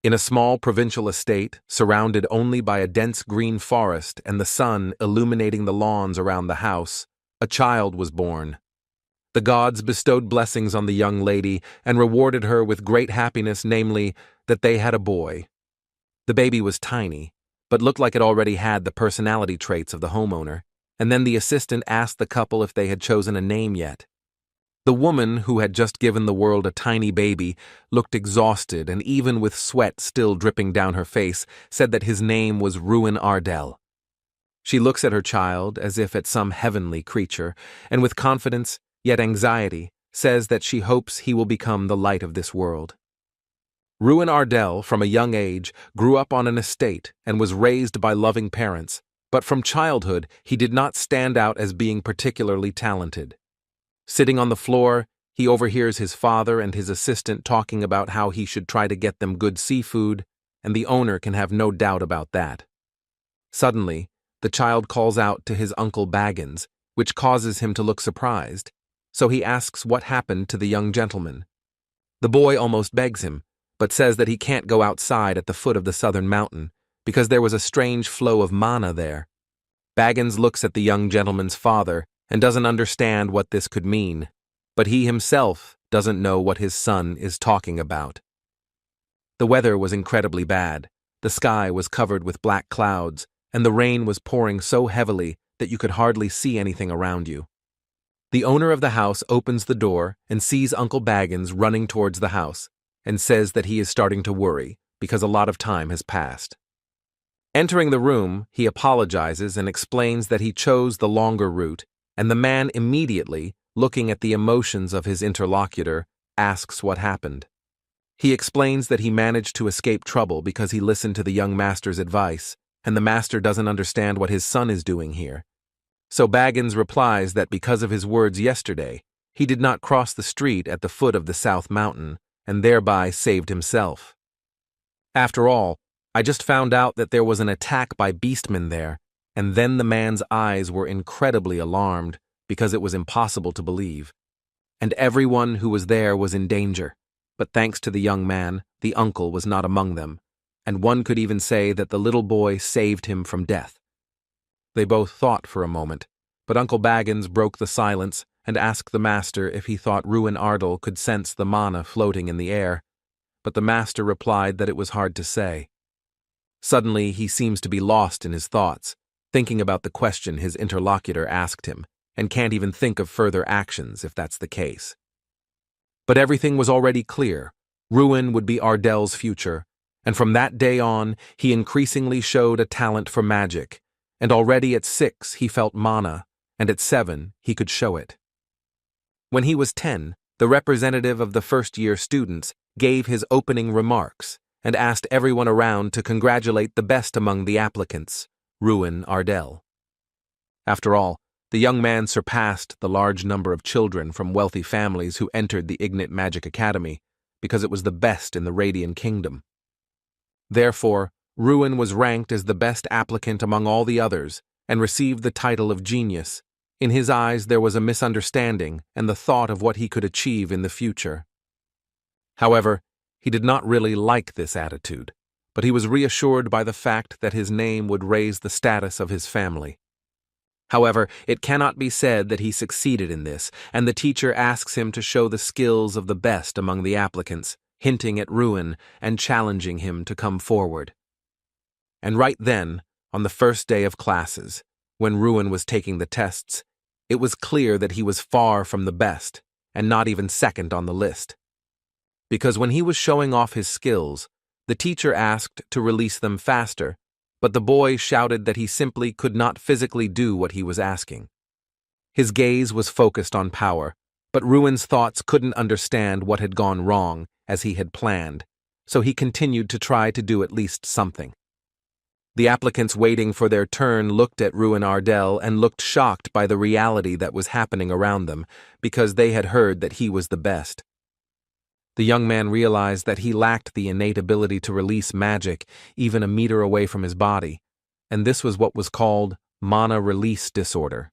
In a small provincial estate, surrounded only by a dense green forest and the sun illuminating the lawns around the house, a child was born. The gods bestowed blessings on the young lady and rewarded her with great happiness, namely, that they had a boy. The baby was tiny, but looked like it already had the personality traits of the homeowner, and then the assistant asked the couple if they had chosen a name yet. The woman, who had just given the world a tiny baby, looked exhausted and even with sweat still dripping down her face, said that his name was Ruin Ardell. She looks at her child as if at some heavenly creature, and with confidence, yet anxiety, says that she hopes he will become the light of this world. Ruin Ardell, from a young age, grew up on an estate and was raised by loving parents, but from childhood he did not stand out as being particularly talented. Sitting on the floor, he overhears his father and his assistant talking about how he should try to get them good seafood, and the owner can have no doubt about that. Suddenly, the child calls out to his uncle Baggins, which causes him to look surprised, so he asks what happened to the young gentleman. The boy almost begs him, but says that he can't go outside at the foot of the southern mountain, because there was a strange flow of mana there. Baggins looks at the young gentleman's father and doesn't understand what this could mean, but he himself doesn't know what his son is talking about. The weather was incredibly bad. The sky was covered with black clouds, and the rain was pouring so heavily that you could hardly see anything around you. The owner of the house opens the door and sees Uncle Baggins running towards the house, and says that he is starting to worry because a lot of time has passed. Entering the room, he apologizes and explains that he chose the longer route, and the man immediately, looking at the emotions of his interlocutor, asks what happened. He explains that he managed to escape trouble because he listened to the young master's advice, and the master doesn't understand what his son is doing here. So Baggins replies that because of his words yesterday, he did not cross the street at the foot of the South Mountain, and thereby saved himself. After all, I just found out that there was an attack by beastmen there, and then the man's eyes were incredibly alarmed because it was impossible to believe. And everyone who was there was in danger, but thanks to the young man, the uncle was not among them, and one could even say that the little boy saved him from death. They both thought for a moment, but Uncle Baggins broke the silence and asked the master if he thought Ruin Ardell could sense the mana floating in the air, but the master replied that it was hard to say. Suddenly, he seems to be lost in his thoughts, thinking about the question his interlocutor asked him, and can't even think of further actions if that's the case. But everything was already clear. Ruin would be Ardell's future, and from that day on, he increasingly showed a talent for magic, and already at 6 he felt mana, and at 7 he could show it. When he was 10, the representative of the first-year students gave his opening remarks and asked everyone around to congratulate the best among the applicants, Ruin Ardell. After all, the young man surpassed the large number of children from wealthy families who entered the Ignite Magic Academy because it was the best in the Radiant Kingdom. Therefore, Ruin was ranked as the best applicant among all the others and received the title of genius. In his eyes there was a misunderstanding and the thought of what he could achieve in the future. However, he did not really like this attitude, but he was reassured by the fact that his name would raise the status of his family. However, it cannot be said that he succeeded in this, and the teacher asks him to show the skills of the best among the applicants, hinting at Ruin and challenging him to come forward. And right then, on the first day of classes, when Ruin was taking the tests, it was clear that he was far from the best, and not even second on the list. Because when he was showing off his skills, the teacher asked to release them faster, but the boy shouted that he simply could not physically do what he was asking. His gaze was focused on power, but Ruin's thoughts couldn't understand what had gone wrong as he had planned, so he continued to try to do at least something. The applicants waiting for their turn looked at Ruin Ardell and looked shocked by the reality that was happening around them, because they had heard that he was the best. The young man realized that he lacked the innate ability to release magic even a meter away from his body, and this was what was called mana release disorder.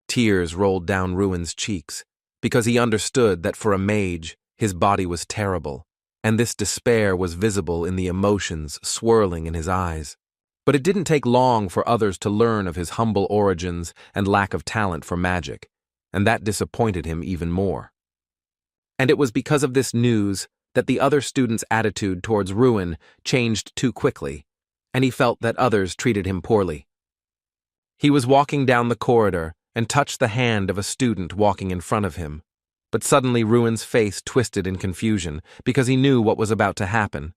Tears rolled down Ruin's cheeks, because he understood that for a mage, his body was terrible, and this despair was visible in the emotions swirling in his eyes. But it didn't take long for others to learn of his humble origins and lack of talent for magic, and that disappointed him even more. And it was because of this news that the other students' attitude towards Ruin changed too quickly, and he felt that others treated him poorly. He was walking down the corridor and touched the hand of a student walking in front of him, but suddenly Ruin's face twisted in confusion because he knew what was about to happen.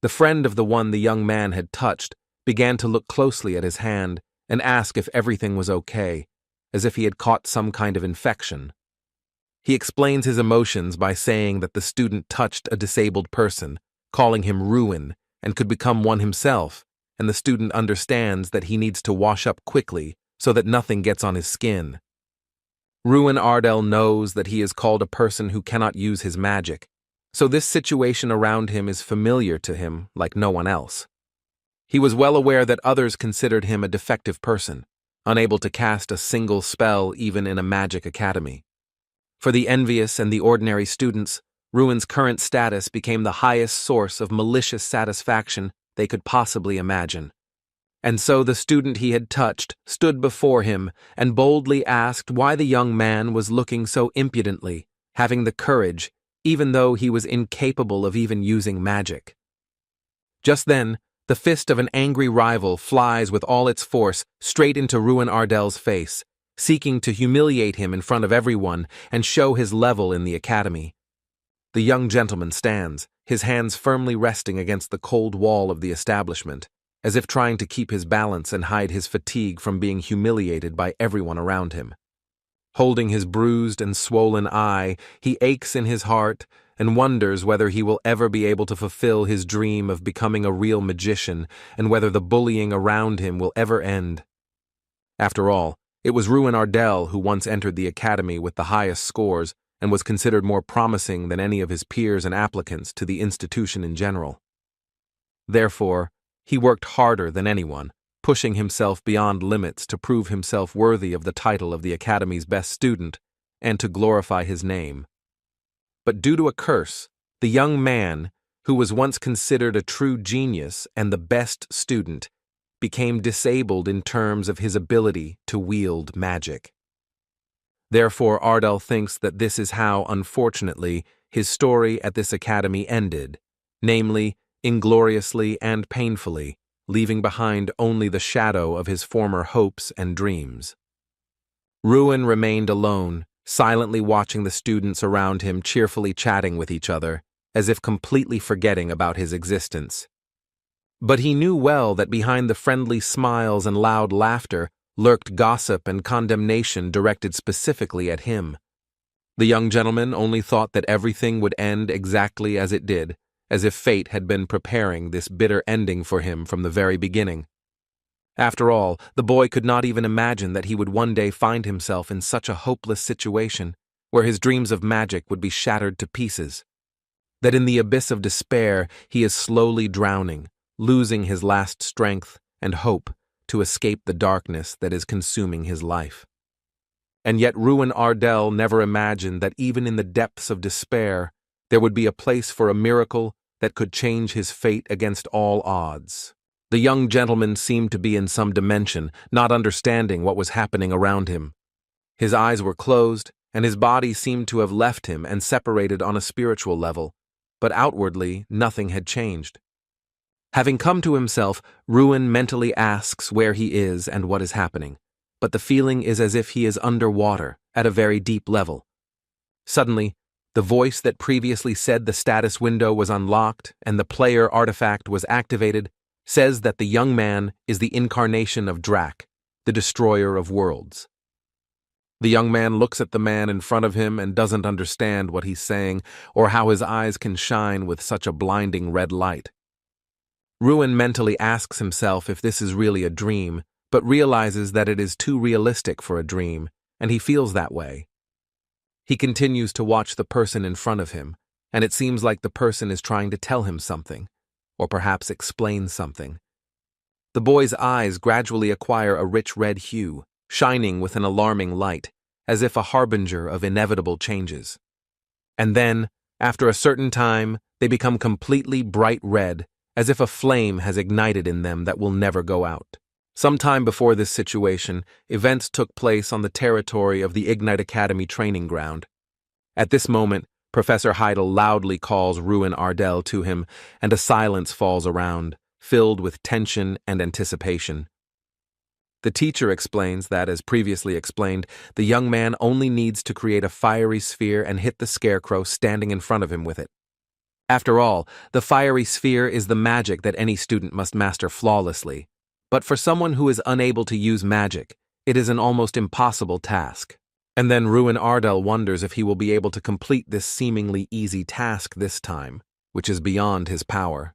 The friend of the one the young man had touched began to look closely at his hand and ask if everything was okay, as if he had caught some kind of infection. He explains his emotions by saying that the student touched a disabled person, calling him Ruin, and could become one himself, and the student understands that he needs to wash up quickly so that nothing gets on his skin. Ruin Ardell knows that he is called a person who cannot use his magic, so this situation around him is familiar to him like no one else. He was well aware that others considered him a defective person, unable to cast a single spell even in a magic academy. For the envious and the ordinary students, Ruin's current status became the highest source of malicious satisfaction they could possibly imagine. And so the student he had touched stood before him and boldly asked why the young man was looking so impudently, having the courage, even though he was incapable of even using magic. Just then, the fist of an angry rival flies with all its force straight into Ruin Ardell's face, seeking to humiliate him in front of everyone and show his level in the academy. The young gentleman stands, his hands firmly resting against the cold wall of the establishment, as if trying to keep his balance and hide his fatigue from being humiliated by everyone around him. Holding his bruised and swollen eye, he aches in his heart and wonders whether he will ever be able to fulfill his dream of becoming a real magician and whether the bullying around him will ever end. After all, it was Ruin Ardell who once entered the academy with the highest scores and was considered more promising than any of his peers and applicants to the institution in general. Therefore, he worked harder than anyone, pushing himself beyond limits to prove himself worthy of the title of the academy's best student and to glorify his name. But due to a curse, the young man, who was once considered a true genius and the best student, became disabled in terms of his ability to wield magic. Therefore, Ardell thinks that this is how, unfortunately, his story at this academy ended, namely, ingloriously and painfully, leaving behind only the shadow of his former hopes and dreams. Ruin remained alone, silently watching the students around him cheerfully chatting with each other, as if completely forgetting about his existence. But he knew well that behind the friendly smiles and loud laughter lurked gossip and condemnation directed specifically at him. The young gentleman only thought that everything would end exactly as it did, as if fate had been preparing this bitter ending for him from the very beginning. After all, the boy could not even imagine that he would one day find himself in such a hopeless situation, where his dreams of magic would be shattered to pieces. That in the abyss of despair he is slowly drowning, losing his last strength and hope to escape the darkness that is consuming his life. And yet Ruin Ardell never imagined that even in the depths of despair, there would be a place for a miracle that could change his fate against all odds. The young gentleman seemed to be in some dimension, not understanding what was happening around him. His eyes were closed, and his body seemed to have left him and separated on a spiritual level, but outwardly nothing had changed. Having come to himself, Ruin mentally asks where he is and what is happening, but the feeling is as if he is underwater, at a very deep level. Suddenly, the voice that previously said the status window was unlocked and the player artifact was activated says that the young man is the incarnation of Drak, the destroyer of worlds. The young man looks at the man in front of him and doesn't understand what he's saying or how his eyes can shine with such a blinding red light. Ruin mentally asks himself if this is really a dream, but realizes that it is too realistic for a dream, and he feels that way. He continues to watch the person in front of him, and it seems like the person is trying to tell him something, or perhaps explain something. The boy's eyes gradually acquire a rich red hue, shining with an alarming light, as if a harbinger of inevitable changes. And then, After a certain time, they become completely bright red, as if a flame has ignited in them that will never go out. Sometime before this situation, events took place on the territory of the Ignite Academy training ground. At this moment, Professor Heidel loudly calls Ruin Ardell to him, and a silence falls around, filled with tension and anticipation. The teacher explains that, as previously explained, the young man only needs to create a fiery sphere and hit the scarecrow standing in front of him with it. After all, the fiery sphere is the magic that any student must master flawlessly. But for someone who is unable to use magic, it is an almost impossible task. And then Ruin Ardell wonders if he will be able to complete this seemingly easy task this time, which is beyond his power.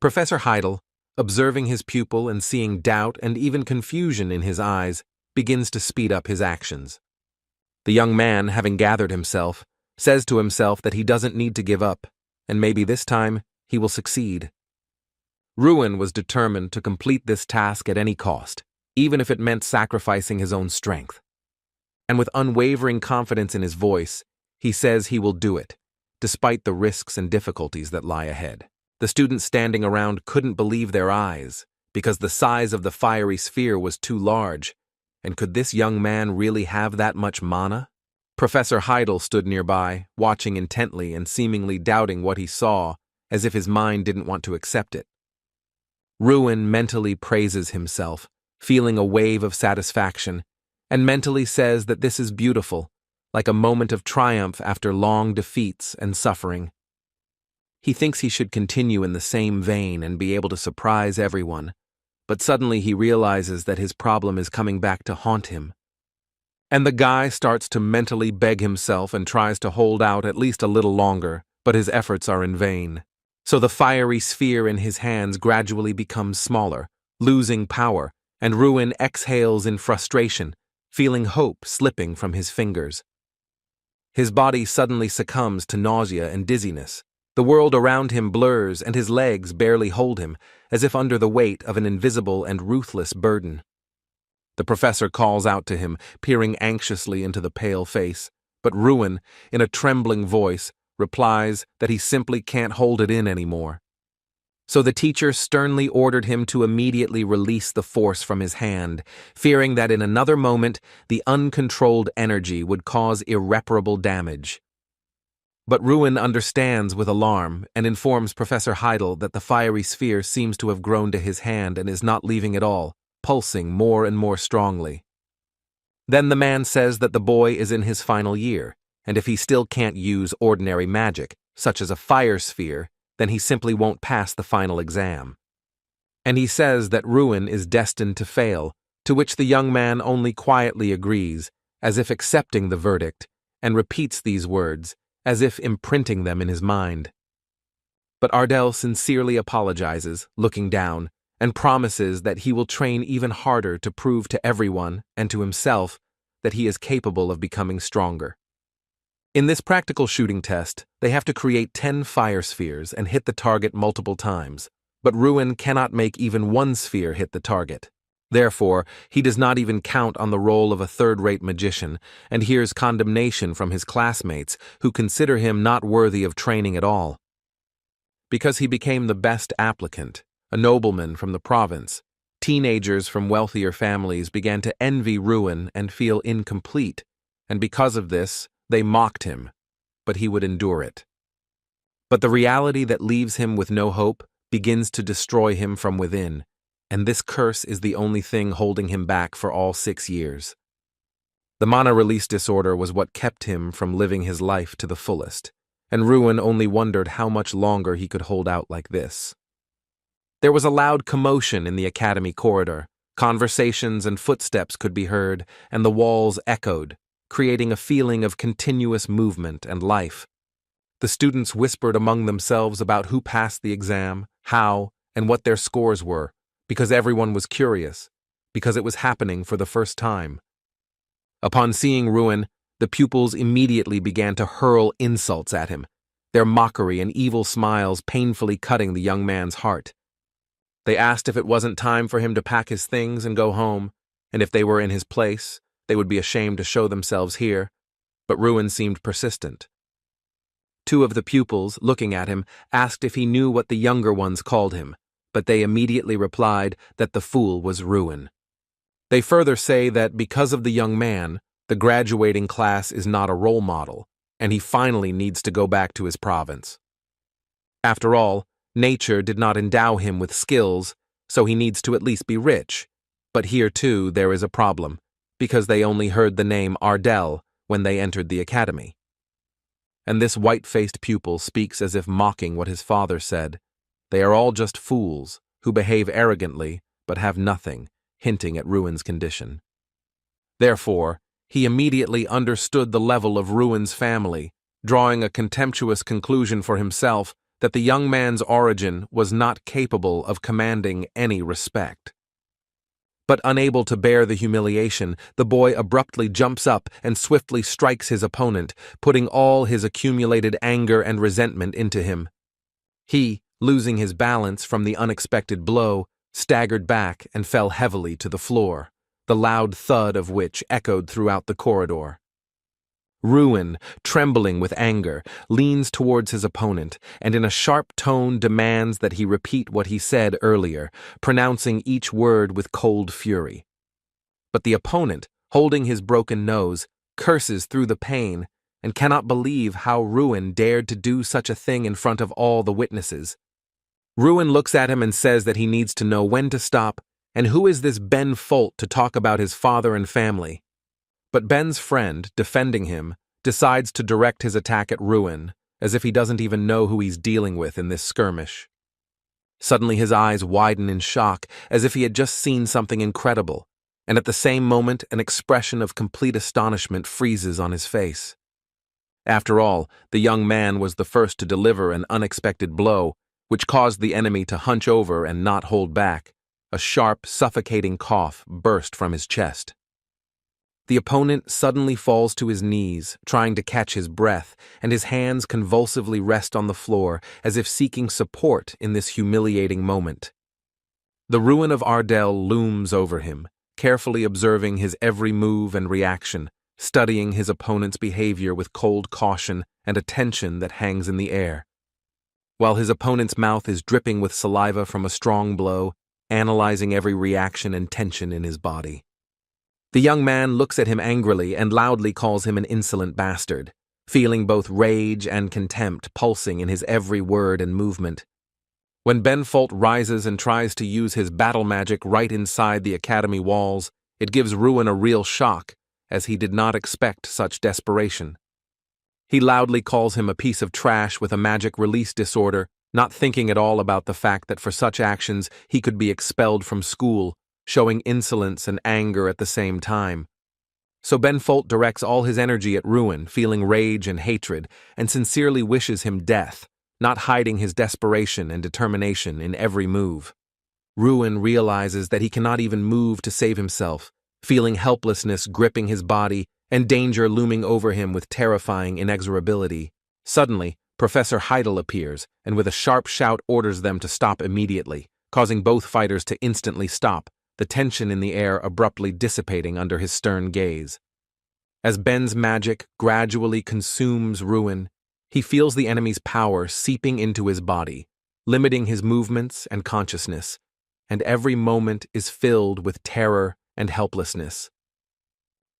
Professor Heidel, observing his pupil and seeing doubt and even confusion in his eyes, begins to speed up his actions. The young man, having gathered himself, says to himself that he doesn't need to give up, and maybe this time he will succeed. Ruin was determined to complete this task at any cost, even if it meant sacrificing his own strength. And with unwavering confidence in his voice, he says he will do it, despite the risks and difficulties that lie ahead. The students standing around couldn't believe their eyes, because the size of the fiery sphere was too large, and could this young man really have that much mana? Professor Heidel stood nearby, watching intently and seemingly doubting what he saw, as if his mind didn't want to accept it. Ruin mentally praises himself, feeling a wave of satisfaction, and mentally says that this is beautiful, like a moment of triumph after long defeats and suffering. He thinks he should continue in the same vein and be able to surprise everyone, but suddenly he realizes that his problem is coming back to haunt him. And the guy starts to mentally beg himself and tries to hold out at least a little longer, but his efforts are in vain. So the fiery sphere in his hands gradually becomes smaller, losing power, and Ruin exhales in frustration, feeling hope slipping from his fingers. His body suddenly succumbs to nausea and dizziness. The world around him blurs and his legs barely hold him, as if under the weight of an invisible and ruthless burden. The professor calls out to him, peering anxiously into the pale face, but Ruin, in a trembling voice, replies that he simply can't hold it in anymore. So the teacher sternly ordered him to immediately release the force from his hand, fearing that in another moment the uncontrolled energy would cause irreparable damage. But Ruin understands with alarm and informs Professor Heidel that the fiery sphere seems to have grown to his hand and is not leaving at all, pulsing more and more strongly. Then the man says that the boy is in his final year, and if he still can't use ordinary magic, such as a fire sphere, then he simply won't pass the final exam. And he says that Ruin is destined to fail, to which the young man only quietly agrees, as if accepting the verdict, and repeats these words, as if imprinting them in his mind. But Ardell sincerely apologizes, looking down, and promises that he will train even harder to prove to everyone and to himself that he is capable of becoming stronger. In this practical shooting test, they have to create 10 fire spheres and hit the target multiple times, but Ruin cannot make even one sphere hit the target. Therefore, he does not even count on the role of a third-rate magician and hears condemnation from his classmates who consider him not worthy of training at all. Because he became the best applicant, a nobleman from the province, teenagers from wealthier families began to envy Ruin and feel incomplete, and because of this, they mocked him, but he would endure it. But the reality that leaves him with no hope begins to destroy him from within, and this curse is the only thing holding him back for all 6 years. The mana release disorder was what kept him from living his life to the fullest, and Ruin only wondered how much longer he could hold out like this. There was a loud commotion in the academy corridor. Conversations and footsteps could be heard, and the walls echoed, creating a feeling of continuous movement and life. The students whispered among themselves about who passed the exam, how, and what their scores were, because everyone was curious, because it was happening for the first time. Upon seeing Ruin, the pupils immediately began to hurl insults at him, their mockery and evil smiles painfully cutting the young man's heart. They asked if it wasn't time for him to pack his things and go home, and if they were in his place, they would be ashamed to show themselves here, but Ruin seemed persistent. Two of the pupils, looking at him, asked if he knew what the younger ones called him, but they immediately replied that the fool was Ruin. They further say that because of the young man, the graduating class is not a role model, and he finally needs to go back to his province. After all, nature did not endow him with skills, so he needs to at least be rich. But here, too, there is a problem, because they only heard the name Ardell when they entered the academy. And this white-faced pupil speaks as if mocking what his father said. They are all just fools, who behave arrogantly, but have nothing, hinting at Ruin's condition. Therefore, he immediately understood the level of Ruin's family, drawing a contemptuous conclusion for himself that the young man's origin was not capable of commanding any respect. But unable to bear the humiliation, the boy abruptly jumps up and swiftly strikes his opponent, putting all his accumulated anger and resentment into him. He, losing his balance from the unexpected blow, staggered back and fell heavily to the floor, the loud thud of which echoed throughout the corridor. Ruin, trembling with anger, leans towards his opponent and in a sharp tone demands that he repeat what he said earlier, pronouncing each word with cold fury. But the opponent, holding his broken nose, curses through the pain and cannot believe how Ruin dared to do such a thing in front of all the witnesses. Ruin looks at him and says that he needs to know when to stop and who is this Ben Folt to talk about his father and family. But Ben's friend, defending him, decides to direct his attack at Ruin, as if he doesn't even know who he's dealing with in this skirmish. Suddenly his eyes widen in shock, as if he had just seen something incredible, and at the same moment an expression of complete astonishment freezes on his face. After all, the young man was the first to deliver an unexpected blow, which caused the enemy to hunch over and not hold back. A sharp, suffocating cough burst from his chest. The opponent suddenly falls to his knees, trying to catch his breath, and his hands convulsively rest on the floor as if seeking support in this humiliating moment. The Ruin of Ardell looms over him, carefully observing his every move and reaction, studying his opponent's behavior with cold caution and a tension that hangs in the air. While his opponent's mouth is dripping with saliva from a strong blow, analyzing every reaction and tension in his body. The young man looks at him angrily and loudly calls him an insolent bastard, feeling both rage and contempt pulsing in his every word and movement. When Ben Folt rises and tries to use his battle magic right inside the academy walls, it gives Ruin a real shock, as he did not expect such desperation. He loudly calls him a piece of trash with a magic release disorder, not thinking at all about the fact that for such actions he could be expelled from school, showing insolence and anger at the same time. So Ben Folt directs all his energy at Ruin, feeling rage and hatred, and sincerely wishes him death, not hiding his desperation and determination in every move. Ruin realizes that he cannot even move to save himself, feeling helplessness gripping his body and danger looming over him with terrifying inexorability. Suddenly, Professor Heidel appears and with a sharp shout orders them to stop immediately, causing both fighters to instantly stop, the tension in the air abruptly dissipating under his stern gaze. As Ben's magic gradually consumes Ruin, he feels the enemy's power seeping into his body, limiting his movements and consciousness, and every moment is filled with terror and helplessness.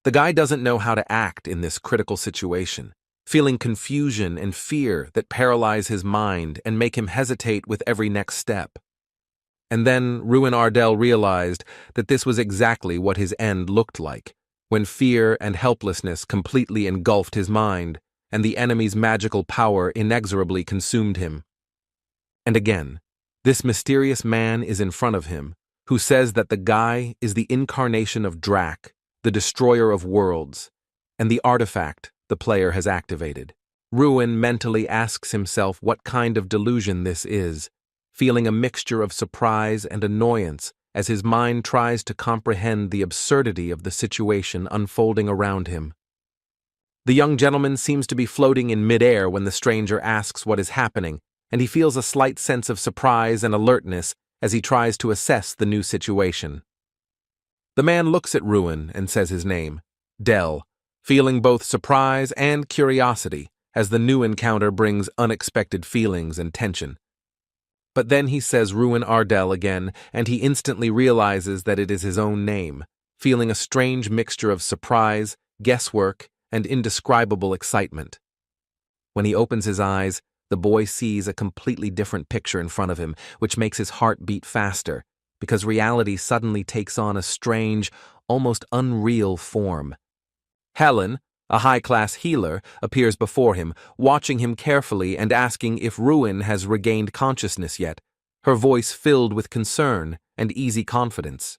The guy doesn't know how to act in this critical situation, feeling confusion and fear that paralyze his mind and make him hesitate with every next step. And then Ruin Ardell realized that this was exactly what his end looked like, when fear and helplessness completely engulfed his mind, and the enemy's magical power inexorably consumed him. And again, this mysterious man is in front of him, who says that the guy is the incarnation of Drak, the destroyer of worlds, and the artifact the player has activated. Ruin mentally asks himself what kind of delusion this is, feeling a mixture of surprise and annoyance as his mind tries to comprehend the absurdity of the situation unfolding around him. The young gentleman seems to be floating in midair when the stranger asks what is happening, and he feels a slight sense of surprise and alertness as he tries to assess the new situation. The man looks at Ruin and says his name, Dell, feeling both surprise and curiosity as the new encounter brings unexpected feelings and tension. But then he says Ruin Ardell again, and he instantly realizes that it is his own name, feeling a strange mixture of surprise, guesswork, and indescribable excitement. When he opens his eyes, the boy sees a completely different picture in front of him, which makes his heart beat faster, because reality suddenly takes on a strange, almost unreal form. Helen, a high-class healer, appears before him, watching him carefully and asking if Ruin has regained consciousness yet, her voice filled with concern and easy confidence.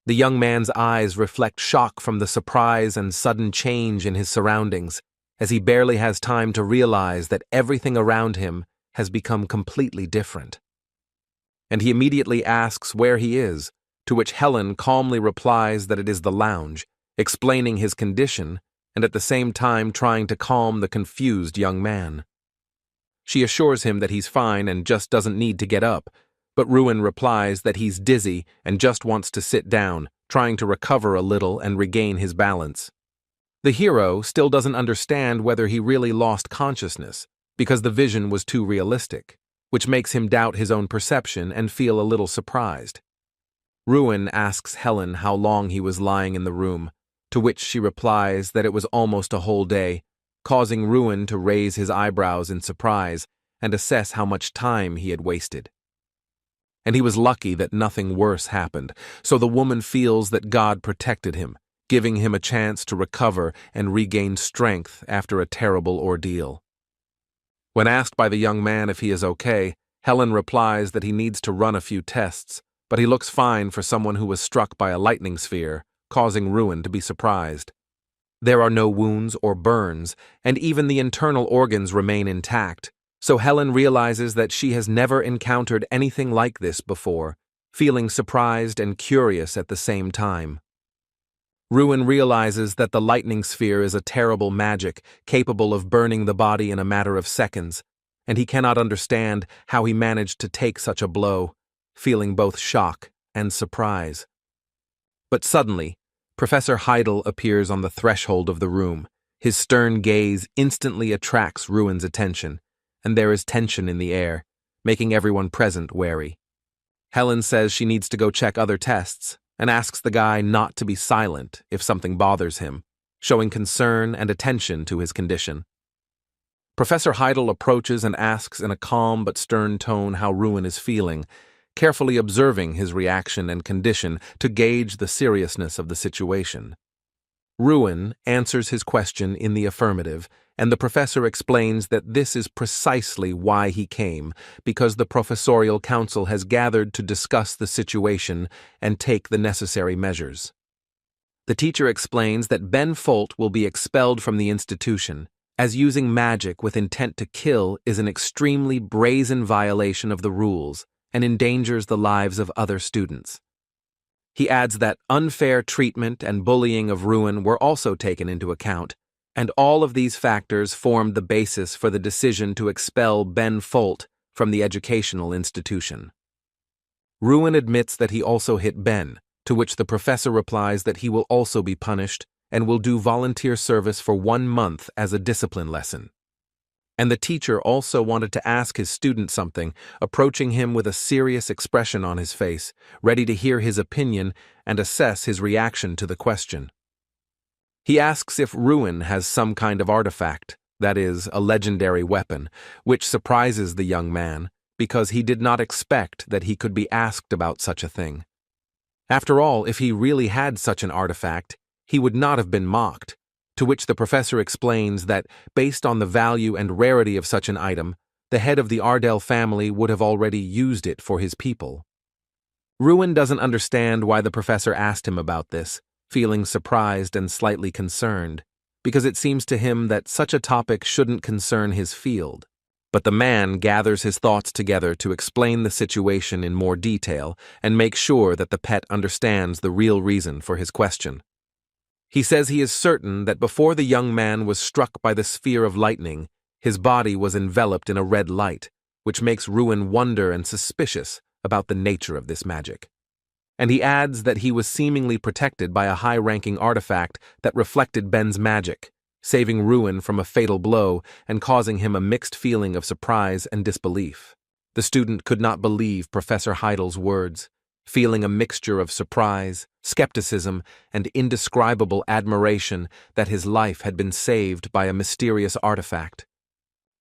The young man's eyes reflect shock from the surprise and sudden change in his surroundings, as he barely has time to realize that everything around him has become completely different. And he immediately asks where he is, to which Helen calmly replies that it is the lounge, explaining his condition and at the same time trying to calm the confused young man. She assures him that he's fine and just doesn't need to get up, but Ruin replies that he's dizzy and just wants to sit down, trying to recover a little and regain his balance. The hero still doesn't understand whether he really lost consciousness, because the vision was too realistic, which makes him doubt his own perception and feel a little surprised. Ruin asks Helen how long he was lying in the room, to which she replies that it was almost a whole day, causing Ruin to raise his eyebrows in surprise and assess how much time he had wasted. And he was lucky that nothing worse happened, so the woman feels that God protected him, giving him a chance to recover and regain strength after a terrible ordeal. When asked by the young man if he is okay, Helen replies that he needs to run a few tests, but he looks fine for someone who was struck by a lightning sphere, causing Ruin to be surprised. There are no wounds or burns, and even the internal organs remain intact, so Helen realizes that she has never encountered anything like this before, feeling surprised and curious at the same time. Ruin realizes that the lightning sphere is a terrible magic capable of burning the body in a matter of seconds, and he cannot understand how he managed to take such a blow, feeling both shock and surprise. But suddenly, Professor Heidel appears on the threshold of the room. His stern gaze instantly attracts Ruin's attention, and there is tension in the air, making everyone present wary. Helen says she needs to go check other tests, and asks the guy not to be silent if something bothers him, showing concern and attention to his condition. Professor Heidel approaches and asks in a calm but stern tone how Ruin is feeling, carefully observing his reaction and condition to gauge the seriousness of the situation. Ruin answers his question in the affirmative, and the professor explains that this is precisely why he came, because the professorial council has gathered to discuss the situation and take the necessary measures. The teacher explains that Ben Folt will be expelled from the institution, as using magic with intent to kill is an extremely brazen violation of the rules and endangers the lives of other students. He adds that unfair treatment and bullying of Ruin were also taken into account, and all of these factors formed the basis for the decision to expel Ben Folt from the educational institution. Ruin admits that he also hit Ben, to which the professor replies that he will also be punished and will do volunteer service for 1 month as a discipline lesson. And the teacher also wanted to ask his student something, approaching him with a serious expression on his face, ready to hear his opinion and assess his reaction to the question. He asks if Ruin has some kind of artifact, that is, a legendary weapon, which surprises the young man, because he did not expect that he could be asked about such a thing. After all, if he really had such an artifact, he would not have been mocked. To which the professor explains that, based on the value and rarity of such an item, the head of the Ardell family would have already used it for his people. Ruin doesn't understand why the professor asked him about this, feeling surprised and slightly concerned, because it seems to him that such a topic shouldn't concern his field. But the man gathers his thoughts together to explain the situation in more detail and make sure that the pet understands the real reason for his question. He says he is certain that before the young man was struck by the sphere of lightning, his body was enveloped in a red light, which makes Ruin wonder and suspicious about the nature of this magic. And he adds that he was seemingly protected by a high-ranking artifact that reflected Ben's magic, saving Ruin from a fatal blow and causing him a mixed feeling of surprise and disbelief. The student could not believe Professor Heidel's words, feeling a mixture of surprise, skepticism, and indescribable admiration that his life had been saved by a mysterious artifact.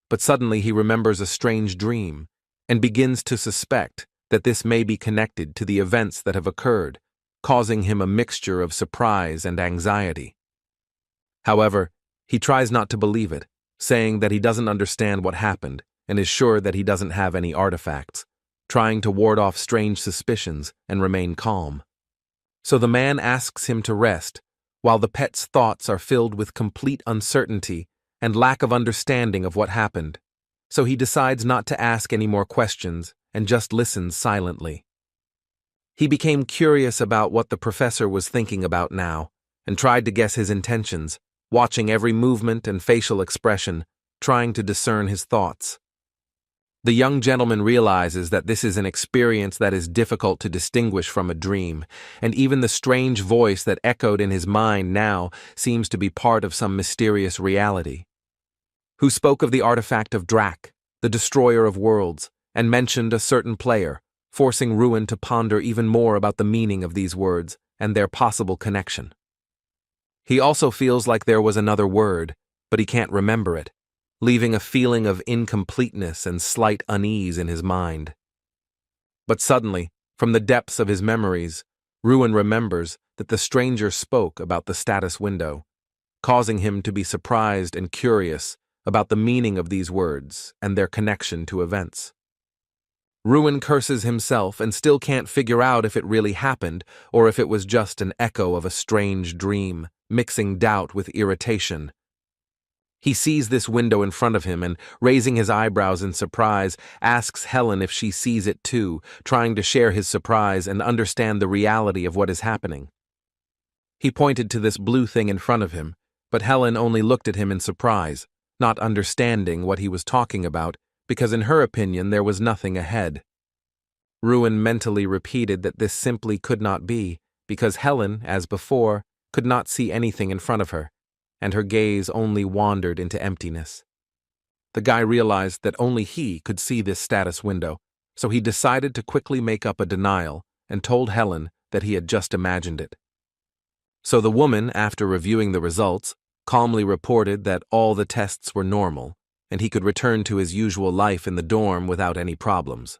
But suddenly he remembers a strange dream and begins to suspect that this may be connected to the events that have occurred, causing him a mixture of surprise and anxiety. However, he tries not to believe it, saying that he doesn't understand what happened and is sure that he doesn't have any artifacts, trying to ward off strange suspicions and remain calm. So the man asks him to rest, while the pet's thoughts are filled with complete uncertainty and lack of understanding of what happened. So he decides not to ask any more questions and just listens silently. He became curious about what the professor was thinking about now and tried to guess his intentions, watching every movement and facial expression, trying to discern his thoughts. The young gentleman realizes that this is an experience that is difficult to distinguish from a dream, and even the strange voice that echoed in his mind now seems to be part of some mysterious reality. Who spoke of the artifact of Drak, the destroyer of worlds, and mentioned a certain player, forcing Ruin to ponder even more about the meaning of these words and their possible connection. He also feels like there was another word, but he can't remember it, leaving a feeling of incompleteness and slight unease in his mind. But suddenly, from the depths of his memories, Ruin remembers that the stranger spoke about the status window, causing him to be surprised and curious about the meaning of these words and their connection to events. Ruin curses himself and still can't figure out if it really happened or if it was just an echo of a strange dream, mixing doubt with irritation. He sees this window in front of him and, raising his eyebrows in surprise, asks Helen if she sees it too, trying to share his surprise and understand the reality of what is happening. He pointed to this blue thing in front of him, but Helen only looked at him in surprise, not understanding what he was talking about, because in her opinion there was nothing ahead. Ruin mentally repeated that this simply could not be, because Helen, as before, could not see anything in front of her, and her gaze only wandered into emptiness. The guy realized that only he could see this status window, so he decided to quickly make up a denial and told Helen that he had just imagined it. So the woman, after reviewing the results, calmly reported that all the tests were normal, and he could return to his usual life in the dorm without any problems.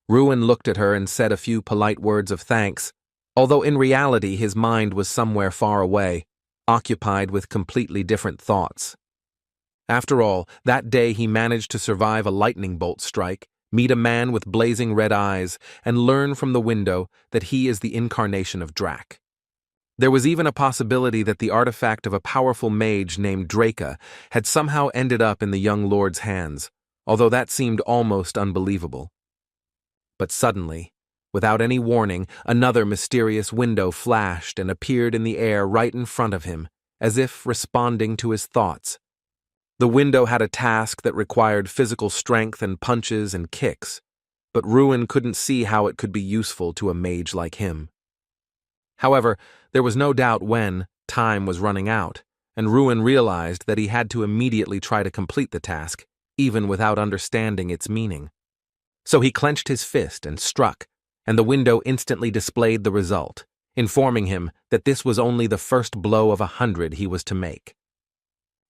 Ruin looked at her and said a few polite words of thanks, although in reality his mind was somewhere far away, occupied with completely different thoughts. After all, that day he managed to survive a lightning bolt strike, meet a man with blazing red eyes, and learn from the window that he is the incarnation of Drak. There was even a possibility that the artifact of a powerful mage named Draka had somehow ended up in the young lord's hands, although that seemed almost unbelievable. But suddenly, without any warning, another mysterious window flashed and appeared in the air right in front of him, as if responding to his thoughts. The window had a task that required physical strength and punches and kicks, but Ruin couldn't see how it could be useful to a mage like him. However, there was no doubt when time was running out, and Ruin realized that he had to immediately try to complete the task, even without understanding its meaning. So he clenched his fist and struck, and the window instantly displayed the result, informing him that this was only the first blow of 100 he was to make.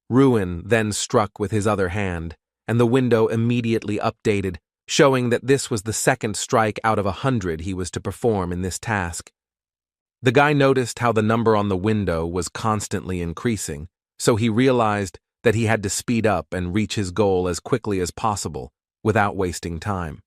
Ruin then struck with his other hand, and the window immediately updated, showing that this was the second strike out of 100 he was to perform in this task. The guy noticed how the number on the window was constantly increasing, so he realized that he had to speed up and reach his goal as quickly as possible, without wasting time.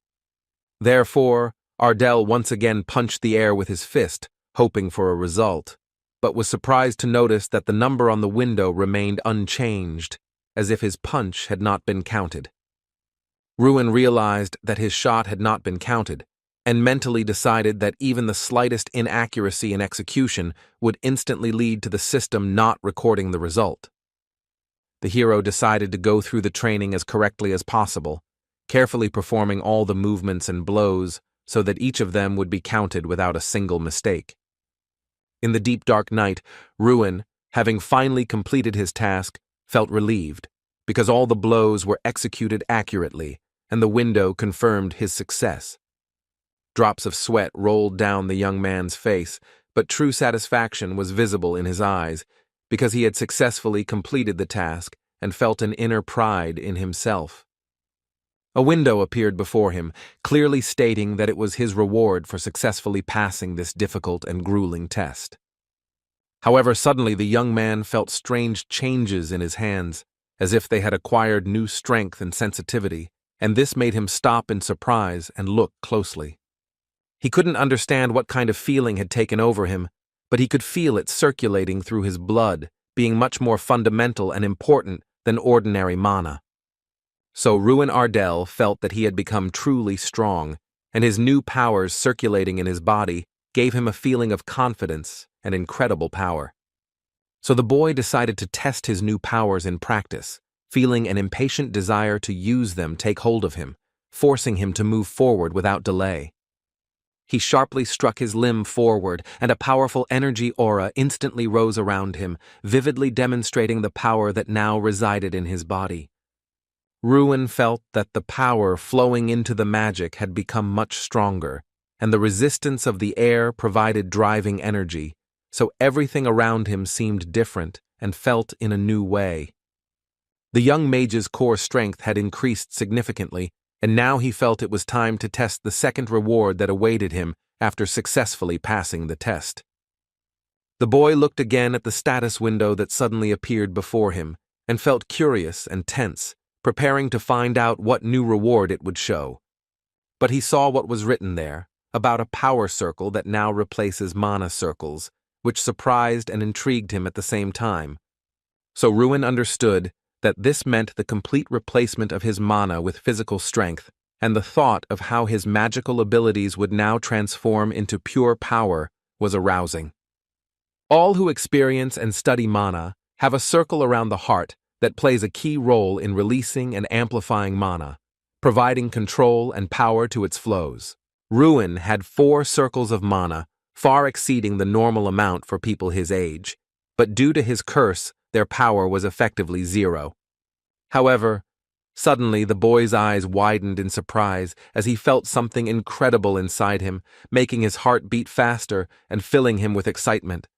Therefore, Ardell once again punched the air with his fist, hoping for a result, but was surprised to notice that the number on the window remained unchanged, as if his punch had not been counted. Ruin realized that his shot had not been counted, and mentally decided that even the slightest inaccuracy in execution would instantly lead to the system not recording the result. The hero decided to go through the training as correctly as possible, carefully performing all the movements and blows so that each of them would be counted without a single mistake. In the deep dark night, Ruin, having finally completed his task, felt relieved, because all the blows were executed accurately, and the window confirmed his success. Drops of sweat rolled down the young man's face, but true satisfaction was visible in his eyes, because he had successfully completed the task and felt an inner pride in himself. A window appeared before him, clearly stating that it was his reward for successfully passing this difficult and grueling test. However, suddenly the young man felt strange changes in his hands, as if they had acquired new strength and sensitivity, and this made him stop in surprise and look closely. He couldn't understand what kind of feeling had taken over him, but he could feel it circulating through his blood, being much more fundamental and important than ordinary mana. So Ruin Ardell felt that he had become truly strong, and his new powers circulating in his body gave him a feeling of confidence and incredible power. So the boy decided to test his new powers in practice, feeling an impatient desire to use them take hold of him, forcing him to move forward without delay. He sharply struck his limb forward, and a powerful energy aura instantly rose around him, vividly demonstrating the power that now resided in his body. Ruin felt that the power flowing into the magic had become much stronger, and the resistance of the air provided driving energy, so everything around him seemed different and felt in a new way. The young mage's core strength had increased significantly, and now he felt it was time to test the second reward that awaited him after successfully passing the test. The boy looked again at the status window that suddenly appeared before him, and felt curious and tense, preparing to find out what new reward it would show. But he saw what was written there, about a power circle that now replaces mana circles, which surprised and intrigued him at the same time. So Ruin understood that this meant the complete replacement of his mana with physical strength, and the thought of how his magical abilities would now transform into pure power was arousing. All who experience and study mana have a circle around the heart that plays a key role in releasing and amplifying mana, providing control and power to its flows. Ruin had 4 circles of mana, far exceeding the normal amount for people his age, but due to his curse, their power was effectively 0. However, suddenly the boy's eyes widened in surprise as he felt something incredible inside him, making his heart beat faster and filling him with excitement.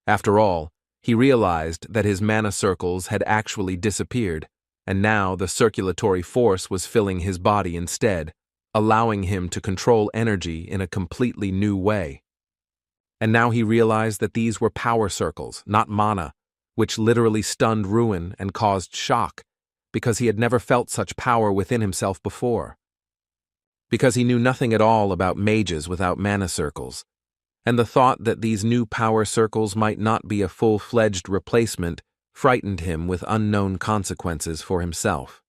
After all, he realized that his mana circles had actually disappeared, and now the circulatory force was filling his body instead, allowing him to control energy in a completely new way. And now he realized that these were power circles, not mana, which literally stunned Ruin and caused shock, because he had never felt such power within himself before. Because he knew nothing at all about mages without mana circles, and the thought that these new power circles might not be a full-fledged replacement frightened him with unknown consequences for himself.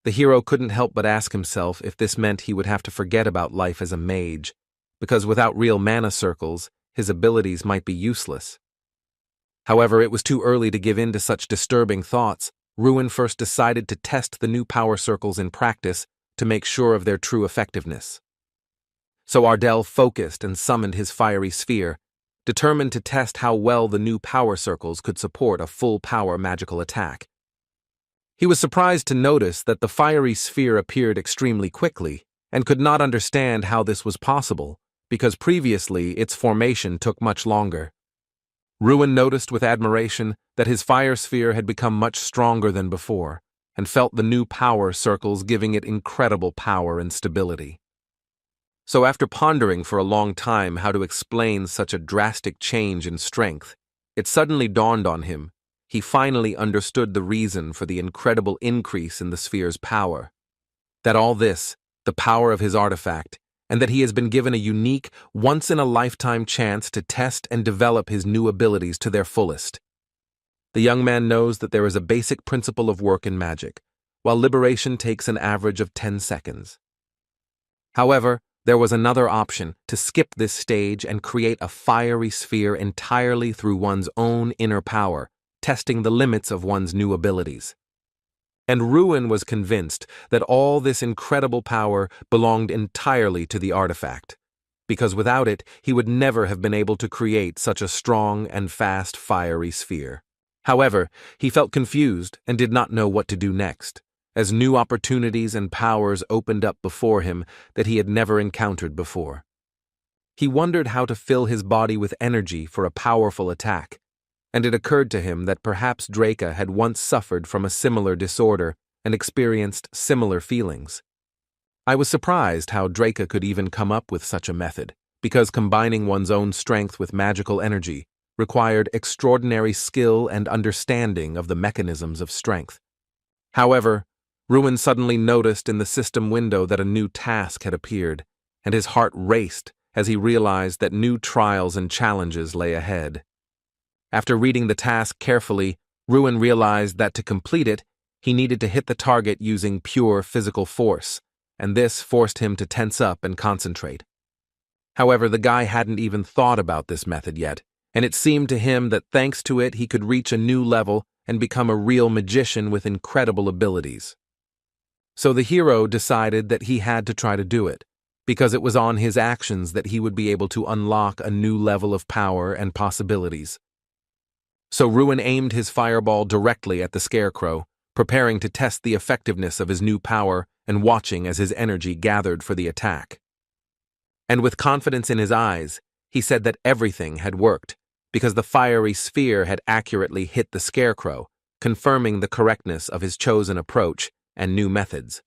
The hero couldn't help but ask himself if this meant he would have to forget about life as a mage, because without real mana circles, his abilities might be useless. However, it was too early to give in to such disturbing thoughts. Ruin first decided to test the new power circles in practice to make sure of their true effectiveness. So Ardell focused and summoned his fiery sphere, determined to test how well the new power circles could support a full-power magical attack. He was surprised to notice that the fiery sphere appeared extremely quickly, and could not understand how this was possible, because previously its formation took much longer. Ruin noticed with admiration that his fire sphere had become much stronger than before, and felt the new power circles giving it incredible power and stability. So after pondering for a long time how to explain such a drastic change in strength, it suddenly dawned on him. He finally understood the reason for the incredible increase in the sphere's power. That all this, the power of his artifact, and that he has been given a unique, once-in-a-lifetime chance to test and develop his new abilities to their fullest. The young man knows that there is a basic principle of work in magic, while liberation takes an average of 10 seconds. However, there was another option, to skip this stage and create a fiery sphere entirely through one's own inner power, testing the limits of one's new abilities. And Ruin was convinced that all this incredible power belonged entirely to the artifact. because without it, he would never have been able to create such a strong and fast fiery sphere. However, he felt confused and did not know what to do next, as new opportunities and powers opened up before him that he had never encountered before. He wondered how to fill his body with energy for a powerful attack, and it occurred to him that perhaps Draca had once suffered from a similar disorder and experienced similar feelings. I was surprised how Draca could even come up with such a method, because combining one's own strength with magical energy required extraordinary skill and understanding of the mechanisms of strength. However, Ruin suddenly noticed in the system window that a new task had appeared, and his heart raced as he realized that new trials and challenges lay ahead. After reading the task carefully, Ruin realized that to complete it, he needed to hit the target using pure physical force, and this forced him to tense up and concentrate. However, the guy hadn't even thought about this method yet, and it seemed to him that thanks to it he could reach a new level and become a real magician with incredible abilities. So the hero decided that he had to try to do it, because it was on his actions that he would be able to unlock a new level of power and possibilities. So Ruin aimed his fireball directly at the scarecrow, preparing to test the effectiveness of his new power and watching as his energy gathered for the attack. And with confidence in his eyes, he said that everything had worked, because the fiery sphere had accurately hit the scarecrow, confirming the correctness of his chosen approach and new methods.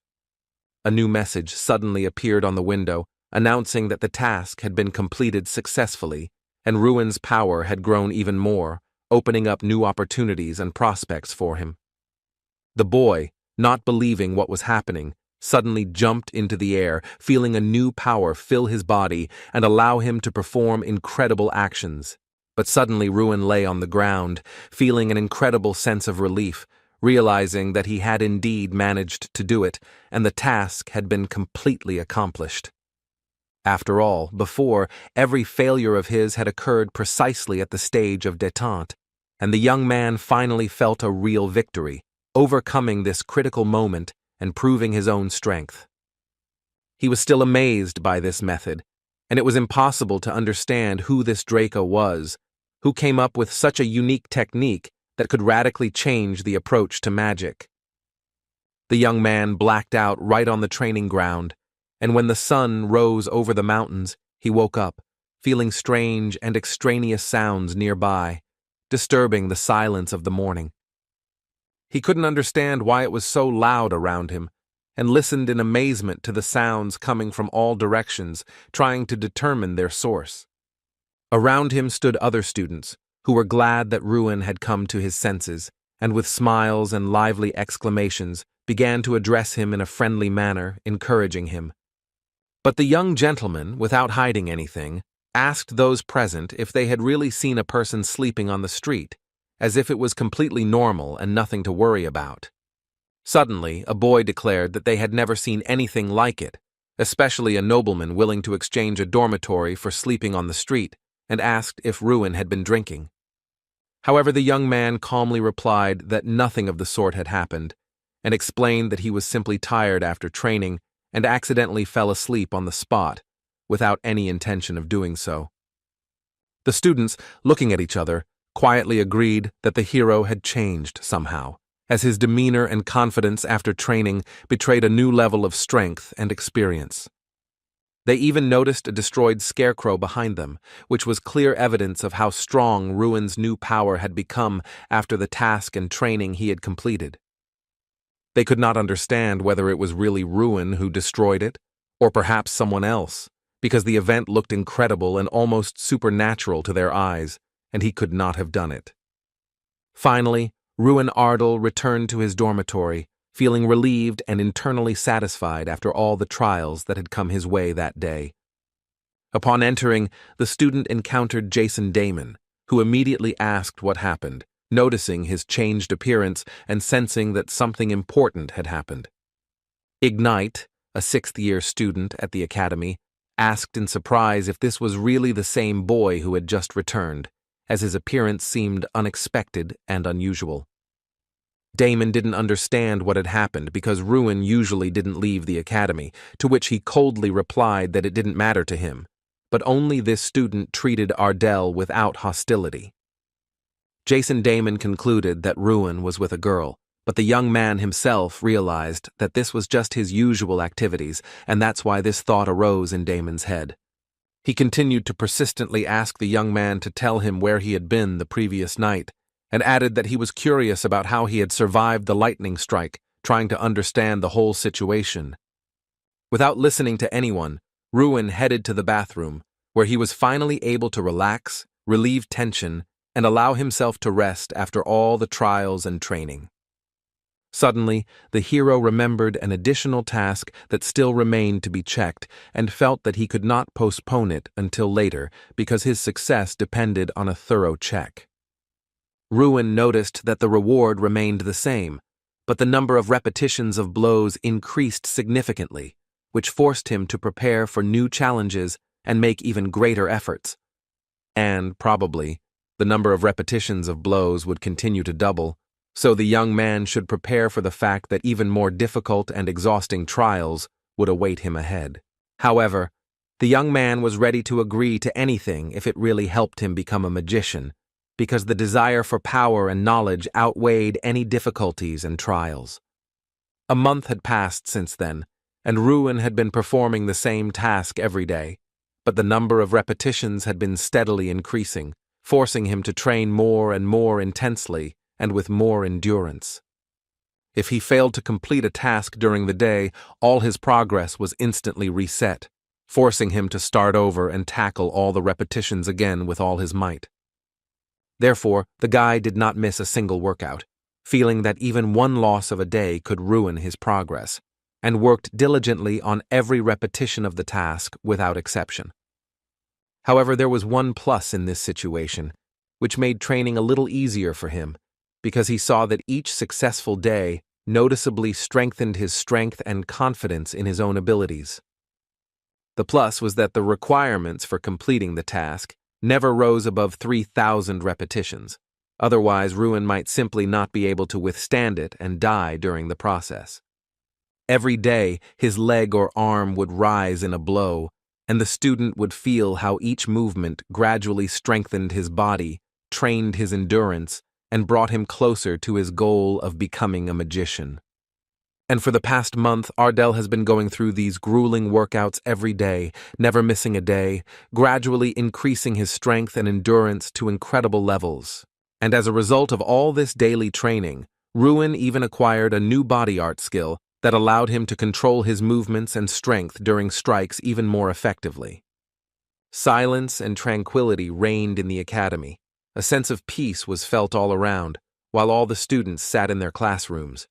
A new message suddenly appeared on the window, announcing that the task had been completed successfully, and Ruin's power had grown even more, opening up new opportunities and prospects for him. The boy, not believing what was happening, suddenly jumped into the air, feeling a new power fill his body and allow him to perform incredible actions. But suddenly Ruin lay on the ground, feeling an incredible sense of relief, realizing that he had indeed managed to do it, and the task had been completely accomplished. After all, before, every failure of his had occurred precisely at the stage of détente, and the young man finally felt a real victory, overcoming this critical moment and proving his own strength. He was still amazed by this method, and it was impossible to understand who this Draca was, who came up with such a unique technique that could radically change the approach to magic. The young man blacked out right on the training ground, and when the sun rose over the mountains, he woke up, feeling strange and extraneous sounds nearby, disturbing the silence of the morning. He couldn't understand why it was so loud around him, and listened in amazement to the sounds coming from all directions, trying to determine their source. Around him stood other students, who were glad that Ruin had come to his senses, and with smiles and lively exclamations began to address him in a friendly manner, encouraging him. But the young gentleman, without hiding anything, asked those present if they had really seen a person sleeping on the street, as if it was completely normal and nothing to worry about. Suddenly, a boy declared that they had never seen anything like it, especially a nobleman willing to exchange a dormitory for sleeping on the street, and asked if Ruin had been drinking. However, the young man calmly replied that nothing of the sort had happened, and explained that he was simply tired after training and accidentally fell asleep on the spot, without any intention of doing so. The students, looking at each other, quietly agreed that the hero had changed somehow, as his demeanor and confidence after training betrayed a new level of strength and experience. They even noticed a destroyed scarecrow behind them, which was clear evidence of how strong Ruin's new power had become after the task and training he had completed. They could not understand whether it was really Ruin who destroyed it, or perhaps someone else, because the event looked incredible and almost supernatural to their eyes, and he could not have done it. Finally, Ruin Ardal returned to his dormitory, feeling relieved and internally satisfied after all the trials that had come his way that day. Upon entering, the student encountered Jason Damon, who immediately asked what happened, noticing his changed appearance and sensing that something important had happened. Ignite, a sixth-year student at the academy, asked in surprise if this was really the same boy who had just returned, as his appearance seemed unexpected and unusual. Damon didn't understand what had happened because Ruin usually didn't leave the academy, to which he coldly replied that it didn't matter to him, but only this student treated Ardell without hostility. Jason Damon concluded that Ruin was with a girl, but the young man himself realized that this was just his usual activities, and that's why this thought arose in Damon's head. He continued to persistently ask the young man to tell him where he had been the previous night, and added that he was curious about how he had survived the lightning strike, trying to understand the whole situation. Without listening to anyone, Ruin headed to the bathroom, where he was finally able to relax, relieve tension, and allow himself to rest after all the trials and training. Suddenly, the hero remembered an additional task that still remained to be checked and felt that he could not postpone it until later because his success depended on a thorough check. Ruin noticed that the reward remained the same, but the number of repetitions of blows increased significantly, which forced him to prepare for new challenges and make even greater efforts. And, probably, the number of repetitions of blows would continue to double, so the young man should prepare for the fact that even more difficult and exhausting trials would await him ahead. However, the young man was ready to agree to anything if it really helped him become a magician, because the desire for power and knowledge outweighed any difficulties and trials. A month had passed since then, and Ruin had been performing the same task every day, but the number of repetitions had been steadily increasing, forcing him to train more and more intensely and with more endurance. If he failed to complete a task during the day, all his progress was instantly reset, forcing him to start over and tackle all the repetitions again with all his might. Therefore, the guy did not miss a single workout, feeling that even one loss of a day could ruin his progress, and worked diligently on every repetition of the task without exception. However, there was one plus in this situation, which made training a little easier for him, because he saw that each successful day noticeably strengthened his strength and confidence in his own abilities. The plus was that the requirements for completing the task never rose above 3,000 repetitions. Otherwise, Ruin might simply not be able to withstand it and die during the process. Every day, his leg or arm would rise in a blow, and the student would feel how each movement gradually strengthened his body, trained his endurance, and brought him closer to his goal of becoming a magician. And for the past month, Ardell has been going through these grueling workouts every day, never missing a day, gradually increasing his strength and endurance to incredible levels. And as a result of all this daily training, Ruin even acquired a new body art skill that allowed him to control his movements and strength during strikes even more effectively. Silence and tranquility reigned in the academy. A sense of peace was felt all around, while all the students sat in their classrooms.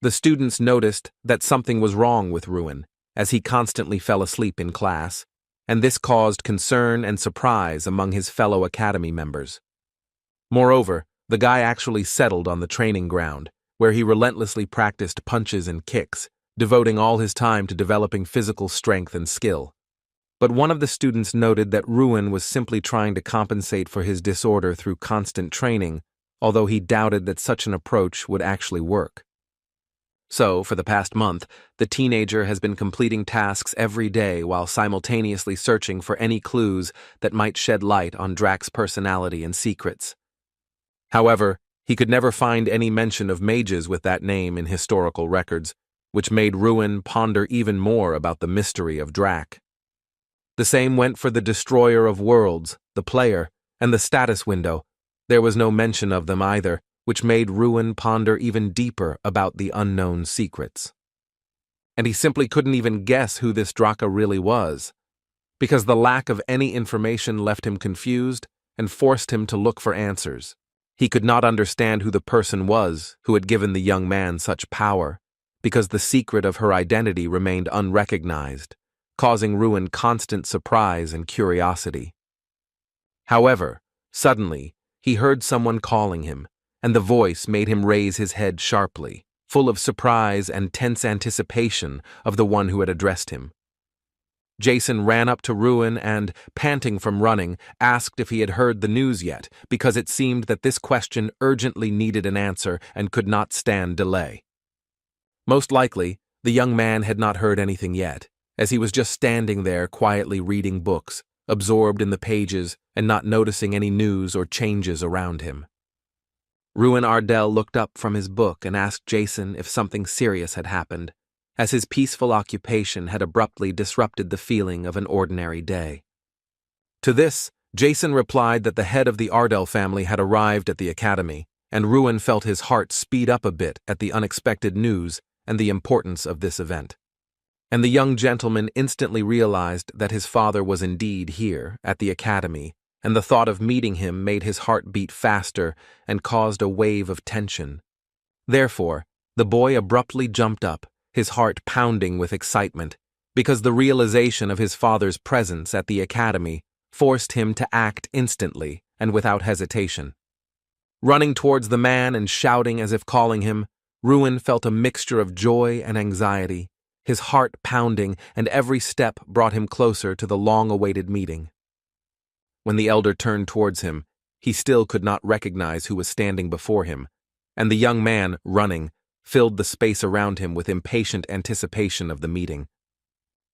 The students noticed that something was wrong with Ruin, as he constantly fell asleep in class, and this caused concern and surprise among his fellow academy members. Moreover, the guy actually settled on the training ground, where he relentlessly practiced punches and kicks, devoting all his time to developing physical strength and skill. But one of the students noted that Ruin was simply trying to compensate for his disorder through constant training, although he doubted that such an approach would actually work. So, for the past month, the teenager has been completing tasks every day while simultaneously searching for any clues that might shed light on Drax's personality and secrets. However, he could never find any mention of mages with that name in historical records, which made Ruin ponder even more about the mystery of Drax. The same went for the Destroyer of Worlds, the player, and the status window. There was no mention of them either, which made Ruin ponder even deeper about the unknown secrets. And he simply couldn't even guess who this Draka really was, because the lack of any information left him confused and forced him to look for answers. He could not understand who the person was who had given the young man such power, because the secret of her identity remained unrecognized, causing Ruin constant surprise and curiosity. However, suddenly, he heard someone calling him, and the voice made him raise his head sharply, full of surprise and tense anticipation of the one who had addressed him. Jason ran up to Ruin and, panting from running, asked if he had heard the news yet, because it seemed that this question urgently needed an answer and could not stand delay. Most likely, the young man had not heard anything yet, as he was just standing there quietly reading books, absorbed in the pages and not noticing any news or changes around him. Ruin Ardell looked up from his book and asked Jason if something serious had happened, as his peaceful occupation had abruptly disrupted the feeling of an ordinary day. To this, Jason replied that the head of the Ardell family had arrived at the academy, and Ruin felt his heart speed up a bit at the unexpected news and the importance of this event. And the young gentleman instantly realized that his father was indeed here, at the academy, and the thought of meeting him made his heart beat faster and caused a wave of tension. Therefore, the boy abruptly jumped up, his heart pounding with excitement, because the realization of his father's presence at the academy forced him to act instantly and without hesitation. Running towards the man and shouting as if calling him, Ruin felt a mixture of joy and anxiety, his heart pounding, and every step brought him closer to the long-awaited meeting. When the elder turned towards him, he still could not recognize who was standing before him, and the young man, running, filled the space around him with impatient anticipation of the meeting.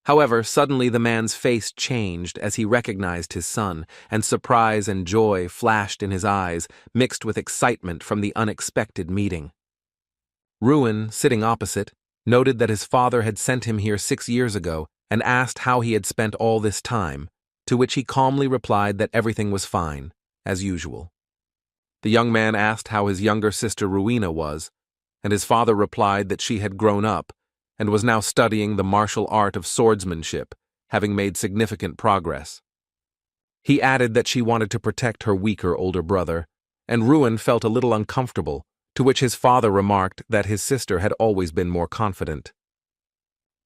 However, suddenly the man's face changed as he recognized his son, and surprise and joy flashed in his eyes, mixed with excitement from the unexpected meeting. Ruin, sitting opposite, noted that his father had sent him here 6 years ago and asked how he had spent all this time, to which he calmly replied that everything was fine, as usual. The young man asked how his younger sister Ruina was, and his father replied that she had grown up and was now studying the martial art of swordsmanship, having made significant progress. He added that she wanted to protect her weaker older brother, and Ruin felt a little uncomfortable, to which his father remarked that his sister had always been more confident.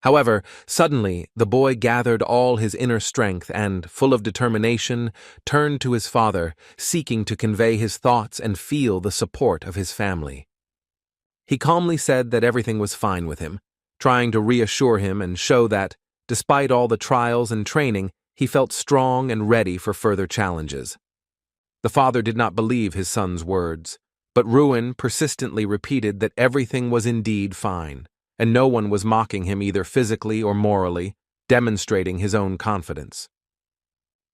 However, suddenly the boy gathered all his inner strength and, full of determination, turned to his father, seeking to convey his thoughts and feel the support of his family. He calmly said that everything was fine with him, trying to reassure him and show that, despite all the trials and training, he felt strong and ready for further challenges. The father did not believe his son's words, but Ruin persistently repeated that everything was indeed fine, and no one was mocking him either physically or morally, demonstrating his own confidence.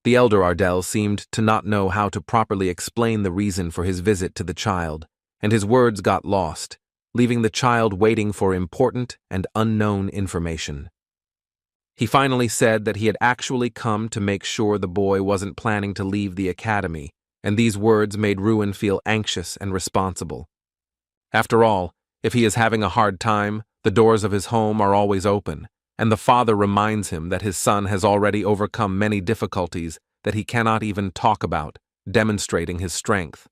The elder Ardell seemed to not know how to properly explain the reason for his visit to the child, and his words got lost, leaving the child waiting for important and unknown information. He finally said that he had actually come to make sure the boy wasn't planning to leave the academy, and these words made Ruin feel anxious and responsible. After all, if he is having a hard time, the doors of his home are always open, and the father reminds him that his son has already overcome many difficulties that he cannot even talk about, demonstrating his strength.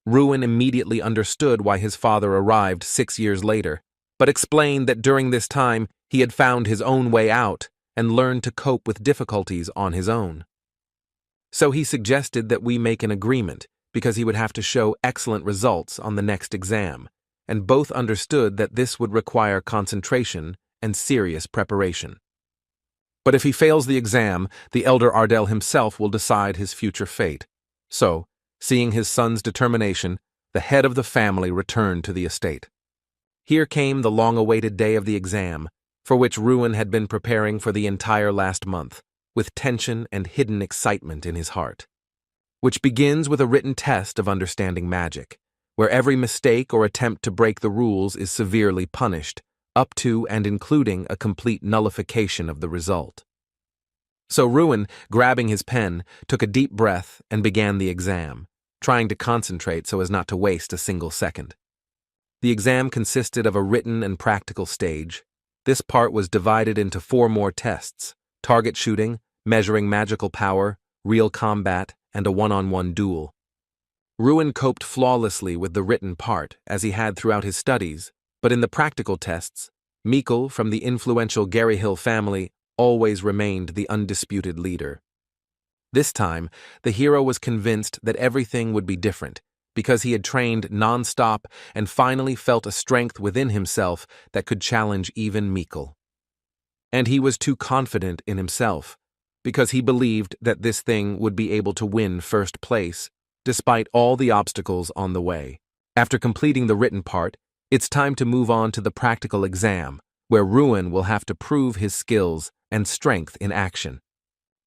Ruin immediately understood why his father arrived 6 years later, but explained that during this time he had found his own way out and learned to cope with difficulties on his own. So he suggested that we make an agreement, because he would have to show excellent results on the next exam, and both understood that this would require concentration and serious preparation. But if he fails the exam, the elder Ardell himself will decide his future fate. So, seeing his son's determination, the head of the family returned to the estate. Here came the long-awaited day of the exam, for which Ruin had been preparing for the entire last month, with tension and hidden excitement in his heart, which begins with a written test of understanding magic, where every mistake or attempt to break the rules is severely punished, up to and including a complete nullification of the result. So Ruin, grabbing his pen, took a deep breath and began the exam, trying to concentrate so as not to waste a single second. The exam consisted of a written and practical stage. This part was divided into 4 more tests: target shooting, measuring magical power, real combat, and a one-on-one duel. Ruin coped flawlessly with the written part, as he had throughout his studies, but in the practical tests, Mikkel from the influential Gary Hill family always remained the undisputed leader. This time, the hero was convinced that everything would be different, because he had trained non-stop and finally felt a strength within himself that could challenge even Mikkel. And he was too confident in himself, because he believed that this thing would be able to win first place, despite all the obstacles on the way. After completing the written part, it's time to move on to the practical exam, where Ruin will have to prove his skills and strength in action.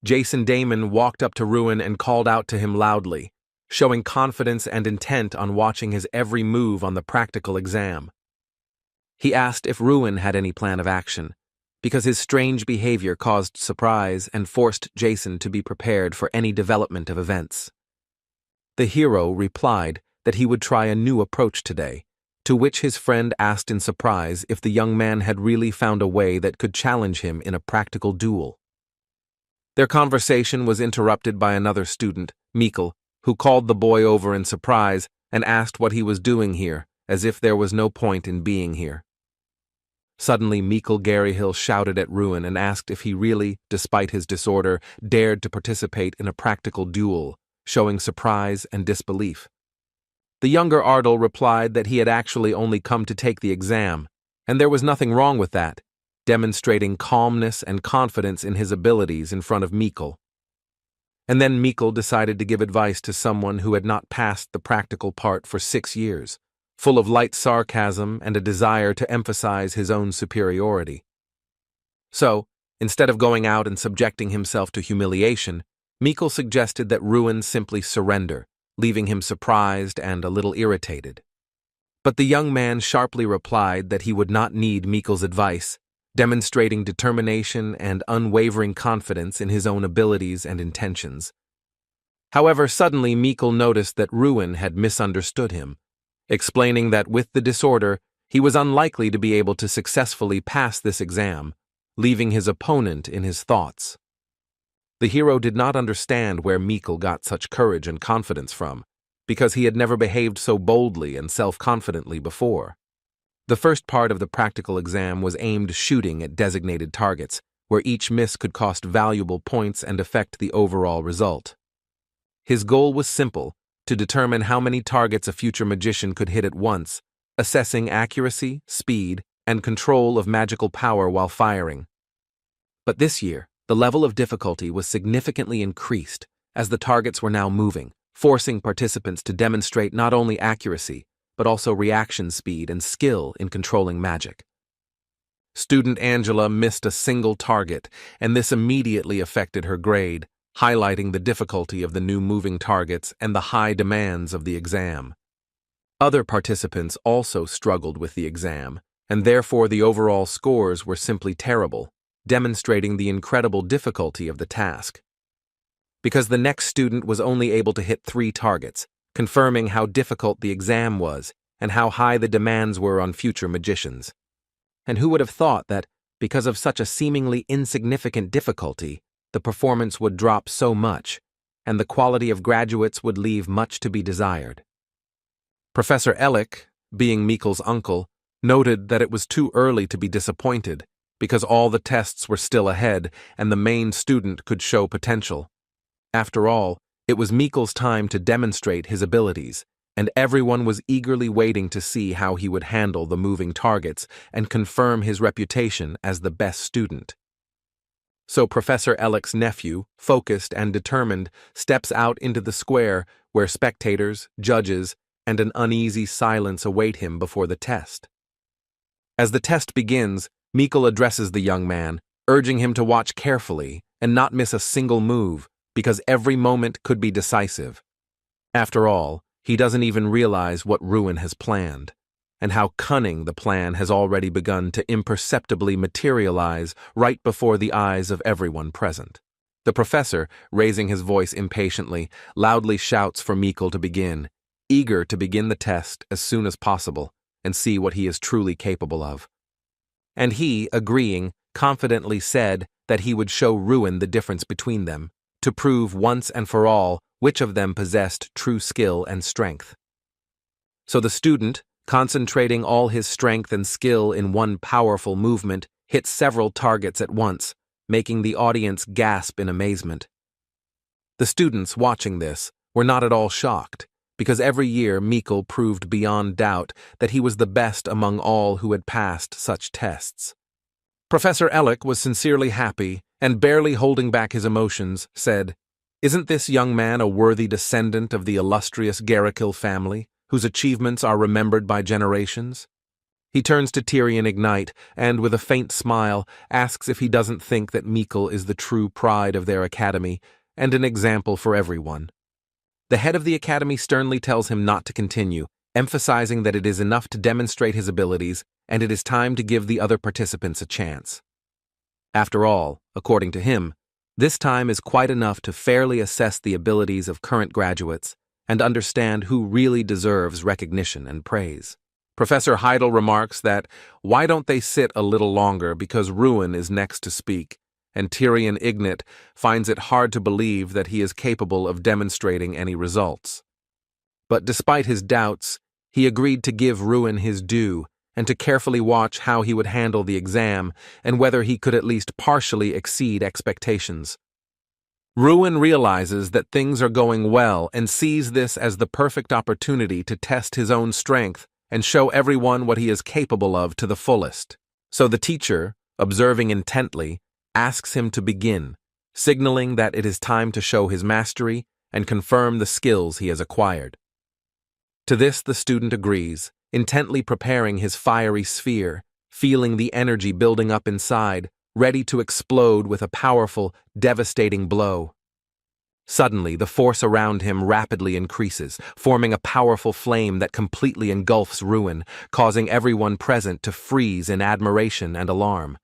Jason Damon walked up to Ruin and called out to him loudly, showing confidence and intent on watching his every move on the practical exam. He asked if Ruin had any plan of action, because his strange behavior caused surprise and forced Jason to be prepared for any development of events. The hero replied that he would try a new approach today, to which his friend asked in surprise if the young man had really found a way that could challenge him in a practical duel. Their conversation was interrupted by another student, Mikkel, who called the boy over in surprise and asked what he was doing here, as if there was no point in being here. Suddenly, Mikkel Garyhill shouted at Ruin and asked if he really, despite his disorder, dared to participate in a practical duel, showing surprise and disbelief. The younger Ardal replied that he had actually only come to take the exam, and there was nothing wrong with that, demonstrating calmness and confidence in his abilities in front of Mikkel. And then Mikkel decided to give advice to someone who had not passed the practical part for 6 years, full of light sarcasm and a desire to emphasize his own superiority. So, instead of going out and subjecting himself to humiliation, Mikkel suggested that Ruin simply surrender, leaving him surprised and a little irritated. But the young man sharply replied that he would not need Mikkel's advice, demonstrating determination and unwavering confidence in his own abilities and intentions. However, suddenly Mikkel noticed that Ruin had misunderstood him, explaining that with the disorder, he was unlikely to be able to successfully pass this exam, leaving his opponent in his thoughts. The hero did not understand where Mikkel got such courage and confidence from, because he had never behaved so boldly and self-confidently before. The first part of the practical exam was aimed shooting at designated targets, where each miss could cost valuable points and affect the overall result. His goal was simple: to determine how many targets a future magician could hit at once, assessing accuracy, speed, and control of magical power while firing. But this year, the level of difficulty was significantly increased, as the targets were now moving, forcing participants to demonstrate not only accuracy, but also reaction speed and skill in controlling magic. Student Angela missed a single target, and this immediately affected her grade, highlighting the difficulty of the new moving targets and the high demands of the exam. Other participants also struggled with the exam, and therefore the overall scores were simply terrible, demonstrating the incredible difficulty of the task. Because the next student was only able to hit 3 targets, confirming how difficult the exam was and how high the demands were on future magicians. And who would have thought that, because of such a seemingly insignificant difficulty, the performance would drop so much, and the quality of graduates would leave much to be desired. Professor Ellick, being Mikkel's uncle, noted that it was too early to be disappointed, because all the tests were still ahead and the main student could show potential. After all, it was Mikkel's time to demonstrate his abilities, and everyone was eagerly waiting to see how he would handle the moving targets and confirm his reputation as the best student. So Professor Ellick's nephew, focused and determined, steps out into the square where spectators, judges, and an uneasy silence await him before the test. As the test begins, Mikkel addresses the young man, urging him to watch carefully and not miss a single move, because every moment could be decisive. After all, he doesn't even realize what Ruin has planned, and how cunning the plan has already begun to imperceptibly materialize right before the eyes of everyone present. The professor, raising his voice impatiently, loudly shouts for Mikkel to begin, eager to begin the test as soon as possible and see what he is truly capable of. And he, agreeing, confidently said that he would show Ruin the difference between them, to prove once and for all which of them possessed true skill and strength. So the student, concentrating all his strength and skill in one powerful movement, hit several targets at once, making the audience gasp in amazement. The students watching this were not at all shocked, because every year Mikkel proved beyond doubt that he was the best among all who had passed such tests. Professor Ellick was sincerely happy, and barely holding back his emotions, said, "Isn't this young man a worthy descendant of the illustrious Garrikill family, whose achievements are remembered by generations? He turns to Tyrion Ignite and, with a faint smile, asks if he doesn't think that Mikkel is the true pride of their academy and an example for everyone. The head of the academy sternly tells him not to continue, emphasizing that it is enough to demonstrate his abilities and it is time to give the other participants a chance. After all, according to him, this time is quite enough to fairly assess the abilities of current graduates and understand who really deserves recognition and praise. Professor Heidel remarks that, why don't they sit a little longer because Ruin is next to speak, and Tyrion Ignite finds it hard to believe that he is capable of demonstrating any results. But despite his doubts, he agreed to give Ruin his due and to carefully watch how he would handle the exam and whether he could at least partially exceed expectations. Ruin realizes that things are going well and sees this as the perfect opportunity to test his own strength and show everyone what he is capable of to the fullest. So the teacher, observing intently, asks him to begin, signaling that it is time to show his mastery and confirm the skills he has acquired. To this the student agrees, intently preparing his fiery sphere, feeling the energy building up inside, ready to explode with a powerful, devastating blow. Suddenly, the force around him rapidly increases, forming a powerful flame that completely engulfs Ruin, causing everyone present to freeze in admiration and alarm.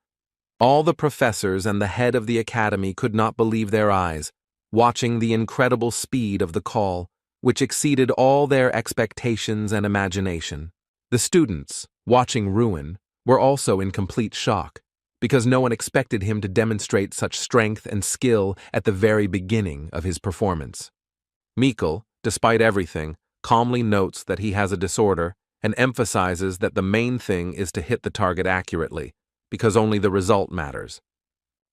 All the professors and the head of the academy could not believe their eyes, watching the incredible speed of the call, which exceeded all their expectations and imagination. The students, watching Ruin, were also in complete shock, because no one expected him to demonstrate such strength and skill at the very beginning of his performance. Mikkel, despite everything, calmly notes that he has a disorder and emphasizes that the main thing is to hit the target accurately, because only the result matters.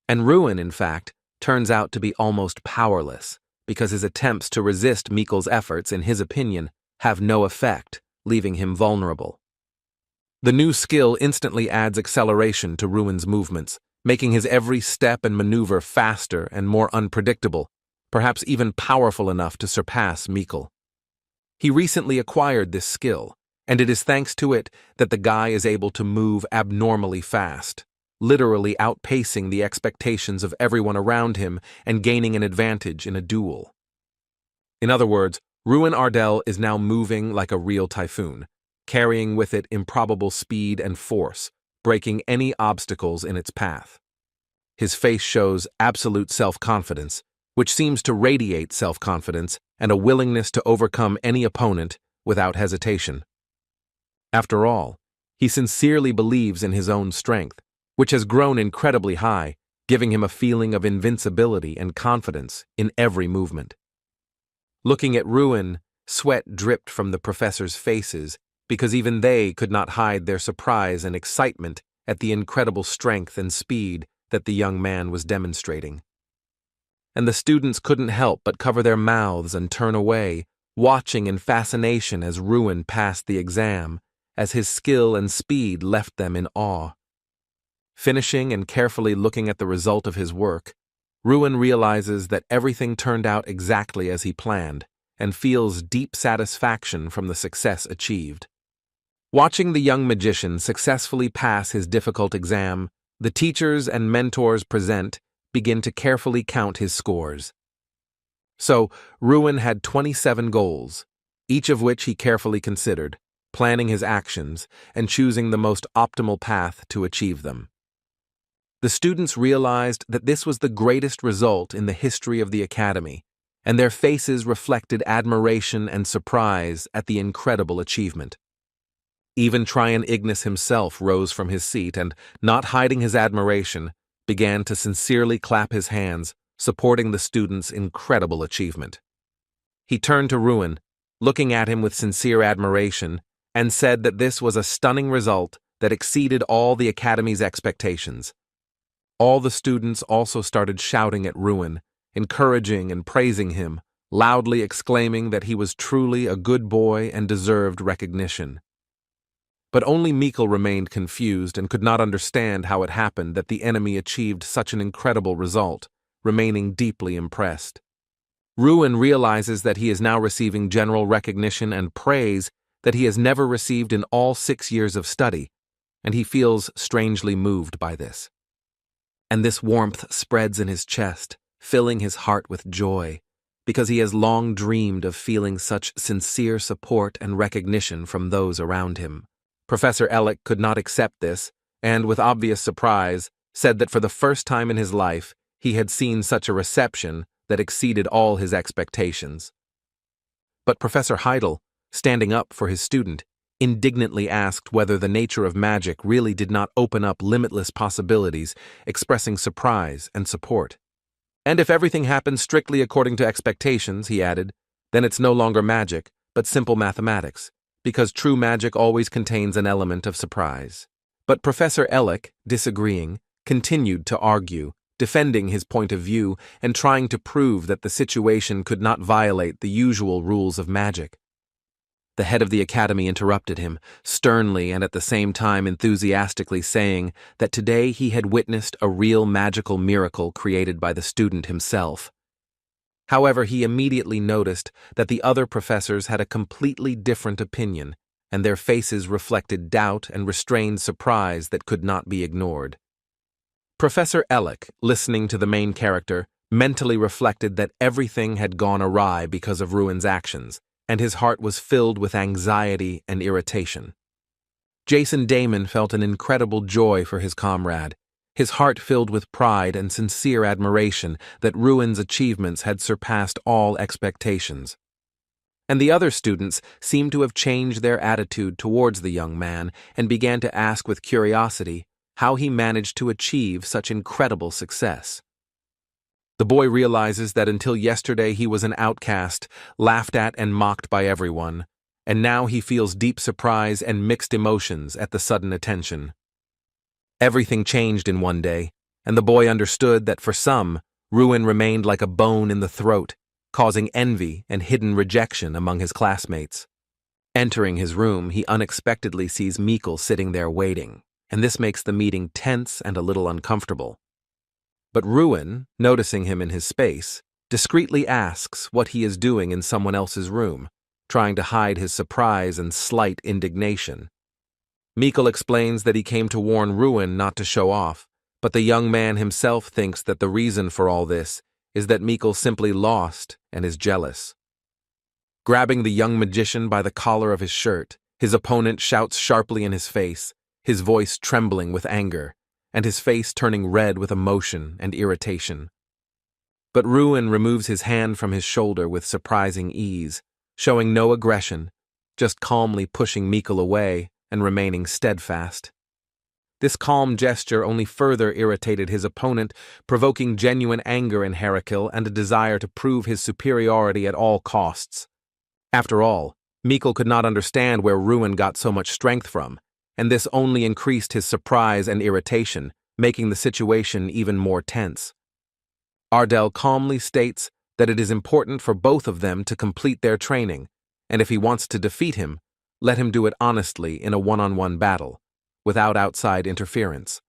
And Ruin, in fact, turns out to be almost powerless, because his attempts to resist Mikkel's efforts, in his opinion, have no effect, leaving him vulnerable. The new skill instantly adds acceleration to Ruin's movements, making his every step and maneuver faster and more unpredictable, perhaps even powerful enough to surpass Mikkel. He recently acquired this skill, and it is thanks to it that the guy is able to move abnormally fast, literally outpacing the expectations of everyone around him and gaining an advantage in a duel. In other words, Ruin Ardell is now moving like a real typhoon, carrying with it improbable speed and force, breaking any obstacles in its path. His face shows absolute self-confidence, which seems to radiate self-confidence and a willingness to overcome any opponent without hesitation. After all, he sincerely believes in his own strength, which has grown incredibly high, giving him a feeling of invincibility and confidence in every movement. Looking at Ruin, sweat dripped from the professors' faces, because even they could not hide their surprise and excitement at the incredible strength and speed that the young man was demonstrating. And the students couldn't help but cover their mouths and turn away, watching in fascination as Ruin passed the exam, as his skill and speed left them in awe. Finishing and carefully looking at the result of his work, Ruin realizes that everything turned out exactly as he planned, and feels deep satisfaction from the success achieved. Watching the young magician successfully pass his difficult exam, the teachers and mentors present begin to carefully count his scores. So, Ruin had 27 goals, each of which he carefully considered, planning his actions and choosing the most optimal path to achieve them. The students realized that this was the greatest result in the history of the academy, and their faces reflected admiration and surprise at the incredible achievement. Even Tryon Ignis himself rose from his seat and, not hiding his admiration, began to sincerely clap his hands, supporting the student's incredible achievement. He turned to Ruin, looking at him with sincere admiration, and said that this was a stunning result that exceeded all the academy's expectations. All the students also started shouting at Ruin, encouraging and praising him, loudly exclaiming that he was truly a good boy and deserved recognition. But only Mikkel remained confused and could not understand how it happened that the enemy achieved such an incredible result, remaining deeply impressed. Ruin realizes that he is now receiving general recognition and praise that he has never received in all 6 years of study, and he feels strangely moved by this. And this warmth spreads in his chest, filling his heart with joy, because he has long dreamed of feeling such sincere support and recognition from those around him. Professor Ellick could not accept this, and with obvious surprise, said that for the first time in his life, he had seen such a reception that exceeded all his expectations. But Professor Heidel, standing up for his student, indignantly asked whether the nature of magic really did not open up limitless possibilities, expressing surprise and support. And if everything happens strictly according to expectations, he added, then it's no longer magic, but simple mathematics, because true magic always contains an element of surprise. But Professor Ellick, disagreeing, continued to argue, defending his point of view and trying to prove that the situation could not violate the usual rules of magic. The head of the academy interrupted him, sternly and at the same time enthusiastically saying that today he had witnessed a real magical miracle created by the student himself. However, he immediately noticed that the other professors had a completely different opinion, and their faces reflected doubt and restrained surprise that could not be ignored. Professor Ellick, listening to the main character, mentally reflected that everything had gone awry because of Ruin's actions, and his heart was filled with anxiety and irritation. Jason Damon felt an incredible joy for his comrade, his heart filled with pride and sincere admiration that Ruin's achievements had surpassed all expectations. And the other students seemed to have changed their attitude towards the young man and began to ask with curiosity how he managed to achieve such incredible success. The boy realizes that until yesterday he was an outcast, laughed at and mocked by everyone, and now he feels deep surprise and mixed emotions at the sudden attention. Everything changed in one day, and the boy understood that for some, Ruin remained like a bone in the throat, causing envy and hidden rejection among his classmates. Entering his room, he unexpectedly sees Mikkel sitting there waiting, and this makes the meeting tense and a little uncomfortable. But Ruin, noticing him in his space, discreetly asks what he is doing in someone else's room, trying to hide his surprise and slight indignation. Mikkel explains that he came to warn Ruin not to show off, but the young man himself thinks that the reason for all this is that Mikkel simply lost and is jealous. Grabbing the young magician by the collar of his shirt, his opponent shouts sharply in his face, his voice trembling with anger, and his face turning red with emotion and irritation. But Ruin removes his hand from his shoulder with surprising ease, showing no aggression, just calmly pushing Mikkel away and remaining steadfast. This calm gesture only further irritated his opponent, provoking genuine anger in Heracles and a desire to prove his superiority at all costs. After all, Mikkel could not understand where Ruin got so much strength from, and this only increased his surprise and irritation, making the situation even more tense. Ardell calmly states that it is important for both of them to complete their training, and if he wants to defeat him, let him do it honestly in a one-on-one battle, without outside interference.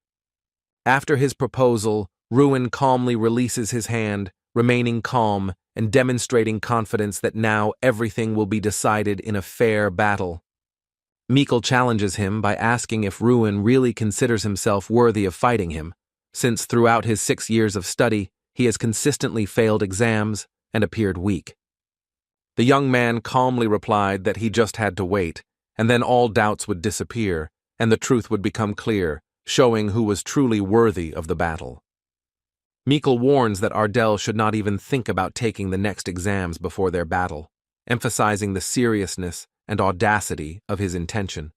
After his proposal, Ruin calmly releases his hand, remaining calm and demonstrating confidence that now everything will be decided in a fair battle. Mikkel challenges him by asking if Ruin really considers himself worthy of fighting him, since throughout his 6 years of study, he has consistently failed exams and appeared weak. The young man calmly replied that he just had to wait, and then all doubts would disappear, and the truth would become clear, showing who was truly worthy of the battle. Mikkel warns that Ardell should not even think about taking the next exams before their battle, emphasizing the seriousness and audacity of his intention.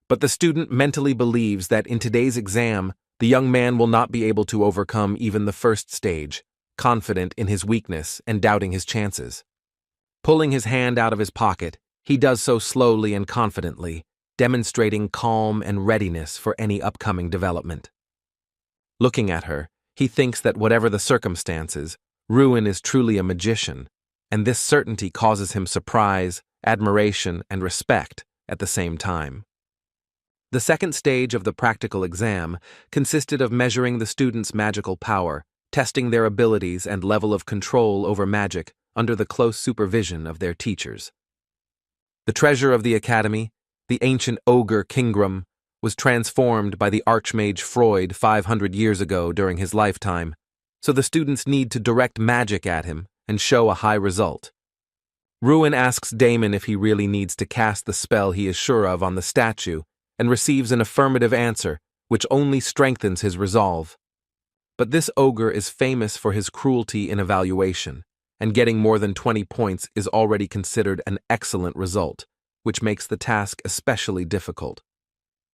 But the student mentally believes that in today's exam, the young man will not be able to overcome even the first stage, confident in his weakness and doubting his chances. Pulling his hand out of his pocket, he does so slowly and confidently, demonstrating calm and readiness for any upcoming development. Looking at her, he thinks that whatever the circumstances, Ruin is truly a magician, and this certainty causes him surprise, admiration, and respect at the same time. The second stage of the practical exam consisted of measuring the students' magical power, testing their abilities and level of control over magic under the close supervision of their teachers. The treasure of the academy, the ancient ogre Kingram, was transformed by the Archmage Freud 500 years ago during his lifetime, so the students need to direct magic at him and show a high result. Ruin asks Damon if he really needs to cast the spell he is sure of on the statue and receives an affirmative answer, which only strengthens his resolve. But this ogre is famous for his cruelty in evaluation, and getting more than 20 points is already considered an excellent result, which makes the task especially difficult.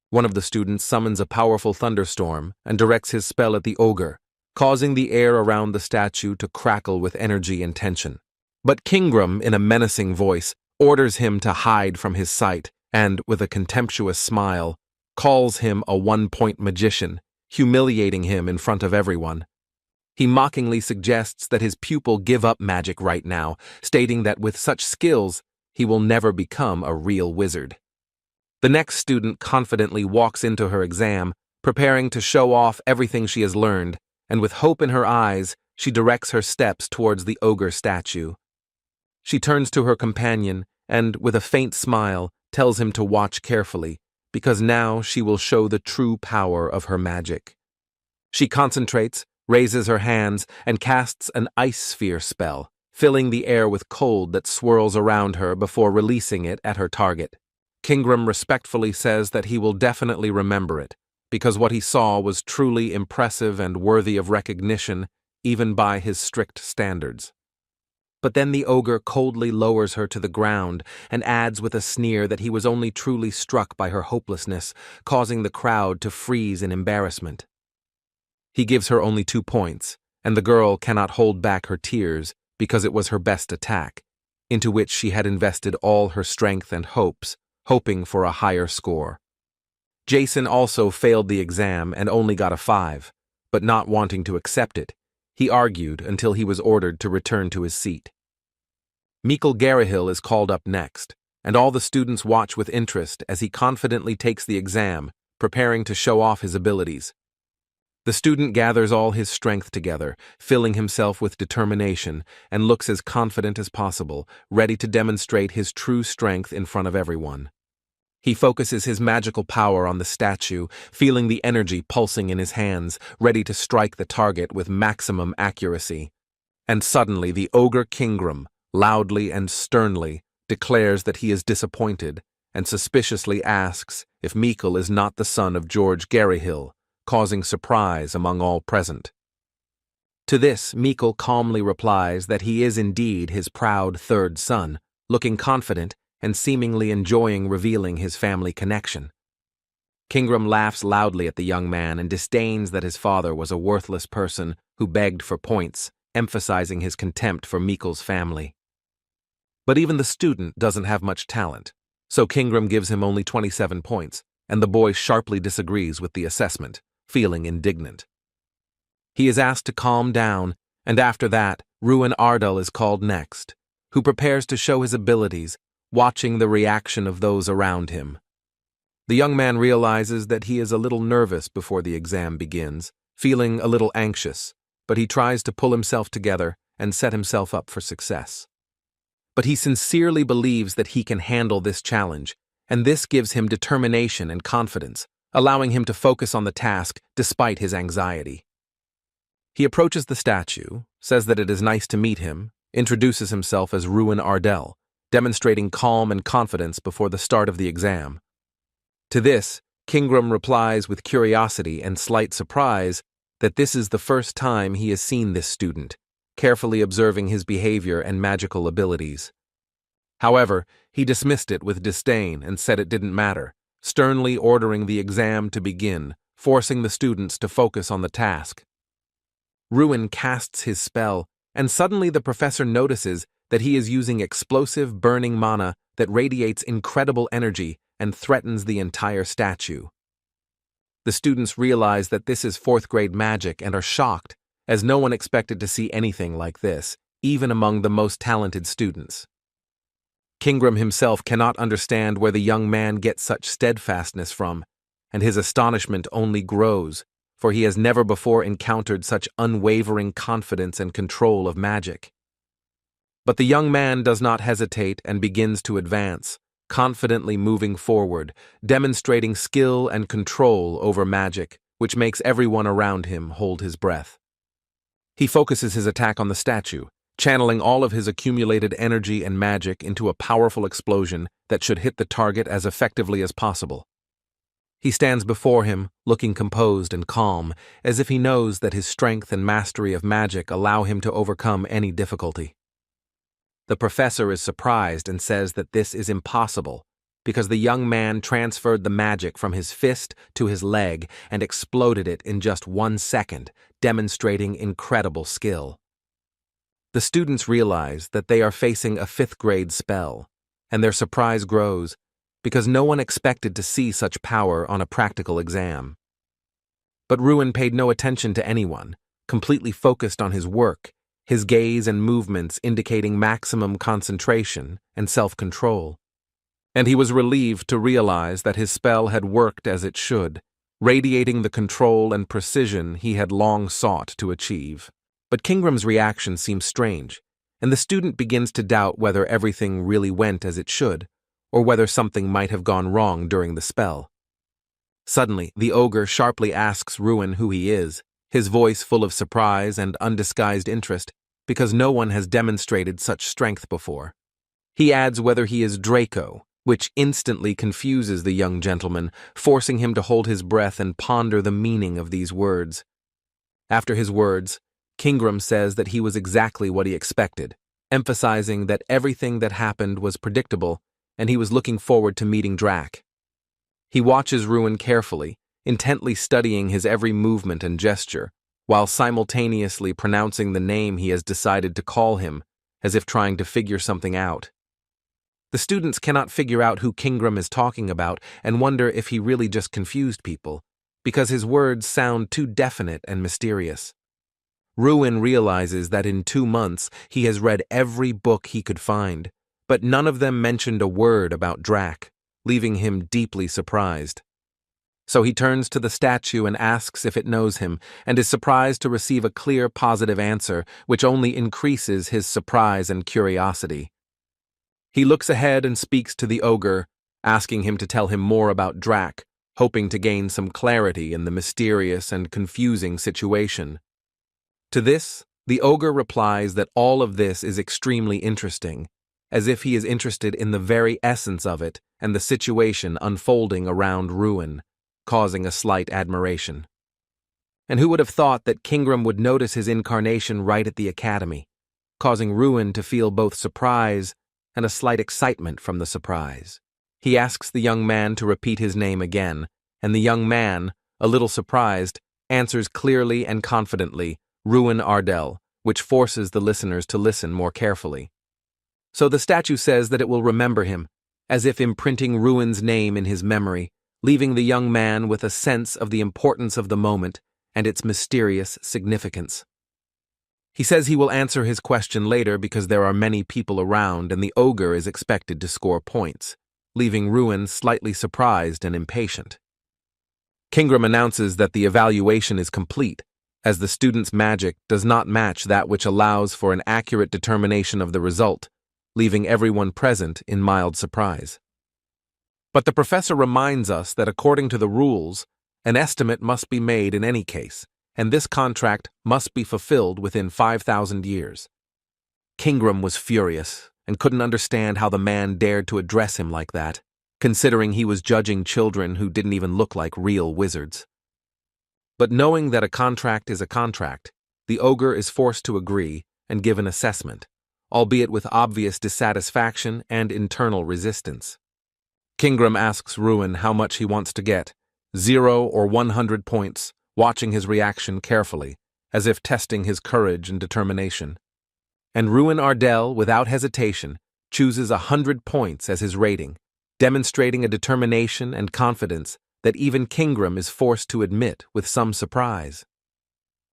One of the students summons a powerful thunderstorm and directs his spell at the ogre, causing the air around the statue to crackle with energy and tension. But Kingram, in a menacing voice, orders him to hide from his sight and, with a contemptuous smile, calls him a one-point magician, humiliating him in front of everyone. He mockingly suggests that his pupil give up magic right now, stating that with such skills, he will never become a real wizard. The next student confidently walks into her exam, preparing to show off everything she has learned, and with hope in her eyes, she directs her steps towards the ogre statue. She turns to her companion and, with a faint smile, tells him to watch carefully, because now she will show the true power of her magic. She concentrates, raises her hands, and casts an ice sphere spell, filling the air with cold that swirls around her before releasing it at her target. Kingram respectfully says that he will definitely remember it, because what he saw was truly impressive and worthy of recognition, even by his strict standards. But then the ogre coldly lowers her to the ground and adds with a sneer that he was only truly struck by her hopelessness, causing the crowd to freeze in embarrassment. He gives her only 2 points, and the girl cannot hold back her tears because it was her best attack, into which she had invested all her strength and hopes, hoping for a higher score. Jason also failed the exam and only got a 5, but not wanting to accept it, he argued until he was ordered to return to his seat. Mikkel Garahill is called up next, and all the students watch with interest as he confidently takes the exam, preparing to show off his abilities. The student gathers all his strength together, filling himself with determination, and looks as confident as possible, ready to demonstrate his true strength in front of everyone. He focuses his magical power on the statue, feeling the energy pulsing in his hands, ready to strike the target with maximum accuracy. And suddenly the ogre Kingram, loudly and sternly, declares that he is disappointed and suspiciously asks if Mikkel is not the son of George Garahill, causing surprise among all present. To this, Mikkel calmly replies that he is indeed his proud third son, looking confident and seemingly enjoying revealing his family connection. Kingram laughs loudly at the young man and disdains that his father was a worthless person who begged for points, emphasizing his contempt for Mikkel's family. But even the student doesn't have much talent, so Kingram gives him only 27 points, and the boy sharply disagrees with the assessment, feeling indignant. He is asked to calm down, and after that, Ruin Ardal is called next, who prepares to show his abilities, watching the reaction of those around him. The young man realizes that he is a little nervous before the exam begins, feeling a little anxious, but he tries to pull himself together and set himself up for success. But he sincerely believes that he can handle this challenge, and this gives him determination and confidence, allowing him to focus on the task despite his anxiety. He approaches the statue, says that it is nice to meet him, introduces himself as Ruin Ardal, demonstrating calm and confidence before the start of the exam. To this, Kingram replies with curiosity and slight surprise that this is the first time he has seen this student, carefully observing his behavior and magical abilities. However, he dismissed it with disdain and said it didn't matter, sternly ordering the exam to begin, forcing the students to focus on the task. Ruin casts his spell, and suddenly the professor notices that he is using explosive burning mana that radiates incredible energy and threatens the entire statue. The students realize that this is 4th grade magic and are shocked, as no one expected to see anything like this, even among the most talented students. Kingram himself cannot understand where the young man gets such steadfastness from, and his astonishment only grows, for he has never before encountered such unwavering confidence and control of magic. But the young man does not hesitate and begins to advance, confidently moving forward, demonstrating skill and control over magic, which makes everyone around him hold his breath. He focuses his attack on the statue, channeling all of his accumulated energy and magic into a powerful explosion that should hit the target as effectively as possible. He stands before him, looking composed and calm, as if he knows that his strength and mastery of magic allow him to overcome any difficulty. The professor is surprised and says that this is impossible, because the young man transferred the magic from his fist to his leg and exploded it in just 1 second, demonstrating incredible skill. The students realize that they are facing a 5th-grade spell, and their surprise grows because no one expected to see such power on a practical exam. But Ruin paid no attention to anyone, completely focused on his work, his gaze and movements indicating maximum concentration and self-control. And he was relieved to realize that his spell had worked as it should, radiating the control and precision he had long sought to achieve. But Kingram's reaction seems strange, and the student begins to doubt whether everything really went as it should, or whether something might have gone wrong during the spell. Suddenly, the ogre sharply asks Ruin who he is, his voice full of surprise and undisguised interest, because no one has demonstrated such strength before. He adds whether he is Draco, which instantly confuses the young gentleman, forcing him to hold his breath and ponder the meaning of these words. After his words, Kingram says that he was exactly what he expected, emphasizing that everything that happened was predictable and he was looking forward to meeting Drac. He watches Ruin carefully, intently studying his every movement and gesture, while simultaneously pronouncing the name he has decided to call him, as if trying to figure something out. The students cannot figure out who Kingram is talking about and wonder if he really just confused people, because his words sound too definite and mysterious. Ruin realizes that in 2 months he has read every book he could find, but none of them mentioned a word about Drac, leaving him deeply surprised. So he turns to the statue and asks if it knows him, and is surprised to receive a clear, positive answer, which only increases his surprise and curiosity. He looks ahead and speaks to the ogre, asking him to tell him more about Drac, hoping to gain some clarity in the mysterious and confusing situation. To this, the ogre replies that all of this is extremely interesting, as if he is interested in the very essence of it and the situation unfolding around Ruin, causing a slight admiration. And who would have thought that Kingram would notice his incarnation right at the academy, causing Ruin to feel both surprise and a slight excitement from the surprise. He asks the young man to repeat his name again, and the young man, a little surprised, answers clearly and confidently, Ruin Ardell, which forces the listeners to listen more carefully. So the statue says that it will remember him, as if imprinting Ruin's name in his memory, leaving the young man with a sense of the importance of the moment and its mysterious significance. He says he will answer his question later because there are many people around and the ogre is expected to score points, leaving Ruin slightly surprised and impatient. Kingram announces that the evaluation is complete, as the student's magic does not match that which allows for an accurate determination of the result, leaving everyone present in mild surprise. But the professor reminds us that according to the rules, an estimate must be made in any case, and this contract must be fulfilled within 5,000 years. Kingram was furious and couldn't understand how the man dared to address him like that, considering he was judging children who didn't even look like real wizards. But knowing that a contract is a contract, the ogre is forced to agree and give an assessment, albeit with obvious dissatisfaction and internal resistance. Kingram asks Ruin how much he wants to get, 0 or 100 points, watching his reaction carefully, as if testing his courage and determination. And Ruin Ardell, without hesitation, chooses 100 points as his rating, demonstrating a determination and confidence that even Kingram is forced to admit with some surprise.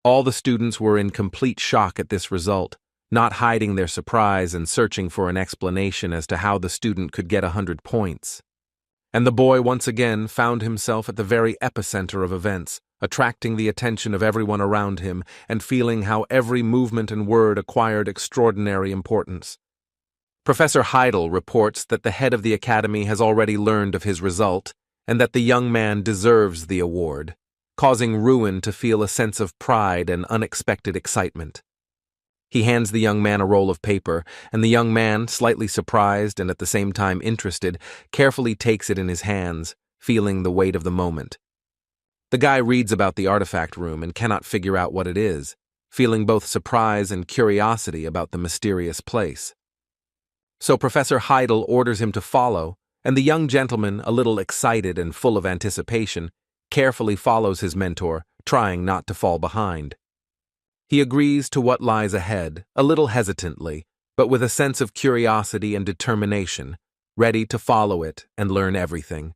All the students were in complete shock at this result, not hiding their surprise and searching for an explanation as to how the student could get 100 points. And the boy once again found himself at the very epicenter of events, attracting the attention of everyone around him and feeling how every movement and word acquired extraordinary importance. Professor Heidel reports that the head of the academy has already learned of his result and that the young man deserves the award, causing Ruin to feel a sense of pride and unexpected excitement. He hands the young man a roll of paper, and the young man, slightly surprised and at the same time interested, carefully takes it in his hands, feeling the weight of the moment. The guy reads about the artifact room and cannot figure out what it is, feeling both surprise and curiosity about the mysterious place. So Professor Heidel orders him to follow, and the young gentleman, a little excited and full of anticipation, carefully follows his mentor, trying not to fall behind. He agrees to what lies ahead, a little hesitantly, but with a sense of curiosity and determination, ready to follow it and learn everything.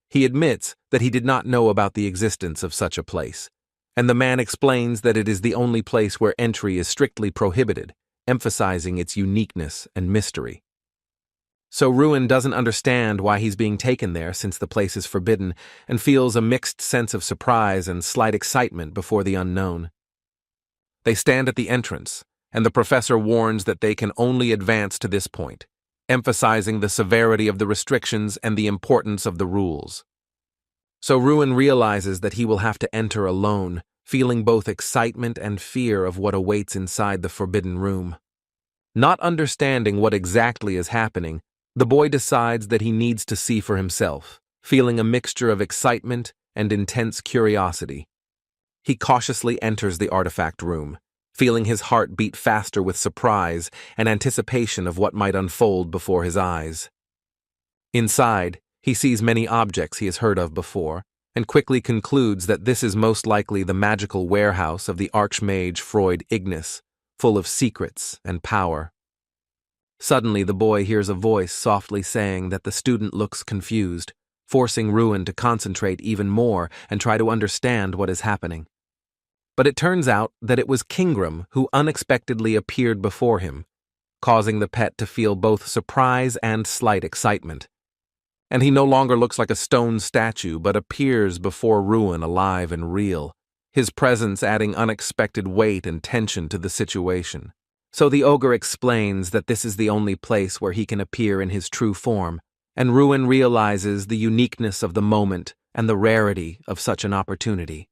He admits that he did not know about the existence of such a place, and the man explains that it is the only place where entry is strictly prohibited, emphasizing its uniqueness and mystery. So Ruin doesn't understand why he's being taken there since the place is forbidden, and feels a mixed sense of surprise and slight excitement before the unknown. They stand at the entrance, and the professor warns that they can only advance to this point, emphasizing the severity of the restrictions and the importance of the rules. So Ruin realizes that he will have to enter alone, feeling both excitement and fear of what awaits inside the forbidden room. Not understanding what exactly is happening, the boy decides that he needs to see for himself, feeling a mixture of excitement and intense curiosity. He cautiously enters the artifact room, feeling his heart beat faster with surprise and anticipation of what might unfold before his eyes. Inside, he sees many objects he has heard of before, and quickly concludes that this is most likely the magical warehouse of the Archmage Freud Ignis, full of secrets and power. Suddenly the boy hears a voice softly saying that the student looks confused, forcing Ruin to concentrate even more and try to understand what is happening. But it turns out that it was Kingram who unexpectedly appeared before him, causing the pet to feel both surprise and slight excitement. And he no longer looks like a stone statue, but appears before Ruin alive and real, his presence adding unexpected weight and tension to the situation. So the ogre explains that this is the only place where he can appear in his true form, and Ruin realizes the uniqueness of the moment and the rarity of such an opportunity.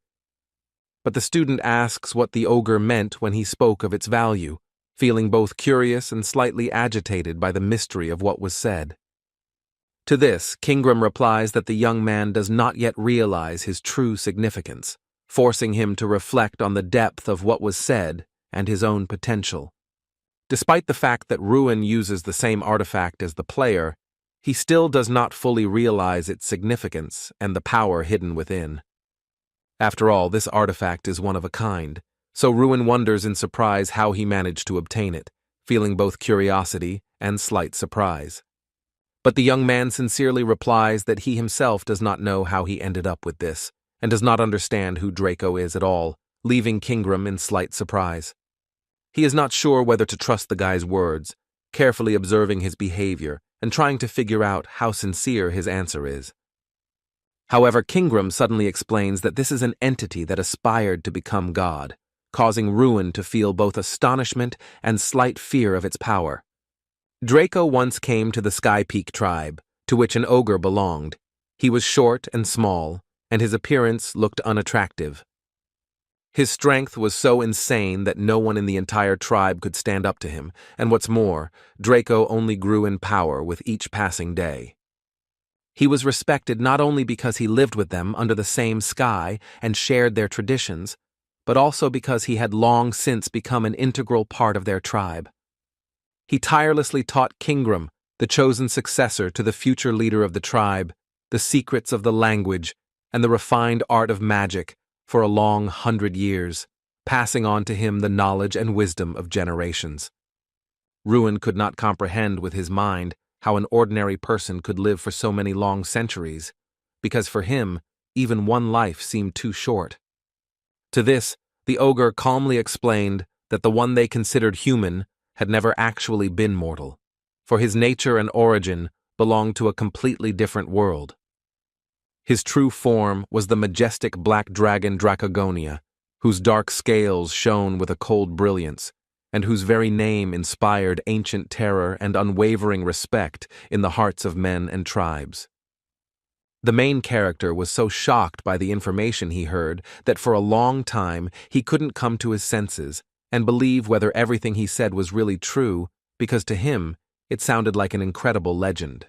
But the student asks what the ogre meant when he spoke of its value, feeling both curious and slightly agitated by the mystery of what was said. To this, Kingram replies that the young man does not yet realize his true significance, forcing him to reflect on the depth of what was said and his own potential. Despite the fact that Ruin uses the same artifact as the player, he still does not fully realize its significance and the power hidden within. After all, this artifact is one of a kind, so Ruin wonders in surprise how he managed to obtain it, feeling both curiosity and slight surprise. But the young man sincerely replies that he himself does not know how he ended up with this, and does not understand who Draco is at all, leaving Kingram in slight surprise. He is not sure whether to trust the guy's words, carefully observing his behavior and trying to figure out how sincere his answer is. However, Kingram suddenly explains that this is an entity that aspired to become God, causing Ruin to feel both astonishment and slight fear of its power. Draco once came to the Sky Peak tribe, to which an ogre belonged. He was short and small, and his appearance looked unattractive. His strength was so insane that no one in the entire tribe could stand up to him, and what's more, Draco only grew in power with each passing day. He was respected not only because he lived with them under the same sky and shared their traditions, but also because he had long since become an integral part of their tribe. He tirelessly taught Kingram, the chosen successor to the future leader of the tribe, the secrets of the language and the refined art of magic for a long 100 years, passing on to him the knowledge and wisdom of generations. Ruin could not comprehend with his mind how an ordinary person could live for so many long centuries, because for him, even one life seemed too short. To this, the ogre calmly explained that the one they considered human had never actually been mortal, for his nature and origin belonged to a completely different world. His true form was the majestic black dragon Dracogonia, whose dark scales shone with a cold brilliance, and whose very name inspired ancient terror and unwavering respect in the hearts of men and tribes. The main character was so shocked by the information he heard that for a long time he couldn't come to his senses and believe whether everything he said was really true, because to him it sounded like an incredible legend.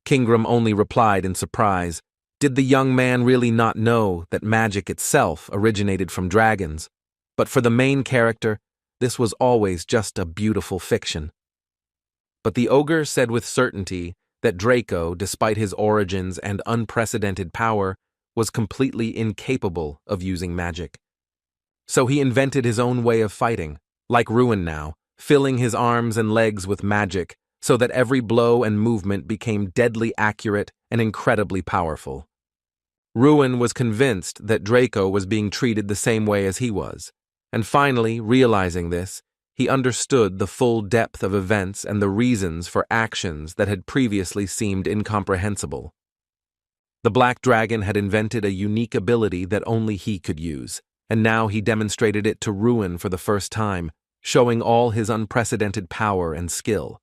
Kingram only replied in surprise, did the young man really not know that magic itself originated from dragons? But for the main character, this was always just a beautiful fiction. But the ogre said with certainty that Draco, despite his origins and unprecedented power, was completely incapable of using magic. So he invented his own way of fighting, like Ruin now, filling his arms and legs with magic so that every blow and movement became deadly accurate and incredibly powerful. Ruin was convinced that Draco was being treated the same way as he was, and finally, realizing this, he understood the full depth of events and the reasons for actions that had previously seemed incomprehensible. The Black Dragon had invented a unique ability that only he could use, and now he demonstrated it to Ruin for the first time, showing all his unprecedented power and skill.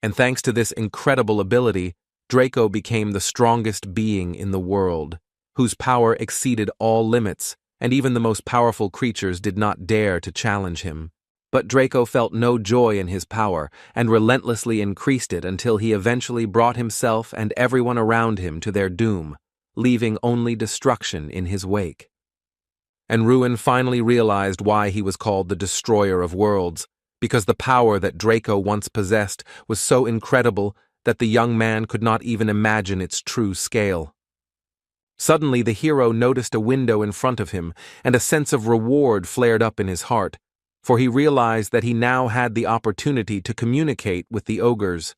And thanks to this incredible ability, Draco became the strongest being in the world, whose power exceeded all limits, and even the most powerful creatures did not dare to challenge him. But Draco felt no joy in his power, and relentlessly increased it until he eventually brought himself and everyone around him to their doom, leaving only destruction in his wake. And Ruin finally realized why he was called the Destroyer of Worlds, because the power that Draco once possessed was so incredible that the young man could not even imagine its true scale. Suddenly the hero noticed a window in front of him, and a sense of reward flared up in his heart, for he realized that he now had the opportunity to communicate with the ogres.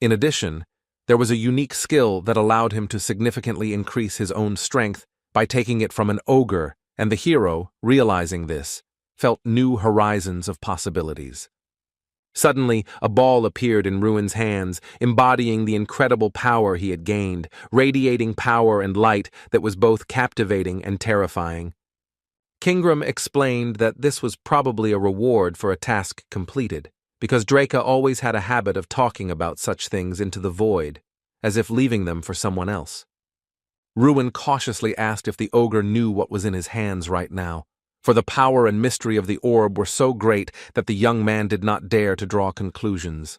In addition, there was a unique skill that allowed him to significantly increase his own strength by taking it from an ogre, and the hero, realizing this, felt new horizons of possibilities. Suddenly, a ball appeared in Ruin's hands, embodying the incredible power he had gained, radiating power and light that was both captivating and terrifying. Kingram explained that this was probably a reward for a task completed, because Draco always had a habit of talking about such things into the void, as if leaving them for someone else. Ruin cautiously asked if the ogre knew what was in his hands right now, for the power and mystery of the orb were so great that the young man did not dare to draw conclusions.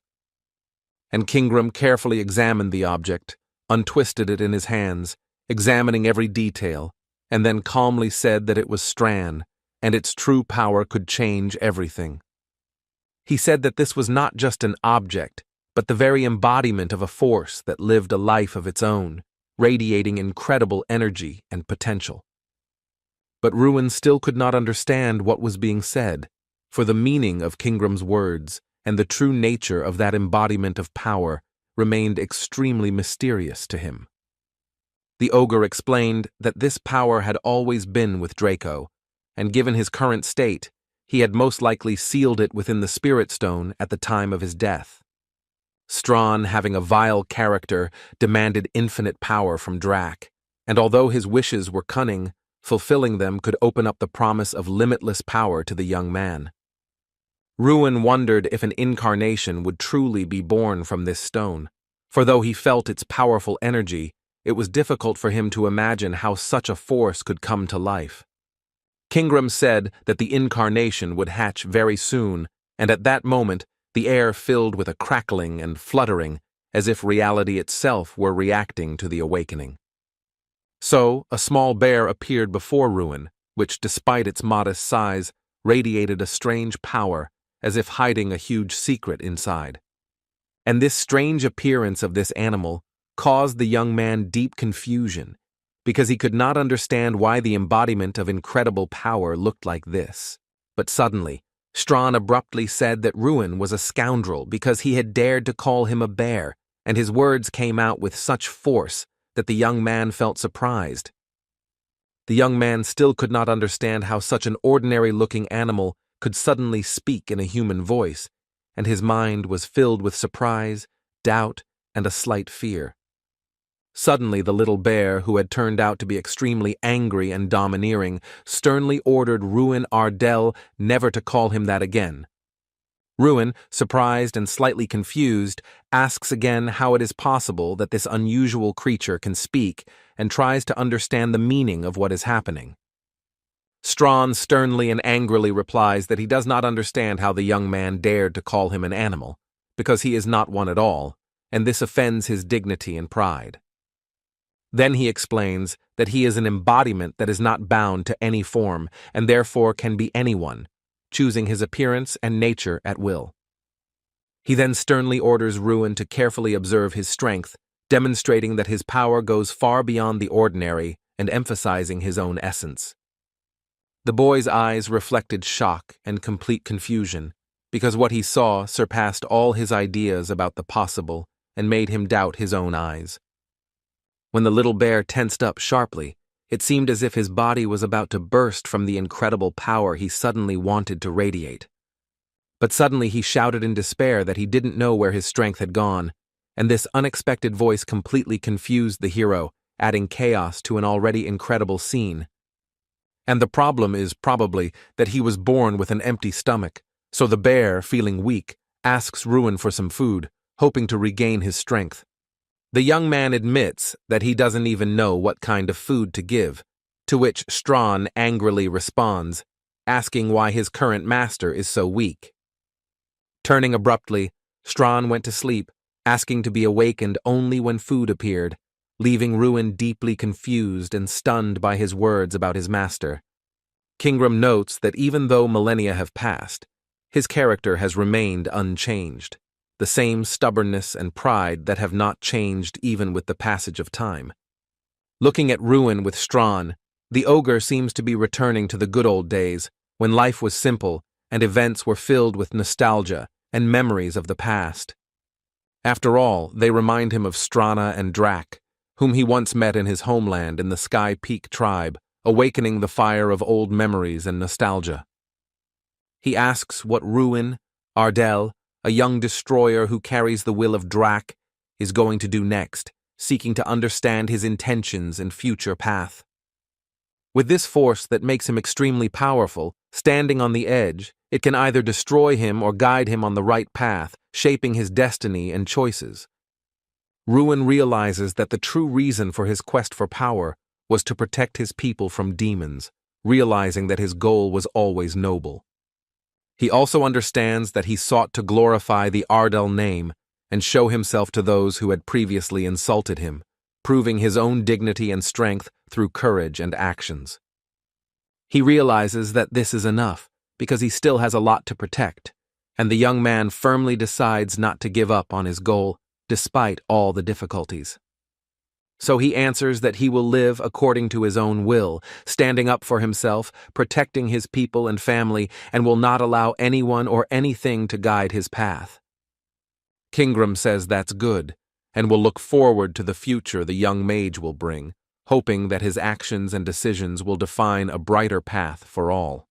And Kingram carefully examined the object, untwisted it in his hands, examining every detail, and then calmly said that it was Stran, and its true power could change everything. He said that this was not just an object, but the very embodiment of a force that lived a life of its own, radiating incredible energy and potential. But Ruin still could not understand what was being said, for the meaning of Kingram's words and the true nature of that embodiment of power remained extremely mysterious to him. The ogre explained that this power had always been with Draco, and given his current state, he had most likely sealed it within the Spirit Stone at the time of his death. Strawn, having a vile character, demanded infinite power from Drac, and although his wishes were cunning, fulfilling them could open up the promise of limitless power to the young man. Ruin wondered if an incarnation would truly be born from this stone, for though he felt its powerful energy, it was difficult for him to imagine how such a force could come to life. Kingram said that the incarnation would hatch very soon, and at that moment, the air filled with a crackling and fluttering, as if reality itself were reacting to the awakening. So, a small bear appeared before Ruin, which, despite its modest size, radiated a strange power, as if hiding a huge secret inside. And this strange appearance of this animal caused the young man deep confusion, because he could not understand why the embodiment of incredible power looked like this. But suddenly, Strawn abruptly said that Ruin was a scoundrel because he had dared to call him a bear, and his words came out with such force that the young man felt surprised. The young man still could not understand how such an ordinary-looking animal could suddenly speak in a human voice, and his mind was filled with surprise, doubt, and a slight fear. Suddenly, the little bear, who had turned out to be extremely angry and domineering, sternly ordered Ruin Ardell never to call him that again. Ruin, surprised and slightly confused, asks again how it is possible that this unusual creature can speak and tries to understand the meaning of what is happening. Strawn sternly and angrily replies that he does not understand how the young man dared to call him an animal, because he is not one at all, and this offends his dignity and pride. Then he explains that he is an embodiment that is not bound to any form, and therefore can be anyone, choosing his appearance and nature at will. He then sternly orders Ruin to carefully observe his strength, demonstrating that his power goes far beyond the ordinary and emphasizing his own essence. The boy's eyes reflected shock and complete confusion, because what he saw surpassed all his ideas about the possible and made him doubt his own eyes. When the little bear tensed up sharply, it seemed as if his body was about to burst from the incredible power he suddenly wanted to radiate. But suddenly he shouted in despair that he didn't know where his strength had gone, and this unexpected voice completely confused the hero, adding chaos to an already incredible scene. And the problem is probably that he was born with an empty stomach, so the bear, feeling weak, asks Ruin for some food, hoping to regain his strength. The young man admits that he doesn't even know what kind of food to give, to which Strawn angrily responds, asking why his current master is so weak. Turning abruptly, Strawn went to sleep, asking to be awakened only when food appeared, leaving Ruin deeply confused and stunned by his words about his master. Kingram notes that even though millennia have passed, his character has remained unchanged, the same stubbornness and pride that have not changed even with the passage of time. Looking at Ruin with Strawn, the ogre seems to be returning to the good old days, when life was simple and events were filled with nostalgia and memories of the past. After all, they remind him of Strana and Drak, whom he once met in his homeland in the Sky Peak tribe, awakening the fire of old memories and nostalgia. He asks what Ruin Ardell, a young destroyer who carries the will of Drak, is going to do next, seeking to understand his intentions and future path. With this force that makes him extremely powerful, standing on the edge, it can either destroy him or guide him on the right path, shaping his destiny and choices. Ruin realizes that the true reason for his quest for power was to protect his people from demons, realizing that his goal was always noble. He also understands that he sought to glorify the Ardell name and show himself to those who had previously insulted him, proving his own dignity and strength through courage and actions. He realizes that this is enough, because he still has a lot to protect, and the young man firmly decides not to give up on his goal, despite all the difficulties. So he answers that he will live according to his own will, standing up for himself, protecting his people and family, and will not allow anyone or anything to guide his path. Kingram says that's good, and will look forward to the future the young mage will bring, hoping that his actions and decisions will define a brighter path for all.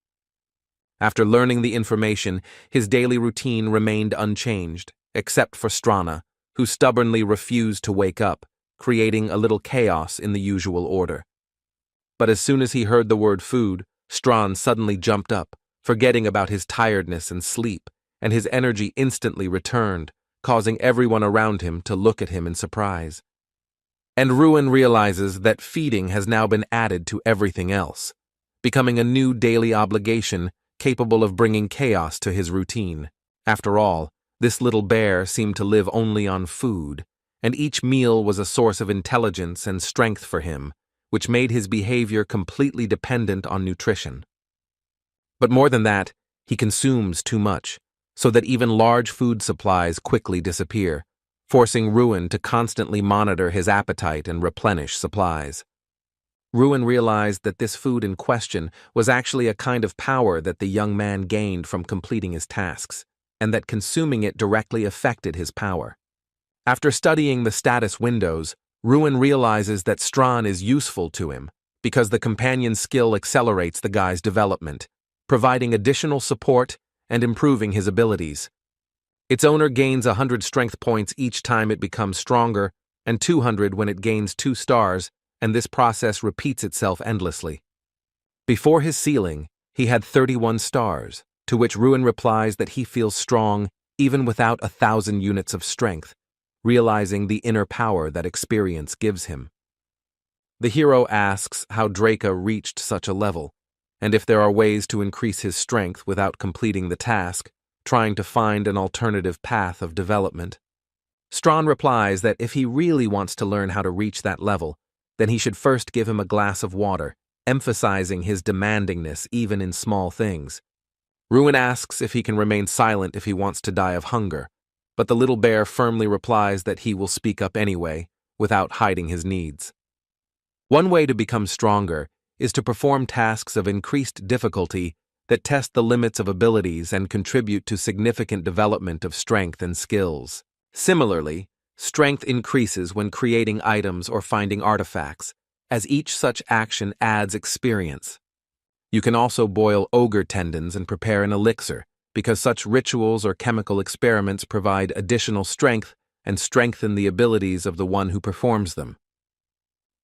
After learning the information, his daily routine remained unchanged, except for Strana, who stubbornly refused to wake up, creating a little chaos in the usual order. But as soon as he heard the word food, Strawn suddenly jumped up, forgetting about his tiredness and sleep, and his energy instantly returned, causing everyone around him to look at him in surprise. And Ruin realizes that feeding has now been added to everything else, becoming a new daily obligation capable of bringing chaos to his routine. After all, this little bear seemed to live only on food, and each meal was a source of intelligence and strength for him, which made his behavior completely dependent on nutrition. But more than that, he consumes too much, so that even large food supplies quickly disappear, forcing Ruin to constantly monitor his appetite and replenish supplies. Ruin realized that this food in question was actually a kind of power that the young man gained from completing his tasks, and that consuming it directly affected his power. After studying the status windows, Ruin realizes that Strawn is useful to him because the companion skill accelerates the guy's development, providing additional support and improving his abilities. Its owner gains 100 strength points each time it becomes stronger, and 200 when it gains 2 stars, and this process repeats itself endlessly. Before his ceiling, he had 31 stars, to which Ruin replies that he feels strong even without 1,000 units of strength, realizing the inner power that experience gives him. The hero asks how Draca reached such a level, and if there are ways to increase his strength without completing the task, trying to find an alternative path of development. Strawn replies that if he really wants to learn how to reach that level, then he should first give him a glass of water, emphasizing his demandingness even in small things. Ruin asks if he can remain silent if he wants to die of hunger, but the little bear firmly replies that he will speak up anyway, without hiding his needs. One way to become stronger is to perform tasks of increased difficulty that test the limits of abilities and contribute to significant development of strength and skills. Similarly, strength increases when creating items or finding artifacts, as each such action adds experience. You can also boil ogre tendons and prepare an elixir, because such rituals or chemical experiments provide additional strength and strengthen the abilities of the one who performs them.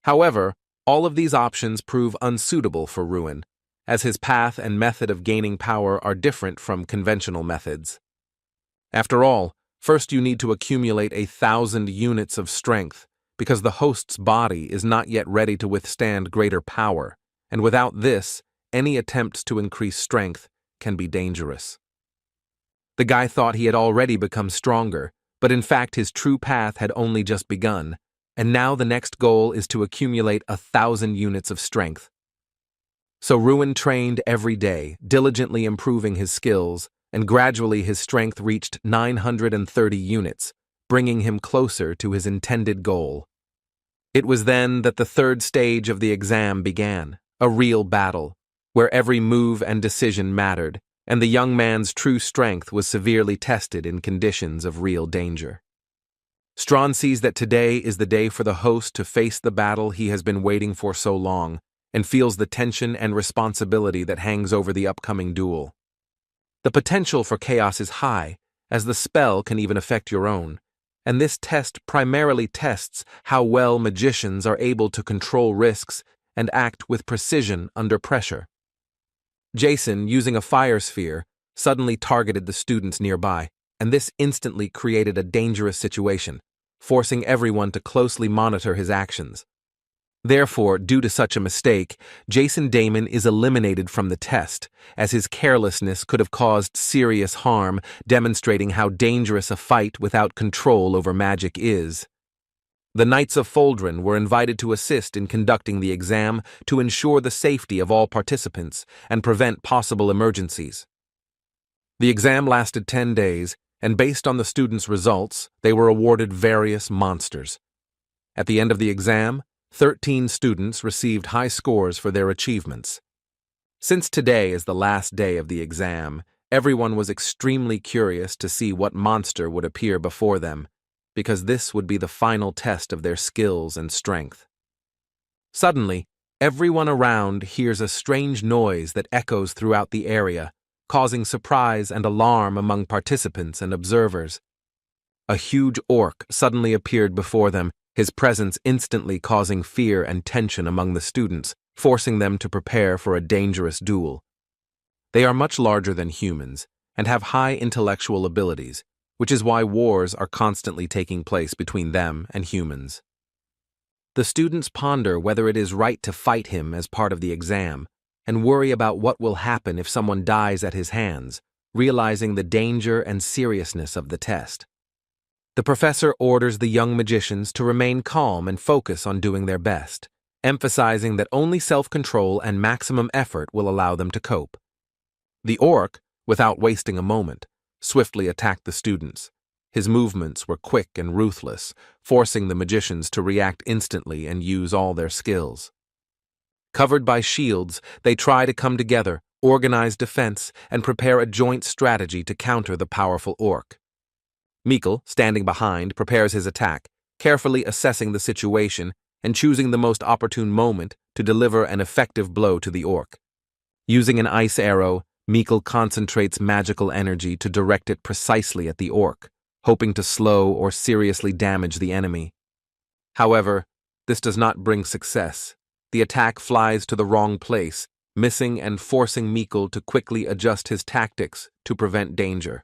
However, all of these options prove unsuitable for Ruin, as his path and method of gaining power are different from conventional methods. After all, first you need to accumulate 1,000 units of strength, because the host's body is not yet ready to withstand greater power, and without this, any attempts to increase strength can be dangerous. The guy thought he had already become stronger, but in fact his true path had only just begun, and now the next goal is to accumulate 1,000 units of strength. So Ruin trained every day, diligently improving his skills, and gradually his strength reached 930 units, bringing him closer to his intended goal. It was then that the third stage of the exam began, a real battle, where every move and decision mattered, and the young man's true strength was severely tested in conditions of real danger. Strawn sees that today is the day for the host to face the battle he has been waiting for so long, and feels the tension and responsibility that hangs over the upcoming duel. The potential for chaos is high, as the spell can even affect your own, and this test primarily tests how well magicians are able to control risks and act with precision under pressure. Jason, using a fire sphere, suddenly targeted the students nearby, and this instantly created a dangerous situation, forcing everyone to closely monitor his actions. Therefore, due to such a mistake, Jason Damon is eliminated from the test, as his carelessness could have caused serious harm, demonstrating how dangerous a fight without control over magic is. The Knights of Foldren were invited to assist in conducting the exam to ensure the safety of all participants and prevent possible emergencies. The exam lasted 10 days, and based on the students' results, they were awarded various monsters. At the end of the exam, 13 students received high scores for their achievements. Since today is the last day of the exam, everyone was extremely curious to see what monster would appear before them, because this would be the final test of their skills and strength. Suddenly, everyone around hears a strange noise that echoes throughout the area, causing surprise and alarm among participants and observers. A huge orc suddenly appeared before them, his presence instantly causing fear and tension among the students, forcing them to prepare for a dangerous duel. They are much larger than humans and have high intellectual abilities, which is why wars are constantly taking place between them and humans. The students ponder whether it is right to fight him as part of the exam, and worry about what will happen if someone dies at his hands, realizing the danger and seriousness of the test. The professor orders the young magicians to remain calm and focus on doing their best, emphasizing that only self-control and maximum effort will allow them to cope. The orc, without wasting a moment, swiftly attacked the students. His movements were quick and ruthless, forcing the magicians to react instantly and use all their skills. Covered by shields, they try to come together, organize defense, and prepare a joint strategy to counter the powerful orc. Mikkel, standing behind, prepares his attack, carefully assessing the situation and choosing the most opportune moment to deliver an effective blow to the orc. Using an ice arrow, Mikkel concentrates magical energy to direct it precisely at the orc, hoping to slow or seriously damage the enemy. However, this does not bring success. The attack flies to the wrong place, missing and forcing Mikkel to quickly adjust his tactics to prevent danger.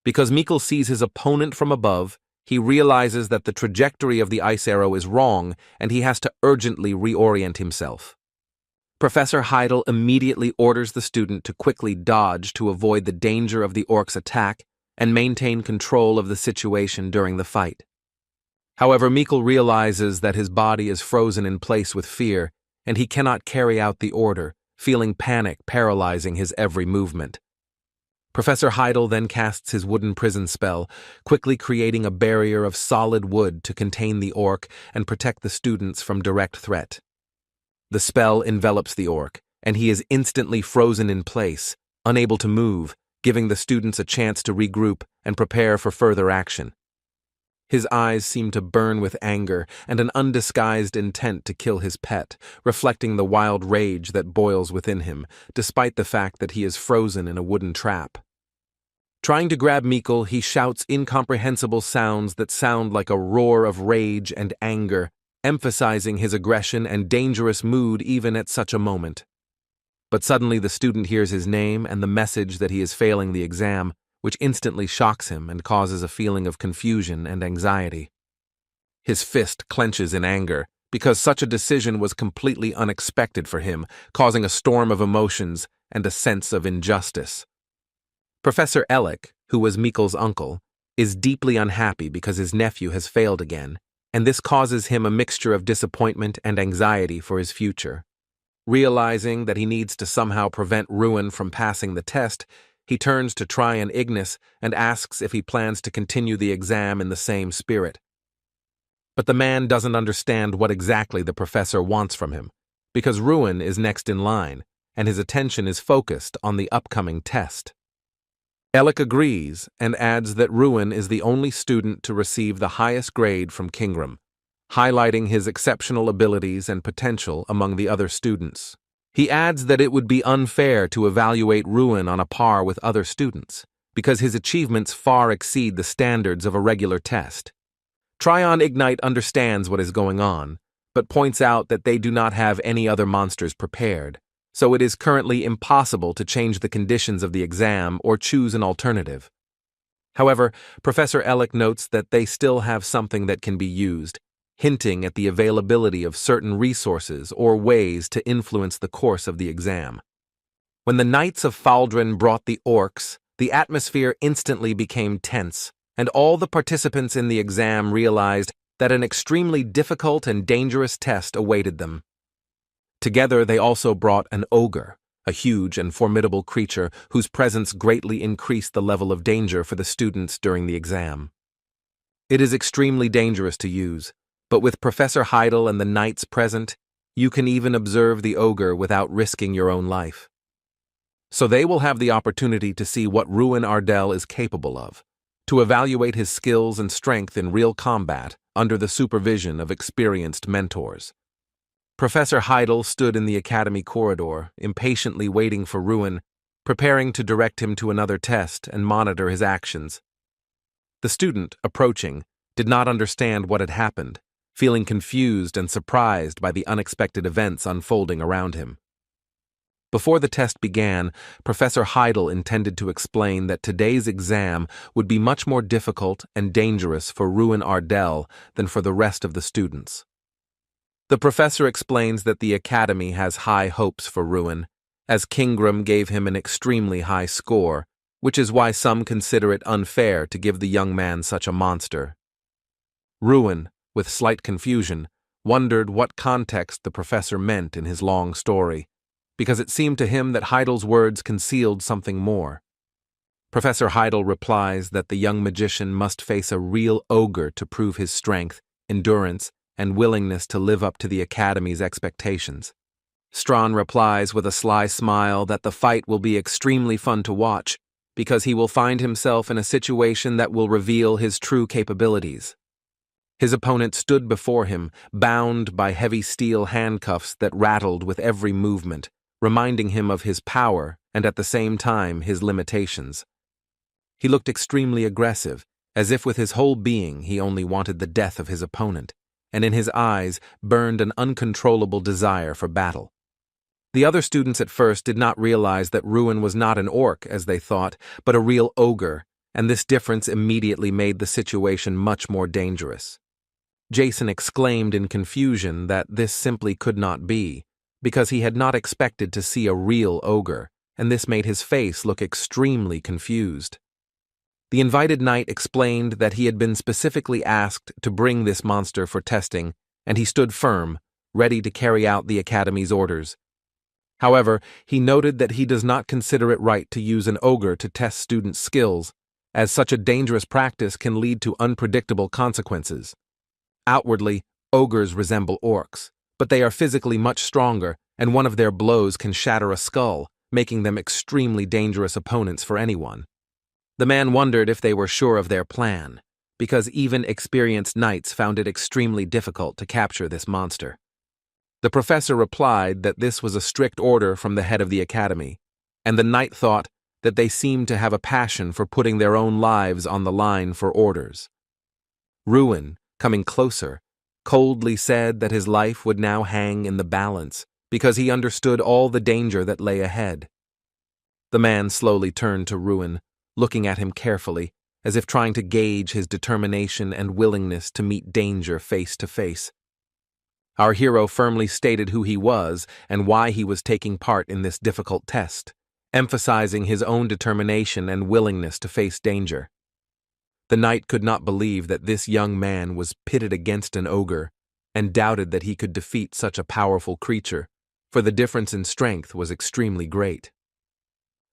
Because Mikkel sees his opponent from above, he realizes that the trajectory of the ice arrow is wrong and he has to urgently reorient himself. Professor Heidel immediately orders the student to quickly dodge to avoid the danger of the orc's attack and maintain control of the situation during the fight. However, Mikkel realizes that his body is frozen in place with fear, and he cannot carry out the order, feeling panic paralyzing his every movement. Professor Heidel then casts his wooden prison spell, quickly creating a barrier of solid wood to contain the orc and protect the students from direct threat. The spell envelops the orc, and he is instantly frozen in place, unable to move, giving the students a chance to regroup and prepare for further action. His eyes seem to burn with anger and an undisguised intent to kill his pet, reflecting the wild rage that boils within him, despite the fact that he is frozen in a wooden trap. Trying to grab Mikkel, he shouts incomprehensible sounds that sound like a roar of rage and anger, emphasizing his aggression and dangerous mood even at such a moment. But suddenly the student hears his name and the message that he is failing the exam, which instantly shocks him and causes a feeling of confusion and anxiety. His fist clenches in anger, because such a decision was completely unexpected for him, causing a storm of emotions and a sense of injustice. Professor Ellick, who was Mikkel's uncle, is deeply unhappy because his nephew has failed again, and this causes him a mixture of disappointment and anxiety for his future. Realizing that he needs to somehow prevent Ruin from passing the test, he turns to Tryon Ignis and asks if he plans to continue the exam in the same spirit. But the man doesn't understand what exactly the professor wants from him, because Ruin is next in line, and his attention is focused on the upcoming test. Ellick agrees and adds that Ruin is the only student to receive the highest grade from Kingram, highlighting his exceptional abilities and potential among the other students. He adds that it would be unfair to evaluate Ruin on a par with other students, because his achievements far exceed the standards of a regular test. Tryon Ignite understands what is going on, but points out that they do not have any other monsters prepared, so it is currently impossible to change the conditions of the exam or choose an alternative. However, Professor Ellick notes that they still have something that can be used, hinting at the availability of certain resources or ways to influence the course of the exam. When the Knights of Faldrin brought the orcs, the atmosphere instantly became tense, and all the participants in the exam realized that an extremely difficult and dangerous test awaited them. Together they also brought an ogre, a huge and formidable creature whose presence greatly increased the level of danger for the students during the exam. It is extremely dangerous to use, but with Professor Heidel and the knights present, you can even observe the ogre without risking your own life. So they will have the opportunity to see what Ruin Ardell is capable of, to evaluate his skills and strength in real combat under the supervision of experienced mentors. Professor Heidel stood in the academy corridor, impatiently waiting for Ruin, preparing to direct him to another test and monitor his actions. The student, approaching, did not understand what had happened, feeling confused and surprised by the unexpected events unfolding around him. Before the test began, Professor Heidel intended to explain that today's exam would be much more difficult and dangerous for Ruin Ardell than for the rest of the students. The professor explains that the academy has high hopes for Ruin, as Kingram gave him an extremely high score, which is why some consider it unfair to give the young man such a monster. Ruin, with slight confusion, wondered what context the professor meant in his long story, because it seemed to him that Heidel's words concealed something more. Professor Heidel replies that the young magician must face a real ogre to prove his strength, endurance, and willingness to live up to the Academy's expectations. Strawn replies with a sly smile that the fight will be extremely fun to watch, because he will find himself in a situation that will reveal his true capabilities. His opponent stood before him, bound by heavy steel handcuffs that rattled with every movement, reminding him of his power and at the same time his limitations. He looked extremely aggressive, as if with his whole being he only wanted the death of his opponent, and in his eyes burned an uncontrollable desire for battle. The other students at first did not realize that Ruin was not an orc, as they thought, but a real ogre, and this difference immediately made the situation much more dangerous. Jason exclaimed in confusion that this simply could not be, because he had not expected to see a real ogre, and this made his face look extremely confused. The invited knight explained that he had been specifically asked to bring this monster for testing, and he stood firm, ready to carry out the Academy's orders. However, he noted that he does not consider it right to use an ogre to test students' skills, as such a dangerous practice can lead to unpredictable consequences. Outwardly, ogres resemble orcs, but they are physically much stronger, and one of their blows can shatter a skull, making them extremely dangerous opponents for anyone. The man wondered if they were sure of their plan, because even experienced knights found it extremely difficult to capture this monster. The professor replied that this was a strict order from the head of the academy, and the knight thought that they seemed to have a passion for putting their own lives on the line for orders. Ruin, coming closer, coldly said that his life would now hang in the balance because he understood all the danger that lay ahead. The man slowly turned to Ruin, looking at him carefully, as if trying to gauge his determination and willingness to meet danger face to face. Our hero firmly stated who he was and why he was taking part in this difficult test, emphasizing his own determination and willingness to face danger. The knight could not believe that this young man was pitted against an ogre, and doubted that he could defeat such a powerful creature, for the difference in strength was extremely great.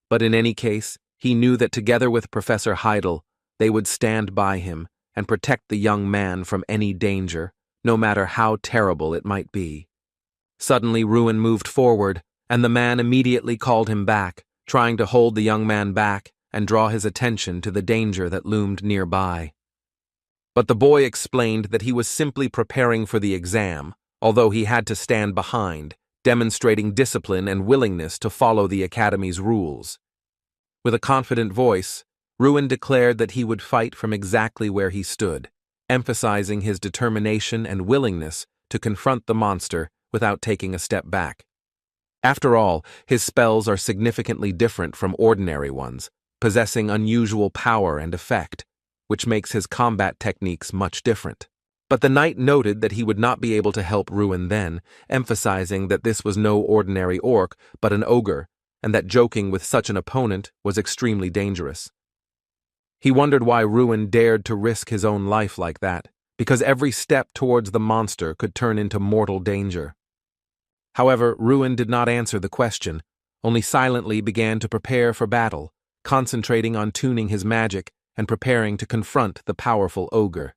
But in any case, he knew that together with Professor Heidel, they would stand by him and protect the young man from any danger, no matter how terrible it might be. Suddenly Ruin moved forward, and the man immediately called him back, trying to hold the young man back and draw his attention to the danger that loomed nearby. But the boy explained that he was simply preparing for the exam, although he had to stand behind, demonstrating discipline and willingness to follow the academy's rules. With a confident voice, Ruin declared that he would fight from exactly where he stood, emphasizing his determination and willingness to confront the monster without taking a step back. After all, his spells are significantly different from ordinary ones, possessing unusual power and effect, which makes his combat techniques much different. But the knight noted that he would not be able to help Ruin then, emphasizing that this was no ordinary orc but an ogre, and that joking with such an opponent was extremely dangerous. He wondered why Ruin dared to risk his own life like that, because every step towards the monster could turn into mortal danger. However, Ruin did not answer the question, only silently began to prepare for battle, concentrating on tuning his magic and preparing to confront the powerful ogre.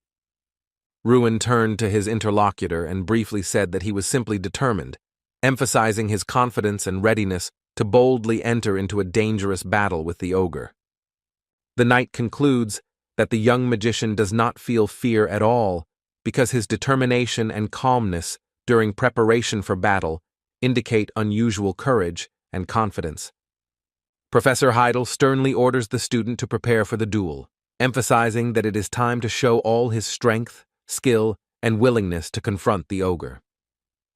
Ruin turned to his interlocutor and briefly said that he was simply determined, emphasizing his confidence and readiness to boldly enter into a dangerous battle with the ogre. The knight concludes that the young magician does not feel fear at all because his determination and calmness during preparation for battle indicate unusual courage and confidence. Professor Heidel sternly orders the student to prepare for the duel, emphasizing that it is time to show all his strength, skill, and willingness to confront the ogre.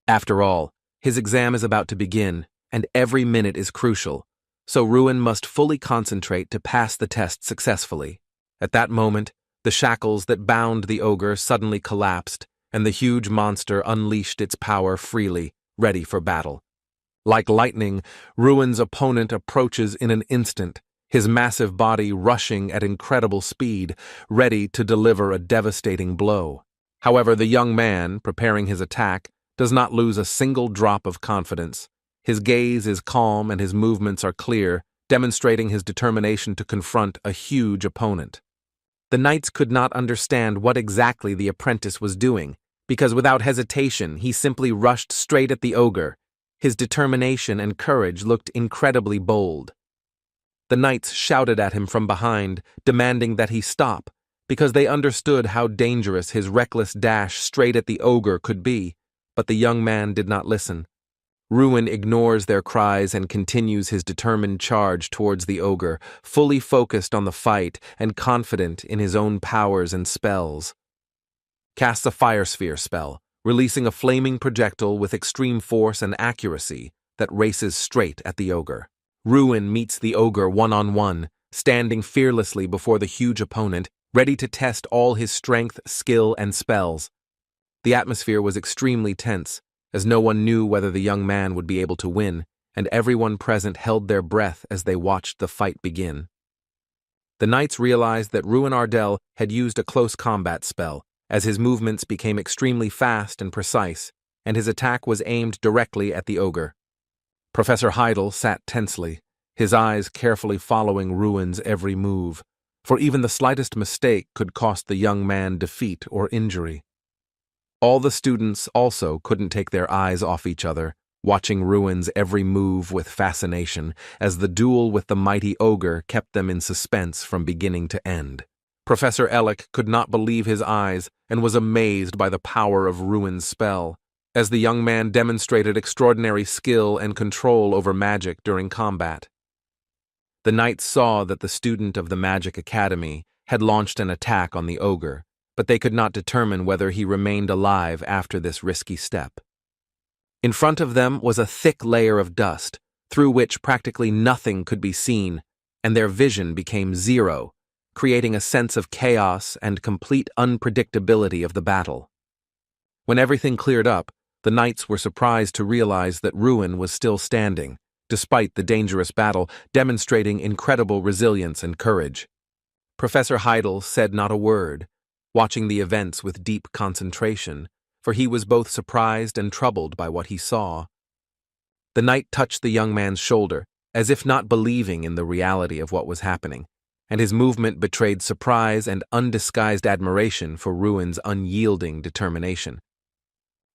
After all, his exam is about to begin, and every minute is crucial, so Ruin must fully concentrate to pass the test successfully. At that moment, the shackles that bound the ogre suddenly collapsed, and the huge monster unleashed its power freely, ready for battle. Like lightning, Ruin's opponent approaches in an instant, his massive body rushing at incredible speed, ready to deliver a devastating blow. However, the young man, preparing his attack, does not lose a single drop of confidence. His gaze is calm and his movements are clear, demonstrating his determination to confront a huge opponent. The knights could not understand what exactly the apprentice was doing, because without hesitation he simply rushed straight at the ogre. His determination and courage looked incredibly bold. The knights shouted at him from behind, demanding that he stop, because they understood how dangerous his reckless dash straight at the ogre could be, but the young man did not listen. Ruin ignores their cries and continues his determined charge towards the ogre, fully focused on the fight and confident in his own powers and spells. casts a fire sphere spell, releasing a flaming projectile with extreme force and accuracy that races straight at the ogre. Ruin meets the ogre one-on-one, standing fearlessly before the huge opponent, ready to test all his strength, skill, and spells. The atmosphere was extremely tense, as no one knew whether the young man would be able to win, and everyone present held their breath as they watched the fight begin. The knights realized that Ruin Ardell had used a close combat spell, as his movements became extremely fast and precise, and his attack was aimed directly at the ogre. Professor Heidel sat tensely, his eyes carefully following Ruin's every move, for even the slightest mistake could cost the young man defeat or injury. All the students also couldn't take their eyes off each other, watching Ruin's every move with fascination, as the duel with the mighty ogre kept them in suspense from beginning to end. Professor Ellick could not believe his eyes and was amazed by the power of Ruin's spell, as the young man demonstrated extraordinary skill and control over magic during combat. The knights saw that the student of the Magic Academy had launched an attack on the ogre, but they could not determine whether he remained alive after this risky step. In front of them was a thick layer of dust, through which practically nothing could be seen, and their vision became zero, creating a sense of chaos and complete unpredictability of the battle. When everything cleared up, the knights were surprised to realize that Ruin was still standing, despite the dangerous battle, demonstrating incredible resilience and courage. Professor Heidel said not a word, watching the events with deep concentration, for he was both surprised and troubled by what he saw. The knight touched the young man's shoulder, as if not believing in the reality of what was happening, and his movement betrayed surprise and undisguised admiration for Ruin's unyielding determination.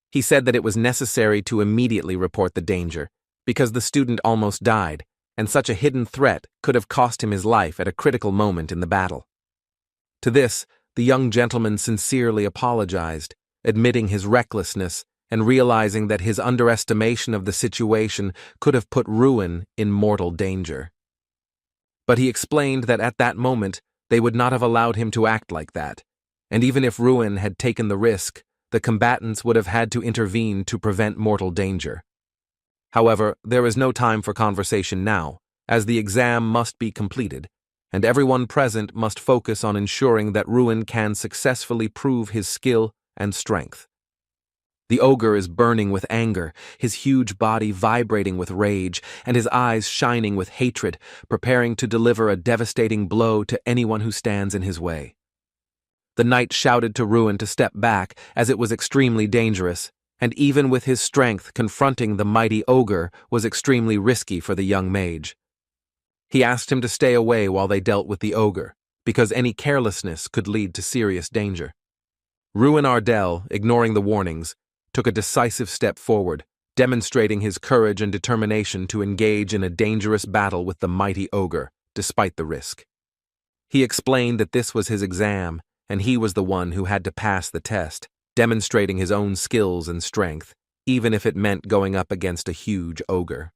He said that it was necessary to immediately report the danger, because the student almost died, and such a hidden threat could have cost him his life at a critical moment in the battle. To this, the young gentleman sincerely apologized, admitting his recklessness and realizing that his underestimation of the situation could have put Ruin in mortal danger. But he explained that at that moment they would not have allowed him to act like that, and even if Ruin had taken the risk, the combatants would have had to intervene to prevent mortal danger. However, there is no time for conversation now, as the exam must be completed, and everyone present must focus on ensuring that Ruin can successfully prove his skill and strength. The ogre is burning with anger, his huge body vibrating with rage, and his eyes shining with hatred, preparing to deliver a devastating blow to anyone who stands in his way. The knight shouted to Ruin to step back, as it was extremely dangerous, and even with his strength, confronting the mighty ogre was extremely risky for the young mage. He asked him to stay away while they dealt with the ogre, because any carelessness could lead to serious danger. Ruin Ardell, ignoring the warnings, took a decisive step forward, demonstrating his courage and determination to engage in a dangerous battle with the mighty ogre, despite the risk. He explained that this was his exam, and he was the one who had to pass the test, demonstrating his own skills and strength, even if it meant going up against a huge ogre.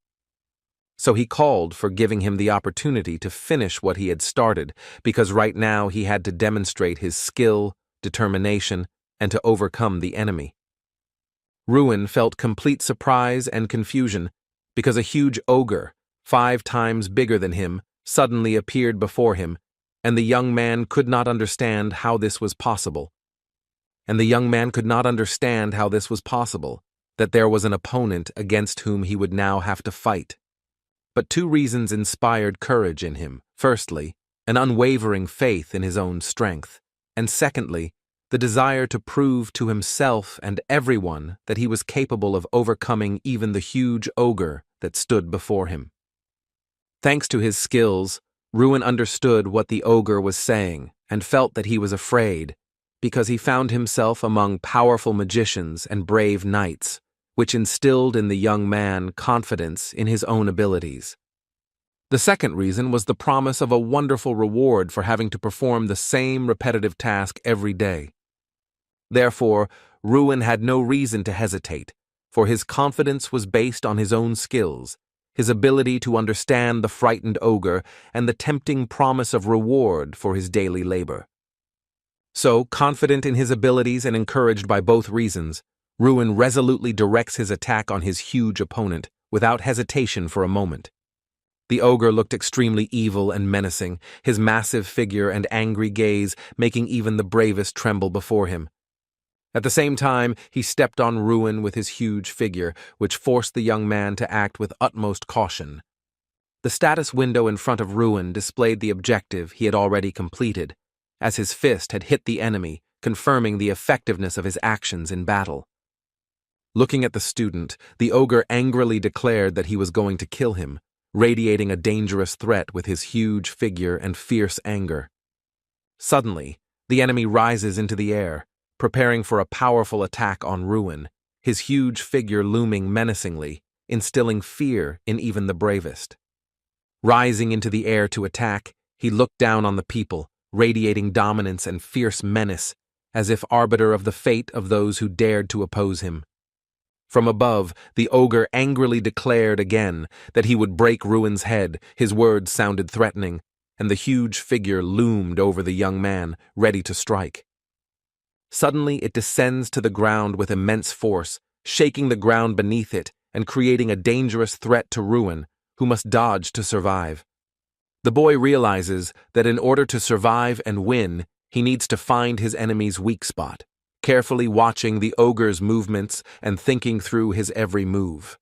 So he called for giving him the opportunity to finish what he had started, because right now he had to demonstrate his skill, determination, and to overcome the enemy. Ruin felt complete surprise and confusion, because a huge ogre, 5 times bigger than him, suddenly appeared before him, and the young man could not understand how this was possible. That there was an opponent against whom he would now have to fight. But 2 reasons inspired courage in him. Firstly, an unwavering faith in his own strength, and secondly, the desire to prove to himself and everyone that he was capable of overcoming even the huge ogre that stood before him. Thanks to his skills, Ruin understood what the ogre was saying and felt that he was afraid, because he found himself among powerful magicians and brave knights, which instilled in the young man confidence in his own abilities. The second reason was the promise of a wonderful reward for having to perform the same repetitive task every day. Therefore, Ruin had no reason to hesitate, for his confidence was based on his own skills, his ability to understand the frightened ogre, and the tempting promise of reward for his daily labor. So, confident in his abilities and encouraged by both reasons, Ruin resolutely directs his attack on his huge opponent, without hesitation for a moment. The ogre looked extremely evil and menacing, his massive figure and angry gaze making even the bravest tremble before him. At the same time, he stepped on Ruin with his huge figure, which forced the young man to act with utmost caution. The status window in front of Ruin displayed the objective he had already completed, as his fist had hit the enemy, confirming the effectiveness of his actions in battle. Looking at the student, the ogre angrily declared that he was going to kill him, radiating a dangerous threat with his huge figure and fierce anger. Suddenly, the enemy rises into the air, preparing for a powerful attack on Ruin, his huge figure looming menacingly, instilling fear in even the bravest. Rising into the air to attack, he looked down on the people, radiating dominance and fierce menace, as if arbiter of the fate of those who dared to oppose him. From above, the ogre angrily declared again that he would break Ruin's head. His words sounded threatening, and the huge figure loomed over the young man, ready to strike. Suddenly it descends to the ground with immense force, shaking the ground beneath it and creating a dangerous threat to Ruin, who must dodge to survive. The boy realizes that in order to survive and win, he needs to find his enemy's weak spot, carefully watching the ogre's movements and thinking through his every move.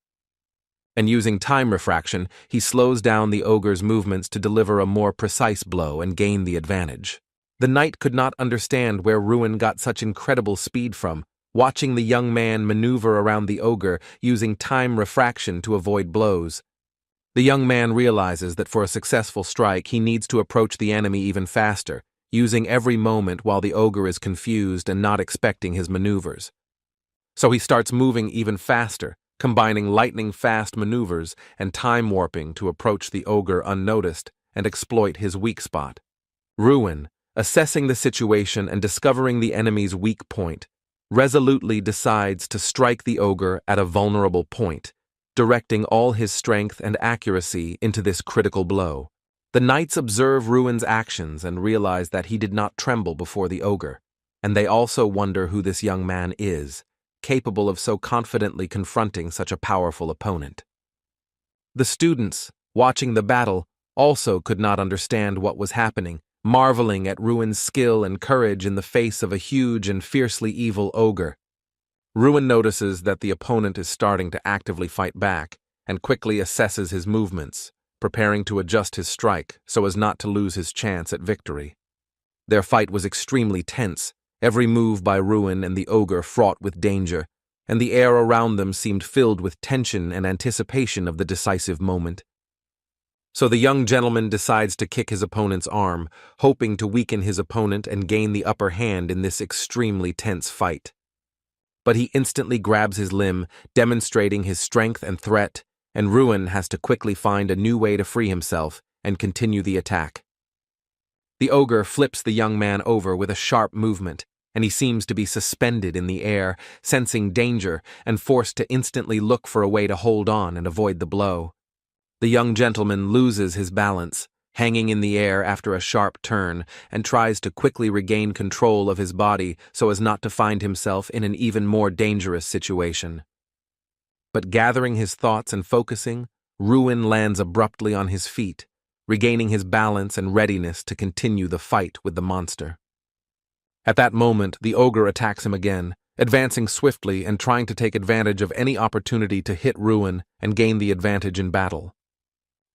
And using time refraction, he slows down the ogre's movements to deliver a more precise blow and gain the advantage. The knight could not understand where Ruin got such incredible speed from, watching the young man maneuver around the ogre using time refraction to avoid blows. The young man realizes that for a successful strike he needs to approach the enemy even faster, using every moment while the ogre is confused and not expecting his maneuvers. So he starts moving even faster, combining lightning-fast maneuvers and time warping to approach the ogre unnoticed and exploit his weak spot. Ruin, assessing the situation and discovering the enemy's weak point, resolutely decides to strike the ogre at a vulnerable point, directing all his strength and accuracy into this critical blow. The knights observe Ruin's actions and realize that he did not tremble before the ogre, and they also wonder who this young man is, capable of so confidently confronting such a powerful opponent. The students, watching the battle, also could not understand what was happening, marveling at Ruin's skill and courage in the face of a huge and fiercely evil ogre. Ruin notices that the opponent is starting to actively fight back and quickly assesses his movements, preparing to adjust his strike so as not to lose his chance at victory. Their fight was extremely tense, every move by Ruin and the ogre fraught with danger, and the air around them seemed filled with tension and anticipation of the decisive moment. So the young gentleman decides to kick his opponent's arm, hoping to weaken his opponent and gain the upper hand in this extremely tense fight. But he instantly grabs his limb, demonstrating his strength and threat, and Ruin has to quickly find a new way to free himself and continue the attack. The ogre flips the young man over with a sharp movement, and he seems to be suspended in the air, sensing danger and forced to instantly look for a way to hold on and avoid the blow. The young gentleman loses his balance, hanging in the air after a sharp turn, and tries to quickly regain control of his body so as not to find himself in an even more dangerous situation. But gathering his thoughts and focusing, Ruin lands abruptly on his feet, regaining his balance and readiness to continue the fight with the monster. At that moment, the ogre attacks him again, advancing swiftly and trying to take advantage of any opportunity to hit Ruin and gain the advantage in battle.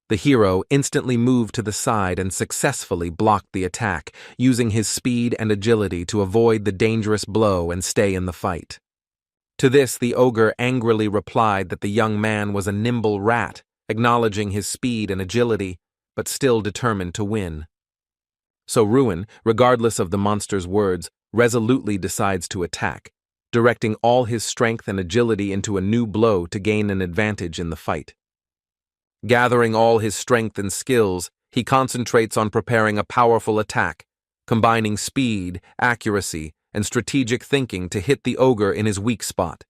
The hero instantly moved to the side and successfully blocked the attack, using his speed and agility to avoid the dangerous blow and stay in the fight. To this, the ogre angrily replied that the young man was a nimble rat, acknowledging his speed and agility, but still determined to win. So Ruin, regardless of the monster's words, resolutely decides to attack, directing all his strength and agility into a new blow to gain an advantage in the fight. Gathering all his strength and skills, he concentrates on preparing a powerful attack, combining speed, accuracy, and strategic thinking to hit the ogre in his weak spot.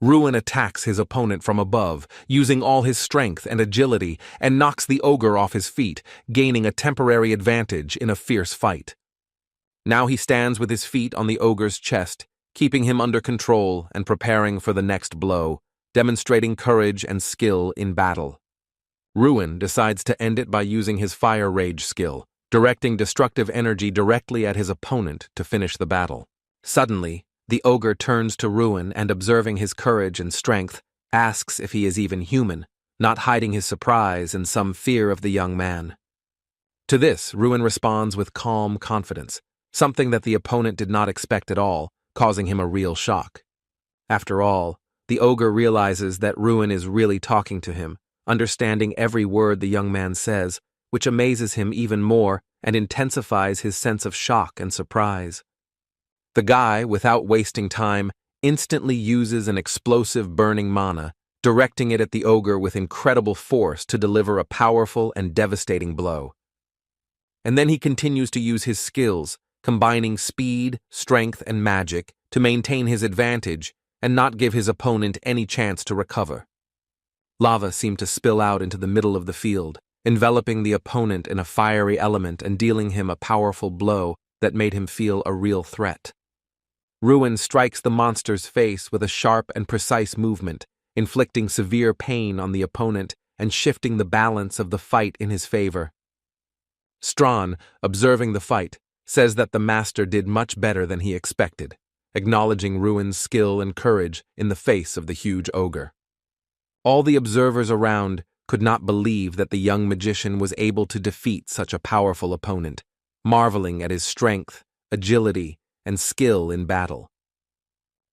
Ruin attacks his opponent from above, using all his strength and agility, and knocks the ogre off his feet, gaining a temporary advantage in a fierce fight. Now he stands with his feet on the ogre's chest, keeping him under control and preparing for the next blow, demonstrating courage and skill in battle. Ruin decides to end it by using his Fire Rage skill, directing destructive energy directly at his opponent to finish the battle. Suddenly, the ogre turns to Ruin and, observing his courage and strength, asks if he is even human, not hiding his surprise and some fear of the young man. To this, Ruin responds with calm confidence, something that the opponent did not expect at all, causing him a real shock. After all, the ogre realizes that Ruin is really talking to him, understanding every word the young man says, which amazes him even more and intensifies his sense of shock and surprise. The guy, without wasting time, instantly uses an explosive burning mana, directing it at the ogre with incredible force to deliver a powerful and devastating blow. And then he continues to use his skills, combining speed, strength, and magic to maintain his advantage and not give his opponent any chance to recover. Lava seemed to spill out into the middle of the field, enveloping the opponent in a fiery element and dealing him a powerful blow that made him feel a real threat. Ruin strikes the monster's face with a sharp and precise movement, inflicting severe pain on the opponent and shifting the balance of the fight in his favor. Strawn, observing the fight, says that the master did much better than he expected, acknowledging Ruin's skill and courage in the face of the huge ogre. All the observers around could not believe that the young magician was able to defeat such a powerful opponent, marveling at his strength, agility, and skill in battle.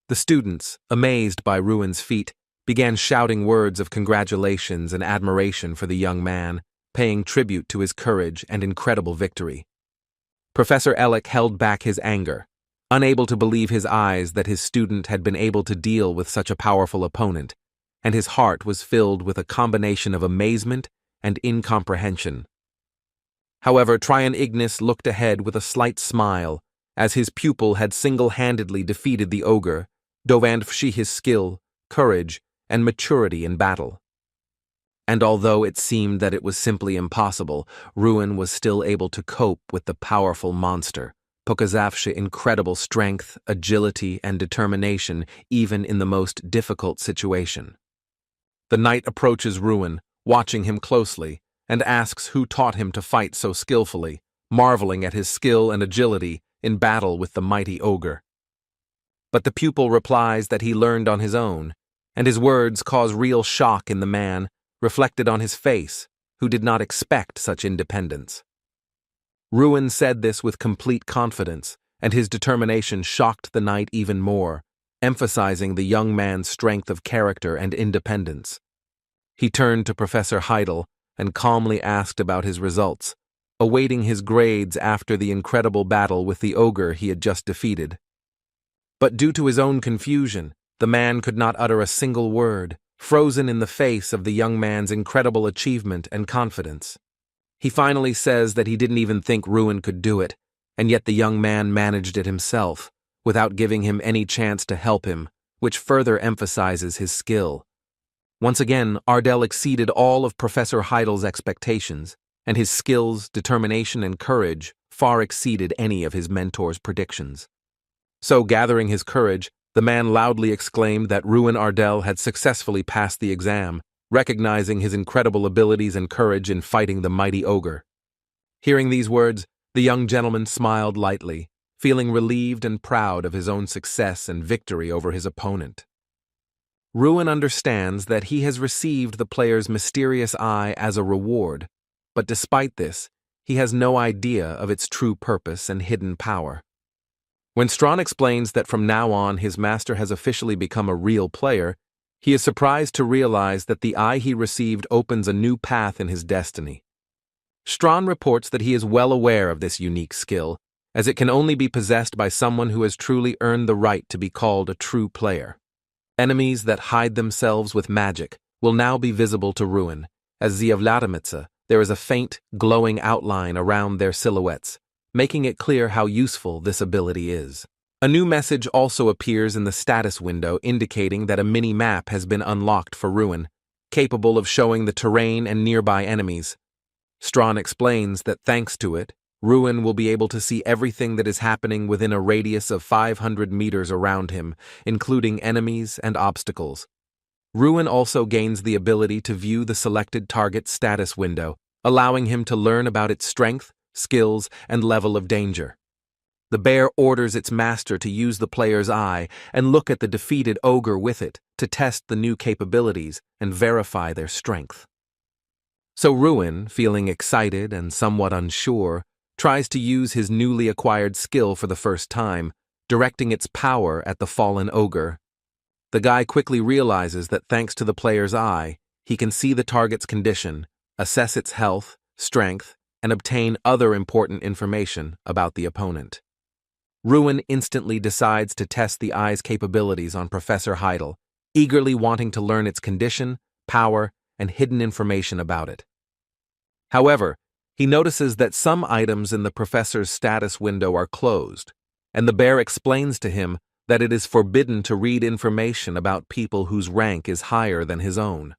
The students, amazed by Ruin's feat, began shouting words of congratulations and admiration for the young man, paying tribute to his courage and incredible victory. Professor Ellick held back his anger, unable to believe his eyes that his student had been able to deal with such a powerful opponent, and his heart was filled with a combination of amazement and incomprehension. However, Tryon Ignis looked ahead with a slight smile, as his pupil had single-handedly defeated the ogre, dovandfshi his skill, courage, and maturity in battle. And although it seemed that it was simply impossible, Ruin was still able to cope with the powerful monster, pokazavshi incredible strength, agility, and determination even in the most difficult situation. The knight approaches Ruin, watching him closely, and asks who taught him to fight so skillfully, marveling at his skill and agility in battle with the mighty ogre. But the pupil replies that he learned on his own, and his words cause real shock in the man, reflected on his face, who did not expect such independence. Ruin said this with complete confidence, and his determination shocked the knight even more, emphasizing the young man's strength of character and independence. He turned to Professor Heidel and calmly asked about his results, awaiting his grades after the incredible battle with the ogre he had just defeated. But due to his own confusion, the man could not utter a single word, frozen in the face of the young man's incredible achievement and confidence. He finally says that he didn't even think Ruin could do it, and yet the young man managed it himself, without giving him any chance to help him, which further emphasizes his skill. Once again, Ardell exceeded all of Professor Heidel's expectations, and his skills, determination, and courage far exceeded any of his mentor's predictions. So, gathering his courage, the man loudly exclaimed that Ruin Ardell had successfully passed the exam, recognizing his incredible abilities and courage in fighting the mighty ogre. Hearing these words, the young gentleman smiled lightly, feeling relieved and proud of his own success and victory over his opponent. Ruin understands that he has received the player's mysterious eye as a reward, but despite this, he has no idea of its true purpose and hidden power. When Strawn explains that from now on his master has officially become a real player, he is surprised to realize that the eye he received opens a new path in his destiny. Strawn reports that he is well aware of this unique skill, as it can only be possessed by someone who has truly earned the right to be called a true player. Enemies that hide themselves with magic will now be visible to Ruin, as Ziavladamitsa, there is a faint, glowing outline around their silhouettes, making it clear how useful this ability is. A new message also appears in the status window indicating that a mini-map has been unlocked for Ruin, capable of showing the terrain and nearby enemies. Strawn explains that thanks to it, Ruin will be able to see everything that is happening within a radius of 500 meters around him, including enemies and obstacles. Ruin also gains the ability to view the selected target's status window, allowing him to learn about its strength, skills, and level of danger. The bear orders its master to use the player's eye and look at the defeated ogre with it to test the new capabilities and verify their strength. So Ruin, feeling excited and somewhat unsure, tries to use his newly acquired skill for the first time, directing its power at the fallen ogre. The guy quickly realizes that thanks to the player's eye, he can see the target's condition, assess its health, strength, and obtain other important information about the opponent. Ruin instantly decides to test the eye's capabilities on Professor Heidel, eagerly wanting to learn its condition, power, and hidden information about it. However, he notices that some items in the professor's status window are closed, and the bear explains to him that it is forbidden to read information about people whose rank is higher than his own.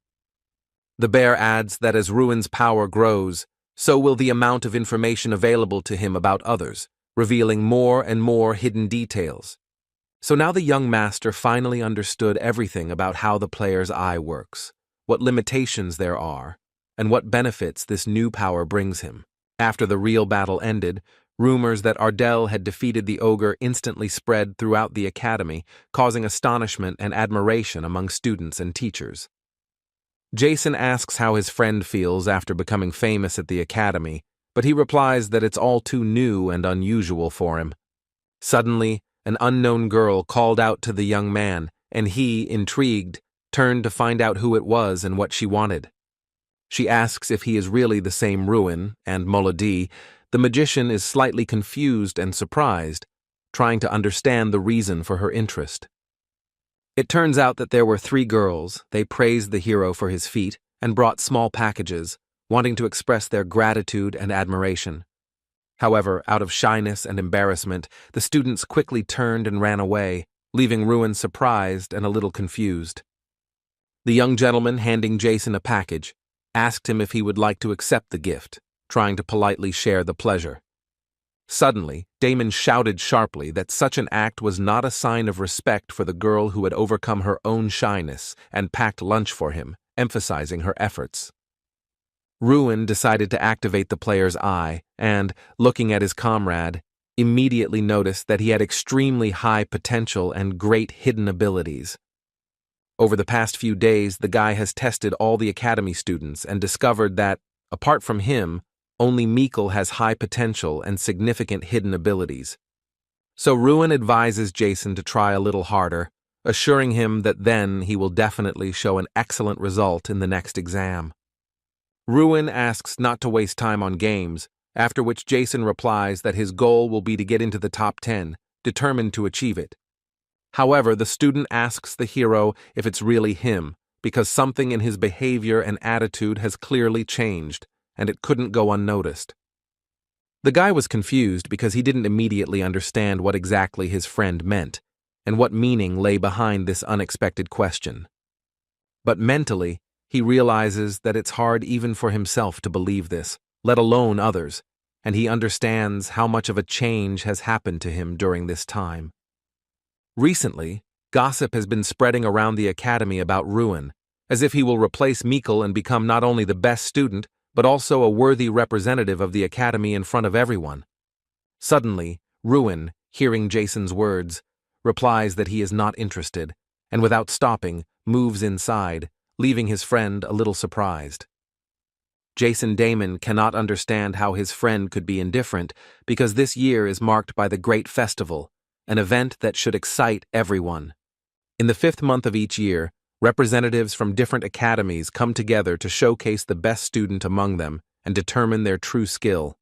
The bear adds that as Ruin's power grows, so will the amount of information available to him about others, revealing more and more hidden details. So now the young master finally understood everything about how the player's eye works, what limitations there are, and what benefits this new power brings him. After the real battle ended, rumors that Ardell had defeated the ogre instantly spread throughout the academy, causing astonishment and admiration among students and teachers. Jason asks how his friend feels after becoming famous at the academy, but he replies that it's all too new and unusual for him. Suddenly, an unknown girl called out to the young man, and he, intrigued, turned to find out who it was and what she wanted. She asks if he is really the same Ruin, and Molody, the magician, is slightly confused and surprised, trying to understand the reason for her interest. It turns out that there were 3 girls. They praised the hero for his feat and brought small packages, wanting to express their gratitude and admiration. However, out of shyness and embarrassment, the students quickly turned and ran away, leaving Ruin surprised and a little confused. The young gentleman, handing Jason a package, asked him if he would like to accept the gift, trying to politely share the pleasure. Suddenly, Damon shouted sharply that such an act was not a sign of respect for the girl who had overcome her own shyness and packed lunch for him, emphasizing her efforts. Ruin decided to activate the player's eye and, looking at his comrade, immediately noticed that he had extremely high potential and great hidden abilities. Over the past few days, the guy has tested all the academy students and discovered that, apart from him, only Mikkel has high potential and significant hidden abilities. So Ruin advises Jason to try a little harder, assuring him that then he will definitely show an excellent result in the next exam. Ruin asks not to waste time on games, after which Jason replies that his goal will be to get into the top 10, determined to achieve it. However, the student asks the hero if it's really him, because something in his behavior and attitude has clearly changed, and it couldn't go unnoticed. The guy was confused because he didn't immediately understand what exactly his friend meant, and what meaning lay behind this unexpected question. But mentally, he realizes that it's hard even for himself to believe this, let alone others, and he understands how much of a change has happened to him during this time. Recently, gossip has been spreading around the academy about Ruin, as if he will replace Mikkel and become not only the best student, but also a worthy representative of the academy in front of everyone. Suddenly, Ruin, hearing Jason's words, replies that he is not interested, and without stopping, moves inside, leaving his friend a little surprised. Jason Damon cannot understand how his friend could be indifferent because this year is marked by the Great Festival, an event that should excite everyone. In the 5th month of each year, representatives from different academies come together to showcase the best student among them and determine their true skill.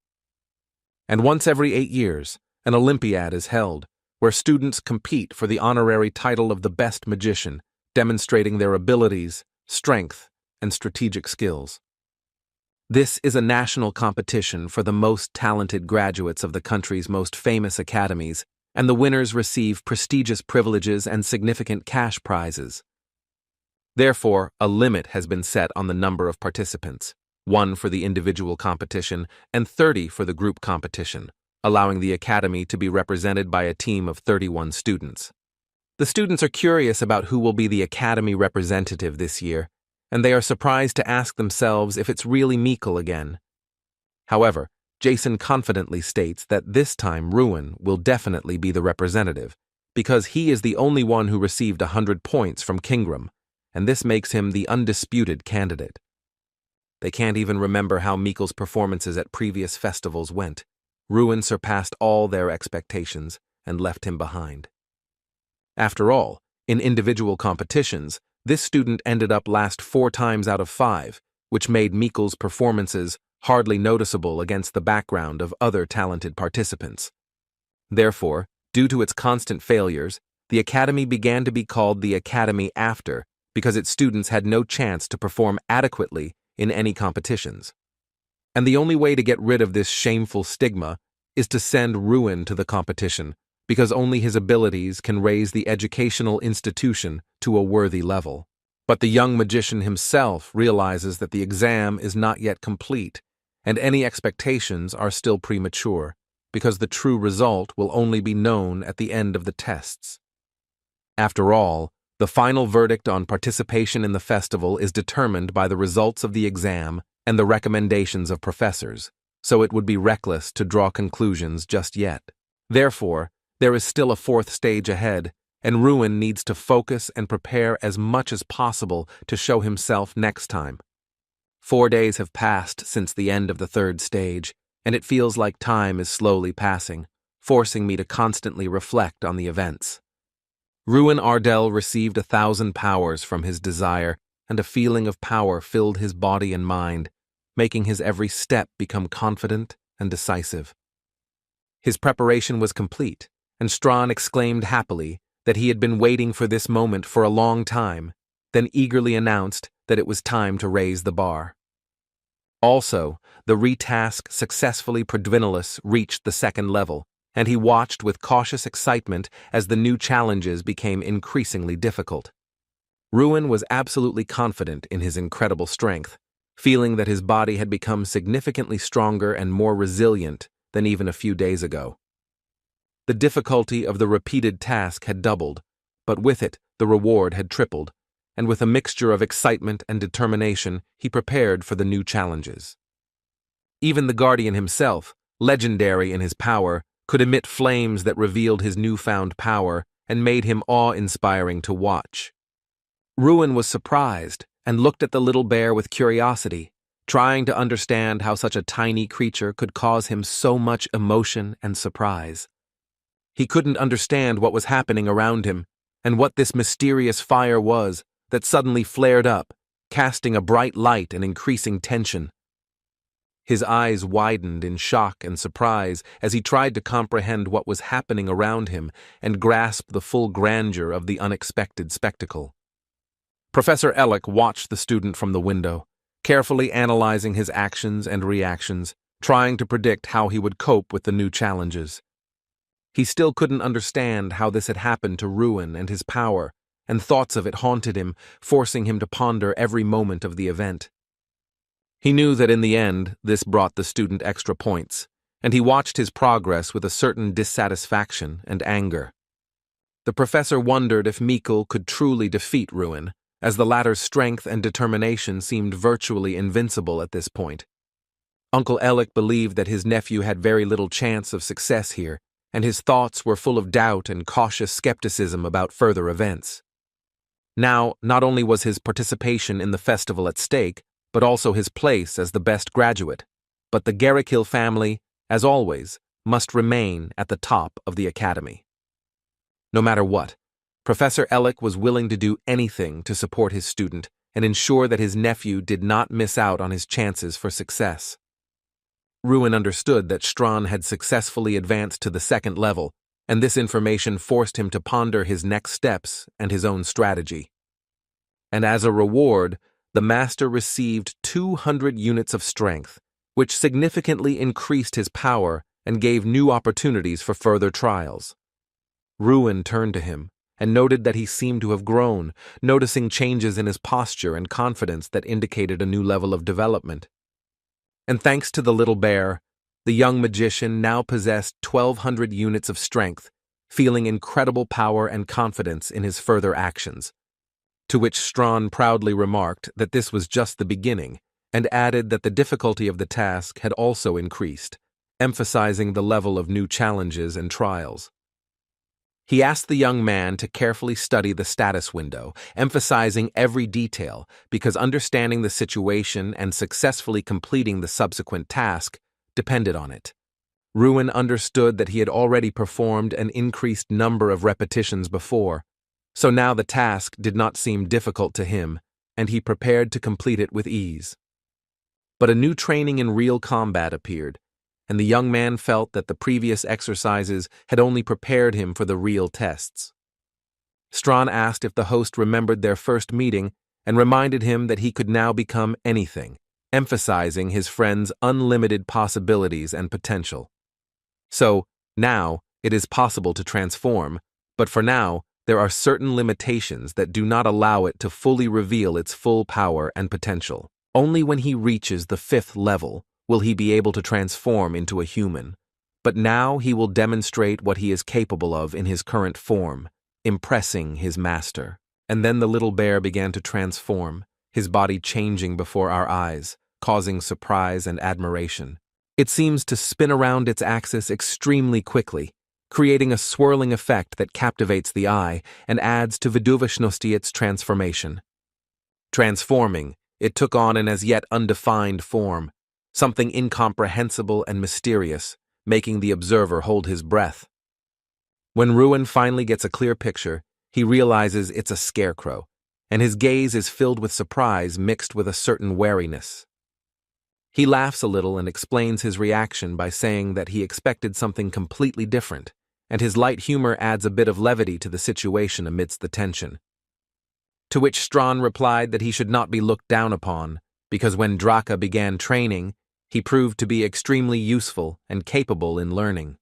And once every 8 years, an Olympiad is held, where students compete for the honorary title of the best magician, demonstrating their abilities, strength, and strategic skills. This is a national competition for the most talented graduates of the country's most famous academies, and the winners receive prestigious privileges and significant cash prizes. Therefore, a limit has been set on the number of participants. 1 for the individual competition and 30 for the group competition, allowing the academy to be represented by a team of 31 students. The students are curious about who will be the academy representative this year, and they are surprised to ask themselves if it's really Mikkel again. However, Jason confidently states that this time Ruin will definitely be the representative, because he is the only one who received 100 points from Kingram, and this makes him the undisputed candidate. They can't even remember how Mikkel's performances at previous festivals went. Ruin surpassed all their expectations and left him behind. After all, in individual competitions, this student ended up last 4 times out of 5, which made Mikkel's performances hardly noticeable against the background of other talented participants. Therefore, due to its constant failures, the academy began to be called the Academy After, because its students had no chance to perform adequately in any competitions. And the only way to get rid of this shameful stigma is to send Ruin to the competition, because only his abilities can raise the educational institution to a worthy level. But the young magician himself realizes that the exam is not yet complete, and any expectations are still premature, because the true result will only be known at the end of the tests. After all, the final verdict on participation in the festival is determined by the results of the exam and the recommendations of professors, so it would be reckless to draw conclusions just yet. Therefore, there is still a 4th stage ahead, and Ruin needs to focus and prepare as much as possible to show himself next time. 4 days have passed since the end of the 3rd stage, and it feels like time is slowly passing, forcing me to constantly reflect on the events. Ruin Ardell received 1,000 powers from his desire, and a feeling of power filled his body and mind, making his every step become confident and decisive. His preparation was complete, and Strawn exclaimed happily that he had been waiting for this moment for a long time, then eagerly announced that it was time to raise the bar. Also, the retask successfully Prodvinilus reached the 2nd level, and he watched with cautious excitement as the new challenges became increasingly difficult. Ruin was absolutely confident in his incredible strength, feeling that his body had become significantly stronger and more resilient than even a few days ago. The difficulty of the repeated task had doubled, but with it the reward had tripled, and with a mixture of excitement and determination he prepared for the new challenges. Even the Guardian himself, legendary in his power, could emit flames that revealed his newfound power and made him awe-inspiring to watch. Ruin was surprised and looked at the little bear with curiosity, trying to understand how such a tiny creature could cause him so much emotion and surprise. He couldn't understand what was happening around him, and what this mysterious fire was that suddenly flared up, casting a bright light and increasing tension. His eyes widened in shock and surprise as he tried to comprehend what was happening around him and grasp the full grandeur of the unexpected spectacle. Professor Ellick watched the student from the window, carefully analyzing his actions and reactions, trying to predict how he would cope with the new challenges. He still couldn't understand how this had happened to Ruin and his power, and thoughts of it haunted him, forcing him to ponder every moment of the event. He knew that in the end, this brought the student extra points, and he watched his progress with a certain dissatisfaction and anger. The professor wondered if Mikkel could truly defeat Ruin, as the latter's strength and determination seemed virtually invincible at this point. Uncle Ellick believed that his nephew had very little chance of success here, and his thoughts were full of doubt and cautious skepticism about further events. Now, not only was his participation in the festival at stake, but also his place as the best graduate. But the Garrickhill family, as always, must remain at the top of the academy. No matter what, Professor Ellick was willing to do anything to support his student and ensure that his nephew did not miss out on his chances for success. Ruin understood that Strawn had successfully advanced to the 2nd level, and this information forced him to ponder his next steps and his own strategy. And as a reward, the master received 200 units of strength, which significantly increased his power and gave new opportunities for further trials. Ruin turned to him and noted that he seemed to have grown, noticing changes in his posture and confidence that indicated a new level of development. And thanks to the little bear, the young magician now possessed 1,200 units of strength, feeling incredible power and confidence in his further actions. To which Strawn proudly remarked that this was just the beginning, and added that the difficulty of the task had also increased, emphasizing the level of new challenges and trials. He asked the young man to carefully study the status window, emphasizing every detail, because understanding the situation and successfully completing the subsequent task depended on it. Ruin understood that he had already performed an increased number of repetitions before, so now the task did not seem difficult to him, and he prepared to complete it with ease. But a new training in real combat appeared, and the young man felt that the previous exercises had only prepared him for the real tests. Strawn asked if the host remembered their first meeting and reminded him that he could now become anything, emphasizing his friend's unlimited possibilities and potential. So, now, it is possible to transform, but for now, there are certain limitations that do not allow it to fully reveal its full power and potential. Only when he reaches the 5th level will he be able to transform into a human. But now he will demonstrate what he is capable of in his current form, impressing his master. And then the little bear began to transform, his body changing before our eyes, causing surprise and admiration. It seems to spin around its axis extremely quickly, creating a swirling effect that captivates the eye and adds to viduvishnosti's transformation. Transforming, it took on an as yet undefined form, something incomprehensible and mysterious, making the observer hold his breath. When Ruin finally gets a clear picture, he realizes it's a scarecrow, and his gaze is filled with surprise mixed with a certain wariness. He laughs a little and explains his reaction by saying that he expected something completely different, and his light humor adds a bit of levity to the situation amidst the tension. To which Strawn replied that he should not be looked down upon, because when Draka began training, he proved to be extremely useful and capable in learning.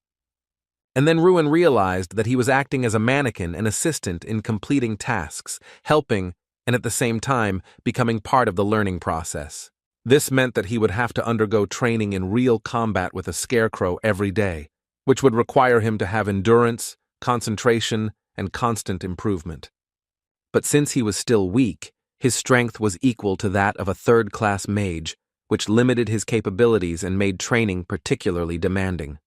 And then Ruin realized that he was acting as a mannequin and assistant in completing tasks, helping, and at the same time becoming part of the learning process. This meant that he would have to undergo training in real combat with a scarecrow every day, which would require him to have endurance, concentration, and constant improvement. But since he was still weak, his strength was equal to that of a third-class mage, which limited his capabilities and made training particularly demanding.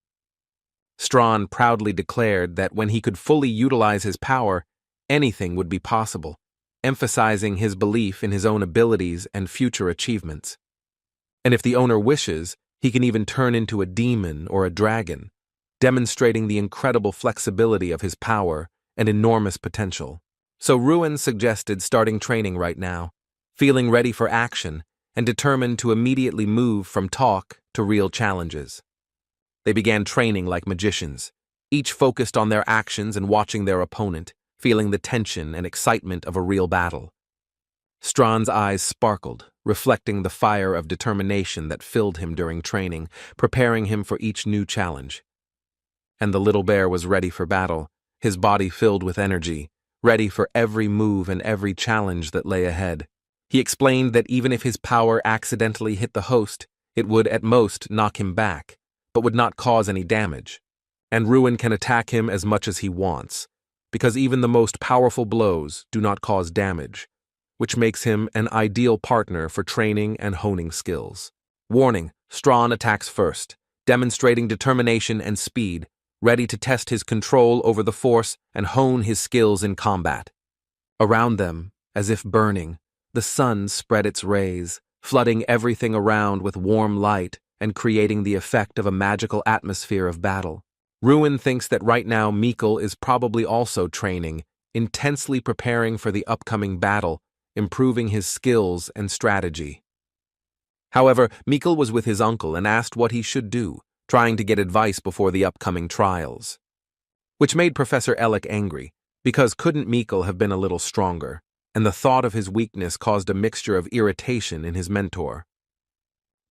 Strawn proudly declared that when he could fully utilize his power, anything would be possible, emphasizing his belief in his own abilities and future achievements. And if the owner wishes, he can even turn into a demon or a dragon, demonstrating the incredible flexibility of his power and enormous potential. So Ruin suggested starting training right now, feeling ready for action and determined to immediately move from talk to real challenges. They began training like magicians, each focused on their actions and watching their opponent, feeling the tension and excitement of a real battle. Strawn's eyes sparkled, reflecting the fire of determination that filled him during training, preparing him for each new challenge. And the little bear was ready for battle, his body filled with energy, ready for every move and every challenge that lay ahead. He explained that even if his power accidentally hit the host, it would at most knock him back, but would not cause any damage. And Ruin can attack him as much as he wants, because even the most powerful blows do not cause damage, which makes him an ideal partner for training and honing skills. Warning: Strawn attacks first, demonstrating determination and speed, ready to test his control over the force and hone his skills in combat. Around them, as if burning, the sun spread its rays, flooding everything around with warm light and creating the effect of a magical atmosphere of battle. Ruin thinks that right now Mikkel is probably also training, intensely preparing for the upcoming battle, improving his skills and strategy. However, Mikkel was with his uncle and asked what he should do, trying to get advice before the upcoming trials. Which made Professor Ellick angry, because couldn't Mikkel have been a little stronger? And the thought of his weakness caused a mixture of irritation in his mentor.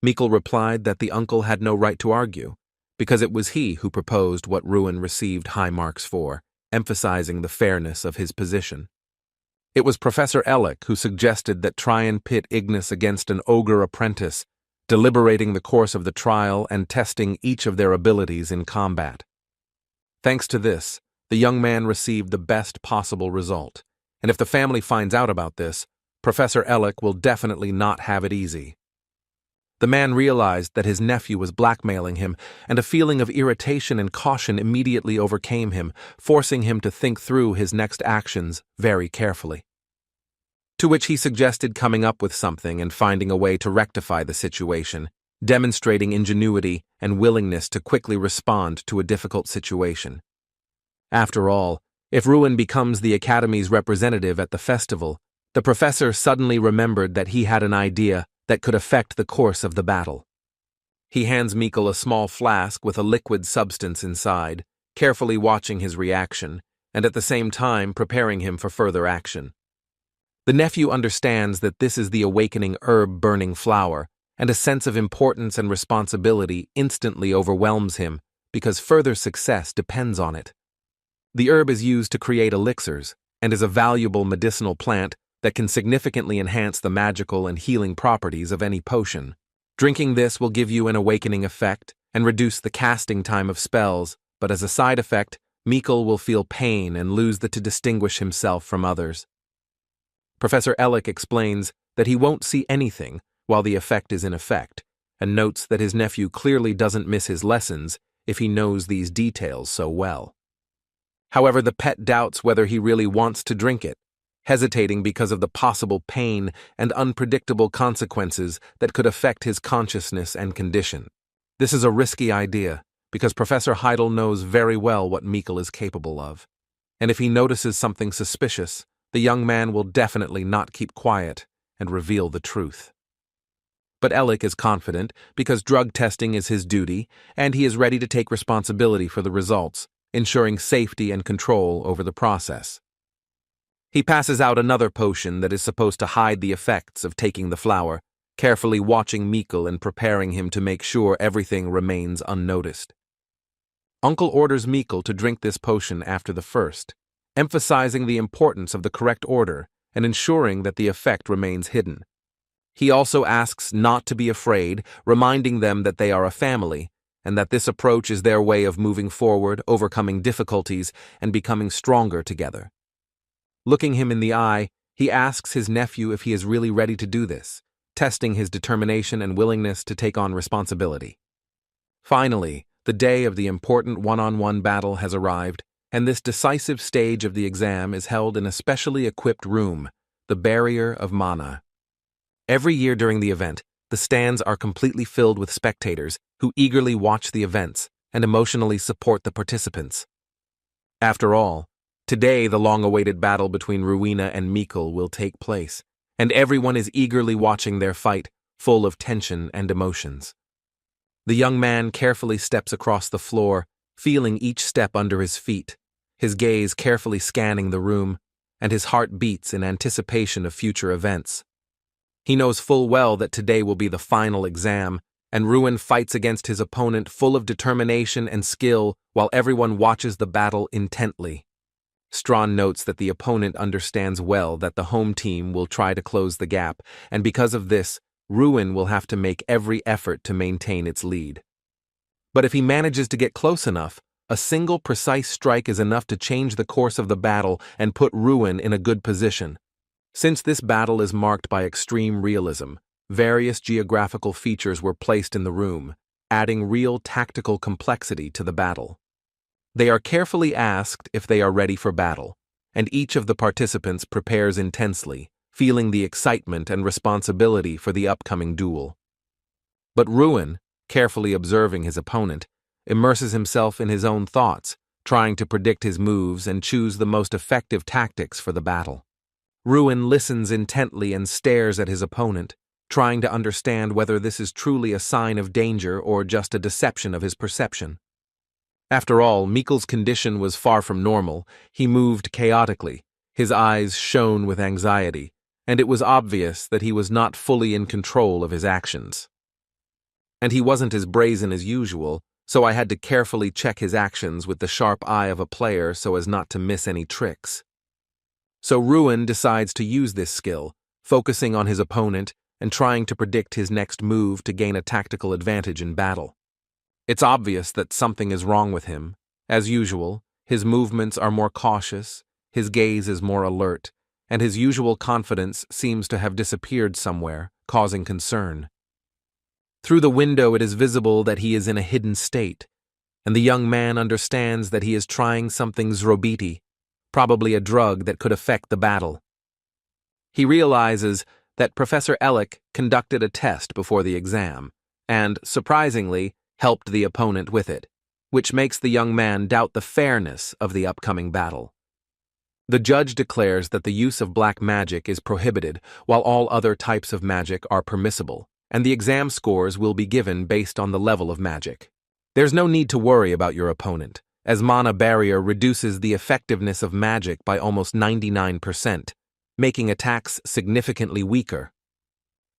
Mikkel replied that the uncle had no right to argue, because it was he who proposed what Ruin received high marks for, emphasizing the fairness of his position. It was Professor Ellick who suggested that try and pit Ignis against an ogre apprentice deliberating the course of the trial and testing each of their abilities in combat. Thanks to this, the young man received the best possible result, and if the family finds out about this, Professor Ellick will definitely not have it easy. The man realized that his nephew was blackmailing him, and a feeling of irritation and caution immediately overcame him, forcing him to think through his next actions very carefully. To which he suggested coming up with something and finding a way to rectify the situation, demonstrating ingenuity and willingness to quickly respond to a difficult situation. After all, if Ruin becomes the Academy's representative at the festival, the professor suddenly remembered that he had an idea that could affect the course of the battle. He hands Mikkel a small flask with a liquid substance inside, carefully watching his reaction, and at the same time preparing him for further action. The nephew understands that this is the awakening herb-burning flower, and a sense of importance and responsibility instantly overwhelms him because further success depends on it. The herb is used to create elixirs and is a valuable medicinal plant that can significantly enhance the magical and healing properties of any potion. Drinking this will give you an awakening effect and reduce the casting time of spells, but as a side effect, Mikkel will feel pain and lose the to distinguish himself from others. Professor Ellick explains that he won't see anything while the effect is in effect, and notes that his nephew clearly doesn't miss his lessons if he knows these details so well. However, the pet doubts whether he really wants to drink it, hesitating because of the possible pain and unpredictable consequences that could affect his consciousness and condition. This is a risky idea, because Professor Heidel knows very well what Mikkel is capable of, and if he notices something suspicious, the young man will definitely not keep quiet and reveal the truth. But Ellick is confident because drug testing is his duty, and he is ready to take responsibility for the results, ensuring safety and control over the process. He passes out another potion that is supposed to hide the effects of taking the flower, carefully watching Mikkel and preparing him to make sure everything remains unnoticed. Uncle orders Mikkel to drink this potion after the first, emphasizing the importance of the correct order and ensuring that the effect remains hidden. He also asks not to be afraid, reminding them that they are a family, and that this approach is their way of moving forward, overcoming difficulties, and becoming stronger together. Looking him in the eye, he asks his nephew if he is really ready to do this, testing his determination and willingness to take on responsibility. Finally, the day of the important one-on-one battle has arrived, and this decisive stage of the exam is held in a specially equipped room, the Barrier of Mana. Every year during the event, the stands are completely filled with spectators who eagerly watch the events and emotionally support the participants. After all, today the long-awaited battle between Ruina and Mikkel will take place, and everyone is eagerly watching their fight, full of tension and emotions. The young man carefully steps across the floor, feeling each step under his feet, his gaze carefully scanning the room, and his heart beats in anticipation of future events. He knows full well that today will be the final exam, and Ruin fights against his opponent full of determination and skill while everyone watches the battle intently. Strawn notes that the opponent understands well that the home team will try to close the gap, and because of this, Ruin will have to make every effort to maintain its lead. But if he manages to get close enough, a single precise strike is enough to change the course of the battle and put Ruin in a good position. Since this battle is marked by extreme realism, various geographical features were placed in the room, adding real tactical complexity to the battle. They are carefully asked if they are ready for battle, and each of the participants prepares intensely, feeling the excitement and responsibility for the upcoming duel. But Ruin, carefully observing his opponent, immerses himself in his own thoughts, trying to predict his moves and choose the most effective tactics for the battle. Ruin listens intently and stares at his opponent, trying to understand whether this is truly a sign of danger or just a deception of his perception. After all, Mikkel's condition was far from normal. He moved chaotically, his eyes shone with anxiety, and it was obvious that he was not fully in control of his actions. And he wasn't as brazen as usual, so I had to carefully check his actions with the sharp eye of a player so as not to miss any tricks. So Ruin decides to use this skill, focusing on his opponent and trying to predict his next move to gain a tactical advantage in battle. It's obvious that something is wrong with him. As usual, his movements are more cautious, his gaze is more alert, and his usual confidence seems to have disappeared somewhere, causing concern. Through the window it is visible that he is in a hidden state, and the young man understands that he is trying something zrobiti, probably a drug that could affect the battle. He realizes that Professor Ellick conducted a test before the exam, and, surprisingly, helped the opponent with it, which makes the young man doubt the fairness of the upcoming battle. The judge declares that the use of black magic is prohibited, while all other types of magic are permissible, and the exam scores will be given based on the level of magic. There's no need to worry about your opponent, as mana barrier reduces the effectiveness of magic by almost 99%, making attacks significantly weaker.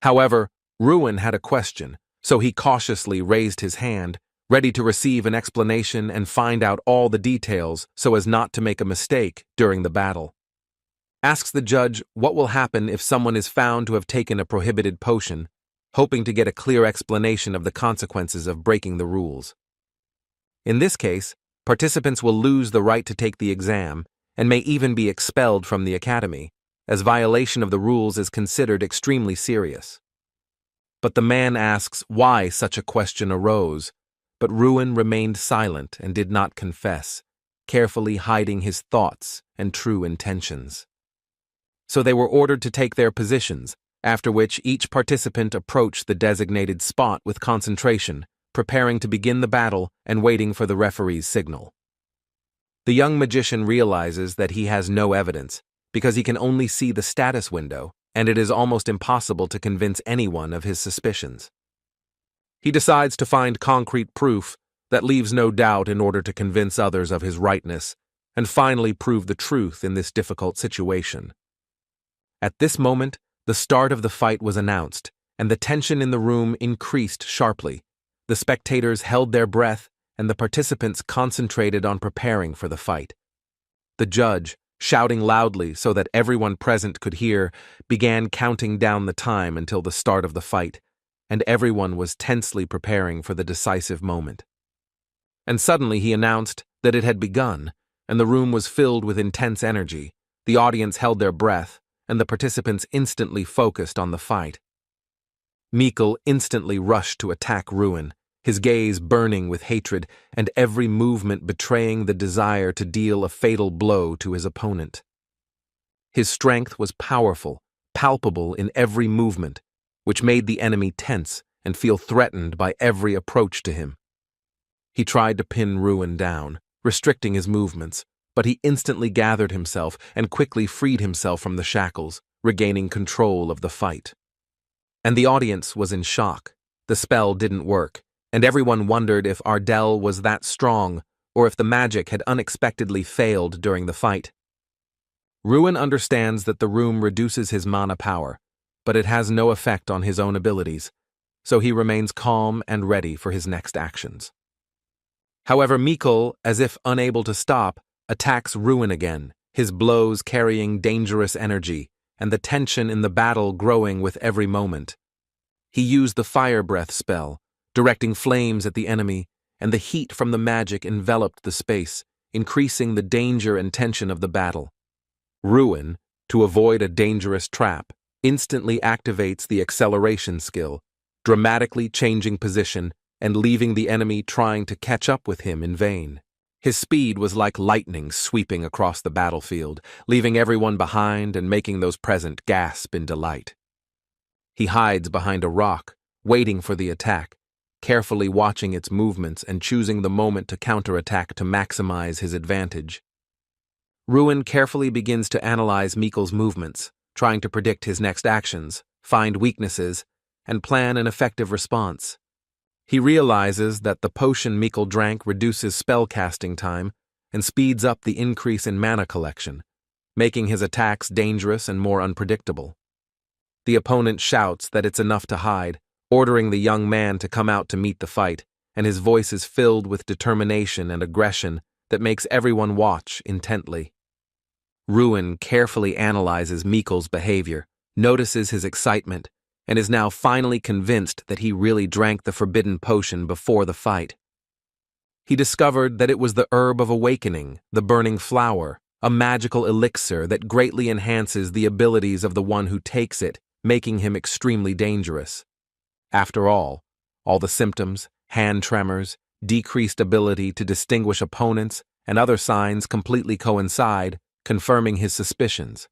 However, Ruin had a question, so he cautiously raised his hand, ready to receive an explanation and find out all the details so as not to make a mistake during the battle. Asks the judge what will happen if someone is found to have taken a prohibited potion, hoping to get a clear explanation of the consequences of breaking the rules. In this case, participants will lose the right to take the exam and may even be expelled from the academy, as violation of the rules is considered extremely serious. But the man asks why such a question arose, but Ruin remained silent and did not confess, carefully hiding his thoughts and true intentions. So they were ordered to take their positions, after which each participant approached the designated spot with concentration, preparing to begin the battle and waiting for the referee's signal. The young magician realizes that he has no evidence, because he can only see the status window, and it is almost impossible to convince anyone of his suspicions. He decides to find concrete proof that leaves no doubt in order to convince others of his rightness, and finally prove the truth in this difficult situation. At this moment, the start of the fight was announced, and the tension in the room increased sharply. The spectators held their breath, and the participants concentrated on preparing for the fight. The judge, shouting loudly so that everyone present could hear, began counting down the time until the start of the fight, and everyone was tensely preparing for the decisive moment. And suddenly he announced that it had begun, and the room was filled with intense energy. The audience held their breath, and the participants instantly focused on the fight. Mikkel instantly rushed to attack Ruin, his gaze burning with hatred and every movement betraying the desire to deal a fatal blow to his opponent. His strength was powerful, palpable in every movement, which made the enemy tense and feel threatened by every approach to him. He tried to pin Ruin down, restricting his movements, but he instantly gathered himself and quickly freed himself from the shackles, regaining control of the fight. And the audience was in shock. The spell didn't work, and everyone wondered if Ardell was that strong or if the magic had unexpectedly failed during the fight. Ruin understands that the room reduces his mana power, but it has no effect on his own abilities, so he remains calm and ready for his next actions. However, Mikkel, as if unable to stop, attacks Ruin again, his blows carrying dangerous energy, and the tension in the battle growing with every moment. He used the fire breath spell, directing flames at the enemy, and the heat from the magic enveloped the space, increasing the danger and tension of the battle. Ruin, to avoid a dangerous trap, instantly activates the acceleration skill, dramatically changing position and leaving the enemy trying to catch up with him in vain. His speed was like lightning sweeping across the battlefield, leaving everyone behind and making those present gasp in delight. He hides behind a rock, waiting for the attack, carefully watching its movements and choosing the moment to counterattack to maximize his advantage. Ruin carefully begins to analyze Mikkel's movements, trying to predict his next actions, find weaknesses, and plan an effective response. He realizes that the potion Mikkel drank reduces spell-casting time and speeds up the increase in mana collection, making his attacks dangerous and more unpredictable. The opponent shouts that it's enough to hide, ordering the young man to come out to meet the fight, and his voice is filled with determination and aggression that makes everyone watch intently. Ruin carefully analyzes Mikkel's behavior, notices his excitement, and is now finally convinced that he really drank the forbidden potion before the fight. He discovered that it was the herb of awakening, the burning flower, a magical elixir that greatly enhances the abilities of the one who takes it, making him extremely dangerous. After all the symptoms, hand tremors, decreased ability to distinguish opponents, and other signs completely coincide, confirming his suspicions.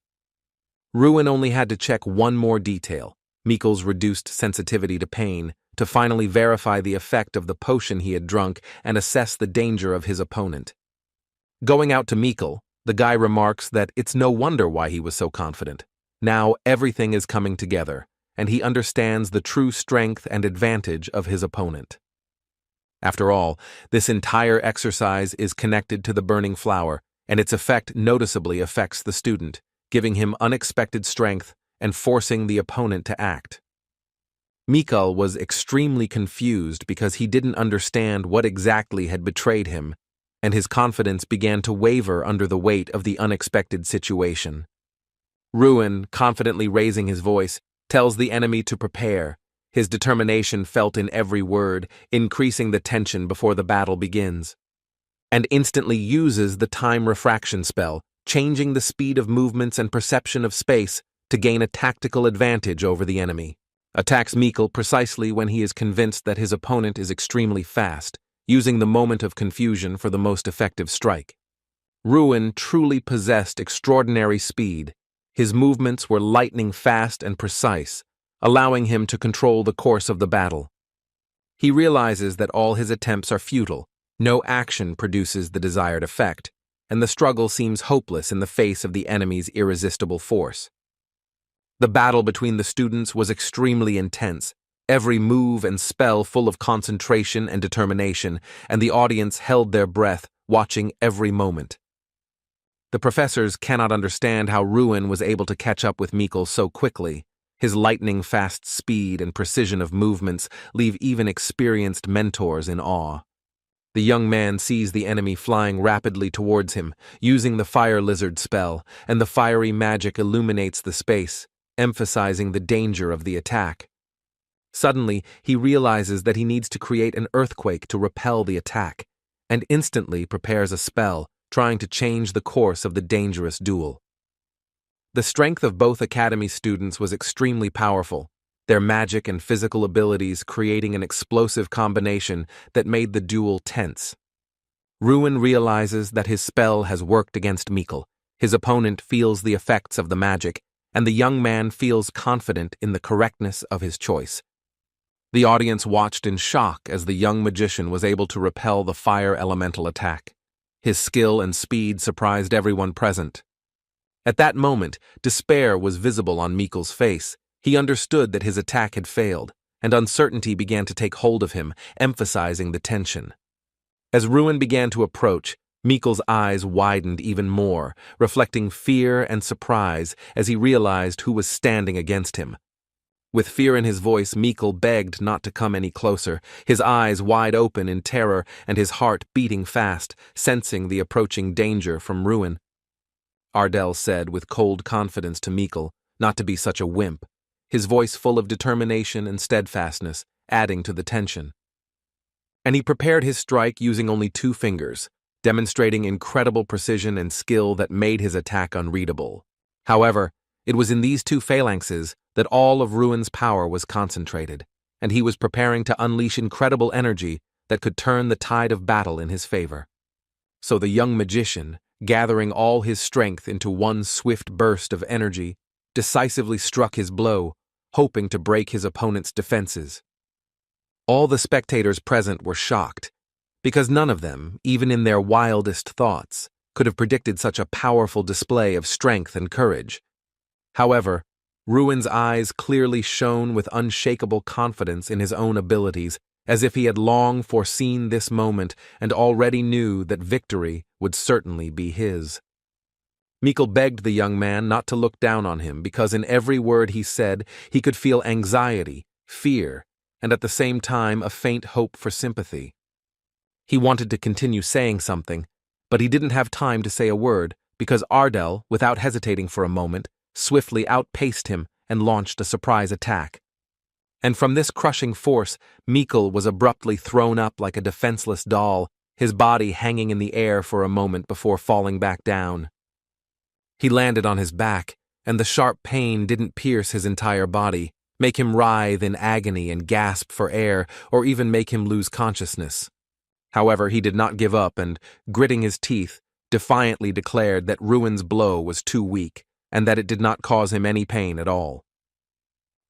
Ruin only had to check one more detail, Mikkel's reduced sensitivity to pain, to finally verify the effect of the potion he had drunk and assess the danger of his opponent. Going out to Mikkel, the guy remarks that it's no wonder why he was so confident. Now everything is coming together, and he understands the true strength and advantage of his opponent. After all, this entire exercise is connected to the burning flower, and its effect noticeably affects the student, giving him unexpected strength and forcing the opponent to act. Mikkel was extremely confused because he didn't understand what exactly had betrayed him, and his confidence began to waver under the weight of the unexpected situation. Ruin, confidently raising his voice, tells the enemy to prepare, his determination felt in every word, increasing the tension before the battle begins, and instantly uses the time refraction spell, changing the speed of movements and perception of space to gain a tactical advantage over the enemy. Attacks Mikkel precisely when he is convinced that his opponent is extremely fast, using the moment of confusion for the most effective strike. Ruin truly possessed extraordinary speed. His movements were lightning fast and precise, allowing him to control the course of the battle. He realizes that all his attempts are futile, no action produces the desired effect, and the struggle seems hopeless in the face of the enemy's irresistible force. The battle between the students was extremely intense, every move and spell full of concentration and determination, and the audience held their breath, watching every moment. The professors cannot understand how Ruin was able to catch up with Mikkel so quickly. His lightning-fast speed and precision of movements leave even experienced mentors in awe. The young man sees the enemy flying rapidly towards him, using the fire lizard spell, and the fiery magic illuminates the space, emphasizing the danger of the attack. Suddenly, he realizes that he needs to create an earthquake to repel the attack, and instantly prepares a spell, trying to change the course of the dangerous duel. The strength of both academy students was extremely powerful, their magic and physical abilities creating an explosive combination that made the duel tense. Ruin realizes that his spell has worked against Mikkel, his opponent feels the effects of the magic, and the young man feels confident in the correctness of his choice. The audience watched in shock as the young magician was able to repel the fire elemental attack. His skill and speed surprised everyone present. At that moment, despair was visible on Mikkel's face. He understood that his attack had failed, and uncertainty began to take hold of him, emphasizing the tension. As Ruin began to approach, Mikkel's eyes widened even more, reflecting fear and surprise as he realized who was standing against him. With fear in his voice, Mikkel begged not to come any closer, his eyes wide open in terror and his heart beating fast, sensing the approaching danger from Ruin. Ardell said with cold confidence to Mikkel not to be such a wimp, his voice full of determination and steadfastness, adding to the tension. And he prepared his strike using only 2 fingers, demonstrating incredible precision and skill that made his attack unreadable. However, it was in these 2 phalanxes that all of Ruin's power was concentrated, and he was preparing to unleash incredible energy that could turn the tide of battle in his favor. So the young magician, gathering all his strength into one swift burst of energy, decisively struck his blow, hoping to break his opponent's defenses. All the spectators present were shocked, because none of them, even in their wildest thoughts, could have predicted such a powerful display of strength and courage. However, Ruin's eyes clearly shone with unshakable confidence in his own abilities, as if he had long foreseen this moment and already knew that victory would certainly be his. Mikkel begged the young man not to look down on him because in every word he said he could feel anxiety, fear, and at the same time a faint hope for sympathy. He wanted to continue saying something, but he didn't have time to say a word because Ardell, without hesitating for a moment, swiftly outpaced him and launched a surprise attack. And from this crushing force, Mikkel was abruptly thrown up like a defenseless doll, his body hanging in the air for a moment before falling back down. He landed on his back, and the sharp pain didn't pierce his entire body, make him writhe in agony and gasp for air, or even make him lose consciousness. However, he did not give up and, gritting his teeth, defiantly declared that Ruin's blow was too weak, and that it did not cause him any pain at all.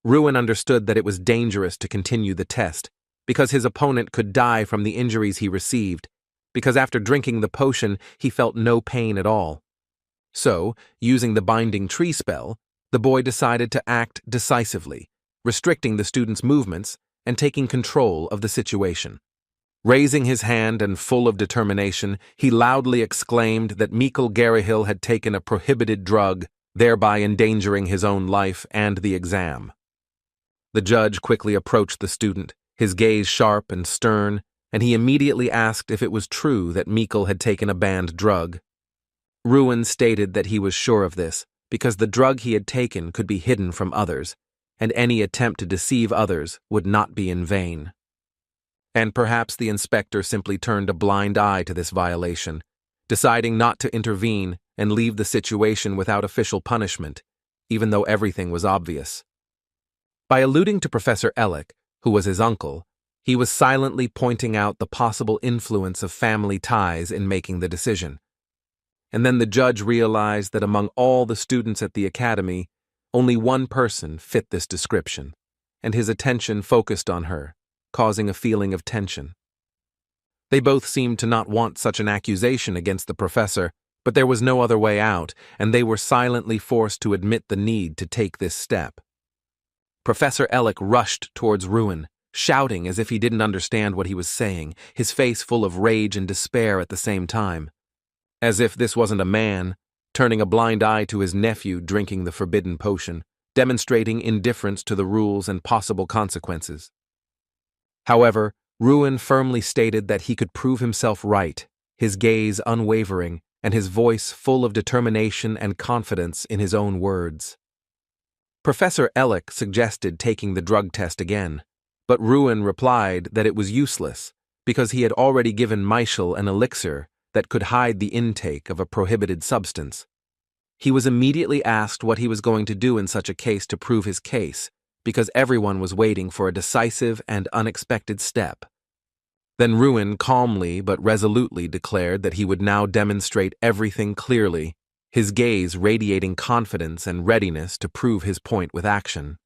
Ruin understood that it was dangerous to continue the test, because his opponent could die from the injuries he received, because after drinking the potion he felt no pain at all. So, using the binding tree spell, the boy decided to act decisively, restricting the student's movements and taking control of the situation. Raising his hand and full of determination, he loudly exclaimed that Mikkel Garihill had taken a prohibited drug, thereby endangering his own life and the exam. The judge quickly approached the student, his gaze sharp and stern, and he immediately asked if it was true that Mikkel had taken a banned drug. Ruin stated that he was sure of this, because the drug he had taken could be hidden from others, and any attempt to deceive others would not be in vain. And perhaps the inspector simply turned a blind eye to this violation, deciding not to intervene and leave the situation without official punishment, even though everything was obvious. By alluding to Professor Ellick, who was his uncle, he was silently pointing out the possible influence of family ties in making the decision. And then the judge realized that among all the students at the academy, only one person fit this description, and his attention focused on her, causing a feeling of tension. They both seemed to not want such an accusation against the professor, but there was no other way out, and they were silently forced to admit the need to take this step. Professor Ellick rushed towards Ruin, shouting as if he didn't understand what he was saying, his face full of rage and despair at the same time. As if this wasn't a man, turning a blind eye to his nephew drinking the forbidden potion, demonstrating indifference to the rules and possible consequences. However, Ruin firmly stated that he could prove himself right, his gaze unwavering, and his voice full of determination and confidence in his own words. Professor Ellick suggested taking the drug test again, but Ruin replied that it was useless because he had already given Michel an elixir that could hide the intake of a prohibited substance. He was immediately asked what he was going to do in such a case to prove his case, because everyone was waiting for a decisive and unexpected step. Then Ruin calmly but resolutely declared that he would now demonstrate everything clearly, his gaze radiating confidence and readiness to prove his point with action.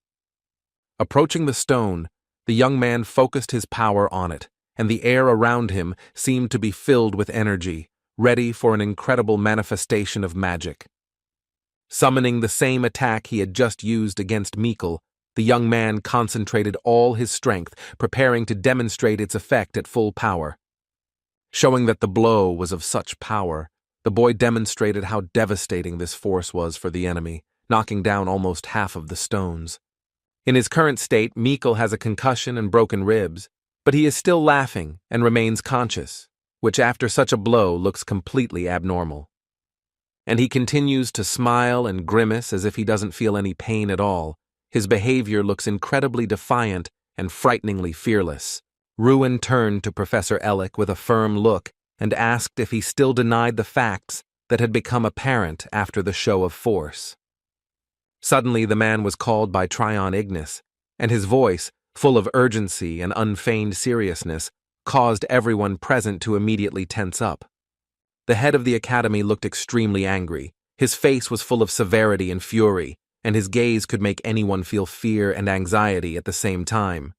Approaching the stone, the young man focused his power on it, and the air around him seemed to be filled with energy, ready for an incredible manifestation of magic. Summoning the same attack he had just used against Mikkel, the young man concentrated all his strength, preparing to demonstrate its effect at full power. Showing that the blow was of such power, the boy demonstrated how devastating this force was for the enemy, knocking down almost half of the stones. In his current state, Mikkel has a concussion and broken ribs, but he is still laughing and remains conscious, which after such a blow looks completely abnormal. And he continues to smile and grimace as if he doesn't feel any pain at all. His behavior looks incredibly defiant and frighteningly fearless. Ruin turned to Professor Ellick with a firm look and asked if he still denied the facts that had become apparent after the show of force. Suddenly the man was called by Tryon Ignis, and his voice, full of urgency and unfeigned seriousness, caused everyone present to immediately tense up. The head of the academy looked extremely angry. His face was full of severity and fury, and his gaze could make anyone feel fear and anxiety at the same time.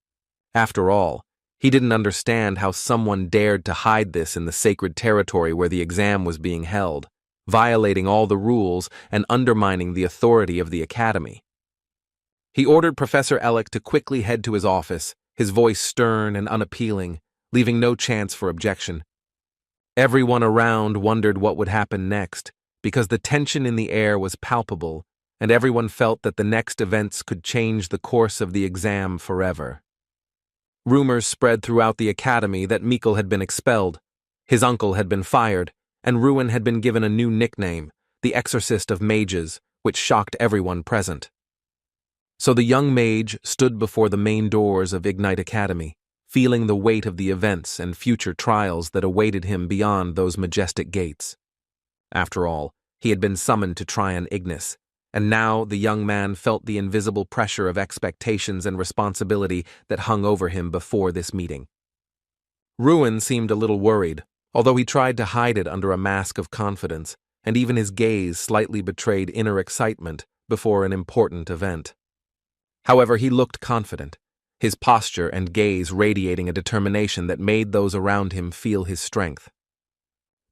After all, he didn't understand how someone dared to hide this in the sacred territory where the exam was being held, violating all the rules and undermining the authority of the academy. He ordered Professor Ellick to quickly head to his office, his voice stern and unappealing, leaving no chance for objection. Everyone around wondered what would happen next, because the tension in the air was palpable, and everyone felt that the next events could change the course of the exam forever. Rumors spread throughout the academy that Mikkel had been expelled, his uncle had been fired, and Ruin had been given a new nickname, the Exorcist of Mages, which shocked everyone present. So the young mage stood before the main doors of Ignite Academy, feeling the weight of the events and future trials that awaited him beyond those majestic gates. After all, he had been summoned to try on Ignis, and now the young man felt the invisible pressure of expectations and responsibility that hung over him before this meeting. Ruin seemed a little worried, although he tried to hide it under a mask of confidence, and even his gaze slightly betrayed inner excitement before an important event. However, he looked confident, his posture and gaze radiating a determination that made those around him feel his strength.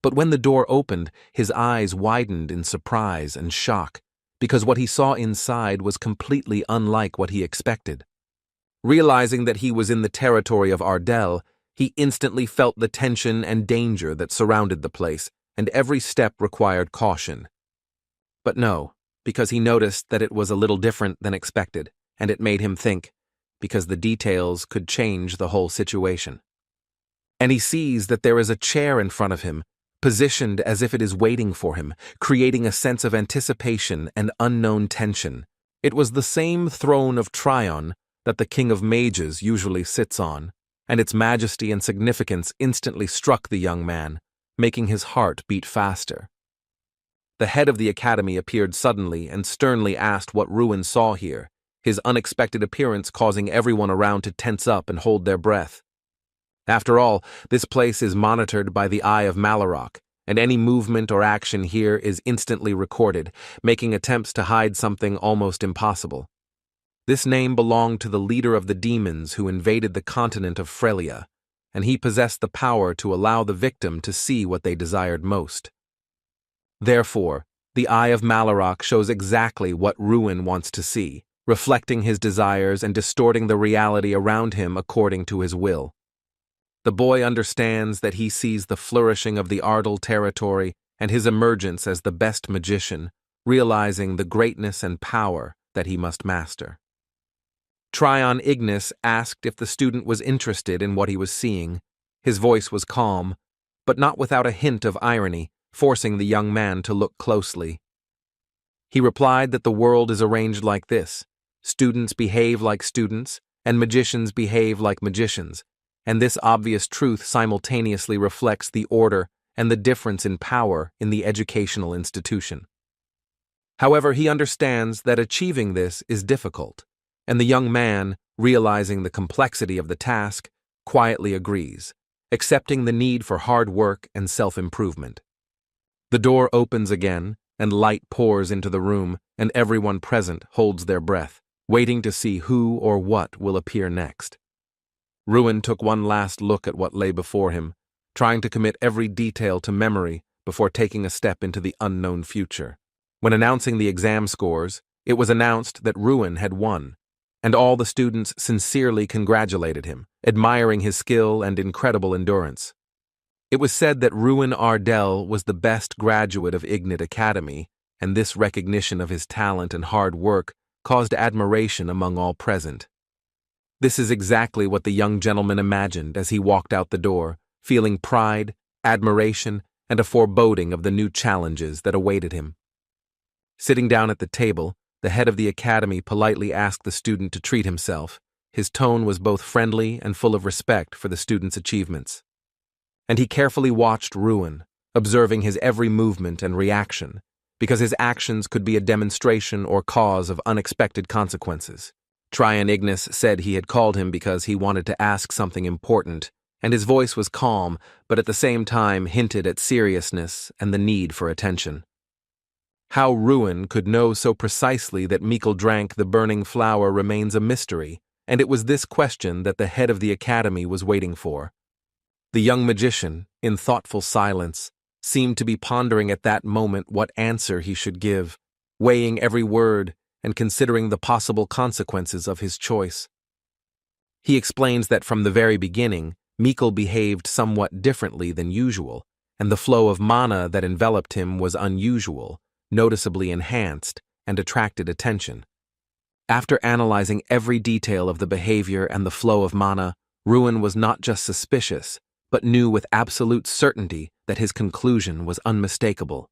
But when the door opened, his eyes widened in surprise and shock, because what he saw inside was completely unlike what he expected. Realizing that he was in the territory of Ardell, he instantly felt the tension and danger that surrounded the place, and every step required caution. But no, because he noticed that it was a little different than expected, and it made him think, because the details could change the whole situation. And he sees that there is a chair in front of him, positioned as if it is waiting for him, creating a sense of anticipation and unknown tension. It was the same throne of Tryon that the King of Mages usually sits on, and its majesty and significance instantly struck the young man, making his heart beat faster. The head of the academy appeared suddenly and sternly asked what Ruin saw here, his unexpected appearance causing everyone around to tense up and hold their breath. After all, this place is monitored by the Eye of Malarok, and any movement or action here is instantly recorded, making attempts to hide something almost impossible. This name belonged to the leader of the demons who invaded the continent of Frelia, and he possessed the power to allow the victim to see what they desired most. Therefore, the Eye of Malarok shows exactly what Ruin wants to see, reflecting his desires and distorting the reality around him according to his will. The boy understands that he sees the flourishing of the Ardell territory and his emergence as the best magician, realizing the greatness and power that he must master. Tryon Ignis asked if the student was interested in what he was seeing. His voice was calm, but not without a hint of irony, forcing the young man to look closely. He replied that the world is arranged like this: students behave like students, and magicians behave like magicians, and this obvious truth simultaneously reflects the order and the difference in power in the educational institution. However, he understands that achieving this is difficult, and the young man, realizing the complexity of the task, quietly agrees, accepting the need for hard work and self-improvement. The door opens again, and light pours into the room, and everyone present holds their breath, waiting to see who or what will appear next. Ruin took one last look at what lay before him, trying to commit every detail to memory before taking a step into the unknown future. When announcing the exam scores, it was announced that Ruin had won, and all the students sincerely congratulated him, admiring his skill and incredible endurance. It was said that Ruin Ardell was the best graduate of Ignite Academy, and this recognition of his talent and hard work caused admiration among all present. This is exactly what the young gentleman imagined as he walked out the door, feeling pride, admiration, and a foreboding of the new challenges that awaited him. Sitting down at the table, the head of the academy politely asked the student to treat himself. His tone was both friendly and full of respect for the student's achievements. And he carefully watched Ruin, observing his every movement and reaction, because his actions could be a demonstration or cause of unexpected consequences. Tryon Ignis said he had called him because he wanted to ask something important, and his voice was calm, but at the same time hinted at seriousness and the need for attention. How Ruin could know so precisely that Mikkel drank the burning flower remains a mystery, and it was this question that the head of the academy was waiting for. The young magician, in thoughtful silence, seemed to be pondering at that moment what answer he should give, weighing every word and considering the possible consequences of his choice. He explains that from the very beginning, Mikkel behaved somewhat differently than usual, and the flow of mana that enveloped him was unusual, noticeably enhanced, and attracted attention. After analyzing every detail of the behavior and the flow of mana, Ruin was not just suspicious, but knew with absolute certainty that his conclusion was unmistakable.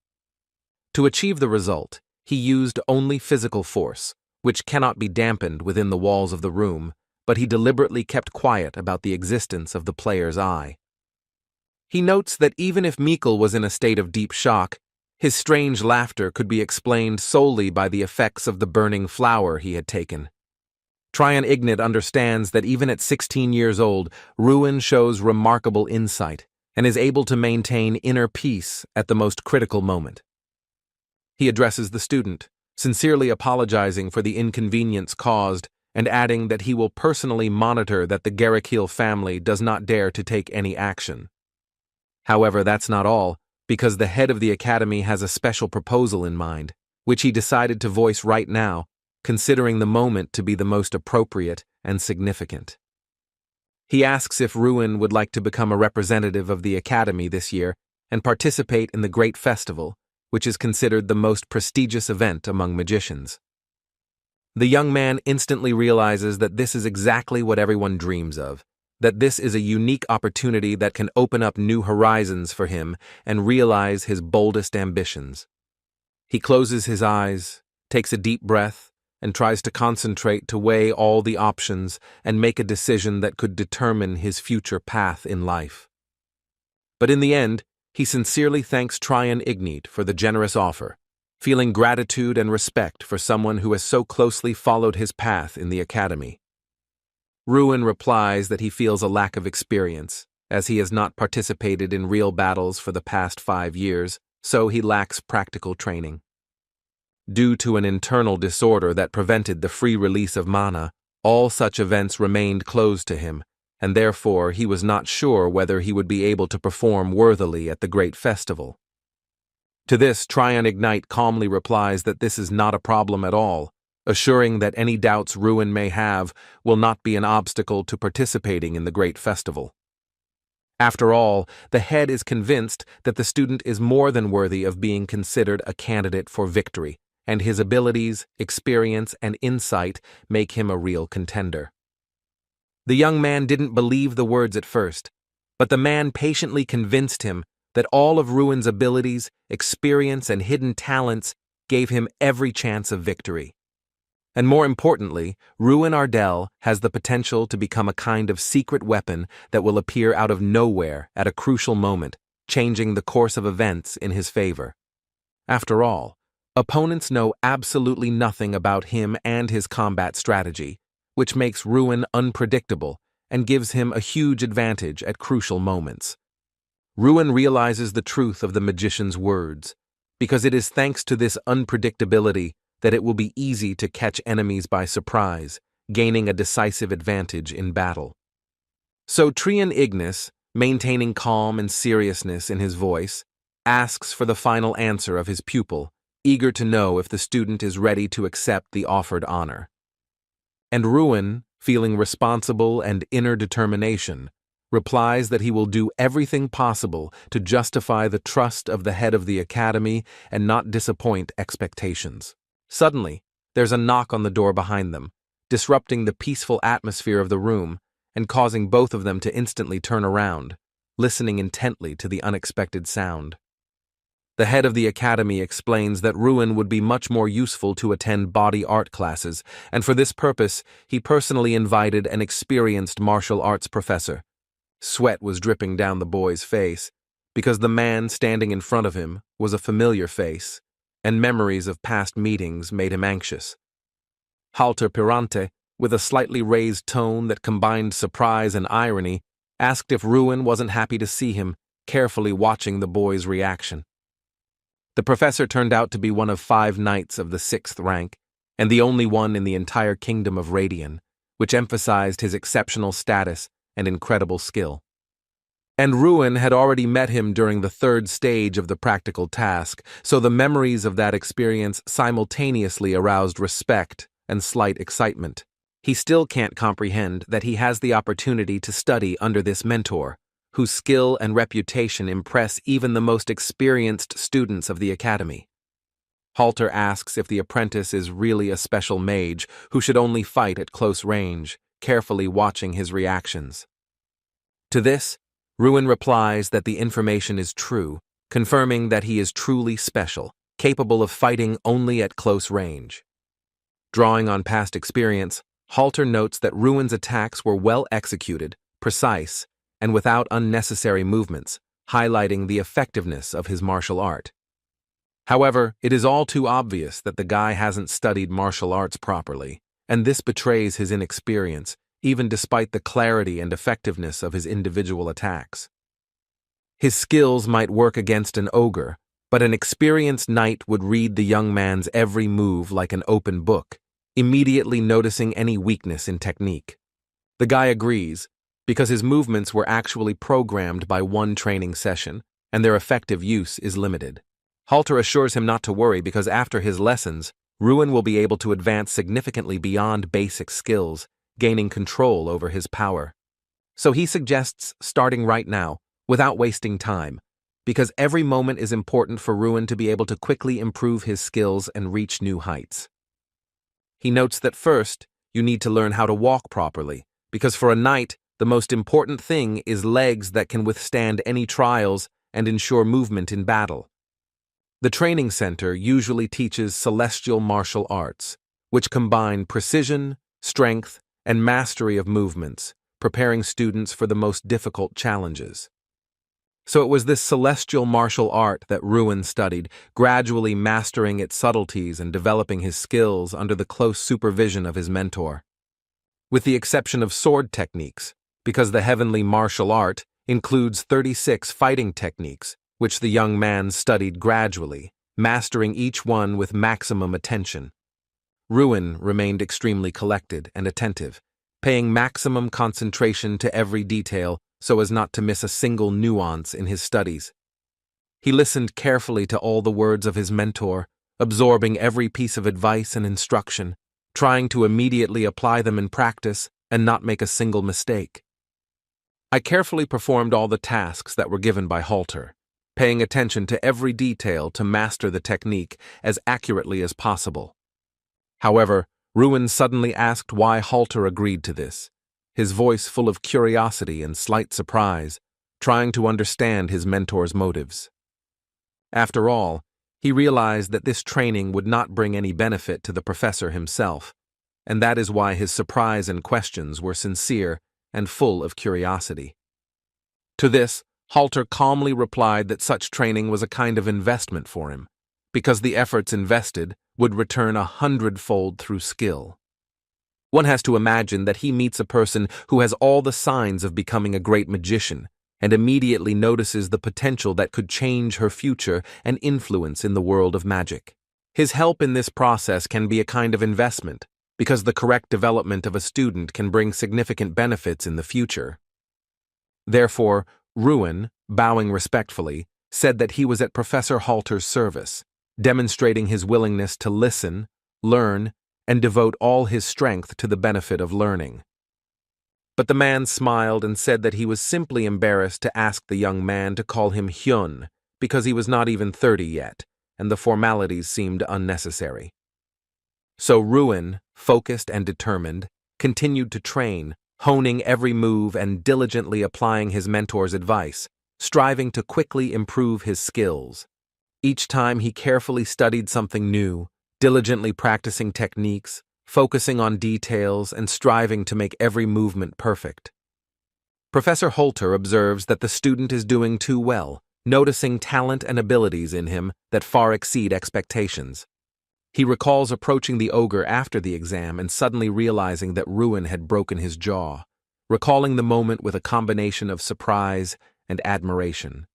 To achieve the result, he used only physical force, which cannot be dampened within the walls of the room, but he deliberately kept quiet about the existence of the player's eye. He notes that even if Mikkel was in a state of deep shock, his strange laughter could be explained solely by the effects of the burning flower he had taken. Tryon Ignat understands that even at 16 years old, Ruin shows remarkable insight and is able to maintain inner peace at the most critical moment. He addresses the student, sincerely apologizing for the inconvenience caused and adding that he will personally monitor that the Garrickhill family does not dare to take any action. However, that's not all, because the head of the academy has a special proposal in mind, which he decided to voice right now, considering the moment to be the most appropriate and significant. He asks if Ruin would like to become a representative of the academy this year and participate in the Great Festival, which is considered the most prestigious event among magicians. The young man instantly realizes that this is exactly what everyone dreams of, that this is a unique opportunity that can open up new horizons for him and realize his boldest ambitions. He closes his eyes, takes a deep breath, and tries to concentrate to weigh all the options and make a decision that could determine his future path in life. But in the end, he sincerely thanks Tryon Ignat for the generous offer, feeling gratitude and respect for someone who has so closely followed his path in the academy. Ruin replies that he feels a lack of experience, as he has not participated in real battles for the past 5 years, so he lacks practical training. Due to an internal disorder that prevented the free release of mana, all such events remained closed to him, and therefore he was not sure whether he would be able to perform worthily at the Great Festival. To this, Tryon Ignat calmly replies that this is not a problem at all, assuring that any doubts Ruin may have will not be an obstacle to participating in the Great Festival. After all, the head is convinced that the student is more than worthy of being considered a candidate for victory, and his abilities, experience, and insight make him a real contender. The young man didn't believe the words at first, but the man patiently convinced him that all of Ruin's abilities, experience, and hidden talents gave him every chance of victory. And more importantly, Ruin Ardell has the potential to become a kind of secret weapon that will appear out of nowhere at a crucial moment, changing the course of events in his favor. After all, opponents know absolutely nothing about him and his combat strategy, which makes Ruin unpredictable and gives him a huge advantage at crucial moments. Ruin realizes the truth of the magician's words, because it is thanks to this unpredictability that it will be easy to catch enemies by surprise, gaining a decisive advantage in battle. So Tryon Ignat, maintaining calm and seriousness in his voice, asks for the final answer of his pupil, eager to know if the student is ready to accept the offered honor. And Ruin, feeling responsible and inner determination, replies that he will do everything possible to justify the trust of the head of the academy and not disappoint expectations. Suddenly, there's a knock on the door behind them, disrupting the peaceful atmosphere of the room and causing both of them to instantly turn around, listening intently to the unexpected sound. The head of the academy explains that Ruin would be much more useful to attend body art classes, and for this purpose, he personally invited an experienced martial arts professor. Sweat was dripping down the boy's face, because the man standing in front of him was a familiar face, and memories of past meetings made him anxious. Halter Pirante, with a slightly raised tone that combined surprise and irony, asked if Ruin wasn't happy to see him, carefully watching the boy's reaction. The professor turned out to be one of 5 knights of the 6th rank, and the only one in the entire kingdom of Radian, which emphasized his exceptional status and incredible skill. And Ruin had already met him during the 3rd stage of the practical task, so the memories of that experience simultaneously aroused respect and slight excitement. He still can't comprehend that he has the opportunity to study under this mentor, whose skill and reputation impress even the most experienced students of the academy. Halter asks if the apprentice is really a special mage who should only fight at close range, carefully watching his reactions. To this, Ruin replies that the information is true, confirming that he is truly special, capable of fighting only at close range. Drawing on past experience, Halter notes that Ruin's attacks were well executed, precise, and without unnecessary movements, highlighting the effectiveness of his martial art. However, it is all too obvious that the guy hasn't studied martial arts properly, and this betrays his inexperience, even despite the clarity and effectiveness of his individual attacks. His skills might work against an ogre, but an experienced knight would read the young man's every move like an open book, immediately noticing any weakness in technique. The guy agrees, because his movements were actually programmed by one training session, and their effective use is limited. Halter assures him not to worry because after his lessons, Ruin will be able to advance significantly beyond basic skills, gaining control over his power. So he suggests starting right now, without wasting time, because every moment is important for Ruin to be able to quickly improve his skills and reach new heights. He notes that first, you need to learn how to walk properly, because for a knight, the most important thing is legs that can withstand any trials and ensure movement in battle. The training center usually teaches celestial martial arts, which combine precision, strength, and mastery of movements, preparing students for the most difficult challenges. So it was this celestial martial art that Ruin studied, gradually mastering its subtleties and developing his skills under the close supervision of his mentor. With the exception of sword techniques, because the heavenly martial art includes 36 fighting techniques, which the young man studied gradually, mastering each one with maximum attention. Ruin remained extremely collected and attentive, paying maximum concentration to every detail so as not to miss a single nuance in his studies. He listened carefully to all the words of his mentor, absorbing every piece of advice and instruction, trying to immediately apply them in practice and not make a single mistake. I carefully performed all the tasks that were given by Halter, paying attention to every detail to master the technique as accurately as possible. However, Ruin suddenly asked why Halter agreed to this, his voice full of curiosity and slight surprise, trying to understand his mentor's motives. After all, he realized that this training would not bring any benefit to the professor himself, and that is why his surprise and questions were sincere and full of curiosity. To this, Halter calmly replied that such training was a kind of investment for him, because the efforts invested would return 100-fold through skill. One has to imagine that he meets a person who has all the signs of becoming a great magician and immediately notices the potential that could change her future and influence in the world of magic. His help in this process can be a kind of investment, because the correct development of a student can bring significant benefits in the future. Therefore, Ruin, bowing respectfully, said that he was at Professor Halter's service, demonstrating his willingness to listen, learn, and devote all his strength to the benefit of learning. But the man smiled and said that he was simply embarrassed to ask the young man to call him Hyun, because he was not even 30 yet, and the formalities seemed unnecessary. So Ruin, focused and determined, continued to train, honing every move and diligently applying his mentor's advice, striving to quickly improve his skills. Each time he carefully studied something new, diligently practicing techniques, focusing on details, and striving to make every movement perfect. Professor Halter observes that the student is doing too well, noticing talent and abilities in him that far exceed expectations. He recalls approaching the ogre after the exam and suddenly realizing that Ruin had broken his jaw, recalling the moment with a combination of surprise and admiration.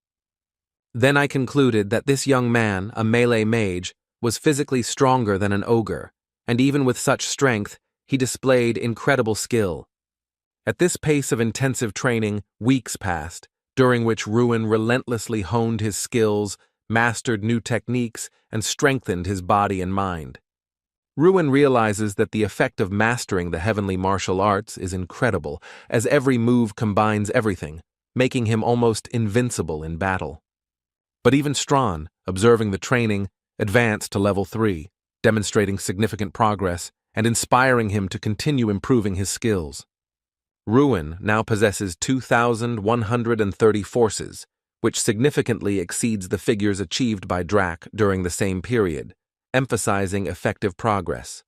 Then I concluded that this young man, a melee mage, was physically stronger than an ogre, and even with such strength, he displayed incredible skill. At this pace of intensive training, weeks passed, during which Ruin relentlessly honed his skills, mastered new techniques, and strengthened his body and mind. Ruin realizes that the effect of mastering the heavenly martial arts is incredible, as every move combines everything, making him almost invincible in battle. But even Strawn, observing the training, advanced to level 3, demonstrating significant progress and inspiring him to continue improving his skills. Ruin now possesses 2,130 forces, which significantly exceeds the figures achieved by Drac during the same period, emphasizing effective progress.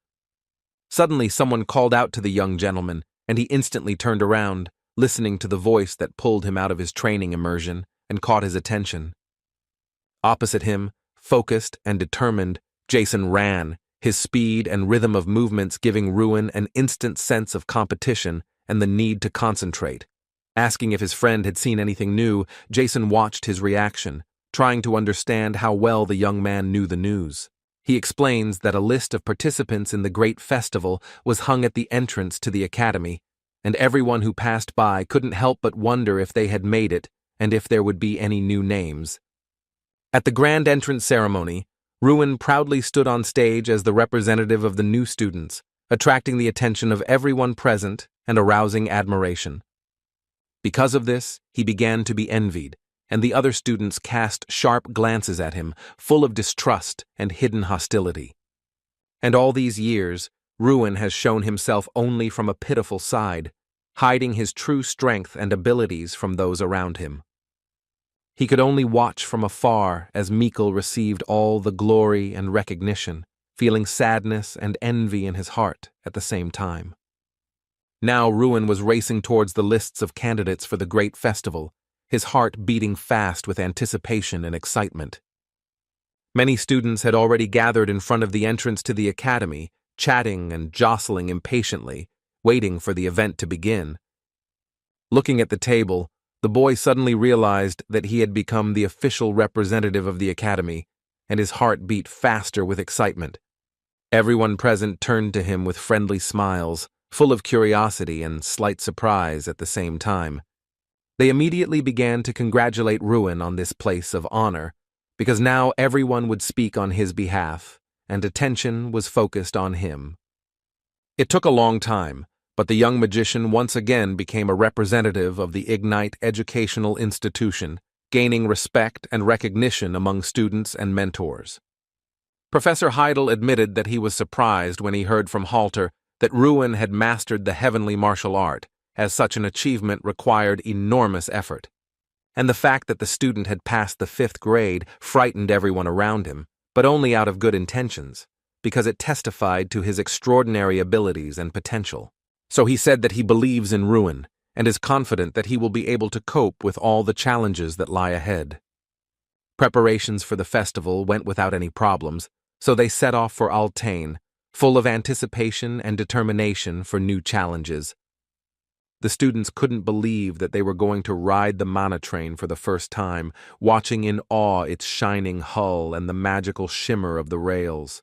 Suddenly, someone called out to the young gentleman, and he instantly turned around, listening to the voice that pulled him out of his training immersion and caught his attention. Opposite him, focused and determined, Jason ran, his speed and rhythm of movements giving Ruin an instant sense of competition and the need to concentrate. Asking if his friend had seen anything new, Jason watched his reaction, trying to understand how well the young man knew the news. He explains that a list of participants in the great festival was hung at the entrance to the academy, and everyone who passed by couldn't help but wonder if they had made it and if there would be any new names. At the grand entrance ceremony, Ruin proudly stood on stage as the representative of the new students, attracting the attention of everyone present and arousing admiration. Because of this, he began to be envied, and the other students cast sharp glances at him, full of distrust and hidden hostility. And all these years, Ruin has shown himself only from a pitiful side, hiding his true strength and abilities from those around him. He could only watch from afar as Mikkel received all the glory and recognition, feeling sadness and envy in his heart at the same time. Now Ruin was racing towards the lists of candidates for the great festival, his heart beating fast with anticipation and excitement. Many students had already gathered in front of the entrance to the academy, chatting and jostling impatiently, waiting for the event to begin. Looking at the table, the boy suddenly realized that he had become the official representative of the academy, and his heart beat faster with excitement. Everyone present turned to him with friendly smiles, full of curiosity and slight surprise at the same time. They immediately began to congratulate Ruin on this place of honor, because now everyone would speak on his behalf, and attention was focused on him. It took a long time, but the young magician once again became a representative of the Ignite educational institution, gaining respect and recognition among students and mentors. Professor Heidel admitted that he was surprised when he heard from Halter that Ruin had mastered the heavenly martial art, as such an achievement required enormous effort. And the fact that the student had passed the 5th grade frightened everyone around him, but only out of good intentions, because it testified to his extraordinary abilities and potential. So he said that he believes in Ruin, and is confident that he will be able to cope with all the challenges that lie ahead. Preparations for the festival went without any problems, so they set off for Altain, full of anticipation and determination for new challenges. The students couldn't believe that they were going to ride the mana train for the first time, watching in awe its shining hull and the magical shimmer of the rails.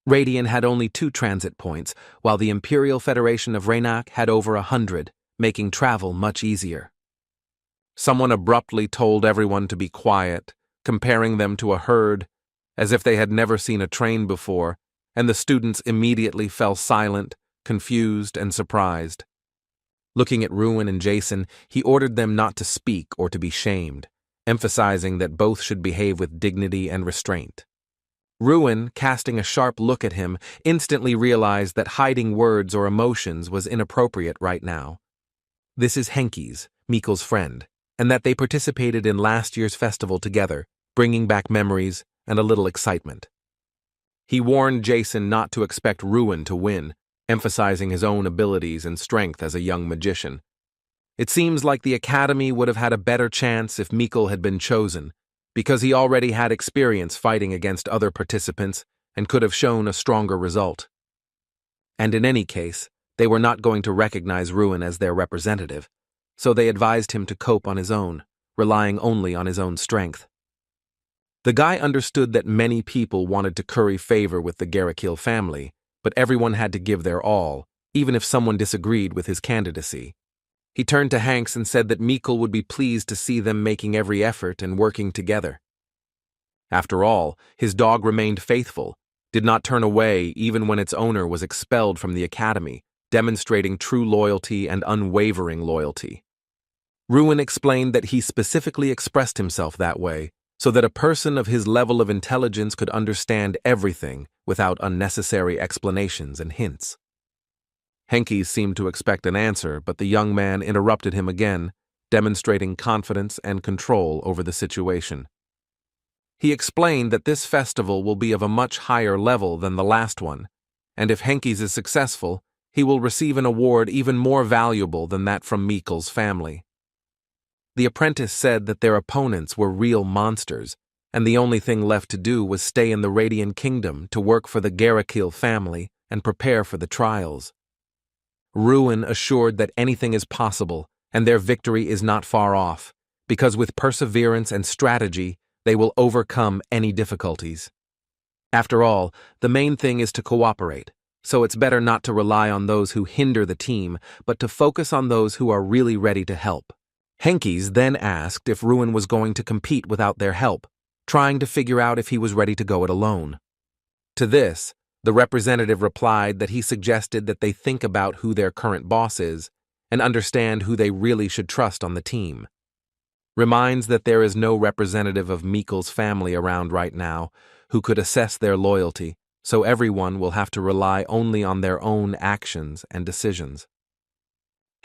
Radian had only 2 transit points, while the Imperial Federation of Raynak had over 100, making travel much easier. Someone abruptly told everyone to be quiet, comparing them to a herd, as if they had never seen a train before, and the students immediately fell silent, confused, and surprised. Looking at Ruin and Jason, he ordered them not to speak or to be shamed, emphasizing that both should behave with dignity and restraint. Ruin, casting a sharp look at him, instantly realized that hiding words or emotions was inappropriate right now. This is Henki's, Mikkel's friend, and that they participated in last year's festival together, bringing back memories and a little excitement. He warned Jason not to expect Ruin to win, emphasizing his own abilities and strength as a young magician. It seems like the academy would have had a better chance if Mikkel had been chosen, because he already had experience fighting against other participants and could have shown a stronger result. And in any case, they were not going to recognize Ruin as their representative, so they advised him to cope on his own, relying only on his own strength. The guy understood that many people wanted to curry favor with the Garrickhill family, but everyone had to give their all, even if someone disagreed with his candidacy. He turned to Hanks and said that Mikkel would be pleased to see them making every effort and working together. After all, his dog remained faithful, did not turn away even when its owner was expelled from the academy, demonstrating true loyalty and unwavering loyalty. Ruin explained that he specifically expressed himself that way, so that a person of his level of intelligence could understand everything without unnecessary explanations and hints. Henke seemed to expect an answer, but the young man interrupted him again, demonstrating confidence and control over the situation. He explained that this festival will be of a much higher level than the last one, and if Henkes is successful, he will receive an award even more valuable than that from Mikkel's family. The apprentice said that their opponents were real monsters, and the only thing left to do was stay in the Radiant Kingdom to work for the Garrakil family and prepare for the trials. Ruin assured that anything is possible, and their victory is not far off, because with perseverance and strategy, they will overcome any difficulties. After all, the main thing is to cooperate, so it's better not to rely on those who hinder the team, but to focus on those who are really ready to help. Henkes then asked if Ruin was going to compete without their help, trying to figure out if he was ready to go it alone. To this, the representative replied that he suggested that they think about who their current boss is and understand who they really should trust on the team. Reminds that there is no representative of Mikkel's family around right now who could assess their loyalty, so everyone will have to rely only on their own actions and decisions.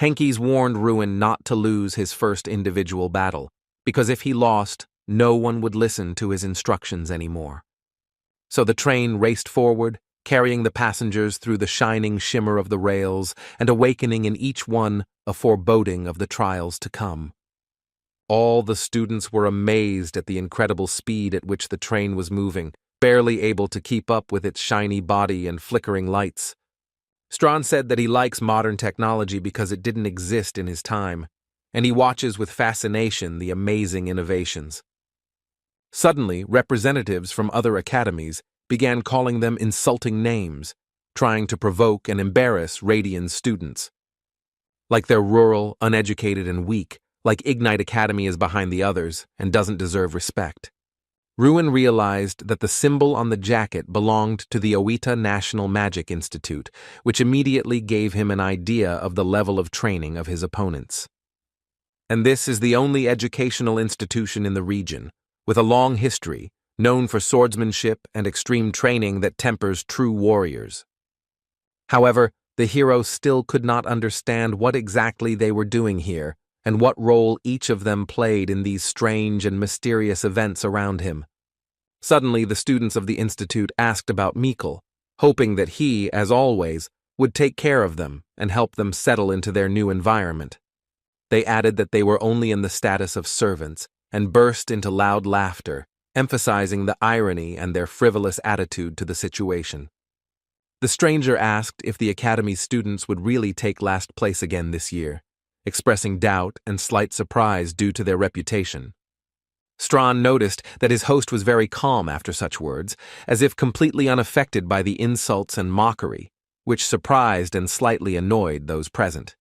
Henkes warned Ruin not to lose his first individual battle, because if he lost, no one would listen to his instructions anymore. So the train raced forward, carrying the passengers through the shining shimmer of the rails and awakening in each one a foreboding of the trials to come. All the students were amazed at the incredible speed at which the train was moving, barely able to keep up with its shiny body and flickering lights. Strawn said that he likes modern technology because it didn't exist in his time, and he watches with fascination the amazing innovations. Suddenly, representatives from other academies began calling them insulting names, trying to provoke and embarrass Radiant's students. Like they're rural, uneducated, and weak, like Ignite Academy is behind the others and doesn't deserve respect. Ruin realized that the symbol on the jacket belonged to the Oita National Magic Institute, which immediately gave him an idea of the level of training of his opponents. And this is the only educational institution in the region, with a long history, known for swordsmanship and extreme training that tempers true warriors. However, the hero still could not understand what exactly they were doing here, and what role each of them played in these strange and mysterious events around him. Suddenly, the students of the institute asked about Mikkel, hoping that he, as always, would take care of them and help them settle into their new environment. They added that they were only in the status of servants and burst into loud laughter, emphasizing the irony and their frivolous attitude to the situation. The stranger asked if the academy's students would really take last place again this year, expressing doubt and slight surprise due to their reputation. Strawn noticed that his host was very calm after such words, as if completely unaffected by the insults and mockery, which surprised and slightly annoyed those present.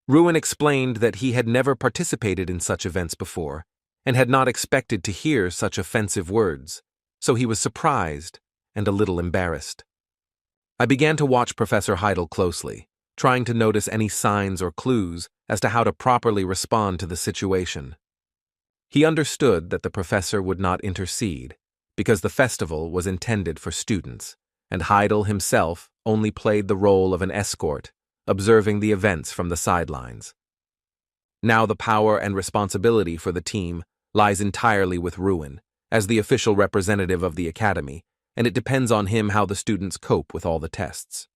Ruin explained that he had never participated in such events before, and had not expected to hear such offensive words, so he was surprised and a little embarrassed. I began to watch Professor Heidel closely, trying to notice any signs or clues as to how to properly respond to the situation. He understood that the professor would not intercede, because the festival was intended for students, and Heidel himself only played the role of an escort, observing the events from the sidelines. Now the power and responsibility for the team lies entirely with Ruin, as the official representative of the academy, and it depends on him how the students cope with all the tests.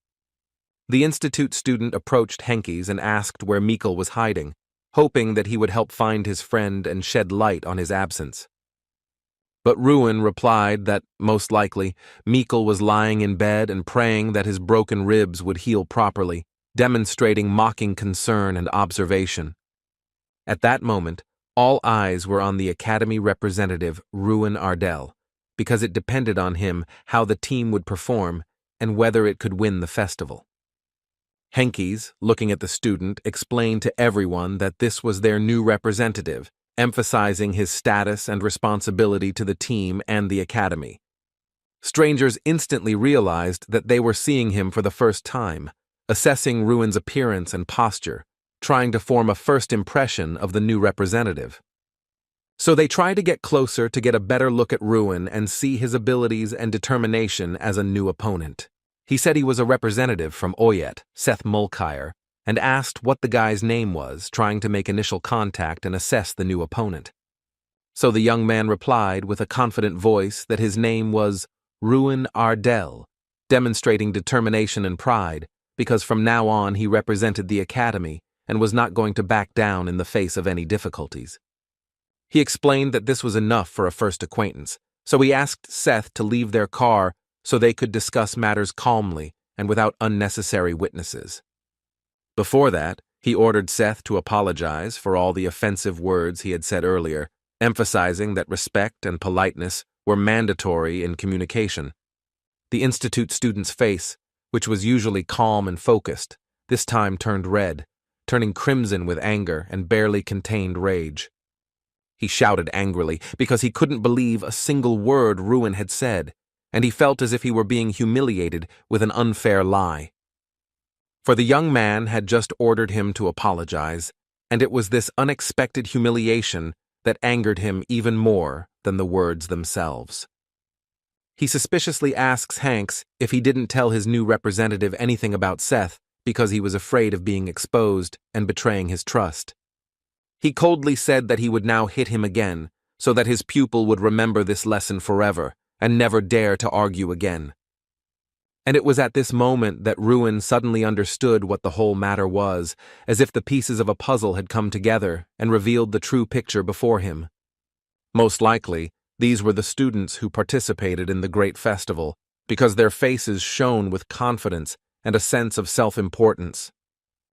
The institute student approached Henkes and asked where Mikkel was hiding, hoping that he would help find his friend and shed light on his absence. But Ruin replied that, most likely, Mikkel was lying in bed and praying that his broken ribs would heal properly, demonstrating mocking concern and observation. At that moment, all eyes were on the academy representative, Ruin Ardell, because it depended on him how the team would perform and whether it could win the festival. Henkes, looking at the student, explained to everyone that this was their new representative, emphasizing his status and responsibility to the team and the academy. Strangers instantly realized that they were seeing him for the first time, assessing Ruin's appearance and posture, trying to form a first impression of the new representative. So they tried to get closer to get a better look at Ruin and see his abilities and determination as a new opponent. He said he was a representative from Oyet, Seth Mulcair, and asked what the guy's name was, trying to make initial contact and assess the new opponent. So the young man replied with a confident voice that his name was Ruin Ardell, demonstrating determination and pride, because from now on he represented the academy and was not going to back down in the face of any difficulties. He explained that this was enough for a first acquaintance, so he asked Seth to leave their car so they could discuss matters calmly and without unnecessary witnesses. Before that, he ordered Seth to apologize for all the offensive words he had said earlier, emphasizing that respect and politeness were mandatory in communication. The institute student's face, which was usually calm and focused, this time turned red, turning crimson with anger and barely contained rage. He shouted angrily because he couldn't believe a single word Ruin had said, and he felt as if he were being humiliated with an unfair lie. For the young man had just ordered him to apologize, and it was this unexpected humiliation that angered him even more than the words themselves. He suspiciously asks Hanks if he didn't tell his new representative anything about Seth because he was afraid of being exposed and betraying his trust. He coldly said that he would now hit him again, so that his pupil would remember this lesson forever and never dare to argue again. And it was at this moment that Ruin suddenly understood what the whole matter was, as if the pieces of a puzzle had come together and revealed the true picture before him. Most likely, these were the students who participated in the great festival, because their faces shone with confidence and a sense of self-importance.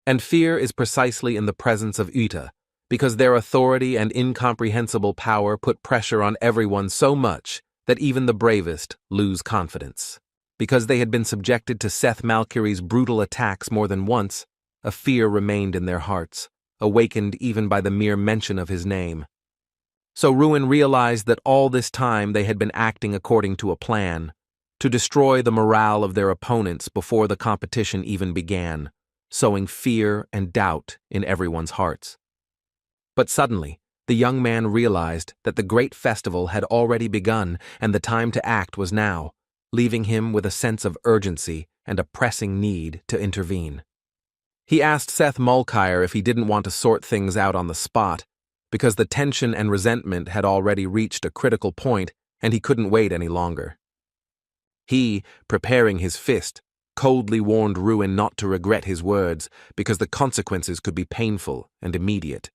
And fear is precisely in the presence of Uta, because their authority and incomprehensible power put pressure on everyone so much that even the bravest lose confidence. Because they had been subjected to Seth Malcury's brutal attacks more than once, a fear remained in their hearts, awakened even by the mere mention of his name. So Ruin realized that all this time they had been acting according to a plan, to destroy the morale of their opponents before the competition even began, sowing fear and doubt in everyone's hearts. But suddenly, the young man realized that the great festival had already begun and the time to act was now, leaving him with a sense of urgency and a pressing need to intervene. He asked Seth Mulcair if he didn't want to sort things out on the spot, because the tension and resentment had already reached a critical point and he couldn't wait any longer. He, preparing his fist, coldly warned Ruin not to regret his words because the consequences could be painful and immediate.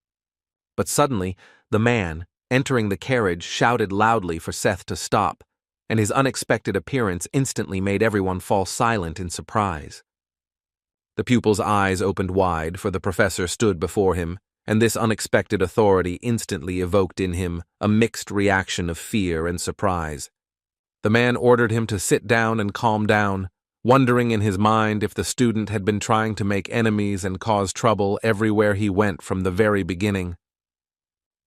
But suddenly, the man, entering the carriage, shouted loudly for Seth to stop, and his unexpected appearance instantly made everyone fall silent in surprise. The pupil's eyes opened wide, for the professor stood before him, and this unexpected authority instantly evoked in him a mixed reaction of fear and surprise. The man ordered him to sit down and calm down, wondering in his mind if the student had been trying to make enemies and cause trouble everywhere he went from the very beginning.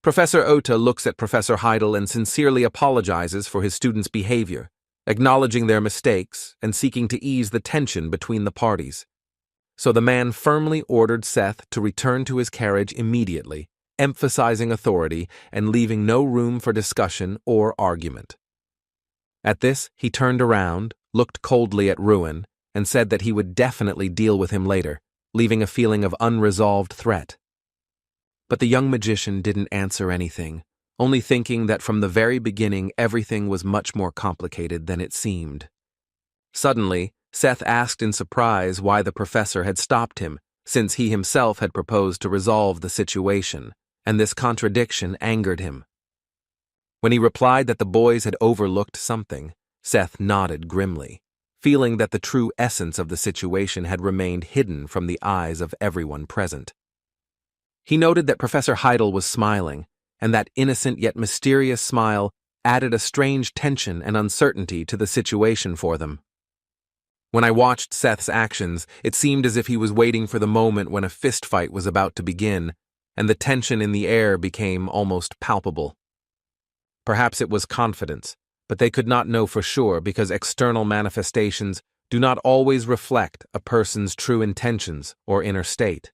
Professor Ota looks at Professor Heidel and sincerely apologizes for his students' behavior, acknowledging their mistakes and seeking to ease the tension between the parties. So the man firmly ordered Seth to return to his carriage immediately, emphasizing authority and leaving no room for discussion or argument. At this, he turned around, looked coldly at Ruin, and said that he would definitely deal with him later, leaving a feeling of unresolved threat. But the young magician didn't answer anything, only thinking that from the very beginning everything was much more complicated than it seemed. Suddenly, Seth asked in surprise why the professor had stopped him, since he himself had proposed to resolve the situation, and this contradiction angered him. When he replied that the boys had overlooked something, Seth nodded grimly, feeling that the true essence of the situation had remained hidden from the eyes of everyone present. He noted that Professor Heidel was smiling, and that innocent yet mysterious smile added a strange tension and uncertainty to the situation for them. When I watched Seth's actions, it seemed as if he was waiting for the moment when a fistfight was about to begin, and the tension in the air became almost palpable. Perhaps it was confidence, but they could not know for sure because external manifestations do not always reflect a person's true intentions or inner state.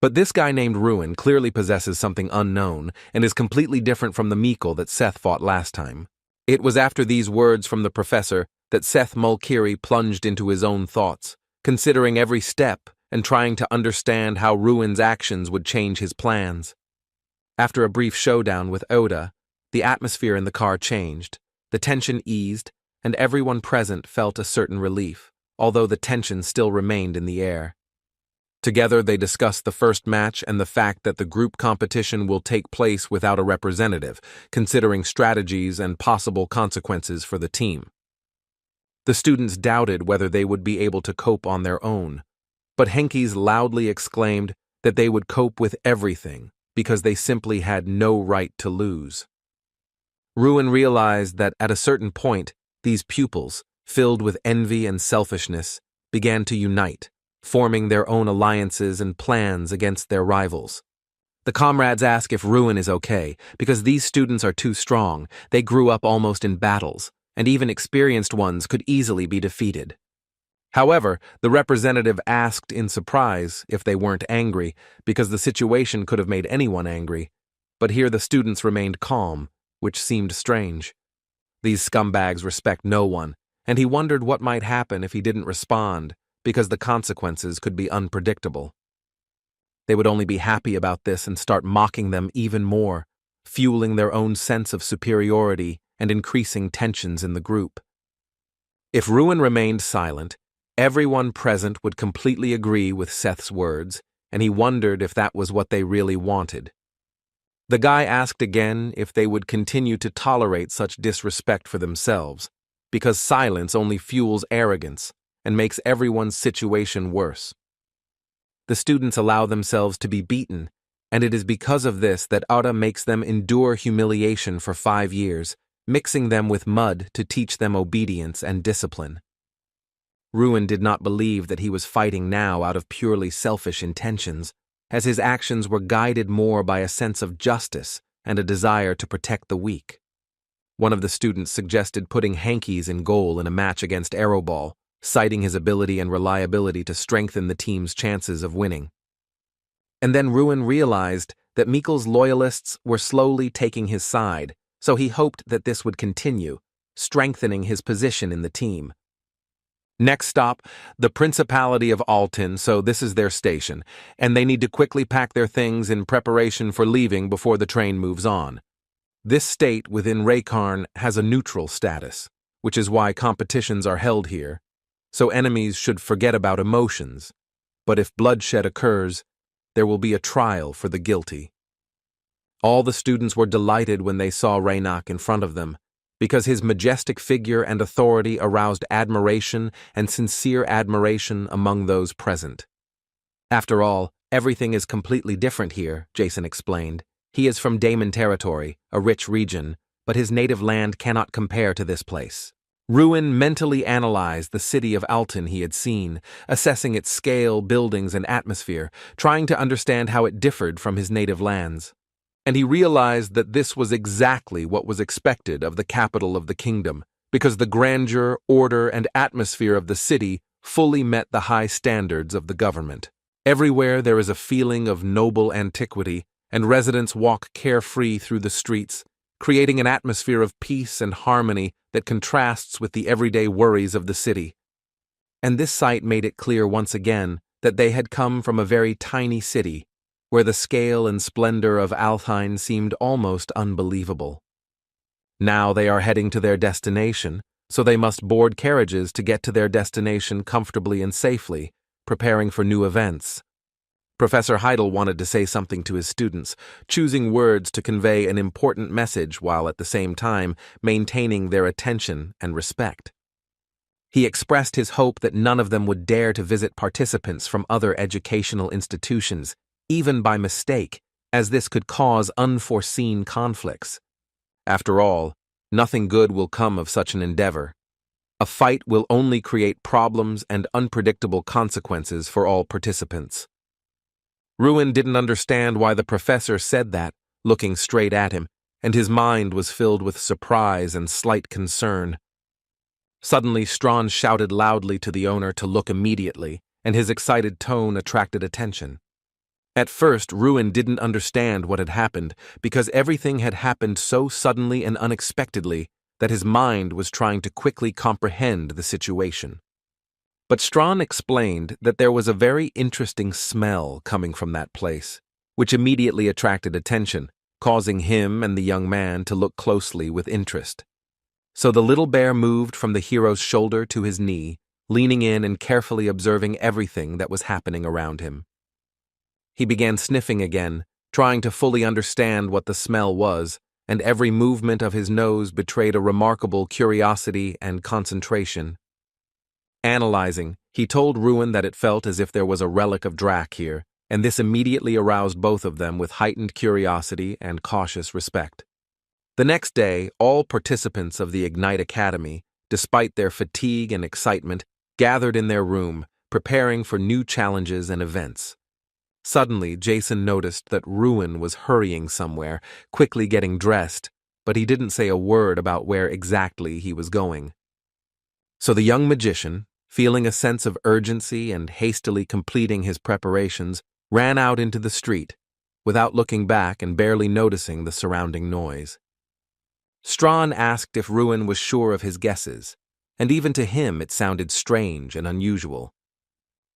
But this guy named Ruin clearly possesses something unknown and is completely different from the Meikle that Seth fought last time. It was after these words from the professor that Seth Mulcahy plunged into his own thoughts, considering every step and trying to understand how Ruin's actions would change his plans. After a brief showdown with Oda, the atmosphere in the car changed, the tension eased, and everyone present felt a certain relief, although the tension still remained in the air. Together, they discuss the first match and the fact that the group competition will take place without a representative, considering strategies and possible consequences for the team. The students doubted whether they would be able to cope on their own, but Henkes loudly exclaimed that they would cope with everything because they simply had no right to lose. Ruin realized that at a certain point, these pupils, filled with envy and selfishness, began to unite, forming their own alliances and plans against their rivals. The comrades ask if Ruin is okay, because these students are too strong. They grew up almost in battles, and even experienced ones could easily be defeated. However, the representative asked in surprise if they weren't angry, because the situation could have made anyone angry. But here the students remained calm, which seemed strange. These scumbags respect no one, and he wondered what might happen if he didn't respond, because the consequences could be unpredictable. They would only be happy about this and start mocking them even more, fueling their own sense of superiority and increasing tensions in the group. If Ruin remained silent, everyone present would completely agree with Seth's words, and he wondered if that was what they really wanted. The guy asked again if they would continue to tolerate such disrespect for themselves, because silence only fuels arrogance and makes everyone's situation worse. The students allow themselves to be beaten, and it is because of this that Ara makes them endure humiliation for 5 years, mixing them with mud to teach them obedience and discipline. Ruin did not believe that he was fighting now out of purely selfish intentions, as his actions were guided more by a sense of justice and a desire to protect the weak. One of the students suggested putting Henkes in goal in a match against Aeroball, citing his ability and reliability to strengthen the team's chances of winning. And then Ruin realized that Mikkel's loyalists were slowly taking his side, so he hoped that this would continue, strengthening his position in the team. Next stop, the Principality of Altin, so this is their station, and they need to quickly pack their things in preparation for leaving before the train moves on. This state within Raykarn has a neutral status, which is why competitions are held here, so enemies should forget about emotions, but if bloodshed occurs, there will be a trial for the guilty. All the students were delighted when they saw Raynak in front of them, because his majestic figure and authority aroused admiration and sincere admiration among those present. After all, everything is completely different here, Jason explained. He is from Daemon territory, a rich region, but his native land cannot compare to this place. Ruin mentally analyzed the city of Altin he had seen, assessing its scale, buildings, and atmosphere, trying to understand how it differed from his native lands. And he realized that this was exactly what was expected of the capital of the kingdom, because the grandeur, order, and atmosphere of the city fully met the high standards of the government. Everywhere there is a feeling of noble antiquity, and residents walk carefree through the streets, creating an atmosphere of peace and harmony that contrasts with the everyday worries of the city. And this sight made it clear once again that they had come from a very tiny city, where the scale and splendor of Althine seemed almost unbelievable. Now they are heading to their destination, so they must board carriages to get to their destination comfortably and safely, preparing for new events. Professor Heidel wanted to say something to his students, choosing words to convey an important message while at the same time maintaining their attention and respect. He expressed his hope that none of them would dare to visit participants from other educational institutions, even by mistake, as this could cause unforeseen conflicts. After all, nothing good will come of such an endeavor. A fight will only create problems and unpredictable consequences for all participants. Ruin didn't understand why the professor said that, looking straight at him, and his mind was filled with surprise and slight concern. Suddenly, Strawn shouted loudly to the owner to look immediately, and his excited tone attracted attention. At first, Ruin didn't understand what had happened, because everything had happened so suddenly and unexpectedly that his mind was trying to quickly comprehend the situation. But Strawn explained that there was a very interesting smell coming from that place, which immediately attracted attention, causing him and the young man to look closely with interest. So the little bear moved from the hero's shoulder to his knee, leaning in and carefully observing everything that was happening around him. He began sniffing again, trying to fully understand what the smell was, and every movement of his nose betrayed a remarkable curiosity and concentration. Analyzing, he told Ruin that it felt as if there was a relic of Drac here, and this immediately aroused both of them with heightened curiosity and cautious respect. The next day, all participants of the Ignite Academy, despite their fatigue and excitement, gathered in their room, preparing for new challenges and events. Suddenly, Jason noticed that Ruin was hurrying somewhere, quickly getting dressed, but he didn't say a word about where exactly he was going. So the young magician, feeling a sense of urgency and hastily completing his preparations, ran out into the street, without looking back and barely noticing the surrounding noise. Strawn asked if Ruin was sure of his guesses, and even to him it sounded strange and unusual.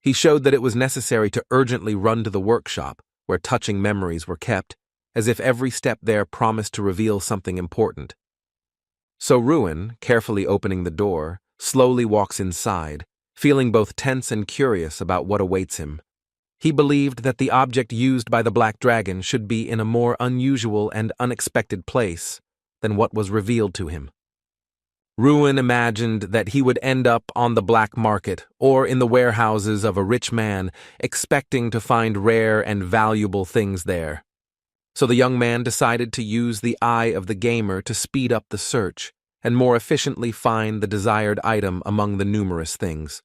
He showed that it was necessary to urgently run to the workshop, where touching memories were kept, as if every step there promised to reveal something important. So Ruin, carefully opening the door, slowly walks inside, feeling both tense and curious about what awaits him. He believed that the object used by the Black Dragon should be in a more unusual and unexpected place than what was revealed to him. Ruin imagined that he would end up on the black market or in the warehouses of a rich man, expecting to find rare and valuable things there. So the young man decided to use the eye of the gamer to speed up the search and more efficiently find the desired item among the numerous things.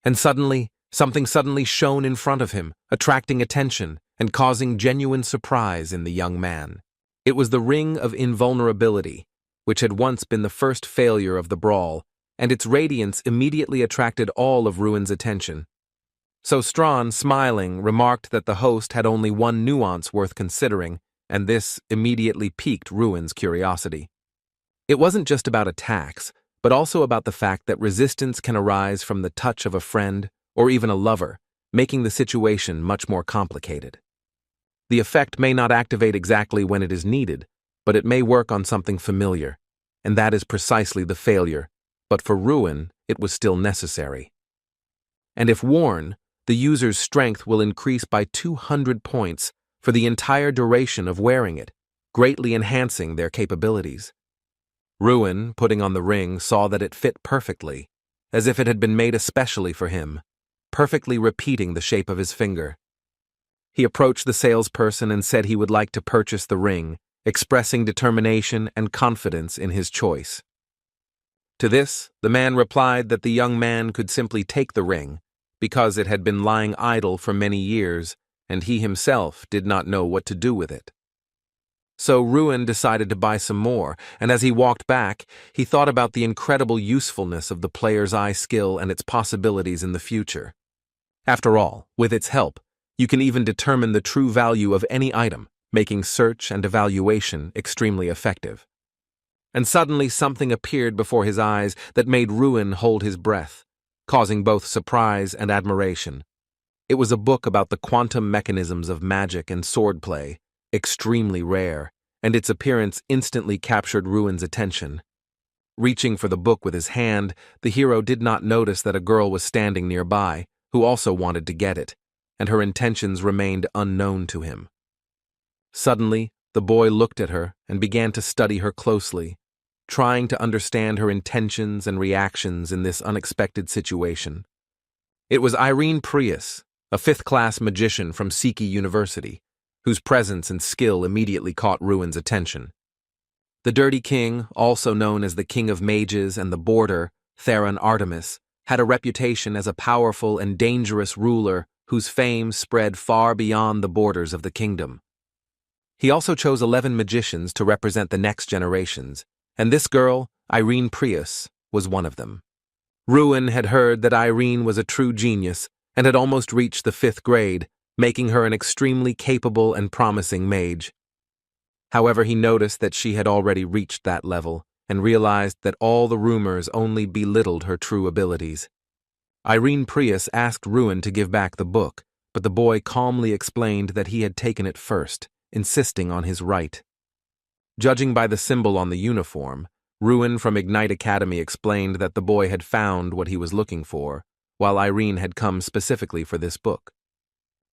And suddenly, something shone in front of him, attracting attention and causing genuine surprise in the young man. It was the Ring of Invulnerability, which had once been the first failure of the brawl, and its radiance immediately attracted all of Ruin's attention. So Strawn, smiling, remarked that the host had only one nuance worth considering, and this immediately piqued Ruin's curiosity. It wasn't just about attacks, but also about the fact that resistance can arise from the touch of a friend or even a lover, making the situation much more complicated. The effect may not activate exactly when it is needed, but it may work on something familiar, and that is precisely the failure, but for Ruin, it was still necessary. And if worn, the user's strength will increase by 200 points for the entire duration of wearing it, greatly enhancing their capabilities. Ruin, putting on the ring, saw that it fit perfectly, as if it had been made especially for him, perfectly repeating the shape of his finger. He approached the salesperson and said he would like to purchase the ring, expressing determination and confidence in his choice. To this, the man replied that the young man could simply take the ring, because it had been lying idle for many years, and he himself did not know what to do with it. So Ruin decided to buy some more, and as he walked back, he thought about the incredible usefulness of the player's eye skill and its possibilities in the future. After all, with its help, you can even determine the true value of any item, making search and evaluation extremely effective. And suddenly something appeared before his eyes that made Ruin hold his breath, causing both surprise and admiration. It was a book about the quantum mechanisms of magic and swordplay, extremely rare, and its appearance instantly captured Ruin's attention. Reaching for the book with his hand, the hero did not notice that a girl was standing nearby, who also wanted to get it, and her intentions remained unknown to him. Suddenly, the boy looked at her and began to study her closely, trying to understand her intentions and reactions in this unexpected situation. It was Irene Prius, a fifth-class magician from Siki University, whose presence and skill immediately caught Ruin's attention. The Dirty King, also known as the King of Mages and the Boarder, Theron Artemis, had a reputation as a powerful and dangerous ruler whose fame spread far beyond the borders of the kingdom. He also chose 11 magicians to represent the next generations, and this girl, Irene Prius, was one of them. Ruin had heard that Irene was a true genius and had almost reached the 5th grade, making her an extremely capable and promising mage. However, he noticed that she had already reached that level and realized that all the rumors only belittled her true abilities. Irene Prius asked Ruin to give back the book, but the boy calmly explained that he had taken it first, insisting on his right. Judging by the symbol on the uniform, Ruin from Ignite Academy explained that the boy had found what he was looking for, while Irene had come specifically for this book.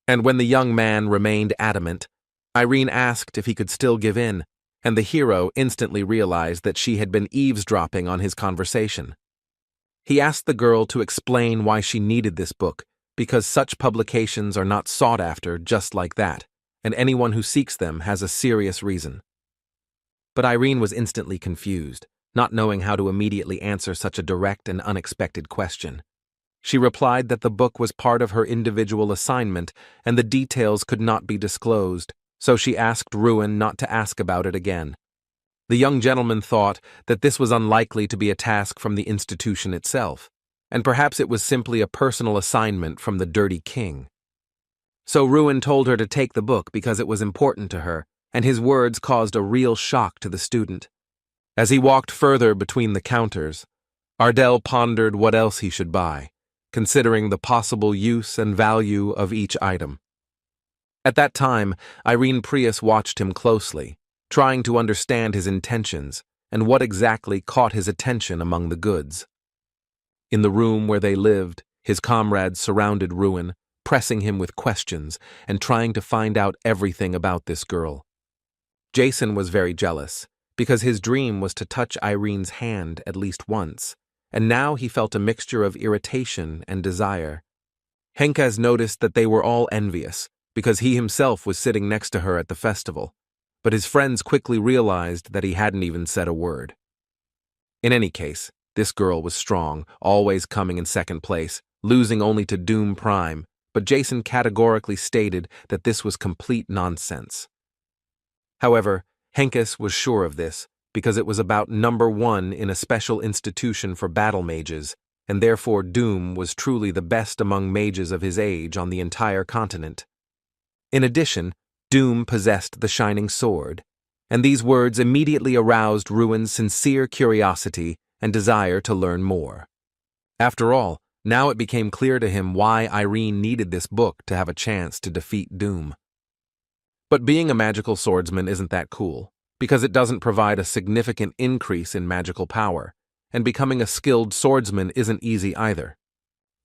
And when the young man remained adamant, Irene asked if he could still give in, and the hero instantly realized that she had been eavesdropping on his conversation. He asked the girl to explain why she needed this book, because such publications are not sought after just like that, and anyone who seeks them has a serious reason. But Irene was instantly confused, not knowing how to immediately answer such a direct and unexpected question. She replied that the book was part of her individual assignment and the details could not be disclosed, so she asked Ruin not to ask about it again. The young gentleman thought that this was unlikely to be a task from the institution itself, and perhaps it was simply a personal assignment from the Dirty King. So Ruin told her to take the book because it was important to her, and his words caused a real shock to the student. As he walked further between the counters, Ardell pondered what else he should buy, considering the possible use and value of each item. At that time, Irene Prius watched him closely, trying to understand his intentions and what exactly caught his attention among the goods. In the room where they lived, his comrades surrounded Ruin, pressing him with questions and trying to find out everything about this girl. Jason was very jealous, because his dream was to touch Irene's hand at least once, and now he felt a mixture of irritation and desire. Henkaz noticed that they were all envious, because he himself was sitting next to her at the festival, but his friends quickly realized that he hadn't even said a word. In any case, this girl was strong, always coming in second place, losing only to Doom Prime, but Jason categorically stated that this was complete nonsense. However, Henkaz was sure of this, because it was about number 1 in a special institution for battle mages, and therefore Doom was truly the best among mages of his age on the entire continent. In addition, Doom possessed the shining sword, and these words immediately aroused Ruin's sincere curiosity and desire to learn more. After all, now it became clear to him why Irene needed this book to have a chance to defeat Doom. But being a magical swordsman isn't that cool, because it doesn't provide a significant increase in magical power, and becoming a skilled swordsman isn't easy either.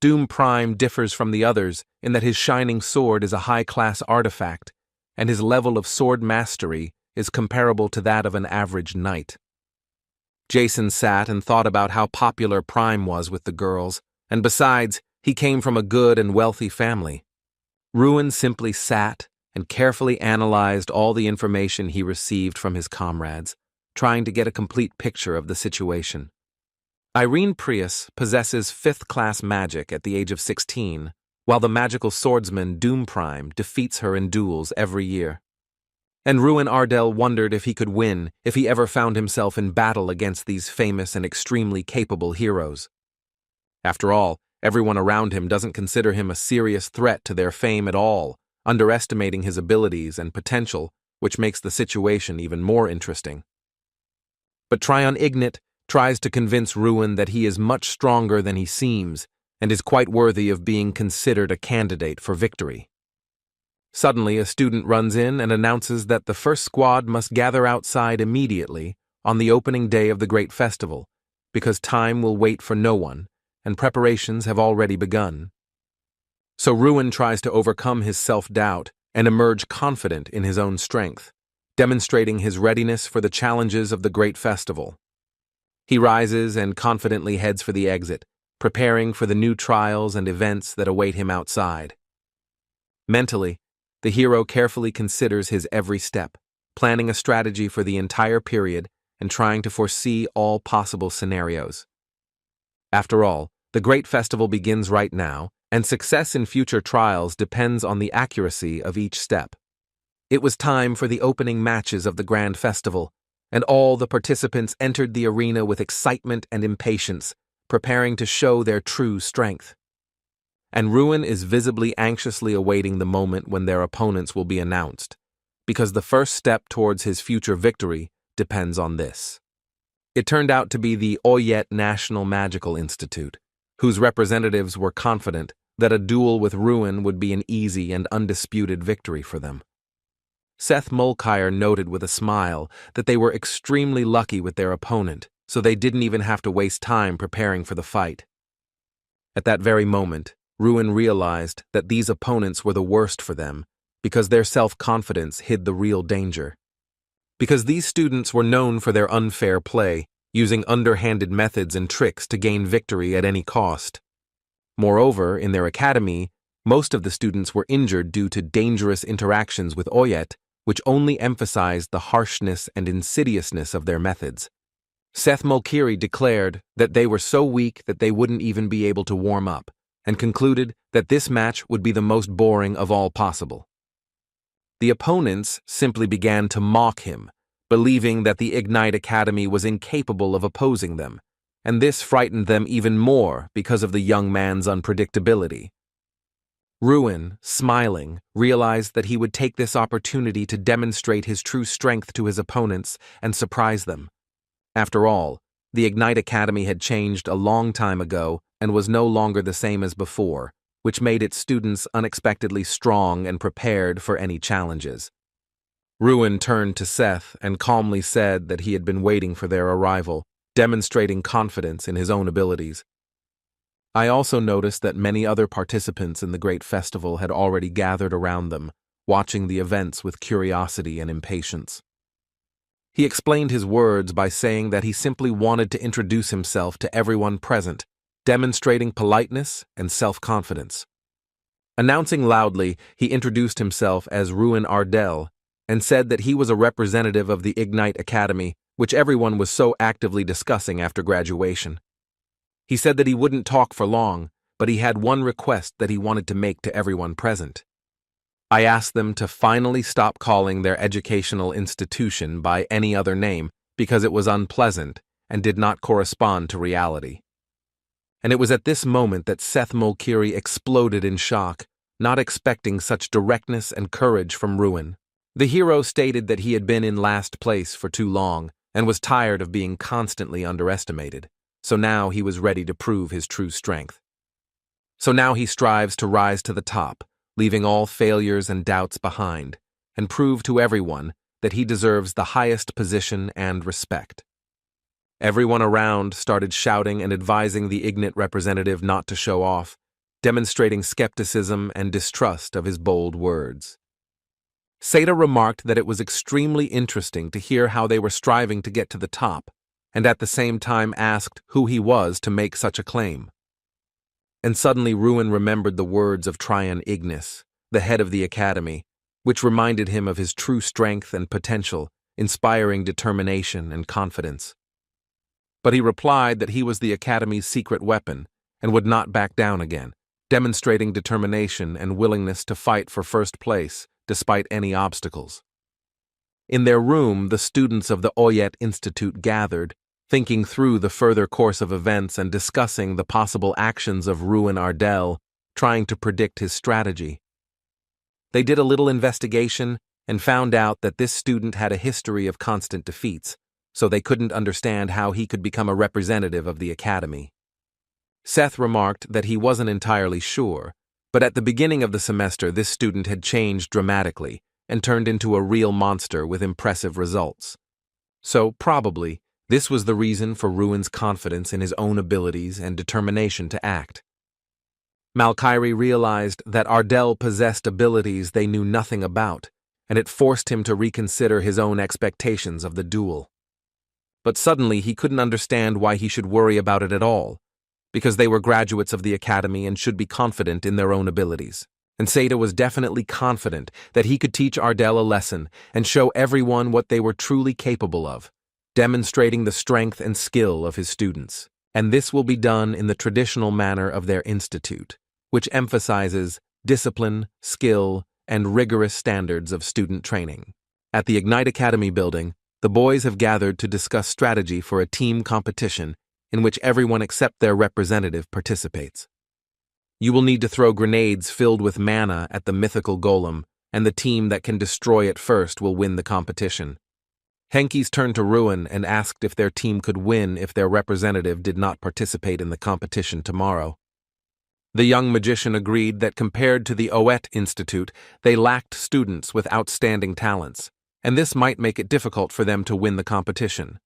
Doom Prime differs from the others in that his shining sword is a high-class artifact, and his level of sword mastery is comparable to that of an average knight. Jason sat and thought about how popular Prime was with the girls, and besides, he came from a good and wealthy family. Ruin simply sat and carefully analyzed all the information he received from his comrades, trying to get a complete picture of the situation. Irene Prius possesses 5th-class magic at the age of 16, while the magical swordsman Doom Prime defeats her in duels every year. And Ruin Ardell wondered if he could win if he ever found himself in battle against these famous and extremely capable heroes. After all, everyone around him doesn't consider him a serious threat to their fame at all, underestimating his abilities and potential, which makes the situation even more interesting. But Tryon Ignat tries to convince Ruin that he is much stronger than he seems and is quite worthy of being considered a candidate for victory. Suddenly, a student runs in and announces that the first squad must gather outside immediately on the opening day of the great festival, because time will wait for no one, and preparations have already begun. So Ruin tries to overcome his self-doubt and emerge confident in his own strength, demonstrating his readiness for the challenges of the great festival. He rises and confidently heads for the exit, preparing for the new trials and events that await him outside. Mentally, the hero carefully considers his every step, planning a strategy for the entire period and trying to foresee all possible scenarios. After all, the great festival begins right now, and success in future trials depends on the accuracy of each step. It was time for the opening matches of the grand festival, and all the participants entered the arena with excitement and impatience, preparing to show their true strength. And Ruin is visibly anxiously awaiting the moment when their opponents will be announced, because the first step towards his future victory depends on this. It turned out to be the Oyet National Magical Institute, whose representatives were confident that a duel with Ruin would be an easy and undisputed victory for them. Seth Mulcair noted with a smile that they were extremely lucky with their opponent, so they didn't even have to waste time preparing for the fight. At that very moment, Ruin realized that these opponents were the worst for them because their self-confidence hid the real danger. Because these students were known for their unfair play, using underhanded methods and tricks to gain victory at any cost. Moreover, in their academy, most of the students were injured due to dangerous interactions with Oyet, which only emphasized the harshness and insidiousness of their methods. Seth Mulkiri declared that they were so weak that they wouldn't even be able to warm up, and concluded that this match would be the most boring of all possible. The opponents simply began to mock him, believing that the Ignite Academy was incapable of opposing them, and this frightened them even more because of the young man's unpredictability. Ruin, smiling, realized that he would take this opportunity to demonstrate his true strength to his opponents and surprise them. After all, the Ignite Academy had changed a long time ago and was no longer the same as before, which made its students unexpectedly strong and prepared for any challenges. Ruin turned to Seth and calmly said that he had been waiting for their arrival, demonstrating confidence in his own abilities. I also noticed that many other participants in the great festival had already gathered around them, watching the events with curiosity and impatience. He explained his words by saying that he simply wanted to introduce himself to everyone present, demonstrating politeness and self-confidence. Announcing loudly, he introduced himself as Ruin Ardell and said that he was a representative of the Ignite Academy, which everyone was so actively discussing after graduation. He said that he wouldn't talk for long, but he had one request that he wanted to make to everyone present. I asked them to finally stop calling their educational institution by any other name because it was unpleasant and did not correspond to reality. And it was at this moment that Seth Mulkiri exploded in shock, not expecting such directness and courage from Ruin. The hero stated that he had been in last place for too long and was tired of being constantly underestimated, so now he was ready to prove his true strength. So now he strives to rise to the top, leaving all failures and doubts behind, and prove to everyone that he deserves the highest position and respect. Everyone around started shouting and advising the Ignite representative not to show off, demonstrating skepticism and distrust of his bold words. Seda remarked that it was extremely interesting to hear how they were striving to get to the top, and at the same time asked who he was to make such a claim. And suddenly Ruin remembered the words of Tryon Ignis, the head of the academy, which reminded him of his true strength and potential, inspiring determination and confidence. But he replied that he was the academy's secret weapon and would not back down again, demonstrating determination and willingness to fight for first place despite any obstacles. In their room, the students of the Oyet Institute gathered, thinking through the further course of events and discussing the possible actions of Ruin Ardell, trying to predict his strategy. They did a little investigation and found out that this student had a history of constant defeats, so they couldn't understand how he could become a representative of the academy. Seth remarked that he wasn't entirely sure, but at the beginning of the semester this student had changed dramatically and turned into a real monster with impressive results. So, probably, this was the reason for Ruin's confidence in his own abilities and determination to act. Mulkiri realized that Ardell possessed abilities they knew nothing about, and it forced him to reconsider his own expectations of the duel. But suddenly he couldn't understand why he should worry about it at all, because they were graduates of the academy and should be confident in their own abilities. And Seda was definitely confident that he could teach Ardell a lesson and show everyone what they were truly capable of, demonstrating the strength and skill of his students. And this will be done in the traditional manner of their institute, which emphasizes discipline, skill, and rigorous standards of student training. At the Ignite Academy building, the boys have gathered to discuss strategy for a team competition in which everyone except their representative participates. You will need to throw grenades filled with mana at the mythical golem, and the team that can destroy it first will win the competition. Henkies turned to Ruin and asked if their team could win if their representative did not participate in the competition tomorrow. The young magician agreed that compared to the Oyet Institute, they lacked students with outstanding talents, and this might make it difficult for them to win the competition.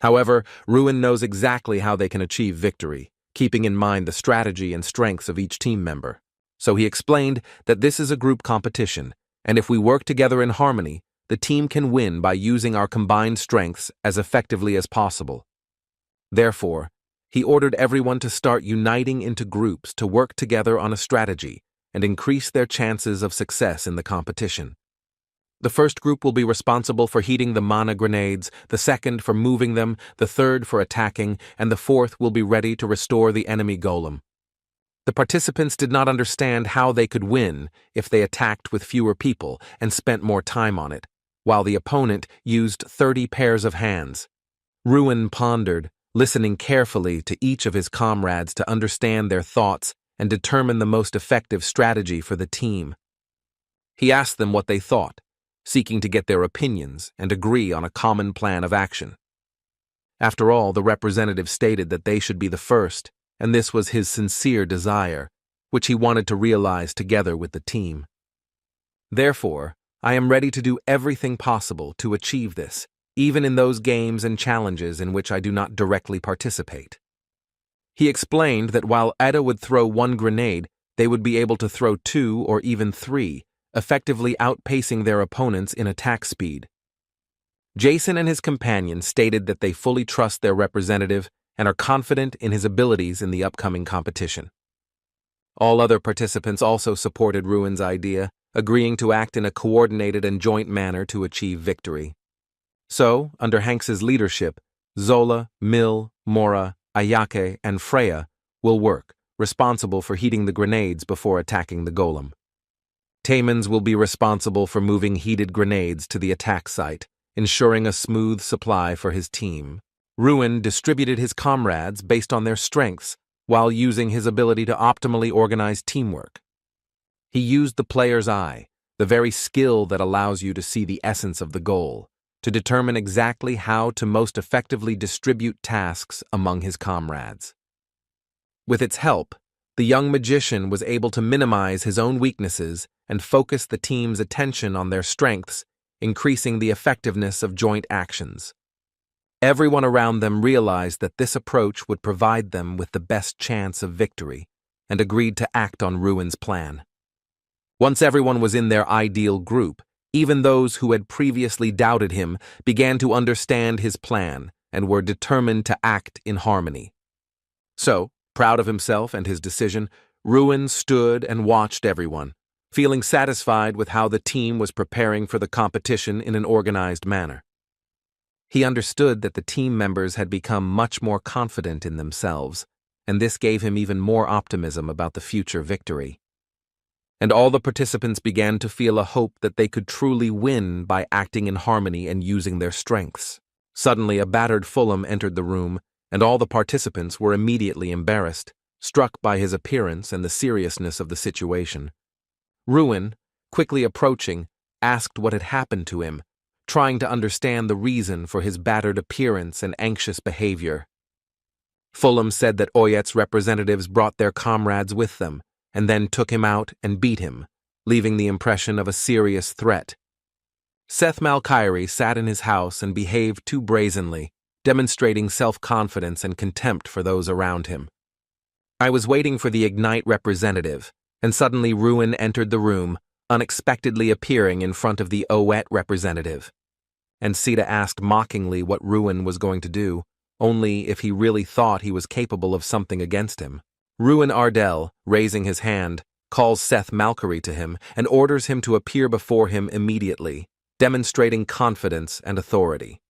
However, Ruin knows exactly how they can achieve victory, keeping in mind the strategy and strengths of each team member. So he explained that this is a group competition, and if we work together in harmony, the team can win by using our combined strengths as effectively as possible. Therefore, he ordered everyone to start uniting into groups to work together on a strategy and increase their chances of success in the competition. The first group will be responsible for heating the mana grenades, the second for moving them, the third for attacking, and the fourth will be ready to restore the enemy golem. The participants did not understand how they could win if they attacked with fewer people and spent more time on it, while the opponent used 30 pairs of hands. Ruin pondered, listening carefully to each of his comrades to understand their thoughts and determine the most effective strategy for the team. He asked them what they thought, seeking to get their opinions and agree on a common plan of action. After all, the representative stated that they should be the first, and this was his sincere desire, which he wanted to realize together with the team. Therefore, I am ready to do everything possible to achieve this, even in those games and challenges in which I do not directly participate. He explained that while Ada would throw one grenade, they would be able to throw 2 or even 3, effectively outpacing their opponents in attack speed. Jason and his companion stated that they fully trust their representative and are confident in his abilities in the upcoming competition. All other participants also supported Ruin's idea, agreeing to act in a coordinated and joint manner to achieve victory. So, under Hanks's leadership, Zola, Mill, Mora, Ayake, and Freya will work, responsible for heating the grenades before attacking the golem. Taemons will be responsible for moving heated grenades to the attack site, ensuring a smooth supply for his team. Ruin distributed his comrades based on their strengths while using his ability to optimally organize teamwork. He used the player's eye, the very skill that allows you to see the essence of the goal, to determine exactly how to most effectively distribute tasks among his comrades. With its help, the young magician was able to minimize his own weaknesses and focus the team's attention on their strengths, increasing the effectiveness of joint actions. Everyone around them realized that this approach would provide them with the best chance of victory, and agreed to act on Ruin's plan. Once everyone was in their ideal group, even those who had previously doubted him began to understand his plan and were determined to act in harmony. So, proud of himself and his decision, Ruin stood and watched everyone, feeling satisfied with how the team was preparing for the competition in an organized manner. He understood that the team members had become much more confident in themselves, and this gave him even more optimism about the future victory. And all the participants began to feel a hope that they could truly win by acting in harmony and using their strengths. Suddenly, a battered Fulham entered the room, and all the participants were immediately embarrassed, struck by his appearance and the seriousness of the situation. Ruin, quickly approaching, asked what had happened to him, trying to understand the reason for his battered appearance and anxious behavior. Fulham said that Oyet's representatives brought their comrades with them, and then took him out and beat him, leaving the impression of a serious threat. Seth Malkyrie sat in his house and behaved too brazenly, demonstrating self-confidence and contempt for those around him. I was waiting for the Ignite representative, and suddenly Ruin entered the room, unexpectedly appearing in front of the Oyet representative. And Sita asked mockingly what Ruin was going to do, only if he really thought he was capable of something against him. Ruin Ardell, raising his hand, calls Seth Malkyrie to him and orders him to appear before him immediately, demonstrating confidence and authority.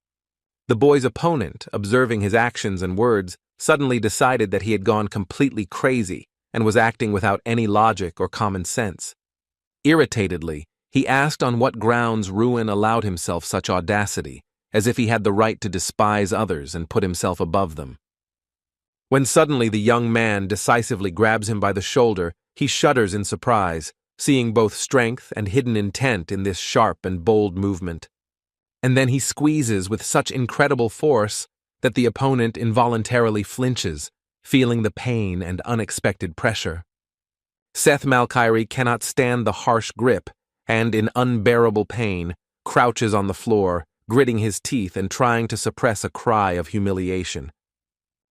The boy's opponent, observing his actions and words, suddenly decided that he had gone completely crazy and was acting without any logic or common sense. Irritatedly, he asked on what grounds Ruin allowed himself such audacity, as if he had the right to despise others and put himself above them. When suddenly the young man decisively grabs him by the shoulder, he shudders in surprise, seeing both strength and hidden intent in this sharp and bold movement. And then he squeezes with such incredible force that the opponent involuntarily flinches, feeling the pain and unexpected pressure. Seth Malkyrie cannot stand the harsh grip and, in unbearable pain, crouches on the floor, gritting his teeth and trying to suppress a cry of humiliation.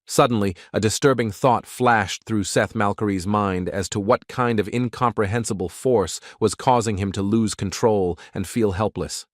Suddenly, a disturbing thought flashed through Seth Malkery's mind as to what kind of incomprehensible force was causing him to lose control and feel helpless.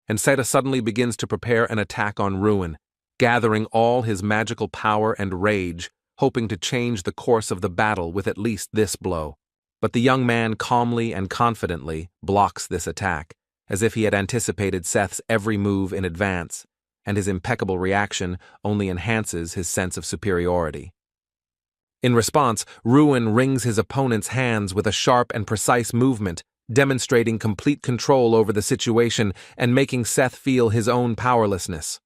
And Seta suddenly begins to prepare an attack on Ruin, gathering all his magical power and rage, hoping to change the course of the battle with at least this blow. But the young man calmly and confidently blocks this attack, as if he had anticipated Seth's every move in advance, and his impeccable reaction only enhances his sense of superiority. In response, Ruin wrings his opponent's hands with a sharp and precise movement, demonstrating complete control over the situation and making Seth feel his own powerlessness.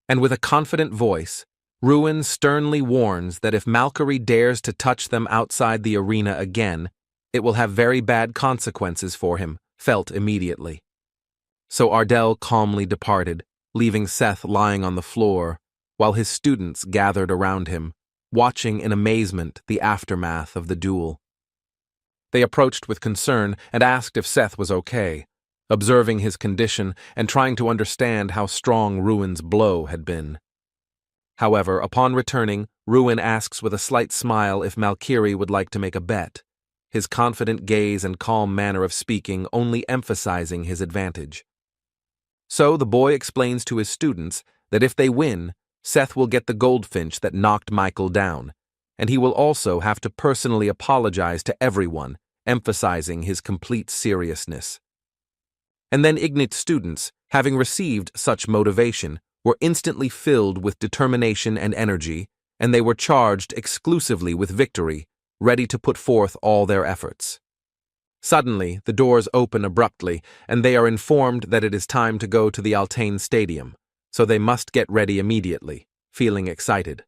And with a confident voice, Ruin sternly warns that if Malkery dares to touch them outside the arena again, it will have very bad consequences for him, felt immediately. So Ardell calmly departed, leaving Seth lying on the floor, while his students gathered around him, watching in amazement the aftermath of the duel. They approached with concern and asked if Seth was okay, observing his condition and trying to understand how strong Ruin's blow had been. However, upon returning, Ruin asks with a slight smile if Malkery would like to make a bet, his confident gaze and calm manner of speaking only emphasizing his advantage. So the boy explains to his students that if they win, Seth will get the goldfinch that knocked Michael down, and he will also have to personally apologize to everyone, emphasizing his complete seriousness. And then Ignit's students, having received such motivation, were instantly filled with determination and energy, and they were charged exclusively with victory, ready to put forth all their efforts. Suddenly, the doors open abruptly, and they are informed that it is time to go to the Altain Stadium, so they must get ready immediately, feeling excited.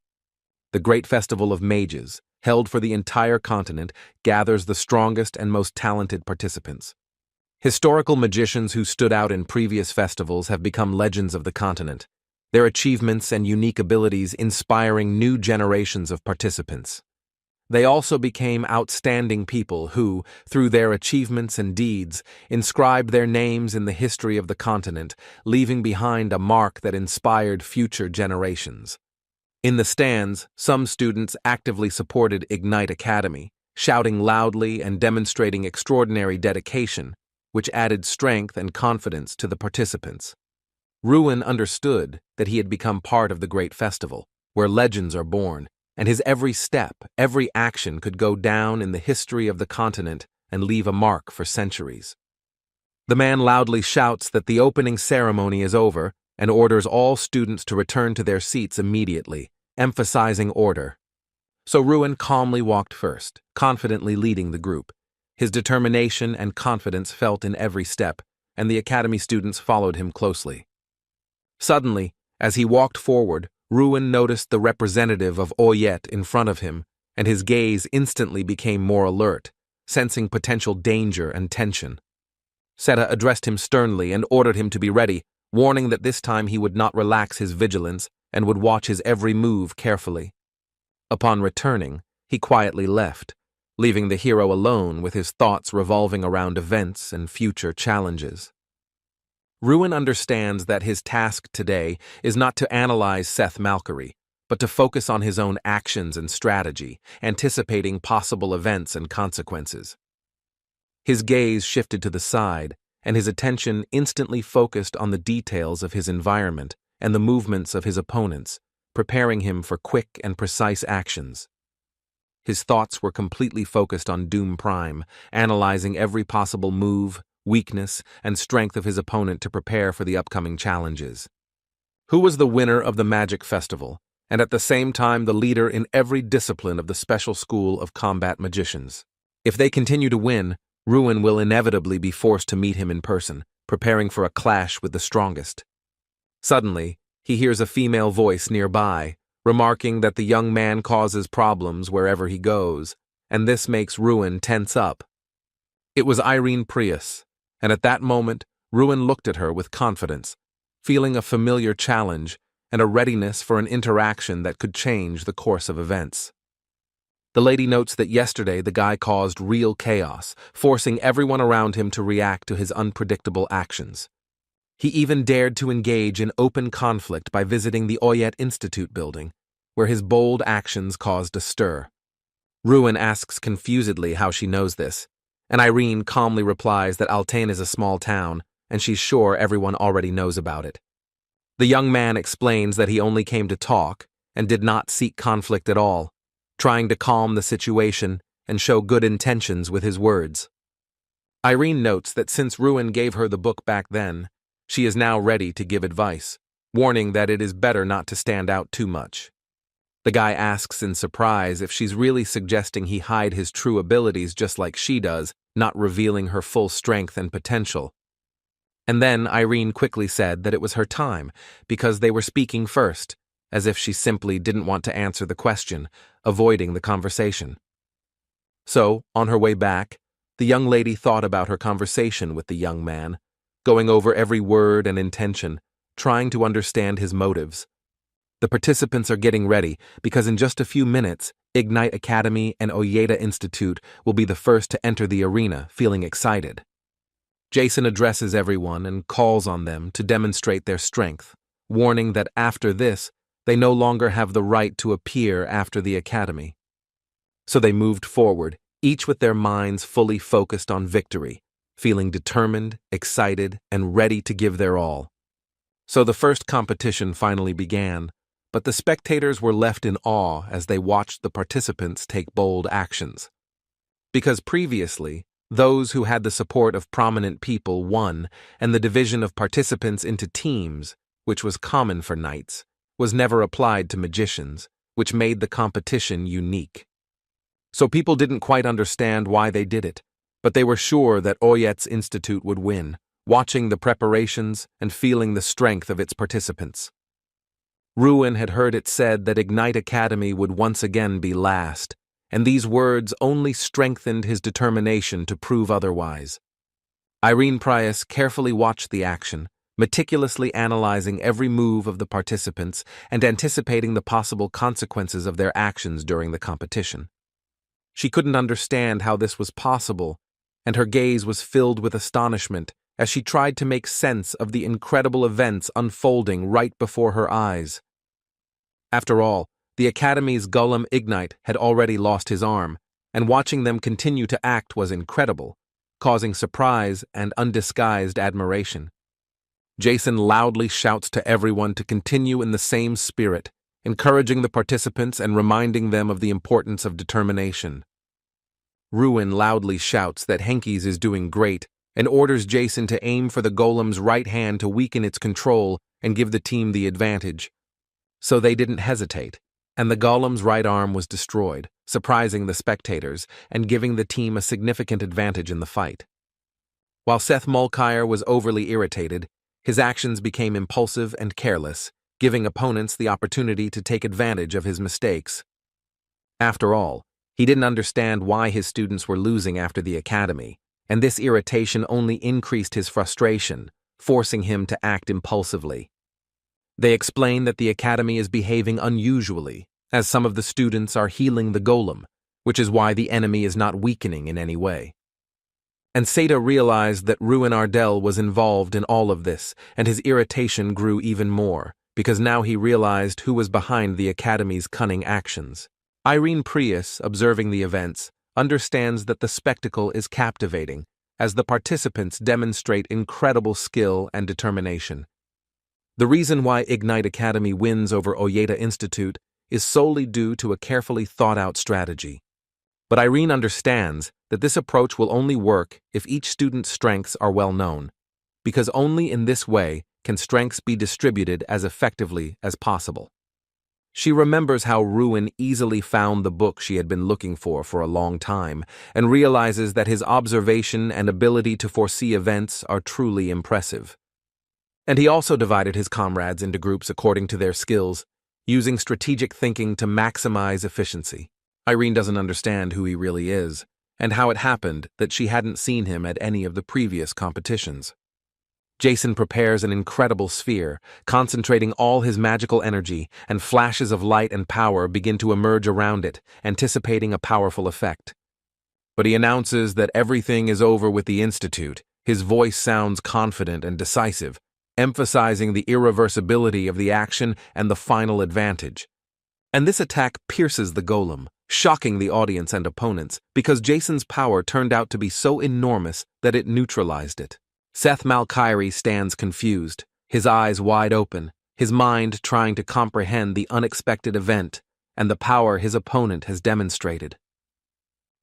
The great festival of mages, held for the entire continent, gathers the strongest and most talented participants. Historical magicians who stood out in previous festivals have become legends of the continent, their achievements and unique abilities inspiring new generations of participants. They also became outstanding people who, through their achievements and deeds, inscribed their names in the history of the continent, leaving behind a mark that inspired future generations. In the stands, some students actively supported Ignite Academy, shouting loudly and demonstrating extraordinary dedication, which added strength and confidence to the participants. Ruin understood that he had become part of the great festival, where legends are born, and his every step, every action could go down in the history of the continent and leave a mark for centuries. The man loudly shouts that the opening ceremony is over and orders all students to return to their seats immediately, emphasizing order. So Ruin calmly walked first, confidently leading the group. His determination and confidence felt in every step, and the academy students followed him closely. Suddenly, as he walked forward, Ruin noticed the representative of Oyet in front of him, and his gaze instantly became more alert, sensing potential danger and tension. Seta addressed him sternly and ordered him to be ready, warning that this time he would not relax his vigilance and would watch his every move carefully. Upon returning, he quietly left, leaving the hero alone with his thoughts revolving around events and future challenges. Ruin understands that his task today is not to analyze Seth Malkery, but to focus on his own actions and strategy, anticipating possible events and consequences. His gaze shifted to the side, and his attention instantly focused on the details of his environment and the movements of his opponents, preparing him for quick and precise actions. His thoughts were completely focused on Doom Prime, analyzing every possible move, weakness, and strength of his opponent to prepare for the upcoming challenges. Who was the winner of the Magic Festival, and at the same time the leader in every discipline of the Special School of Combat Magicians? If they continue to win, Ruin will inevitably be forced to meet him in person, preparing for a clash with the strongest. Suddenly, he hears a female voice nearby, remarking that the young man causes problems wherever he goes, and this makes Ruin tense up. It was Irene Prius, and at that moment, Ruin looked at her with confidence, feeling a familiar challenge and a readiness for an interaction that could change the course of events. The lady notes that yesterday the guy caused real chaos, forcing everyone around him to react to his unpredictable actions. He even dared to engage in open conflict by visiting the Oyet Institute building, where his bold actions caused a stir. Ruin asks confusedly how she knows this, and Irene calmly replies that Altain is a small town, and she's sure everyone already knows about it. The young man explains that he only came to talk and did not seek conflict at all, trying to calm the situation and show good intentions with his words. Irene notes that since Ruin gave her the book back then, she is now ready to give advice, warning that it is better not to stand out too much. The guy asks in surprise if she's really suggesting he hide his true abilities just like she does, not revealing her full strength and potential. And then Irene quickly said that it was her time, because they were speaking first, as if she simply didn't want to answer the question, avoiding the conversation. So, on her way back, the young lady thought about her conversation with the young man, going over every word and intention, trying to understand his motives. The participants are getting ready because in just a few minutes, Ignite Academy and Oyeta Institute will be the first to enter the arena, feeling excited. Jason addresses everyone and calls on them to demonstrate their strength, warning that after this, they no longer have the right to appear after the academy. So they moved forward, each with their minds fully focused on victory, feeling determined, excited, and ready to give their all. So the first competition finally began, but the spectators were left in awe as they watched the participants take bold actions. Because previously, those who had the support of prominent people won, and the division of participants into teams, which was common for knights, was never applied to magicians, which made the competition unique. So people didn't quite understand why they did it, but they were sure that Oyet's Institute would win, watching the preparations and feeling the strength of its participants. Ruin had heard it said that Ignite Academy would once again be last, and these words only strengthened his determination to prove otherwise. Irene Prius carefully watched the action, meticulously analyzing every move of the participants and anticipating the possible consequences of their actions during the competition. She couldn't understand how this was possible, and her gaze was filled with astonishment as she tried to make sense of the incredible events unfolding right before her eyes. After all, the Academy's Golem Ignite had already lost his arm, and watching them continue to act was incredible, causing surprise and undisguised admiration. Jason loudly shouts to everyone to continue in the same spirit, encouraging the participants and reminding them of the importance of determination. Ruin loudly shouts that Henkes is doing great and orders Jason to aim for the golem's right hand to weaken its control and give the team the advantage. So they didn't hesitate, and the golem's right arm was destroyed, surprising the spectators and giving the team a significant advantage in the fight. While Seth Mulcair was overly irritated, his actions became impulsive and careless, giving opponents the opportunity to take advantage of his mistakes. After all, he didn't understand why his students were losing after the academy, and this irritation only increased his frustration, forcing him to act impulsively. They explain that the academy is behaving unusually, as some of the students are healing the golem, which is why the enemy is not weakening in any way. And Seda realized that Ruin Ardell was involved in all of this, and his irritation grew even more, because now he realized who was behind the academy's cunning actions. Irene Prius, observing the events, understands that the spectacle is captivating, as the participants demonstrate incredible skill and determination. The reason why Ignite Academy wins over Oyeta Institute is solely due to a carefully thought-out strategy. But Irene understands that this approach will only work if each student's strengths are well known, because only in this way can strengths be distributed as effectively as possible. She remembers how Ruin easily found the book she had been looking for a long time, and realizes that his observation and ability to foresee events are truly impressive. And he also divided his comrades into groups according to their skills, using strategic thinking to maximize efficiency. Irene doesn't understand who he really is, and how it happened that she hadn't seen him at any of the previous competitions. Jason prepares an incredible sphere, concentrating all his magical energy, and flashes of light and power begin to emerge around it, anticipating a powerful effect. But he announces that everything is over with the Institute. His voice sounds confident and decisive, emphasizing the irreversibility of the action and the final advantage. And this attack pierces the golem, shocking the audience and opponents, because Jason's power turned out to be so enormous that it neutralized it. Seth Malkyrie stands confused, his eyes wide open, his mind trying to comprehend the unexpected event and the power his opponent has demonstrated.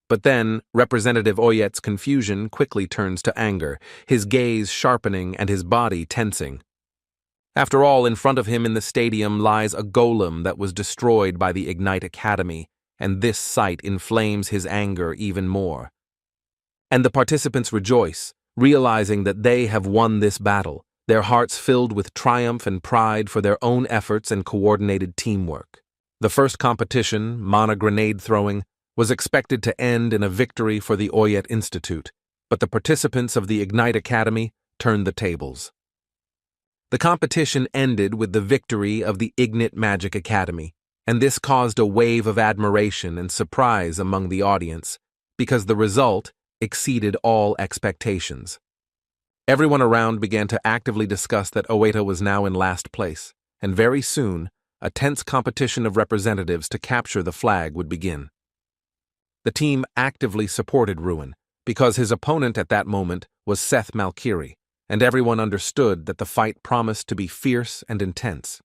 But then, Representative Oyet's confusion quickly turns to anger, his gaze sharpening and his body tensing. After all, in front of him in the stadium lies a golem that was destroyed by the Ignite Academy, and this sight inflames his anger even more. And the participants rejoice, realizing that they have won this battle, their hearts filled with triumph and pride for their own efforts and coordinated teamwork. The first competition, Mana grenade throwing, was expected to end in a victory for the Oyet Institute, but the participants of the Ignite Academy turned the tables. The competition ended with the victory of the Ignite Magic Academy, and this caused a wave of admiration and surprise among the audience, because the result exceeded all expectations. Everyone around began to actively discuss that Oeta was now in last place, and very soon, a tense competition of representatives to capture the flag would begin. The team actively supported Ruin, because his opponent at that moment was Seth Malkyrie, and everyone understood that the fight promised to be fierce and intense.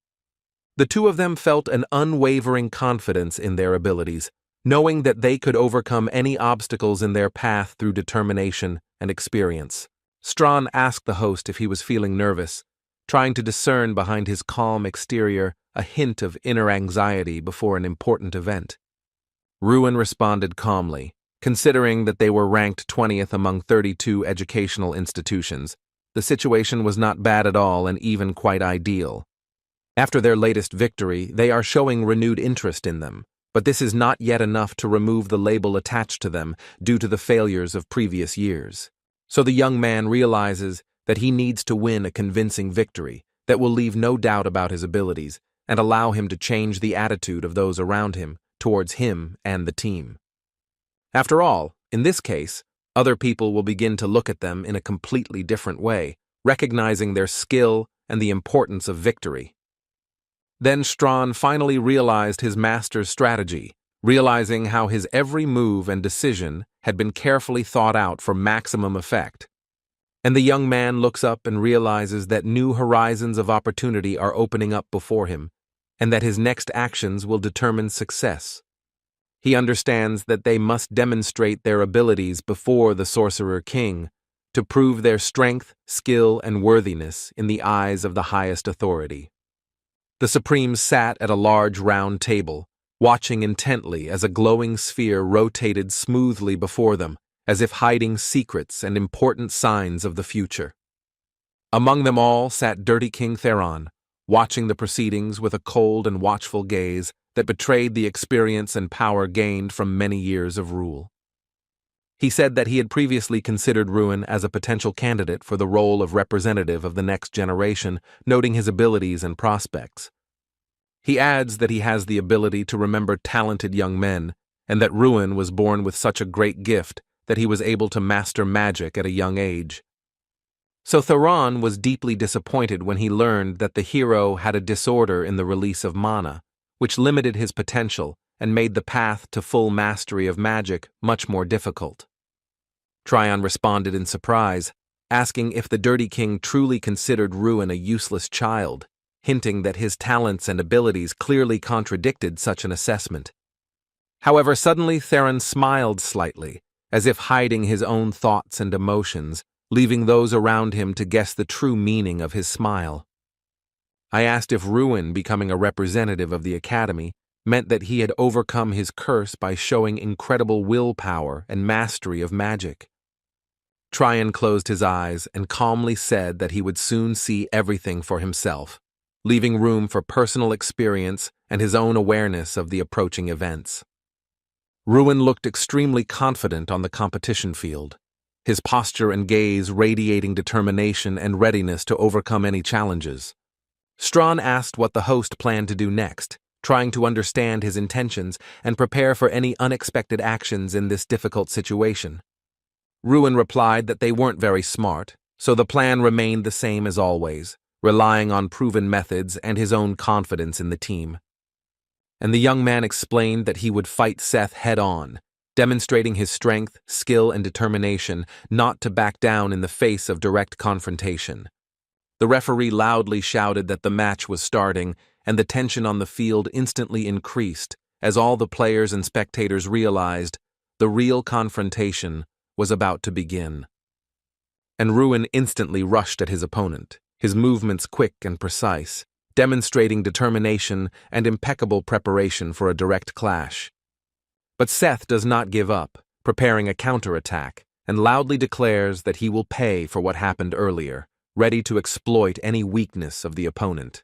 The two of them felt an unwavering confidence in their abilities, knowing that they could overcome any obstacles in their path through determination and experience. Strawn asked the host if he was feeling nervous, trying to discern behind his calm exterior a hint of inner anxiety before an important event. Ruin responded calmly, considering that they were ranked 20th among 32 educational institutions. The situation was not bad at all and even quite ideal. After their latest victory, they are showing renewed interest in them, but this is not yet enough to remove the label attached to them due to the failures of previous years. So the young man realizes that he needs to win a convincing victory that will leave no doubt about his abilities and allow him to change the attitude of those around him towards him and the team. After all, in this case, other people will begin to look at them in a completely different way, recognizing their skill and the importance of victory. Then Strawn finally realized his master's strategy, realizing how his every move and decision had been carefully thought out for maximum effect. And the young man looks up and realizes that new horizons of opportunity are opening up before him, and that his next actions will determine success. He understands that they must demonstrate their abilities before the Sorcerer King to prove their strength, skill, and worthiness in the eyes of the highest authority. The Supremes sat at a large round table, watching intently as a glowing sphere rotated smoothly before them, as if hiding secrets and important signs of the future. Among them all sat Dirty King Theron, watching the proceedings with a cold and watchful gaze that betrayed the experience and power gained from many years of rule. He said that he had previously considered Ruin as a potential candidate for the role of representative of the next generation, noting his abilities and prospects. He adds that he has the ability to remember talented young men, and that Ruin was born with such a great gift that he was able to master magic at a young age. So Theron was deeply disappointed when he learned that the hero had a disorder in the release of mana, which limited his potential and made the path to full mastery of magic much more difficult. Tryon responded in surprise, asking if the Dirty King truly considered Ruin a useless child, hinting that his talents and abilities clearly contradicted such an assessment. However, suddenly Theron smiled slightly, as if hiding his own thoughts and emotions, leaving those around him to guess the true meaning of his smile. I asked if Ruin becoming a representative of the Academy meant that he had overcome his curse by showing incredible willpower and mastery of magic. Tryon closed his eyes and calmly said that he would soon see everything for himself, leaving room for personal experience and his own awareness of the approaching events. Ruin looked extremely confident on the competition field, his posture and gaze radiating determination and readiness to overcome any challenges. Strawn asked what the host planned to do next, trying to understand his intentions and prepare for any unexpected actions in this difficult situation. Ruin replied that they weren't very smart, so the plan remained the same as always, relying on proven methods and his own confidence in the team. And the young man explained that he would fight Seth head-on, demonstrating his strength, skill, and determination not to back down in the face of direct confrontation. The referee loudly shouted that the match was starting, and the tension on the field instantly increased as all the players and spectators realized the real confrontation was about to begin. And Ruin instantly rushed at his opponent, his movements quick and precise, demonstrating determination and impeccable preparation for a direct clash. But Seth does not give up, preparing a counterattack, and loudly declares that he will pay for what happened earlier, ready to exploit any weakness of the opponent.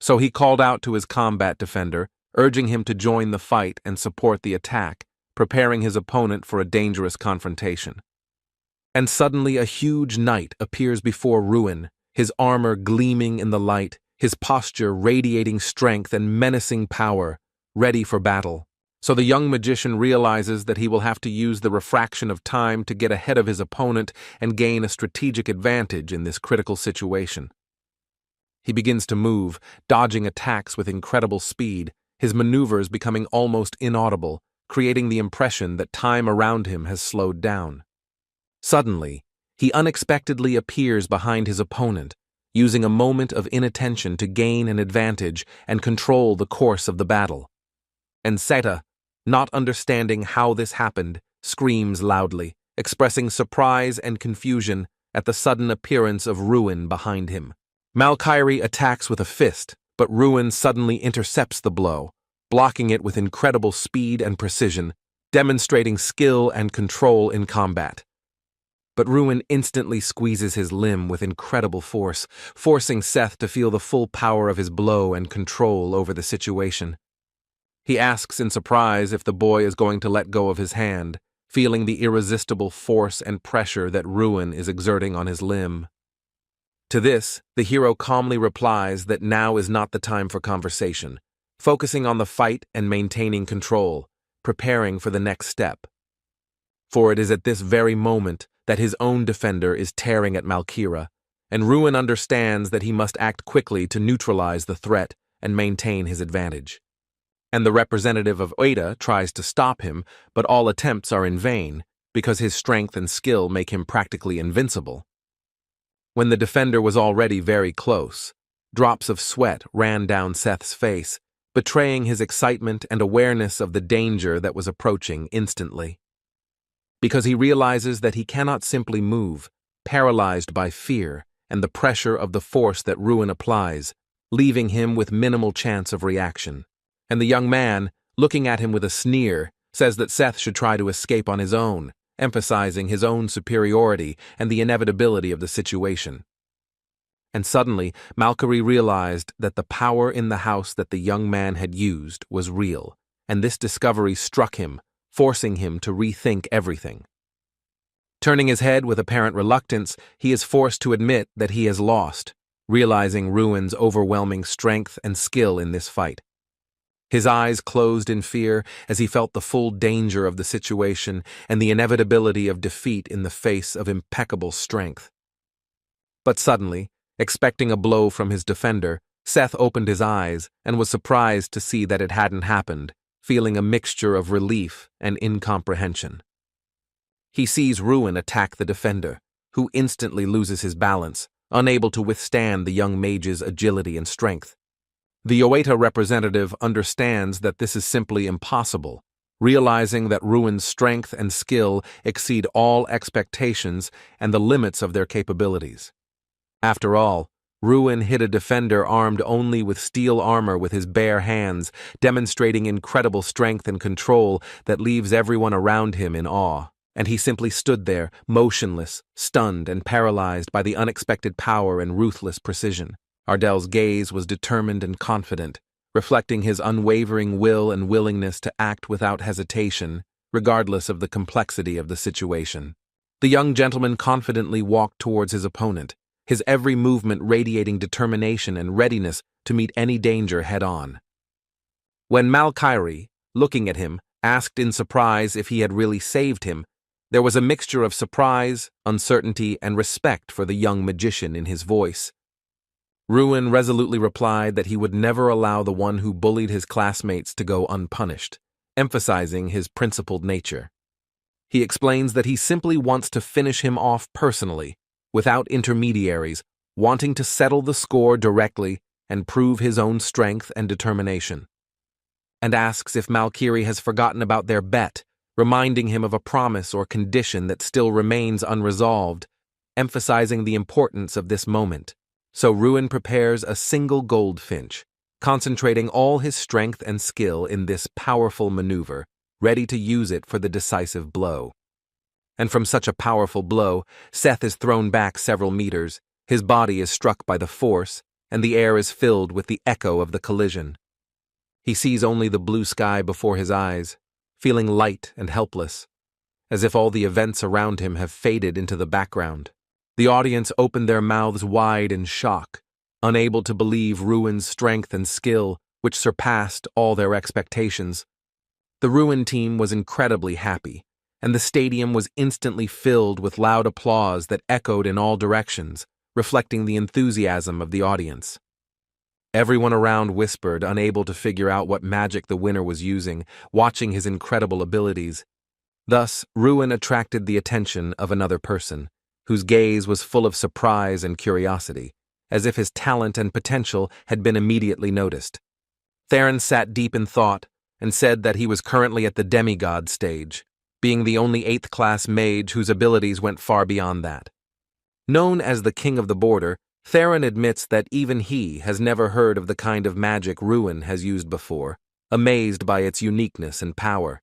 So he called out to his combat defender, urging him to join the fight and support the attack, preparing his opponent for a dangerous confrontation. And suddenly a huge knight appears before Ruin, his armor gleaming in the light, his posture radiating strength and menacing power, ready for battle. So the young magician realizes that he will have to use the refraction of time to get ahead of his opponent and gain a strategic advantage in this critical situation. He begins to move, dodging attacks with incredible speed, his maneuvers becoming almost inaudible, creating the impression that time around him has slowed down. Suddenly, he unexpectedly appears behind his opponent, using a moment of inattention to gain an advantage and control the course of the battle. And Seta, not understanding how this happened, screams loudly, expressing surprise and confusion at the sudden appearance of Ruin behind him. Malkyrie attacks with a fist, but Ruin suddenly intercepts the blow, blocking it with incredible speed and precision, demonstrating skill and control in combat. But Ruin instantly squeezes his limb with incredible force, forcing Seth to feel the full power of his blow and control over the situation. He asks in surprise if the boy is going to let go of his hand, feeling the irresistible force and pressure that Ruin is exerting on his limb. To this, the hero calmly replies that now is not the time for conversation, focusing on the fight and maintaining control, preparing for the next step. For it is at this very moment that his own defender is tearing at Malkyra, and Ruin understands that he must act quickly to neutralize the threat and maintain his advantage. And the representative of Oida tries to stop him, but all attempts are in vain, because his strength and skill make him practically invincible. When the defender was already very close, drops of sweat ran down Seth's face, betraying his excitement and awareness of the danger that was approaching instantly. Because he realizes that he cannot simply move, paralyzed by fear and the pressure of the force that Ruin applies, leaving him with minimal chance of reaction. And the young man, looking at him with a sneer, says that Seth should try to escape on his own, emphasizing his own superiority and the inevitability of the situation. And suddenly, Malkyrie realized that the power in the house that the young man had used was real, and this discovery struck him, forcing him to rethink everything. Turning his head with apparent reluctance, he is forced to admit that he has lost, realizing Ruin's overwhelming strength and skill in this fight. His eyes closed in fear as he felt the full danger of the situation and the inevitability of defeat in the face of impeccable strength. But suddenly, expecting a blow from his defender, Seth opened his eyes and was surprised to see that it hadn't happened, feeling a mixture of relief and incomprehension. He sees Ruin attack the defender, who instantly loses his balance, unable to withstand the young mage's agility and strength. The Oeta representative understands that this is simply impossible, realizing that Ruin's strength and skill exceed all expectations and the limits of their capabilities. After all, Ruin hit a defender armed only with steel armor with his bare hands, demonstrating incredible strength and control that leaves everyone around him in awe. And he simply stood there, motionless, stunned, and paralyzed by the unexpected power and ruthless precision. Ardell's gaze was determined and confident, reflecting his unwavering will and willingness to act without hesitation, regardless of the complexity of the situation. The young gentleman confidently walked towards his opponent, his every movement radiating determination and readiness to meet any danger head-on. When Malkyrie, looking at him, asked in surprise if he had really saved him, there was a mixture of surprise, uncertainty, and respect for the young magician in his voice. Ruin resolutely replied that he would never allow the one who bullied his classmates to go unpunished, emphasizing his principled nature. He explains that he simply wants to finish him off personally, without intermediaries, wanting to settle the score directly and prove his own strength and determination. And asks if Malkiri has forgotten about their bet, reminding him of a promise or condition that still remains unresolved, emphasizing the importance of this moment. So Ruin prepares a single goldfinch, concentrating all his strength and skill in this powerful maneuver, ready to use it for the decisive blow. And from such a powerful blow, Seth is thrown back several meters, his body is struck by the force, and the air is filled with the echo of the collision. He sees only the blue sky before his eyes, feeling light and helpless, as if all the events around him have faded into the background. The audience opened their mouths wide in shock, unable to believe Ruin's strength and skill, which surpassed all their expectations. The Ruin team was incredibly happy, and the stadium was instantly filled with loud applause that echoed in all directions, reflecting the enthusiasm of the audience. Everyone around whispered, unable to figure out what magic the winner was using, watching his incredible abilities. Thus, Ruin attracted the attention of another person, whose gaze was full of surprise and curiosity, as if his talent and potential had been immediately noticed. Theron sat deep in thought and said that he was currently at the demigod stage, being the only 8th class mage whose abilities went far beyond that. Known as the King of the Border, Theron admits that even he has never heard of the kind of magic Ruin has used before, amazed by its uniqueness and power.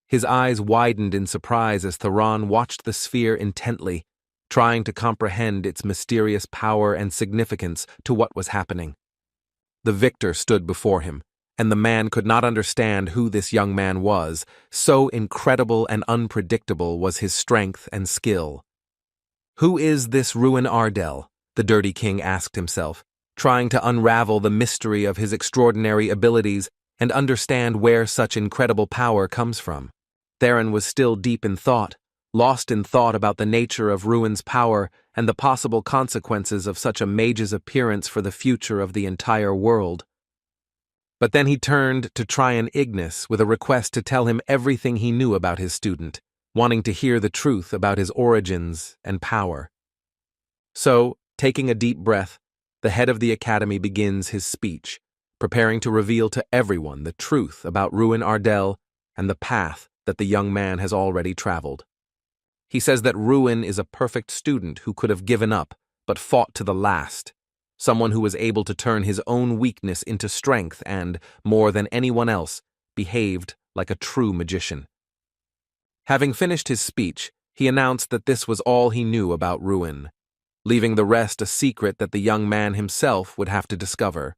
His eyes widened in surprise as Theron watched the sphere intently, trying to comprehend its mysterious power and significance to what was happening. The victor stood before him, and the man could not understand who this young man was, so incredible and unpredictable was his strength and skill. Who is this Ruin Ardell? The Dirty King asked himself, trying to unravel the mystery of his extraordinary abilities and understand where such incredible power comes from. Theron was still deep in thought, lost in thought about the nature of Ruin's power and the possible consequences of such a mage's appearance for the future of the entire world. But then he turned to Tryon Ignis with a request to tell him everything he knew about his student, wanting to hear the truth about his origins and power. So, taking a deep breath, the head of the academy begins his speech, preparing to reveal to everyone the truth about Ruin Ardell and the path that the young man has already traveled. He says that Ruin is a perfect student who could have given up, but fought to the last, someone who was able to turn his own weakness into strength and, more than anyone else, behaved like a true magician. Having finished his speech, he announced that this was all he knew about Ruin, leaving the rest a secret that the young man himself would have to discover.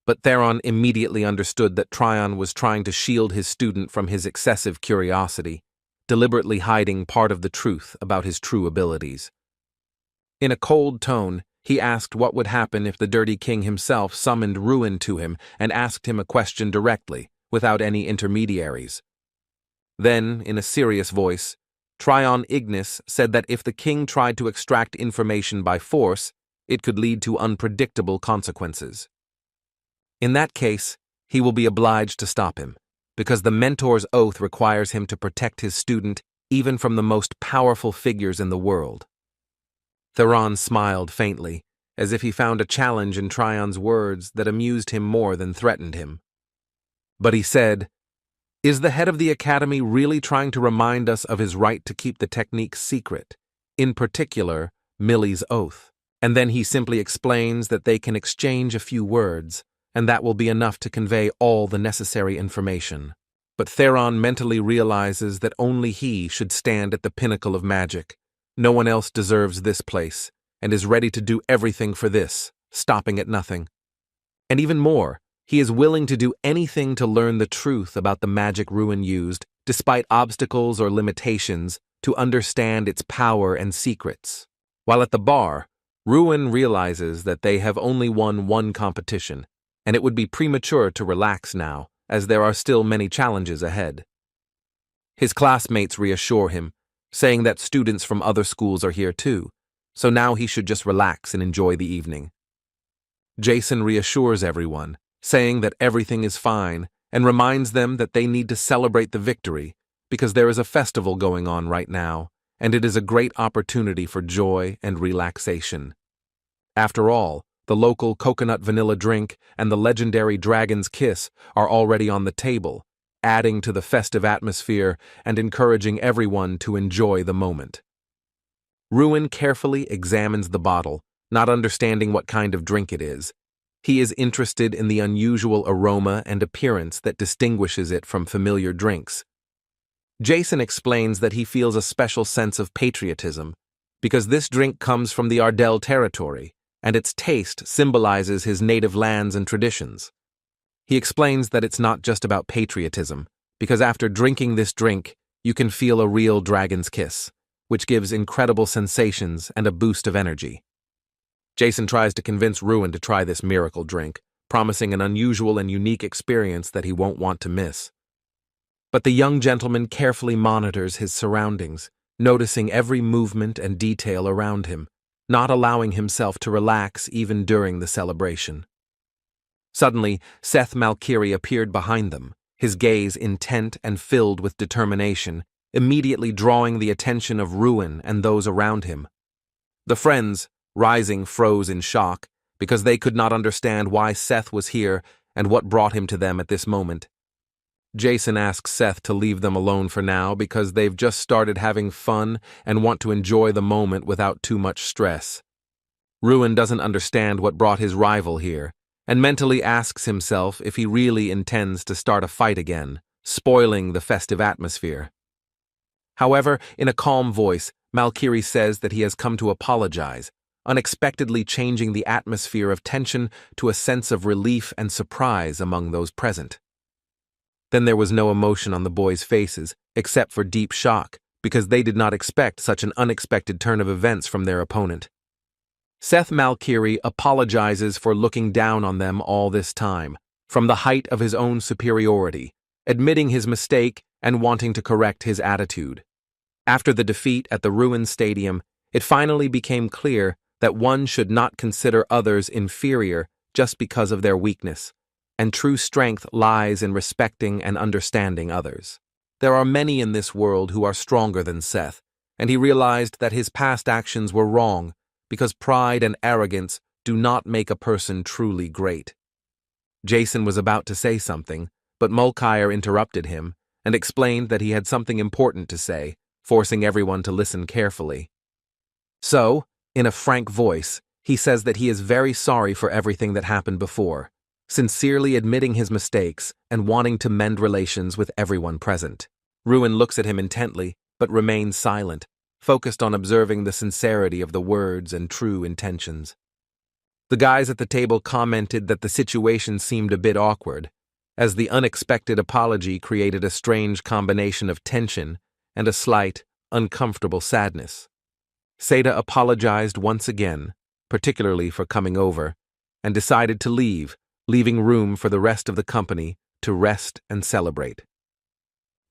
But Theron immediately understood that Tryon was trying to shield his student from his excessive curiosity, deliberately hiding part of the truth about his true abilities. In a cold tone, he asked what would happen if the Dirty King himself summoned Ruin to him and asked him a question directly, without any intermediaries. Then, in a serious voice, Tryon Ignis said that if the king tried to extract information by force, it could lead to unpredictable consequences. In that case, he will be obliged to stop him, because the mentor's oath requires him to protect his student even from the most powerful figures in the world. Theron smiled faintly, as if he found a challenge in Tryon's words that amused him more than threatened him. But he said, "Is the head of the academy really trying to remind us of his right to keep the technique secret, in particular, Millie's oath?" And then he simply explains that they can exchange a few words, and that will be enough to convey all the necessary information. But Theron mentally realizes that only he should stand at the pinnacle of magic. No one else deserves this place, and is ready to do everything for this, stopping at nothing. And even more, he is willing to do anything to learn the truth about the magic Ruin used, despite obstacles or limitations, to understand its power and secrets. While at the bar, Ruin realizes that they have only won one competition, and it would be premature to relax now, as there are still many challenges ahead. His classmates reassure him, saying that students from other schools are here too, so now he should just relax and enjoy the evening. Jason reassures everyone, saying that everything is fine and reminds them that they need to celebrate the victory because there is a festival going on right now, and it is a great opportunity for joy and relaxation. After all, the local coconut vanilla drink and the legendary Dragon's Kiss are already on the table, adding to the festive atmosphere and encouraging everyone to enjoy the moment. Ruin carefully examines the bottle, not understanding what kind of drink it is. He is interested in the unusual aroma and appearance that distinguishes it from familiar drinks. Jason explains that he feels a special sense of patriotism because this drink comes from the Ardell territory, and its taste symbolizes his native lands and traditions. He explains that it's not just about patriotism, because after drinking this drink, you can feel a real dragon's kiss, which gives incredible sensations and a boost of energy. Jason tries to convince Ruin to try this miracle drink, promising an unusual and unique experience that he won't want to miss. But the young gentleman carefully monitors his surroundings, noticing every movement and detail around him, not allowing himself to relax even during the celebration. Suddenly, Seth Malkiri appeared behind them, his gaze intent and filled with determination, immediately drawing the attention of Ruin and those around him. The friends, rising, froze in shock, because they could not understand why Seth was here and what brought him to them at this moment. Jason asks Seth to leave them alone for now because they've just started having fun and want to enjoy the moment without too much stress. Ruin doesn't understand what brought his rival here, and mentally asks himself if he really intends to start a fight again, spoiling the festive atmosphere. However, in a calm voice, Malkiri says that he has come to apologize, unexpectedly changing the atmosphere of tension to a sense of relief and surprise among those present. Then there was no emotion on the boys' faces, except for deep shock, because they did not expect such an unexpected turn of events from their opponent. Seth Malkiri apologizes for looking down on them all this time, from the height of his own superiority, admitting his mistake and wanting to correct his attitude. After the defeat at the Ruin Stadium, it finally became clear that one should not consider others inferior just because of their weakness, and true strength lies in respecting and understanding others. There are many in this world who are stronger than Seth, and he realized that his past actions were wrong because pride and arrogance do not make a person truly great. Jason was about to say something, but Mulcair interrupted him and explained that he had something important to say, forcing everyone to listen carefully. So, in a frank voice, he says that he is very sorry for everything that happened before, sincerely admitting his mistakes and wanting to mend relations with everyone present. Ruin looks at him intently, but remains silent, focused on observing the sincerity of the words and true intentions. The guys at the table commented that the situation seemed a bit awkward, as the unexpected apology created a strange combination of tension and a slight, uncomfortable sadness. Seda apologized once again, particularly for coming over, and decided to leave, leaving room for the rest of the company to rest and celebrate.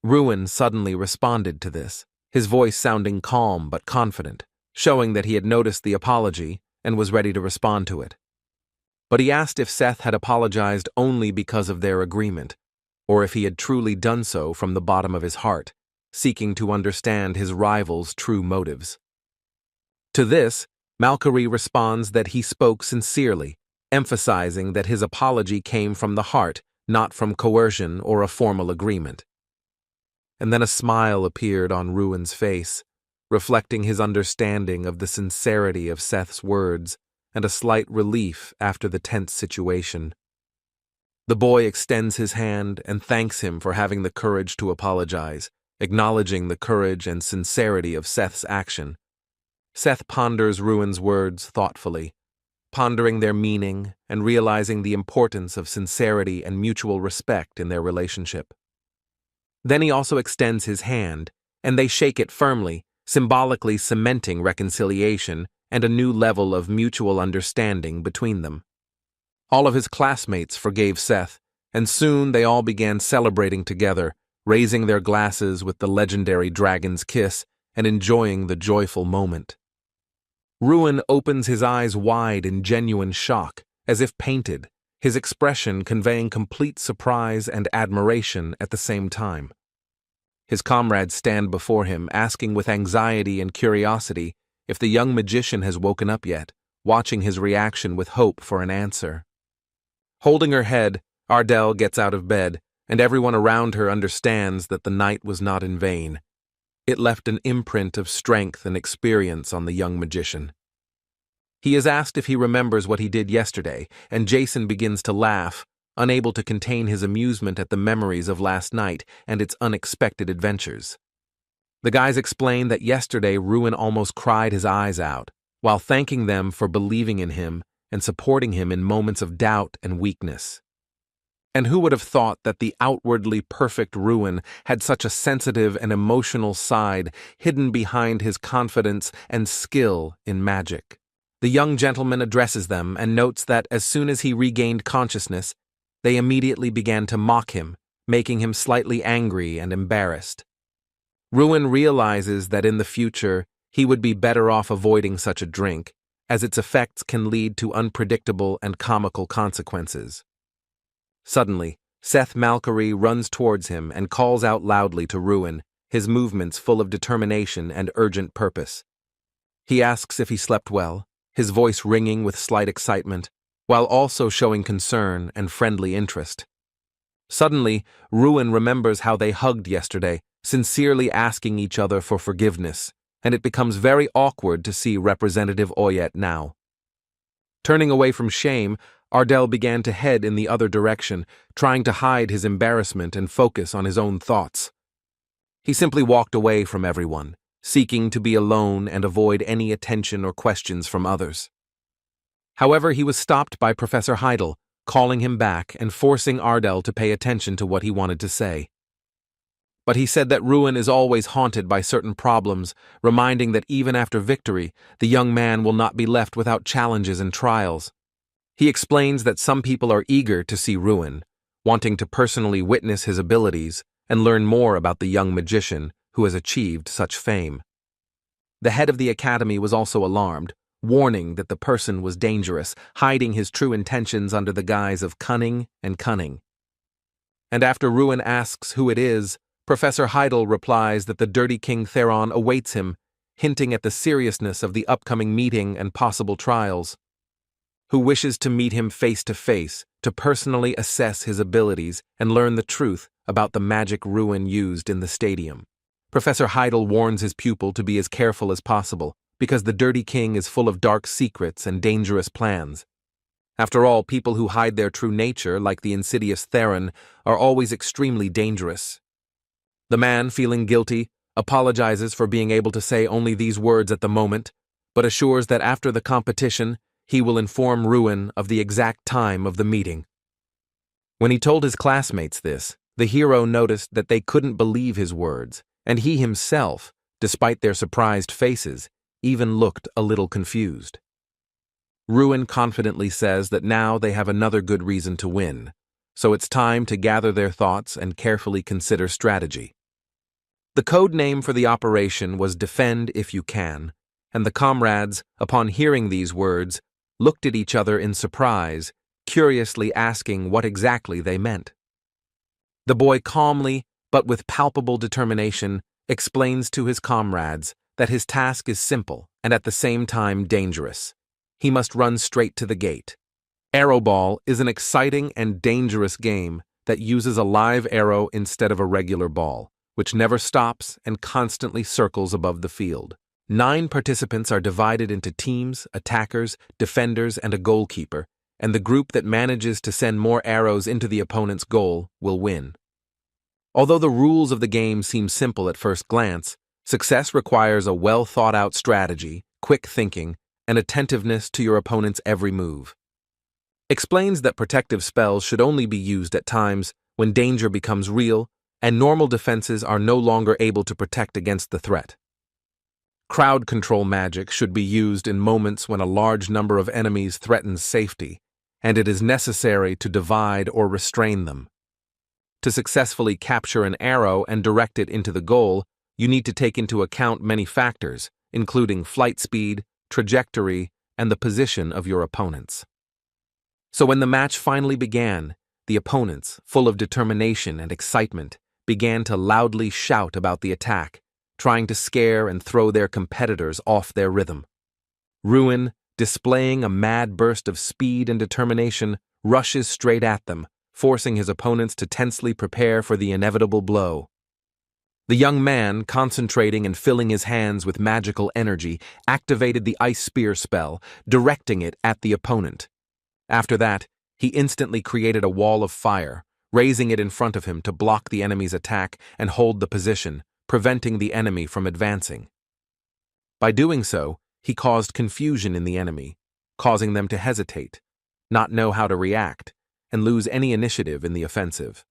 Ruin suddenly responded to this, his voice sounding calm but confident, showing that he had noticed the apology and was ready to respond to it. But he asked if Seth had apologized only because of their agreement, or if he had truly done so from the bottom of his heart, seeking to understand his rival's true motives. To this, Malkiri responds that he spoke sincerely, emphasizing that his apology came from the heart, not from coercion or a formal agreement. And then a smile appeared on Ruin's face, reflecting his understanding of the sincerity of Seth's words and a slight relief after the tense situation. The boy extends his hand and thanks him for having the courage to apologize, acknowledging the courage and sincerity of Seth's action. Seth ponders Ruin's words thoughtfully, pondering their meaning and realizing the importance of sincerity and mutual respect in their relationship. Then he also extends his hand, and they shake it firmly, symbolically cementing reconciliation and a new level of mutual understanding between them. All of his classmates forgave Seth, and soon they all began celebrating together, raising their glasses with the legendary Dragon's Kiss and enjoying the joyful moment. Ruin opens his eyes wide in genuine shock as if painted, his expression conveying complete surprise and admiration at the same time. His comrades stand before him, asking with anxiety and curiosity if the young magician has woken up yet, watching his reaction with hope for an answer. Holding her head, Ardell gets out of bed, and everyone around her understands that the night was not in vain. It left an imprint of strength and experience on the young magician. He is asked if he remembers what he did yesterday, and Jason begins to laugh, unable to contain his amusement at the memories of last night and its unexpected adventures. The guys explain that yesterday Ruin almost cried his eyes out, while thanking them for believing in him and supporting him in moments of doubt and weakness. And who would have thought that the outwardly perfect Ruin had such a sensitive and emotional side hidden behind his confidence and skill in magic? The young gentleman addresses them and notes that as soon as he regained consciousness, they immediately began to mock him, making him slightly angry and embarrassed. Ruin realizes that in the future he would be better off avoiding such a drink, as its effects can lead to unpredictable and comical consequences. Suddenly, Seth Malkery runs towards him and calls out loudly to Ruin, his movements full of determination and urgent purpose. He asks if he slept well, his voice ringing with slight excitement, while also showing concern and friendly interest. Suddenly, Ruin remembers how they hugged yesterday, sincerely asking each other for forgiveness, and it becomes very awkward to see Representative Oyet now. Turning away from shame, Ardell began to head in the other direction, trying to hide his embarrassment and focus on his own thoughts. He simply walked away from everyone, seeking to be alone and avoid any attention or questions from others. However, he was stopped by Professor Heidel, calling him back and forcing Ardell to pay attention to what he wanted to say. But he said that Ruin is always haunted by certain problems, reminding that even after victory, the young man will not be left without challenges and trials. He explains that some people are eager to see Ruin, wanting to personally witness his abilities and learn more about the young magician who has achieved such fame. The head of the academy was also alarmed, warning that the person was dangerous, hiding his true intentions under the guise of cunning. And after Ruin asks who it is, Professor Heidel replies that the Dirty King Theron awaits him, hinting at the seriousness of the upcoming meeting and possible trials. Who wishes to meet him face to face to personally assess his abilities and learn the truth about the magic Ruin used in the stadium. Professor Heidel warns his pupil to be as careful as possible, because the Dirty King is full of dark secrets and dangerous plans. After all, people who hide their true nature, like the insidious Theron, are always extremely dangerous. The man, feeling guilty, apologizes for being able to say only these words at the moment, but assures that after the competition, he will inform Ruin of the exact time of the meeting. When he told his classmates this, the hero noticed that they couldn't believe his words, and he himself, despite their surprised faces, even looked a little confused. Ruin confidently says that now they have another good reason to win, so it's time to gather their thoughts and carefully consider strategy. The code name for the operation was Defend If You Can, and the comrades, upon hearing these words, looked at each other in surprise, curiously asking what exactly they meant. The boy calmly, but with palpable determination, explains to his comrades that his task is simple and at the same time dangerous. He must run straight to the gate. Arrow ball is an exciting and dangerous game that uses a live arrow instead of a regular ball, which never stops and constantly circles above the field. 9 participants are divided into teams, attackers, defenders, and a goalkeeper, and the group that manages to send more arrows into the opponent's goal will win. Although the rules of the game seem simple at first glance, success requires a well-thought-out strategy, quick thinking, and attentiveness to your opponent's every move. Explains that protective spells should only be used at times when danger becomes real and normal defenses are no longer able to protect against the threat. Crowd control magic should be used in moments when a large number of enemies threatens safety, and it is necessary to divide or restrain them. To successfully capture an arrow and direct it into the goal, you need to take into account many factors, including flight speed, trajectory, and the position of your opponents. So when the match finally began, the opponents, full of determination and excitement, began to loudly shout about the attack, trying to scare and throw their competitors off their rhythm. Ruin, displaying a mad burst of speed and determination, rushes straight at them, forcing his opponents to tensely prepare for the inevitable blow. The young man, concentrating and filling his hands with magical energy, activated the ice spear spell, directing it at the opponent. After that, he instantly created a wall of fire, raising it in front of him to block the enemy's attack and hold the position, preventing the enemy from advancing. By doing so, he caused confusion in the enemy, causing them to hesitate, not know how to react, and lose any initiative in the offensive.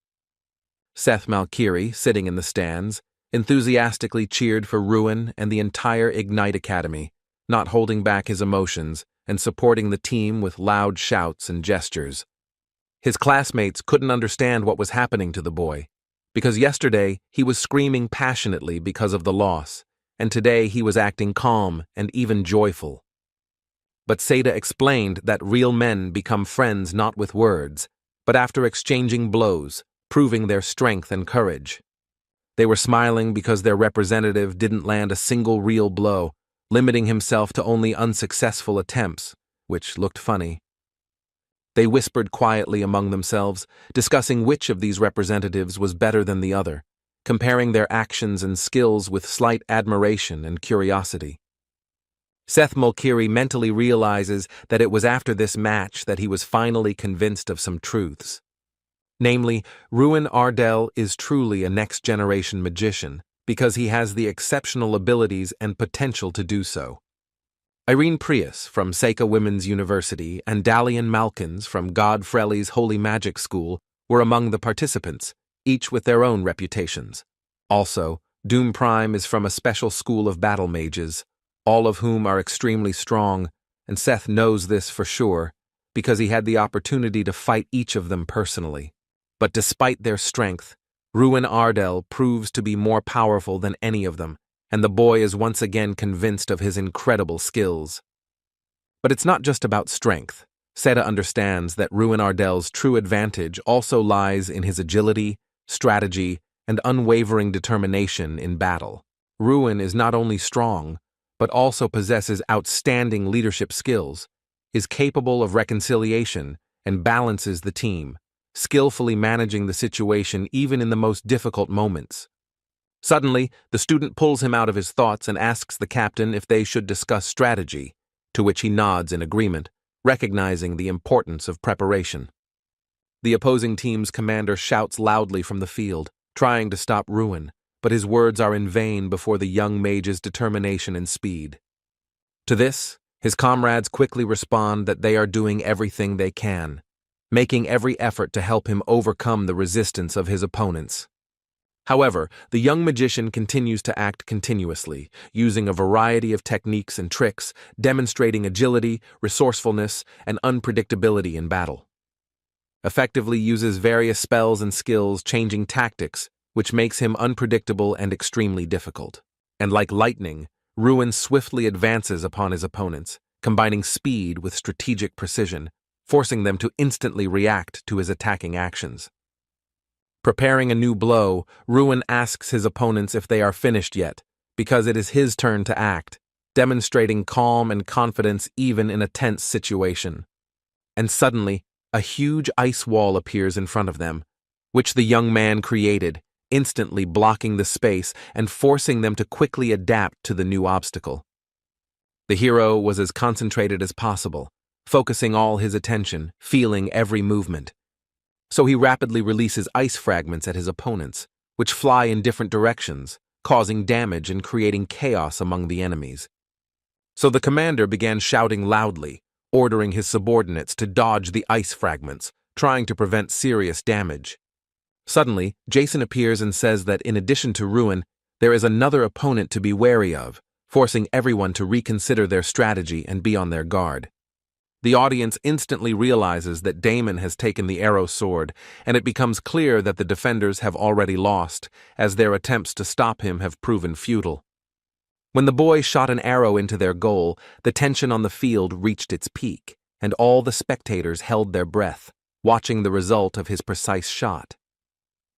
Seth Malkiri, sitting in the stands, enthusiastically cheered for Ruin and the entire Ignite Academy, not holding back his emotions and supporting the team with loud shouts and gestures. His classmates couldn't understand what was happening to the boy, because yesterday he was screaming passionately because of the loss, and today he was acting calm and even joyful. But Seda explained that real men become friends not with words, but after exchanging blows, proving their strength and courage. They were smiling because their representative didn't land a single real blow, limiting himself to only unsuccessful attempts, which looked funny. They whispered quietly among themselves, discussing which of these representatives was better than the other, comparing their actions and skills with slight admiration and curiosity. Seth Mulkiri mentally realizes that it was after this match that he was finally convinced of some truths. Namely, Ruin Ardell is truly a next-generation magician because he has the exceptional abilities and potential to do so. Irene Prius from Seika Women's University and Dalian Malkins from God Frelly's Holy Magic School were among the participants, each with their own reputations. Also, Doom Prime is from a special school of battle mages, all of whom are extremely strong, and Seth knows this for sure because he had the opportunity to fight each of them personally. But despite their strength, Ruin Ardell proves to be more powerful than any of them, and the boy is once again convinced of his incredible skills. But it's not just about strength. Seda understands that Ruin Ardell's true advantage also lies in his agility, strategy, and unwavering determination in battle. Ruin is not only strong, but also possesses outstanding leadership skills, is capable of reconciliation, and balances the team, skillfully managing the situation even in the most difficult moments. Suddenly, the student pulls him out of his thoughts and asks the captain if they should discuss strategy, to which he nods in agreement, recognizing the importance of preparation. The opposing team's commander shouts loudly from the field, trying to stop Ruin, but his words are in vain before the young mage's determination and speed. To this, his comrades quickly respond that they are doing everything they can, making every effort to help him overcome the resistance of his opponents. However, the young magician continues to act continuously, using a variety of techniques and tricks, demonstrating agility, resourcefulness, and unpredictability in battle. Effectively uses various spells and skills, changing tactics, which makes him unpredictable and extremely difficult. And like lightning, Ruin swiftly advances upon his opponents, combining speed with strategic precision, forcing them to instantly react to his attacking actions. Preparing a new blow, Ruin asks his opponents if they are finished yet, because it is his turn to act, demonstrating calm and confidence even in a tense situation. And suddenly, a huge ice wall appears in front of them, which the young man created, instantly blocking the space and forcing them to quickly adapt to the new obstacle. The hero was as concentrated as possible, focusing all his attention, feeling every movement. So he rapidly releases ice fragments at his opponents, which fly in different directions, causing damage and creating chaos among the enemies. So the commander began shouting loudly, ordering his subordinates to dodge the ice fragments, trying to prevent serious damage. Suddenly, Jason appears and says that in addition to Ruin, there is another opponent to be wary of, forcing everyone to reconsider their strategy and be on their guard. The audience instantly realizes that Damon has taken the arrow sword, and it becomes clear that the defenders have already lost, as their attempts to stop him have proven futile. When the boy shot an arrow into their goal, the tension on the field reached its peak, and all the spectators held their breath, watching the result of his precise shot.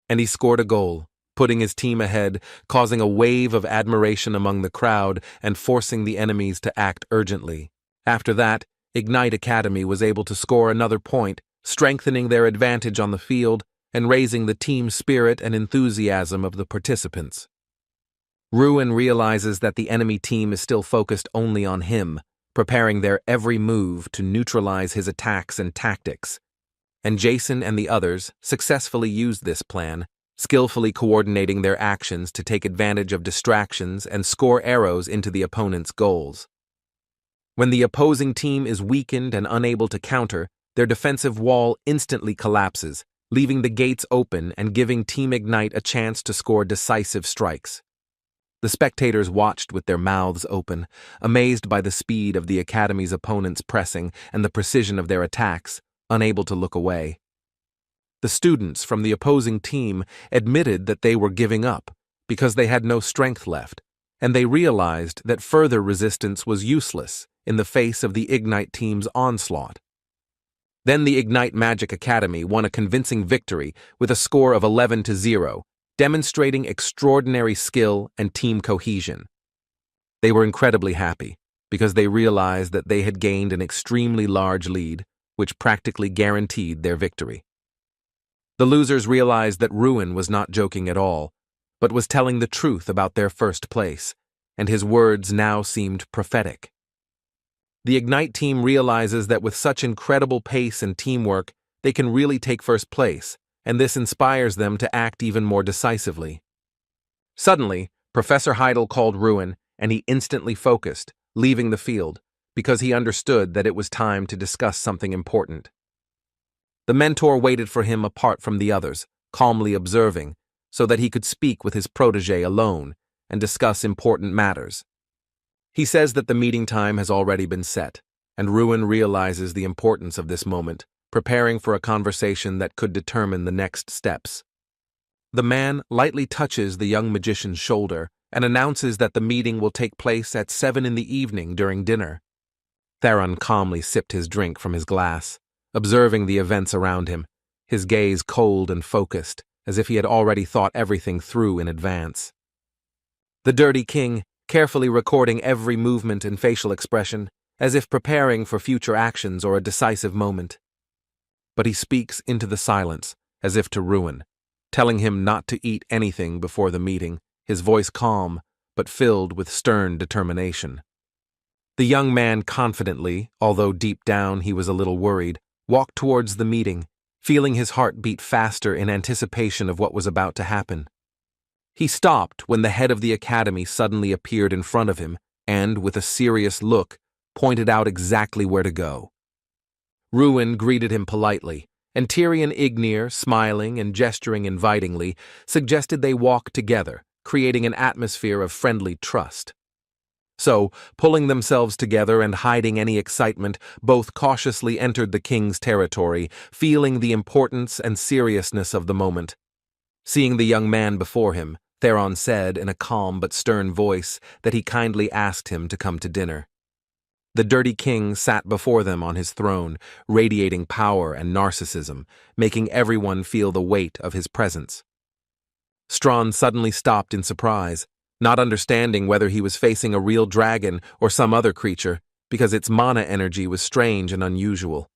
And he scored a goal, putting his team ahead, causing a wave of admiration among the crowd and forcing the enemies to act urgently. After that, Ignite Academy was able to score another point, strengthening their advantage on the field and raising the team spirit and enthusiasm of the participants. Ruin realizes that the enemy team is still focused only on him, preparing their every move to neutralize his attacks and tactics. And Jason and the others successfully used this plan, skillfully coordinating their actions to take advantage of distractions and score arrows into the opponent's goals. When the opposing team is weakened and unable to counter, their defensive wall instantly collapses, leaving the gates open and giving Team Ignite a chance to score decisive strikes. The spectators watched with their mouths open, amazed by the speed of the Academy's opponents' pressing and the precision of their attacks, unable to look away. The students from the opposing team admitted that they were giving up because they had no strength left, and they realized that further resistance was useless in the face of the Ignite team's onslaught. Then the Ignite Magic Academy won a convincing victory with a score of 11-0, demonstrating extraordinary skill and team cohesion. They were incredibly happy because they realized that they had gained an extremely large lead, which practically guaranteed their victory. The losers realized that Ruin was not joking at all, but was telling the truth about their first place, and his words now seemed prophetic. The Ignite team realizes that with such incredible pace and teamwork, they can really take first place, and this inspires them to act even more decisively. Suddenly, Professor Heidel called Ruin, and he instantly focused, leaving the field, because he understood that it was time to discuss something important. The mentor waited for him apart from the others, calmly observing, so that he could speak with his protege alone and discuss important matters. He says that the meeting time has already been set, and Ruin realizes the importance of this moment, preparing for a conversation that could determine the next steps. The man lightly touches the young magician's shoulder and announces that the meeting will take place at 7 p.m. during dinner. Theron calmly sipped his drink from his glass, observing the events around him, his gaze cold and focused, as if he had already thought everything through in advance. The Dirty King, carefully recording every movement and facial expression, as if preparing for future actions or a decisive moment. But he speaks into the silence, as if to Ruin, telling him not to eat anything before the meeting, his voice calm, but filled with stern determination. The young man confidently, although deep down he was a little worried, walked towards the meeting, feeling his heart beat faster in anticipation of what was about to happen. He stopped when the head of the academy suddenly appeared in front of him and, with a serious look, pointed out exactly where to go. Ruin greeted him politely, and Tyrion Ignir, smiling and gesturing invitingly, suggested they walk together, creating an atmosphere of friendly trust. So, pulling themselves together and hiding any excitement, both cautiously entered the king's territory, feeling the importance and seriousness of the moment. Seeing the young man before him, Theron said in a calm but stern voice that he kindly asked him to come to dinner. The Dirty King sat before them on his throne, radiating power and narcissism, making everyone feel the weight of his presence. Strawn suddenly stopped in surprise, not understanding whether he was facing a real dragon or some other creature, because its mana energy was strange and unusual.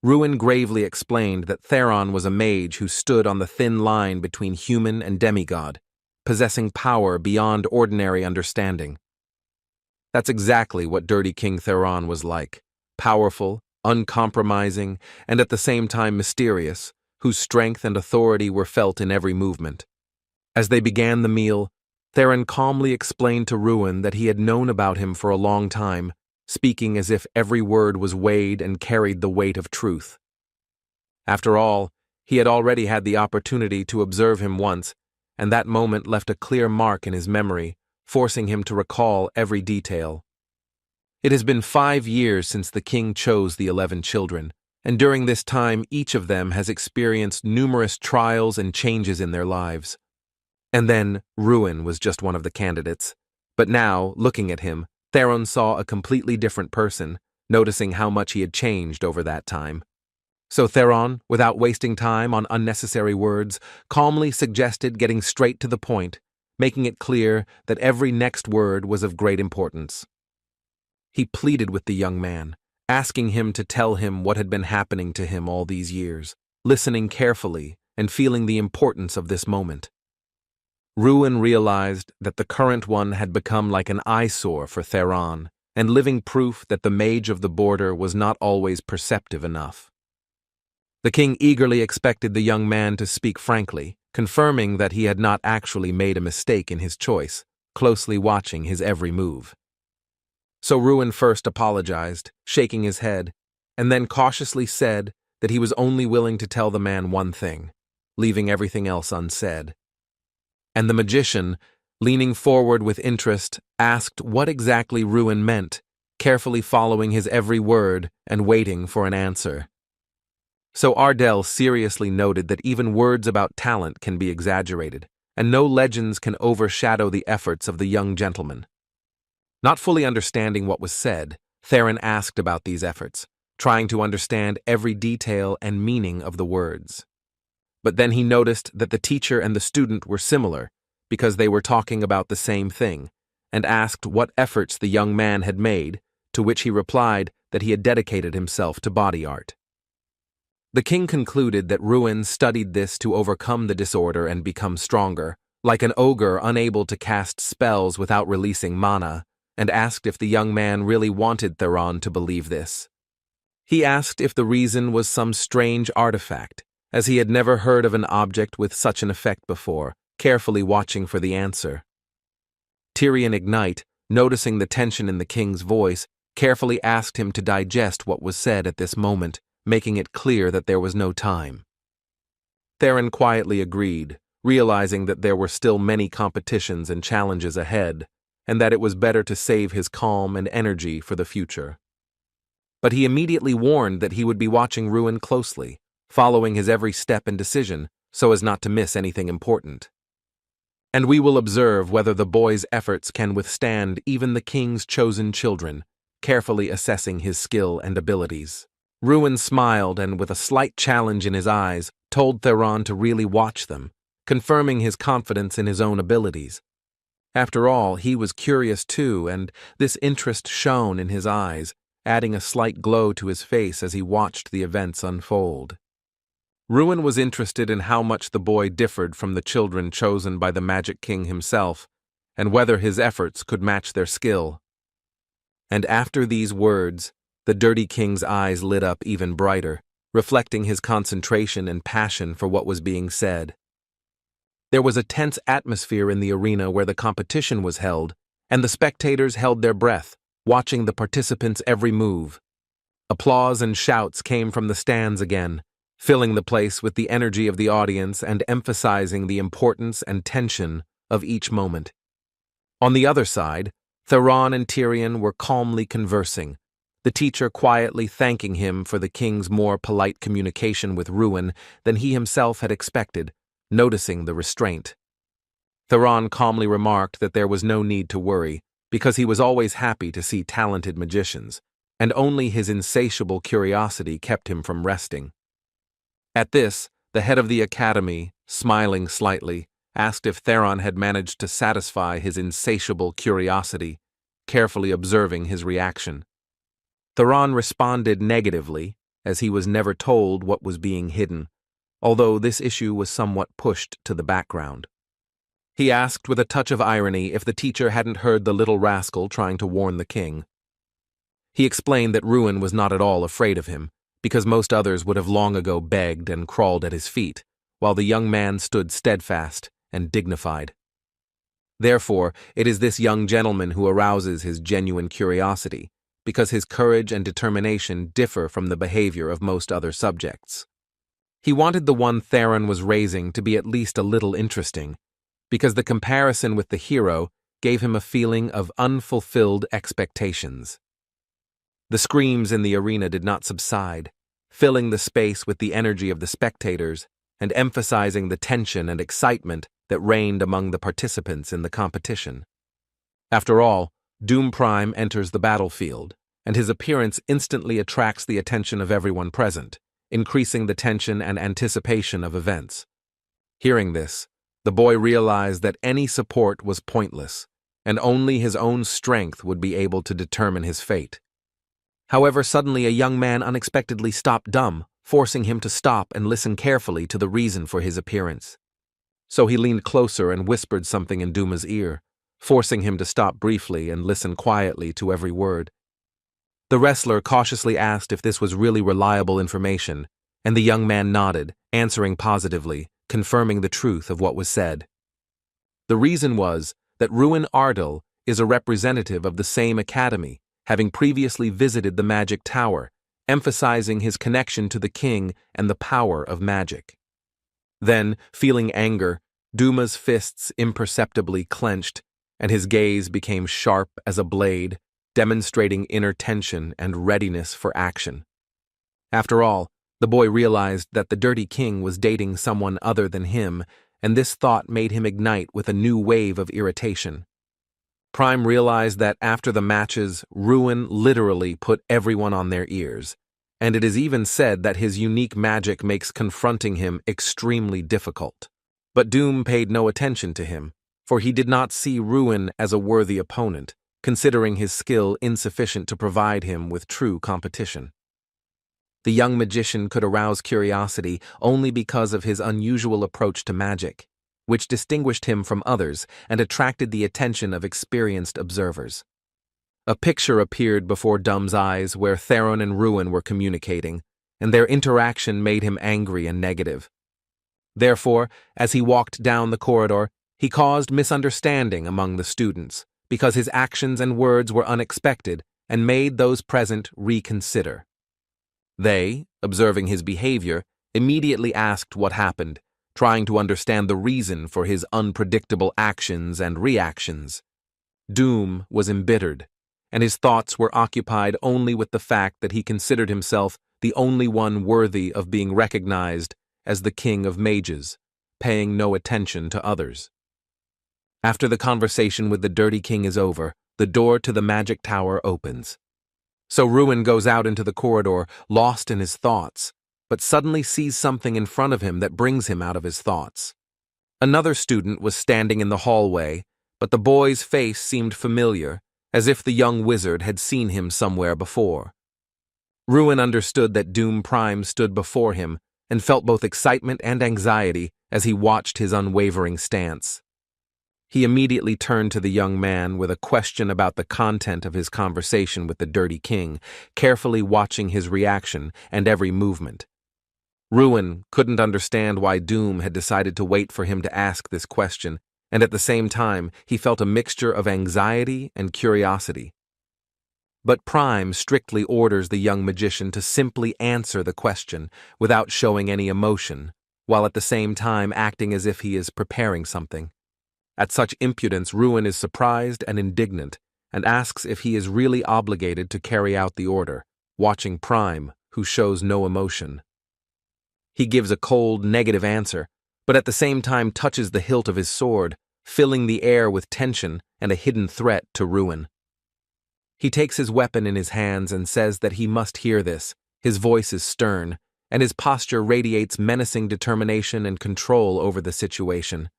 Ruin gravely explained that Theron was a mage who stood on the thin line between human and demigod, possessing power beyond ordinary understanding. That's exactly what Dirty King Theron was like, powerful, uncompromising, and at the same time mysterious, whose strength and authority were felt in every movement. As they began the meal, Theron calmly explained to Ruin that he had known about him for a long time, speaking as if every word was weighed and carried the weight of truth. After all, he had already had the opportunity to observe him once, and that moment left a clear mark in his memory, forcing him to recall every detail. It has been 5 years since the king chose the 11 children, and during this time each of them has experienced numerous trials and changes in their lives. And then Ruin was just one of the candidates. But now, looking at him, Theron saw a completely different person, noticing how much he had changed over that time. So Theron, without wasting time on unnecessary words, calmly suggested getting straight to the point, making it clear that every next word was of great importance. He pleaded with the young man, asking him to tell him what had been happening to him all these years, listening carefully and feeling the importance of this moment. Ruin realized that the current one had become like an eyesore for Theron, and living proof that the mage of the border was not always perceptive enough. The king eagerly expected the young man to speak frankly, confirming that he had not actually made a mistake in his choice, closely watching his every move. So Ruin first apologized, shaking his head, and then cautiously said that he was only willing to tell the man one thing, leaving everything else unsaid. And the magician, leaning forward with interest, asked what exactly Ruin meant, carefully following his every word and waiting for an answer. So Ardell seriously noted that even words about talent can be exaggerated, and no legends can overshadow the efforts of the young gentleman. Not fully understanding what was said, Theron asked about these efforts, trying to understand every detail and meaning of the words. But then he noticed that the teacher and the student were similar, because they were talking about the same thing, and asked what efforts the young man had made, to which he replied that he had dedicated himself to body art. The king concluded that Ruin studied this to overcome the disorder and become stronger, like an ogre unable to cast spells without releasing mana, and asked if the young man really wanted Theron to believe this. He asked if the reason was some strange artifact, as he had never heard of an object with such an effect before, carefully watching for the answer. Tyrion Ignite, noticing the tension in the king's voice, carefully asked him to digest what was said at this moment, making it clear that there was no time. Theron quietly agreed, realizing that there were still many competitions and challenges ahead, and that it was better to save his calm and energy for the future. But he immediately warned that he would be watching Ruin closely, following his every step and decision so as not to miss anything important. And we will observe whether the boy's efforts can withstand even the king's chosen children, carefully assessing his skill and abilities. Ruin smiled and, with a slight challenge in his eyes, told Theron to really watch them, confirming his confidence in his own abilities. After all, he was curious too, and this interest shone in his eyes, adding a slight glow to his face as he watched the events unfold. Ruin was interested in how much the boy differed from the children chosen by the Magic King himself, and whether his efforts could match their skill. And after these words, the Dirty King's eyes lit up even brighter, reflecting his concentration and passion for what was being said. There was a tense atmosphere in the arena where the competition was held, and the spectators held their breath, watching the participants' every move. Applause and shouts came from the stands again, filling the place with the energy of the audience and emphasizing the importance and tension of each moment. On the other side, Theron and Tyrion were calmly conversing, the teacher quietly thanking him for the king's more polite communication with Ruin than he himself had expected, noticing the restraint. Theron calmly remarked that there was no need to worry, because he was always happy to see talented magicians, and only his insatiable curiosity kept him from resting. At this, the head of the academy, smiling slightly, asked if Theron had managed to satisfy his insatiable curiosity, carefully observing his reaction. Theron responded negatively, as he was never told what was being hidden, although this issue was somewhat pushed to the background. He asked with a touch of irony if the teacher hadn't heard the little rascal trying to warn the king. He explained that Ruin was not at all afraid of him, because most others would have long ago begged and crawled at his feet, while the young man stood steadfast and dignified. Therefore, it is this young gentleman who arouses his genuine curiosity, because his courage and determination differ from the behavior of most other subjects. He wanted the one Theron was raising to be at least a little interesting, because the comparison with the hero gave him a feeling of unfulfilled expectations. The screams in the arena did not subside, filling the space with the energy of the spectators and emphasizing the tension and excitement that reigned among the participants in the competition. After all, Doom Prime enters the battlefield, and his appearance instantly attracts the attention of everyone present, increasing the tension and anticipation of events. Hearing this, the boy realized that any support was pointless, and only his own strength would be able to determine his fate. However, suddenly a young man unexpectedly stopped dumb, forcing him to stop and listen carefully to the reason for his appearance. So he leaned closer and whispered something in Duma's ear, forcing him to stop briefly and listen quietly to every word. The wrestler cautiously asked if this was really reliable information, and the young man nodded, answering positively, confirming the truth of what was said. The reason was that Ruin Ardal is a representative of the same academy, having previously visited the magic tower, emphasizing his connection to the king and the power of magic. Then, feeling anger, Duma's fists imperceptibly clenched, and his gaze became sharp as a blade, demonstrating inner tension and readiness for action. After all, the boy realized that the Dirty King was dating someone other than him, and this thought made him ignite with a new wave of irritation. Prime realized that after the matches, Ruin literally put everyone on their ears, and it is even said that his unique magic makes confronting him extremely difficult. But Doom paid no attention to him, for he did not see Ruin as a worthy opponent, considering his skill insufficient to provide him with true competition. The young magician could arouse curiosity only because of his unusual approach to magic, which distinguished him from others and attracted the attention of experienced observers. A picture appeared before Dum's eyes where Theron and Ruin were communicating, and their interaction made him angry and negative. Therefore, as he walked down the corridor, he caused misunderstanding among the students, because his actions and words were unexpected and made those present reconsider. They, observing his behavior, immediately asked what happened, trying to understand the reason for his unpredictable actions and reactions. Doom was embittered, and his thoughts were occupied only with the fact that he considered himself the only one worthy of being recognized as the king of mages, paying no attention to others. After the conversation with the Dirty King is over, the door to the magic tower opens. So Ruin goes out into the corridor, lost in his thoughts, but suddenly sees something in front of him that brings him out of his thoughts. Another student was standing in the hallway, but the boy's face seemed familiar, as if the young wizard had seen him somewhere before. Ruin understood that Doom Prime stood before him and felt both excitement and anxiety as he watched his unwavering stance. He immediately turned to the young man with a question about the content of his conversation with the Dirty King, carefully watching his reaction and every movement. Ruin couldn't understand why Doom had decided to wait for him to ask this question, and at the same time he felt a mixture of anxiety and curiosity. But Prime strictly orders the young magician to simply answer the question without showing any emotion, while at the same time acting as if he is preparing something. At such impudence, Ruin is surprised and indignant, and asks if he is really obligated to carry out the order, watching Prime, who shows no emotion. He gives a cold, negative answer, but at the same time touches the hilt of his sword, filling the air with tension and a hidden threat to Ruin. He takes his weapon in his hands and says that he must hear this. His voice is stern, and his posture radiates menacing determination and control over the situation.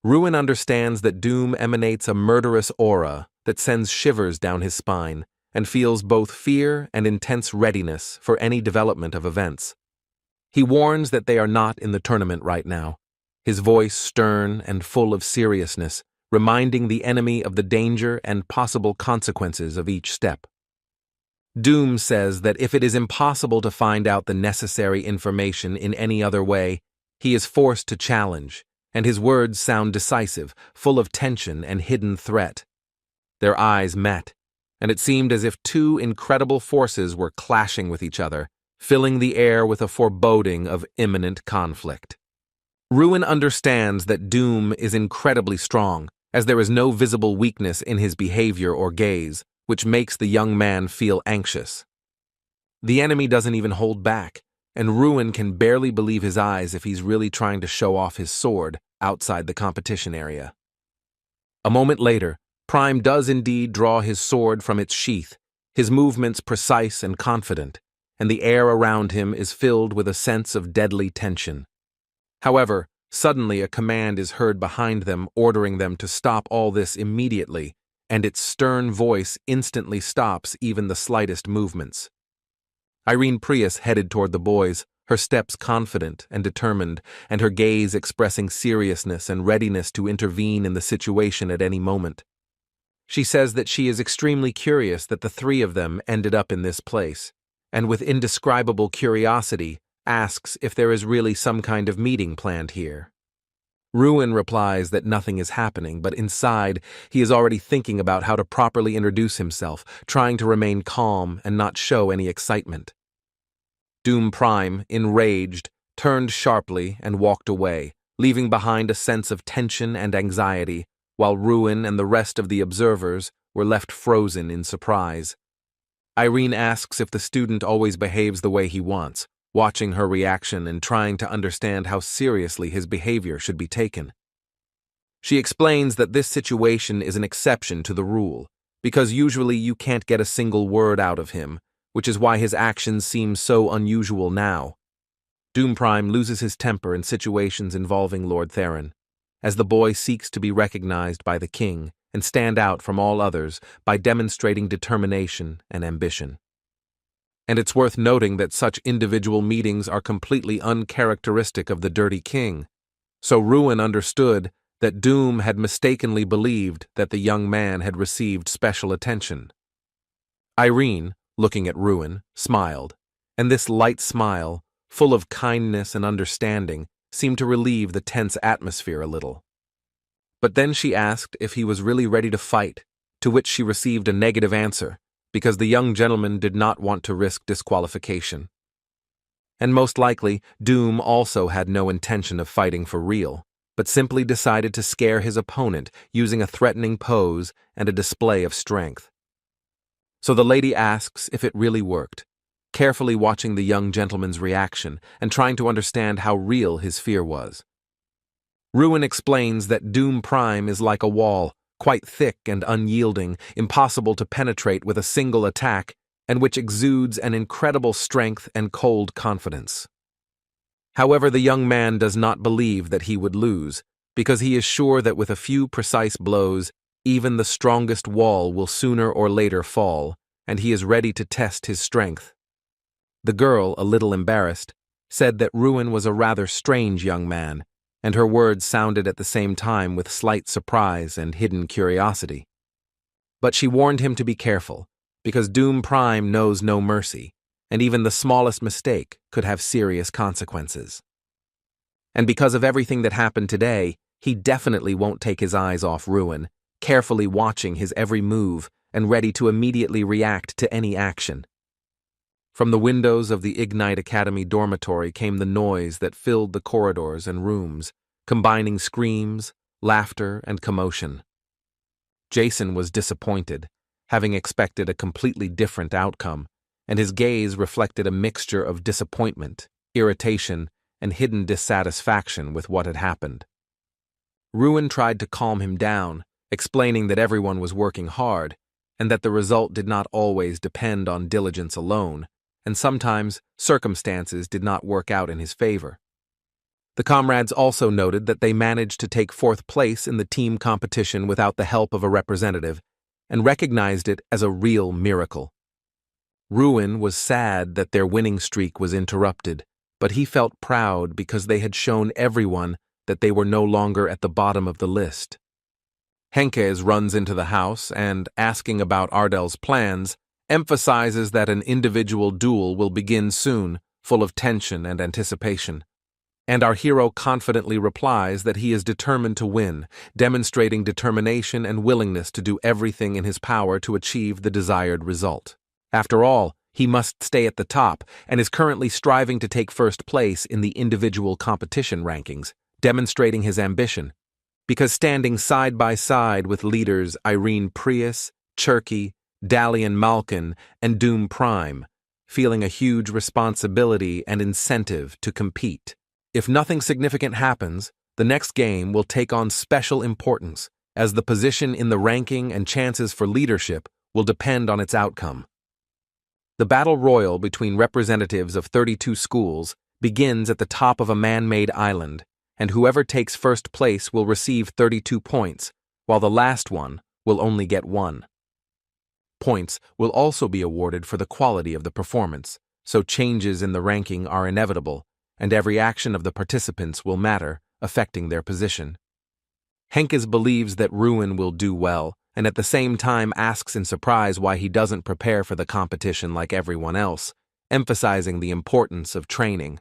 Ruin understands that Doom emanates a murderous aura that sends shivers down his spine and feels both fear and intense readiness for any development of events. He warns that they are not in the tournament right now, his voice stern and full of seriousness, reminding the enemy of the danger and possible consequences of each step. Doom says that if it is impossible to find out the necessary information in any other way, he is forced to challenge, and his words sound decisive, full of tension and hidden threat. Their eyes met, and it seemed as if two incredible forces were clashing with each other, filling the air with a foreboding of imminent conflict. Ruin understands that Doom is incredibly strong, as there is no visible weakness in his behavior or gaze, which makes the young man feel anxious. The enemy doesn't even hold back, and Ruin can barely believe his eyes if he's really trying to show off his sword outside the competition area. A moment later, Prime does indeed draw his sword from its sheath, his movements precise and confident, and the air around him is filled with a sense of deadly tension. However, suddenly a command is heard behind them ordering them to stop all this immediately, and its stern voice instantly stops even the slightest movements. Irene Prius headed toward the boys, her steps confident and determined, and her gaze expressing seriousness and readiness to intervene in the situation at any moment. She says that she is extremely curious that the three of them ended up in this place, and with indescribable curiosity asks if there is really some kind of meeting planned here. Ruin replies that nothing is happening, but inside he is already thinking about how to properly introduce himself, trying to remain calm and not show any excitement. Doom Prime, enraged, turned sharply and walked away, leaving behind a sense of tension and anxiety, while Ruin and the rest of the observers were left frozen in surprise. Irene asks if the student always behaves the way he wants, watching her reaction and trying to understand how seriously his behavior should be taken. She explains that this situation is an exception to the rule, because usually you can't get a single word out of him, which is why his actions seem so unusual now. Doom Prime loses his temper in situations involving Lord Theron, as the boy seeks to be recognized by the king and stand out from all others by demonstrating determination and ambition. And it's worth noting that such individual meetings are completely uncharacteristic of the Dirty King, so Ruin understood that Doom had mistakenly believed that the young man had received special attention. Irene, looking at Ruin, smiled, and this light smile, full of kindness and understanding, seemed to relieve the tense atmosphere a little. But then she asked if he was really ready to fight, to which she received a negative answer, because the young gentleman did not want to risk disqualification. And most likely, Doom also had no intention of fighting for real, but simply decided to scare his opponent using a threatening pose and a display of strength. So the lady asks if it really worked, carefully watching the young gentleman's reaction and trying to understand how real his fear was. Ruin explains that Doom Prime is like a wall, quite thick and unyielding, impossible to penetrate with a single attack, and which exudes an incredible strength and cold confidence. However, the young man does not believe that he would lose, because he is sure that with a few precise blows, even the strongest wall will sooner or later fall, and he is ready to test his strength. The girl, a little embarrassed, said that Ruin was a rather strange young man, and her words sounded at the same time with slight surprise and hidden curiosity. But she warned him to be careful, because Doom Prime knows no mercy, and even the smallest mistake could have serious consequences. And because of everything that happened today, he definitely won't take his eyes off Ruin, carefully watching his every move and ready to immediately react to any action. From the windows of the Ignite Academy dormitory came the noise that filled the corridors and rooms, combining screams, laughter, and commotion. Jason was disappointed, having expected a completely different outcome, and his gaze reflected a mixture of disappointment, irritation, and hidden dissatisfaction with what had happened. Ruin tried to calm him down, explaining that everyone was working hard, and that the result did not always depend on diligence alone, and sometimes circumstances did not work out in his favor. The comrades also noted that they managed to take fourth place in the team competition without the help of a representative, and recognized it as a real miracle. Ruin was sad that their winning streak was interrupted, but he felt proud because they had shown everyone that they were no longer at the bottom of the list. Henkes runs into the house and, asking about Ardel's plans, emphasizes that an individual duel will begin soon, full of tension and anticipation. And our hero confidently replies that he is determined to win, demonstrating determination and willingness to do everything in his power to achieve the desired result. After all, he must stay at the top and is currently striving to take first place in the individual competition rankings, demonstrating his ambition. Because standing side by side with leaders Irene Prius, Cherky, Dalian Malkin, and Doom Prime, feeling a huge responsibility and incentive to compete. If nothing significant happens, the next game will take on special importance, as the position in the ranking and chances for leadership will depend on its outcome. The battle royal between representatives of 32 schools begins at the top of a man-made island, and whoever takes first place will receive 32 points, while the last one will only get 1. Points will also be awarded for the quality of the performance, so changes in the ranking are inevitable, and every action of the participants will matter, affecting their position. Henkes believes that Ruin will do well, and at the same time asks in surprise why he doesn't prepare for the competition like everyone else, emphasizing the importance of training.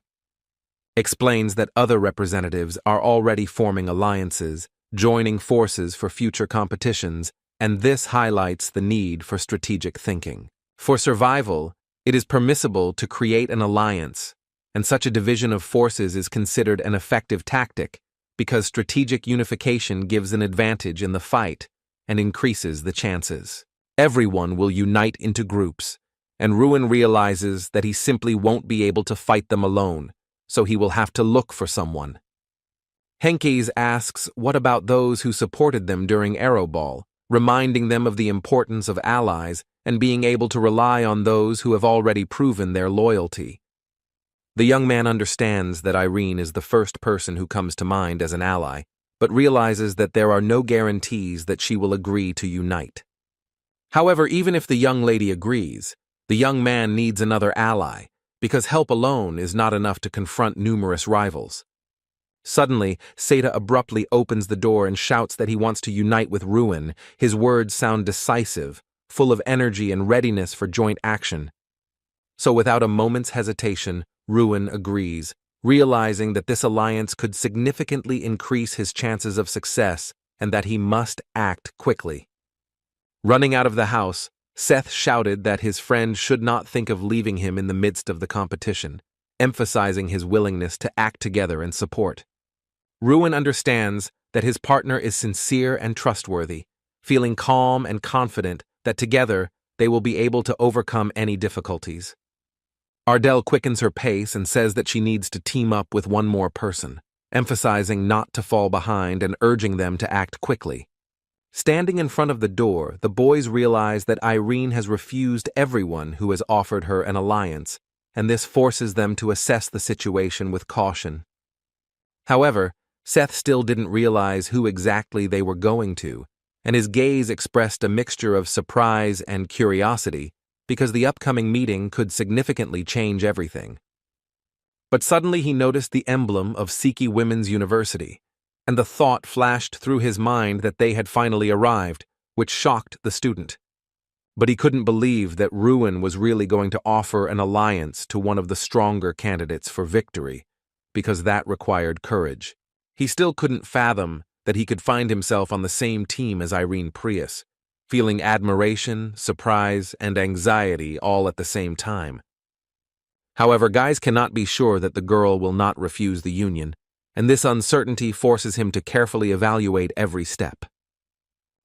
Explains that other representatives are already forming alliances, joining forces for future competitions, and this highlights the need for strategic thinking. For survival, it is permissible to create an alliance, and such a division of forces is considered an effective tactic because strategic unification gives an advantage in the fight and increases the chances. Everyone will unite into groups, and Ruin realizes that he simply won't be able to fight them alone, so he will have to look for someone. Henkes asks what about those who supported them during Arrow Ball, reminding them of the importance of allies and being able to rely on those who have already proven their loyalty. The young man understands that Irene is the first person who comes to mind as an ally, but realizes that there are no guarantees that she will agree to unite. However, even if the young lady agrees, the young man needs another ally, because help alone is not enough to confront numerous rivals. Suddenly, Seda abruptly opens the door and shouts that he wants to unite with Ruin. His words sound decisive, full of energy and readiness for joint action. So without a moment's hesitation, Ruin agrees, realizing that this alliance could significantly increase his chances of success and that he must act quickly. Running out of the house, Seth shouted that his friend should not think of leaving him in the midst of the competition, emphasizing his willingness to act together and support. Ruin understands that his partner is sincere and trustworthy, feeling calm and confident that together they will be able to overcome any difficulties. Ardell quickens her pace and says that she needs to team up with one more person, emphasizing not to fall behind and urging them to act quickly. Standing in front of the door, the boys realize that Irene has refused everyone who has offered her an alliance, and this forces them to assess the situation with caution. However, Seth still didn't realize who exactly they were going to, and his gaze expressed a mixture of surprise and curiosity because the upcoming meeting could significantly change everything. But suddenly he noticed the emblem of Siki Women's University, and the thought flashed through his mind that they had finally arrived, which shocked the student. But he couldn't believe that Ruin was really going to offer an alliance to one of the stronger candidates for victory, because that required courage. He still couldn't fathom that he could find himself on the same team as Irene Prius, feeling admiration, surprise, and anxiety all at the same time. However, guys cannot be sure that the girl will not refuse the union, and this uncertainty forces him to carefully evaluate every step.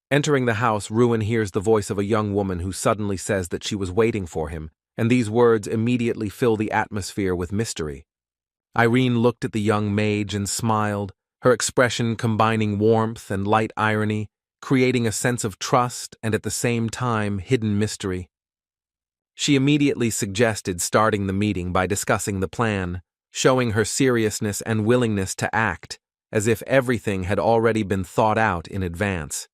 Entering the house, Ruin hears the voice of a young woman who suddenly says that she was waiting for him, and these words immediately fill the atmosphere with mystery. Irene looked at the young mage and smiled, her expression combining warmth and light irony, creating a sense of trust and at the same time hidden mystery. She immediately suggested starting the meeting by discussing the plan, showing her seriousness and willingness to act, as if everything had already been thought out in advance.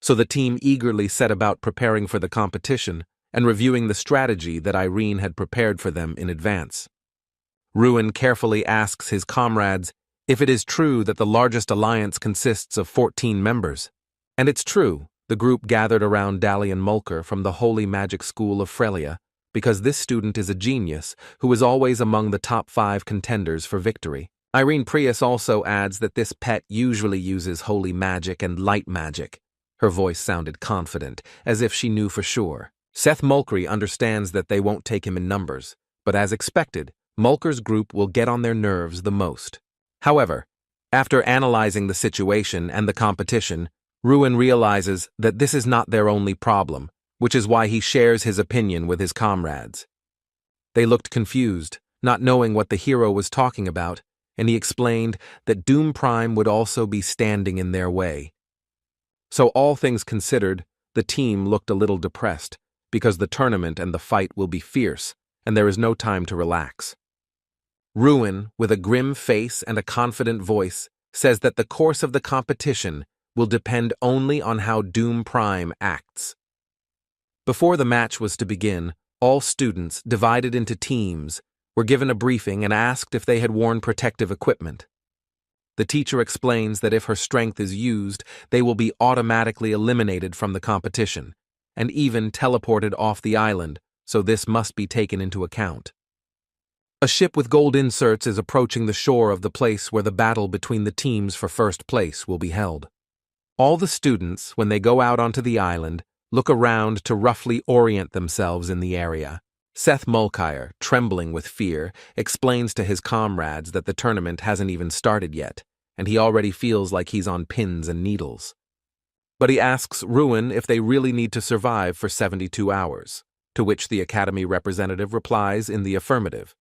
So the team eagerly set about preparing for the competition and reviewing the strategy that Irene had prepared for them in advance. Ruin carefully asks his comrades if it is true that the largest alliance consists of 14 members. And it's true, the group gathered around Dalian Mulker from the Holy Magic School of Frelia, because this student is a genius who is always among the top 5 contenders for victory. Irene Prius also adds that this pet usually uses holy magic and light magic. Her voice sounded confident, as if she knew for sure. Seth Mulkery understands that they won't take him in numbers, but as expected, Mulker's group will get on their nerves the most. However, after analyzing the situation and the competition, Ruin realizes that this is not their only problem, which is why he shares his opinion with his comrades. They looked confused, not knowing what the hero was talking about, and he explained that Doom Prime would also be standing in their way. So all things considered, the team looked a little depressed, because the tournament and the fight will be fierce, and there is no time to relax. Ruin, with a grim face and a confident voice, says that the course of the competition will depend only on how Doom Prime acts. Before the match was to begin, all students, divided into teams, were given a briefing and asked if they had worn protective equipment. The teacher explains that if her strength is used, they will be automatically eliminated from the competition, and even teleported off the island, so this must be taken into account. A ship with gold inserts is approaching the shore of the place where the battle between the teams for first place will be held. All the students, when they go out onto the island, look around to roughly orient themselves in the area. Seth Mulcair, trembling with fear, explains to his comrades that the tournament hasn't even started yet, and he already feels like he's on pins and needles. But he asks Ruin if they really need to survive for 72 hours, to which the Academy representative replies in the affirmative.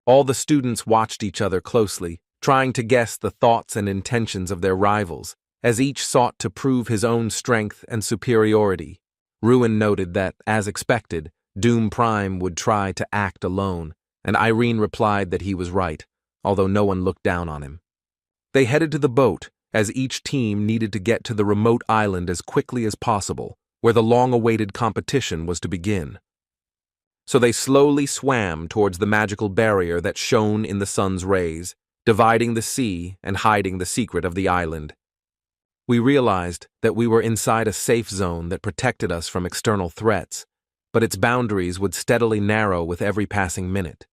All the students watched each other closely, trying to guess the thoughts and intentions of their rivals, as each sought to prove his own strength and superiority. Ruin noted that, as expected, Doom Prime would try to act alone, and Irene replied that he was right, although no one looked down on him. They headed to the boat, as each team needed to get to the remote island as quickly as possible, where the long-awaited competition was to begin. So they slowly swam towards the magical barrier that shone in the sun's rays, dividing the sea and hiding the secret of the island. We realized that we were inside a safe zone that protected us from external threats, but its boundaries would steadily narrow with every passing minute.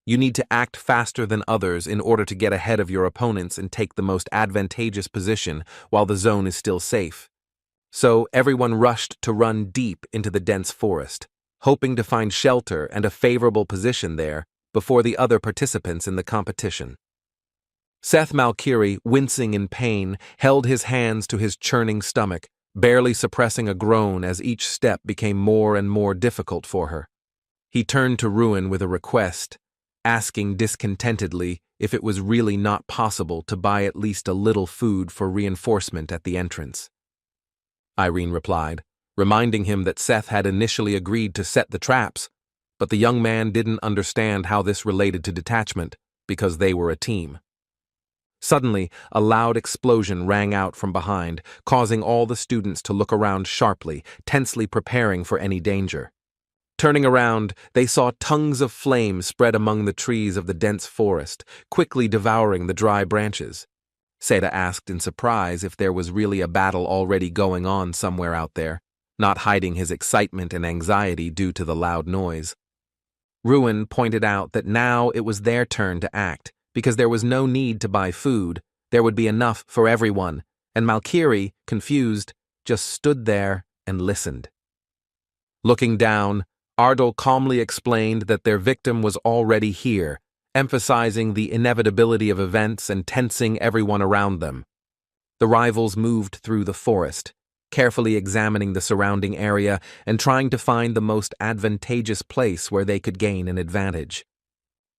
You need to act faster than others in order to get ahead of your opponents and take the most advantageous position while the zone is still safe. So everyone rushed to run deep into the dense forest, hoping to find shelter and a favorable position there before the other participants in the competition. Seth Malkiri, wincing in pain, held his hands to his churning stomach, barely suppressing a groan as each step became more and more difficult for her. He turned to Ruin with a request, asking discontentedly if it was really not possible to buy at least a little food for reinforcement at the entrance. Irene replied, reminding him that Seth had initially agreed to set the traps, but the young man didn't understand how this related to detachment, because they were a team. Suddenly, a loud explosion rang out from behind, causing all the students to look around sharply, tensely preparing for any danger. Turning around, they saw tongues of flame spread among the trees of the dense forest, quickly devouring the dry branches. Seda asked in surprise if there was really a battle already going on somewhere out there, not hiding his excitement and anxiety due to the loud noise. Ruin pointed out that now it was their turn to act, because there was no need to buy food, there would be enough for everyone, and Malkiri, confused, just stood there and listened. Looking down, Ardol calmly explained that their victim was already here, emphasizing the inevitability of events and tensing everyone around them. The rivals moved through the forest, carefully examining the surrounding area and trying to find the most advantageous place where they could gain an advantage.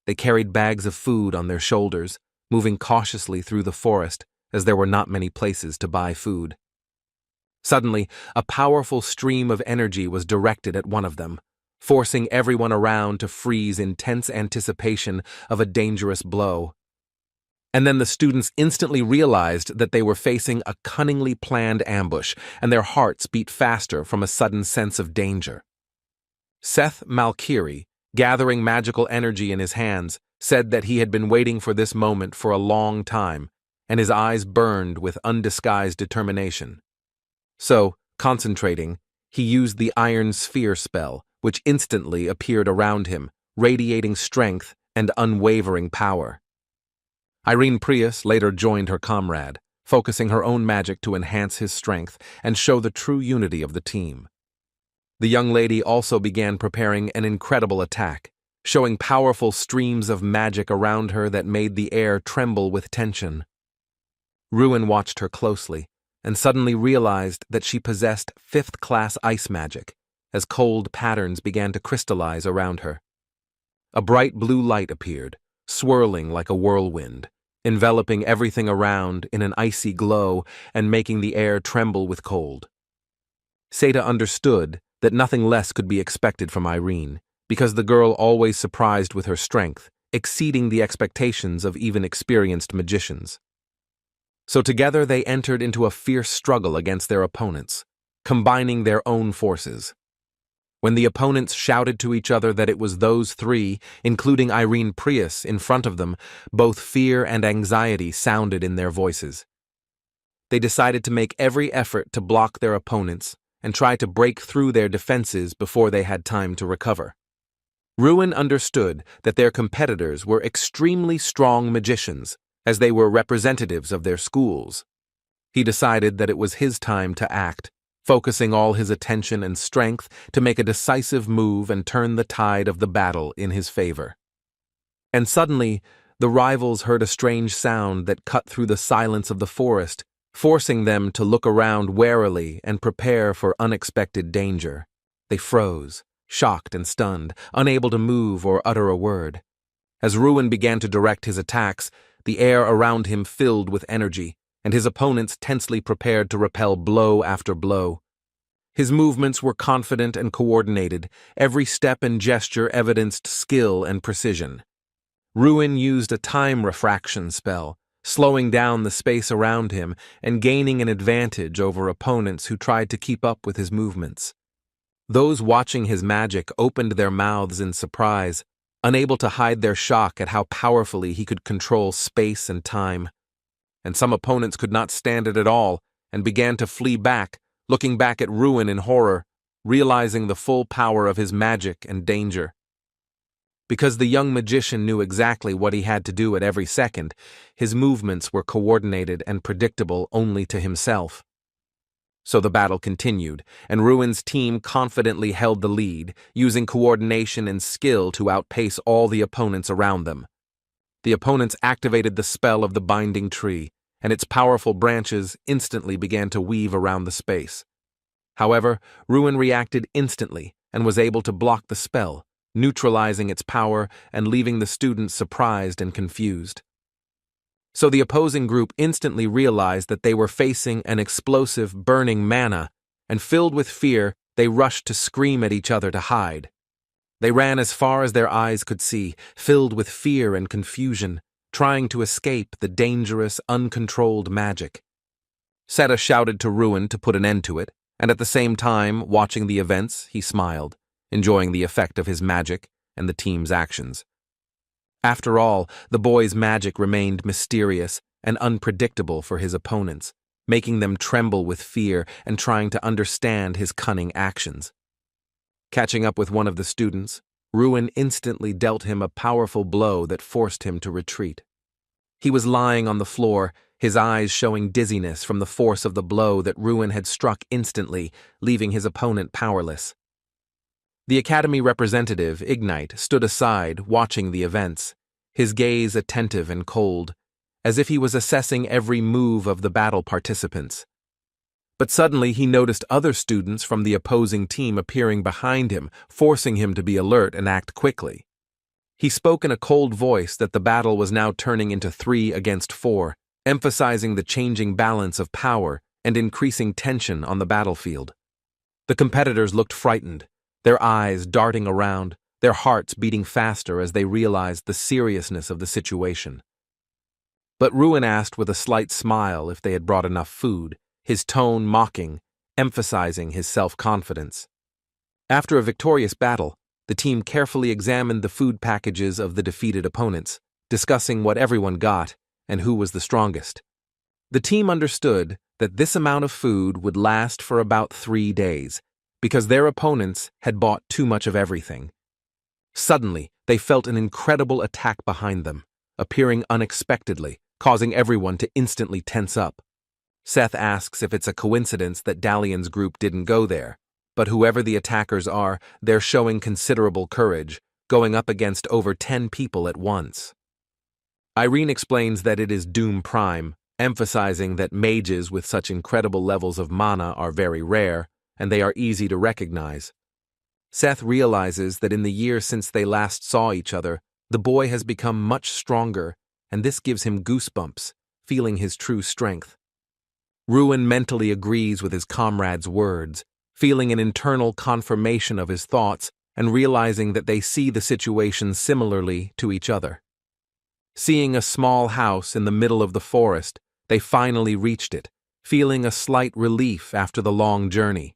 They carried bags of food on their shoulders, moving cautiously through the forest as there were not many places to buy food. Suddenly, a powerful stream of energy was directed at one of them, forcing everyone around to freeze in tense anticipation of a dangerous blow. And then the students instantly realized that they were facing a cunningly planned ambush, and their hearts beat faster from a sudden sense of danger. Seth Malkiri, gathering magical energy in his hands, said that he had been waiting for this moment for a long time, and his eyes burned with undisguised determination. So, concentrating, he used the Iron Sphere spell, which instantly appeared around him, radiating strength and unwavering power. Irene Prius later joined her comrade, focusing her own magic to enhance his strength and show the true unity of the team. The young lady also began preparing an incredible attack, showing powerful streams of magic around her that made the air tremble with tension. Ruin watched her closely, and suddenly realized that she possessed 5th-class ice magic, as cold patterns began to crystallize around her. A bright blue light appeared, swirling like a whirlwind, enveloping everything around in an icy glow and making the air tremble with cold. Seda understood that nothing less could be expected from Irene, because the girl always surprised with her strength, exceeding the expectations of even experienced magicians. So together they entered into a fierce struggle against their opponents, combining their own forces. When the opponents shouted to each other that it was those three, including Irene Prius, in front of them, both fear and anxiety sounded in their voices. They decided to make every effort to block their opponents and try to break through their defenses before they had time to recover. Ruin understood that their competitors were extremely strong magicians, as they were representatives of their schools. He decided that it was his time to act, focusing all his attention and strength to make a decisive move and turn the tide of the battle in his favor. And suddenly, the rivals heard a strange sound that cut through the silence of the forest, forcing them to look around warily and prepare for unexpected danger. They froze, shocked and stunned, unable to move or utter a word. As Ruin began to direct his attacks, the air around him filled with energy, and his opponents tensely prepared to repel blow after blow. His movements were confident and coordinated, every step and gesture evidenced skill and precision. Ruin used a time refraction spell, slowing down the space around him and gaining an advantage over opponents who tried to keep up with his movements. Those watching his magic opened their mouths in surprise, unable to hide their shock at how powerfully he could control space and time. And some opponents could not stand it at all and began to flee back, looking back at Ruin in horror, realizing the full power of his magic and danger. Because the young magician knew exactly what he had to do at every second, his movements were coordinated and predictable only to himself. So the battle continued, and Ruin's team confidently held the lead, using coordination and skill to outpace all the opponents around them. The opponents activated the spell of the binding tree, and its powerful branches instantly began to weave around the space. However, Ruin reacted instantly and was able to block the spell, neutralizing its power and leaving the students surprised and confused. So the opposing group instantly realized that they were facing an explosive, burning mana, and filled with fear, they rushed to scream at each other to hide. They ran as far as their eyes could see, filled with fear and confusion, trying to escape the dangerous, uncontrolled magic. Seta shouted to Ruin to put an end to it, and at the same time, watching the events, he smiled, enjoying the effect of his magic and the team's actions. After all, the boy's magic remained mysterious and unpredictable for his opponents, making them tremble with fear and trying to understand his cunning actions. Catching up with one of the students, Ruin instantly dealt him a powerful blow that forced him to retreat. He was lying on the floor, his eyes showing dizziness from the force of the blow that Ruin had struck instantly, leaving his opponent powerless. The Academy representative, Ignite, stood aside, watching the events, his gaze attentive and cold, as if he was assessing every move of the battle participants. But suddenly he noticed other students from the opposing team appearing behind him, forcing him to be alert and act quickly. He spoke in a cold voice that the battle was now turning into 3 against 4, emphasizing the changing balance of power and increasing tension on the battlefield. The competitors looked frightened, their eyes darting around, their hearts beating faster as they realized the seriousness of the situation. But Ruin asked with a slight smile if they had brought enough food, his tone mocking, emphasizing his self-confidence. After a victorious battle, the team carefully examined the food packages of the defeated opponents, discussing what everyone got and who was the strongest. The team understood that this amount of food would last for about 3 days, because their opponents had bought too much of everything. Suddenly, they felt an incredible attack behind them, appearing unexpectedly, causing everyone to instantly tense up. Seth asks if it's a coincidence that Dalian's group didn't go there, but whoever the attackers are, they're showing considerable courage, going up against over 10 people at once. Irene explains that it is Doom Prime, emphasizing that mages with such incredible levels of mana are very rare, and they are easy to recognize. Seth realizes that in the year since they last saw each other, the boy has become much stronger, and this gives him goosebumps, feeling his true strength. Ruin mentally agrees with his comrade's words, feeling an internal confirmation of his thoughts and realizing that they see the situation similarly to each other. Seeing a small house in the middle of the forest, they finally reached it, feeling a slight relief after the long journey.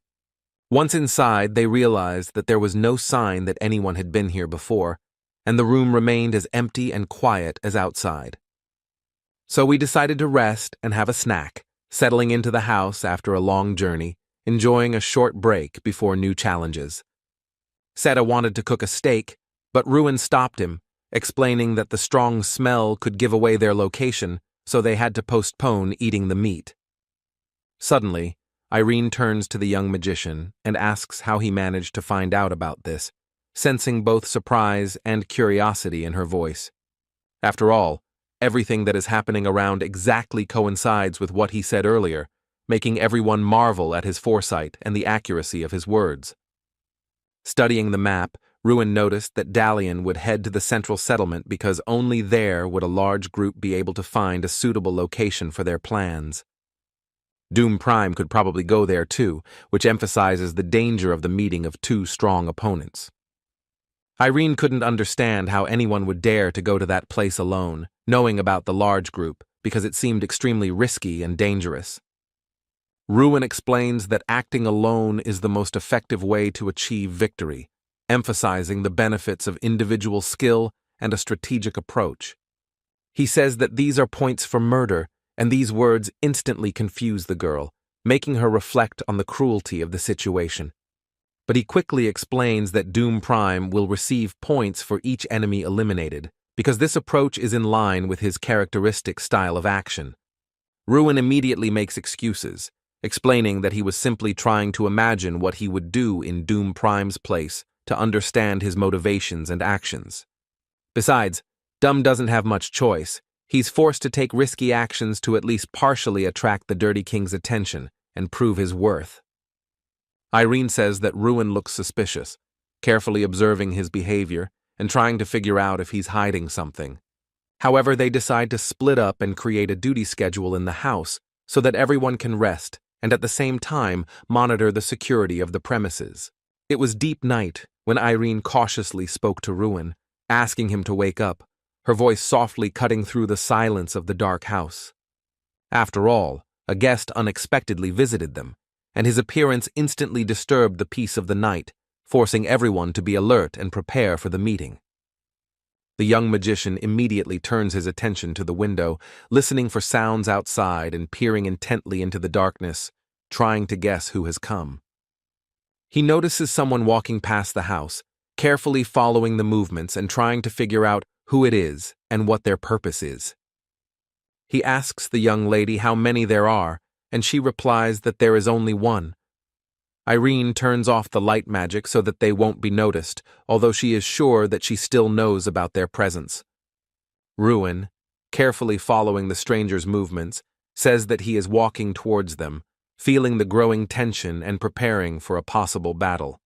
Once inside, they realized that there was no sign that anyone had been here before, and the room remained as empty and quiet as outside. So we decided to rest and have a snack, settling into the house after a long journey, enjoying a short break before new challenges. Seta wanted to cook a steak, but Ruin stopped him, explaining that the strong smell could give away their location, so they had to postpone eating the meat. Suddenly, Irene turns to the young magician and asks how he managed to find out about this, sensing both surprise and curiosity in her voice. After all, everything that is happening around exactly coincides with what he said earlier, making everyone marvel at his foresight and the accuracy of his words. Studying the map, Ruin noticed that Dalian would head to the central settlement because only there would a large group be able to find a suitable location for their plans. Doom Prime could probably go there too, which emphasizes the danger of the meeting of two strong opponents. Irene couldn't understand how anyone would dare to go to that place alone, knowing about the large group, because it seemed extremely risky and dangerous. Ruin explains that acting alone is the most effective way to achieve victory, emphasizing the benefits of individual skill and a strategic approach. He says that these are points for murder, and these words instantly confuse the girl, making her reflect on the cruelty of the situation. But he quickly explains that Doom Prime will receive points for each enemy eliminated, because this approach is in line with his characteristic style of action. Ruin immediately makes excuses, explaining that he was simply trying to imagine what he would do in Doom Prime's place to understand his motivations and actions. Besides, Dum doesn't have much choice. He's forced to take risky actions to at least partially attract the Dirty King's attention and prove his worth. Irene says that Ruin looks suspicious, carefully observing his behavior and trying to figure out if he's hiding something. However, they decide to split up and create a duty schedule in the house so that everyone can rest and at the same time monitor the security of the premises. It was deep night when Irene cautiously spoke to Ruin, asking him to wake up, her voice softly cutting through the silence of the dark house. After all, a guest unexpectedly visited them, and his appearance instantly disturbed the peace of the night, forcing everyone to be alert and prepare for the meeting. The young magician immediately turns his attention to the window, listening for sounds outside and peering intently into the darkness, trying to guess who has come. He notices someone walking past the house, carefully following the movements and trying to figure out who it is and what their purpose is. He asks the young lady how many there are, and she replies that there is only one. Irene turns off the light magic so that they won't be noticed, although she is sure that she still knows about their presence. Ruin, carefully following the stranger's movements, says that he is walking towards them, feeling the growing tension and preparing for a possible battle.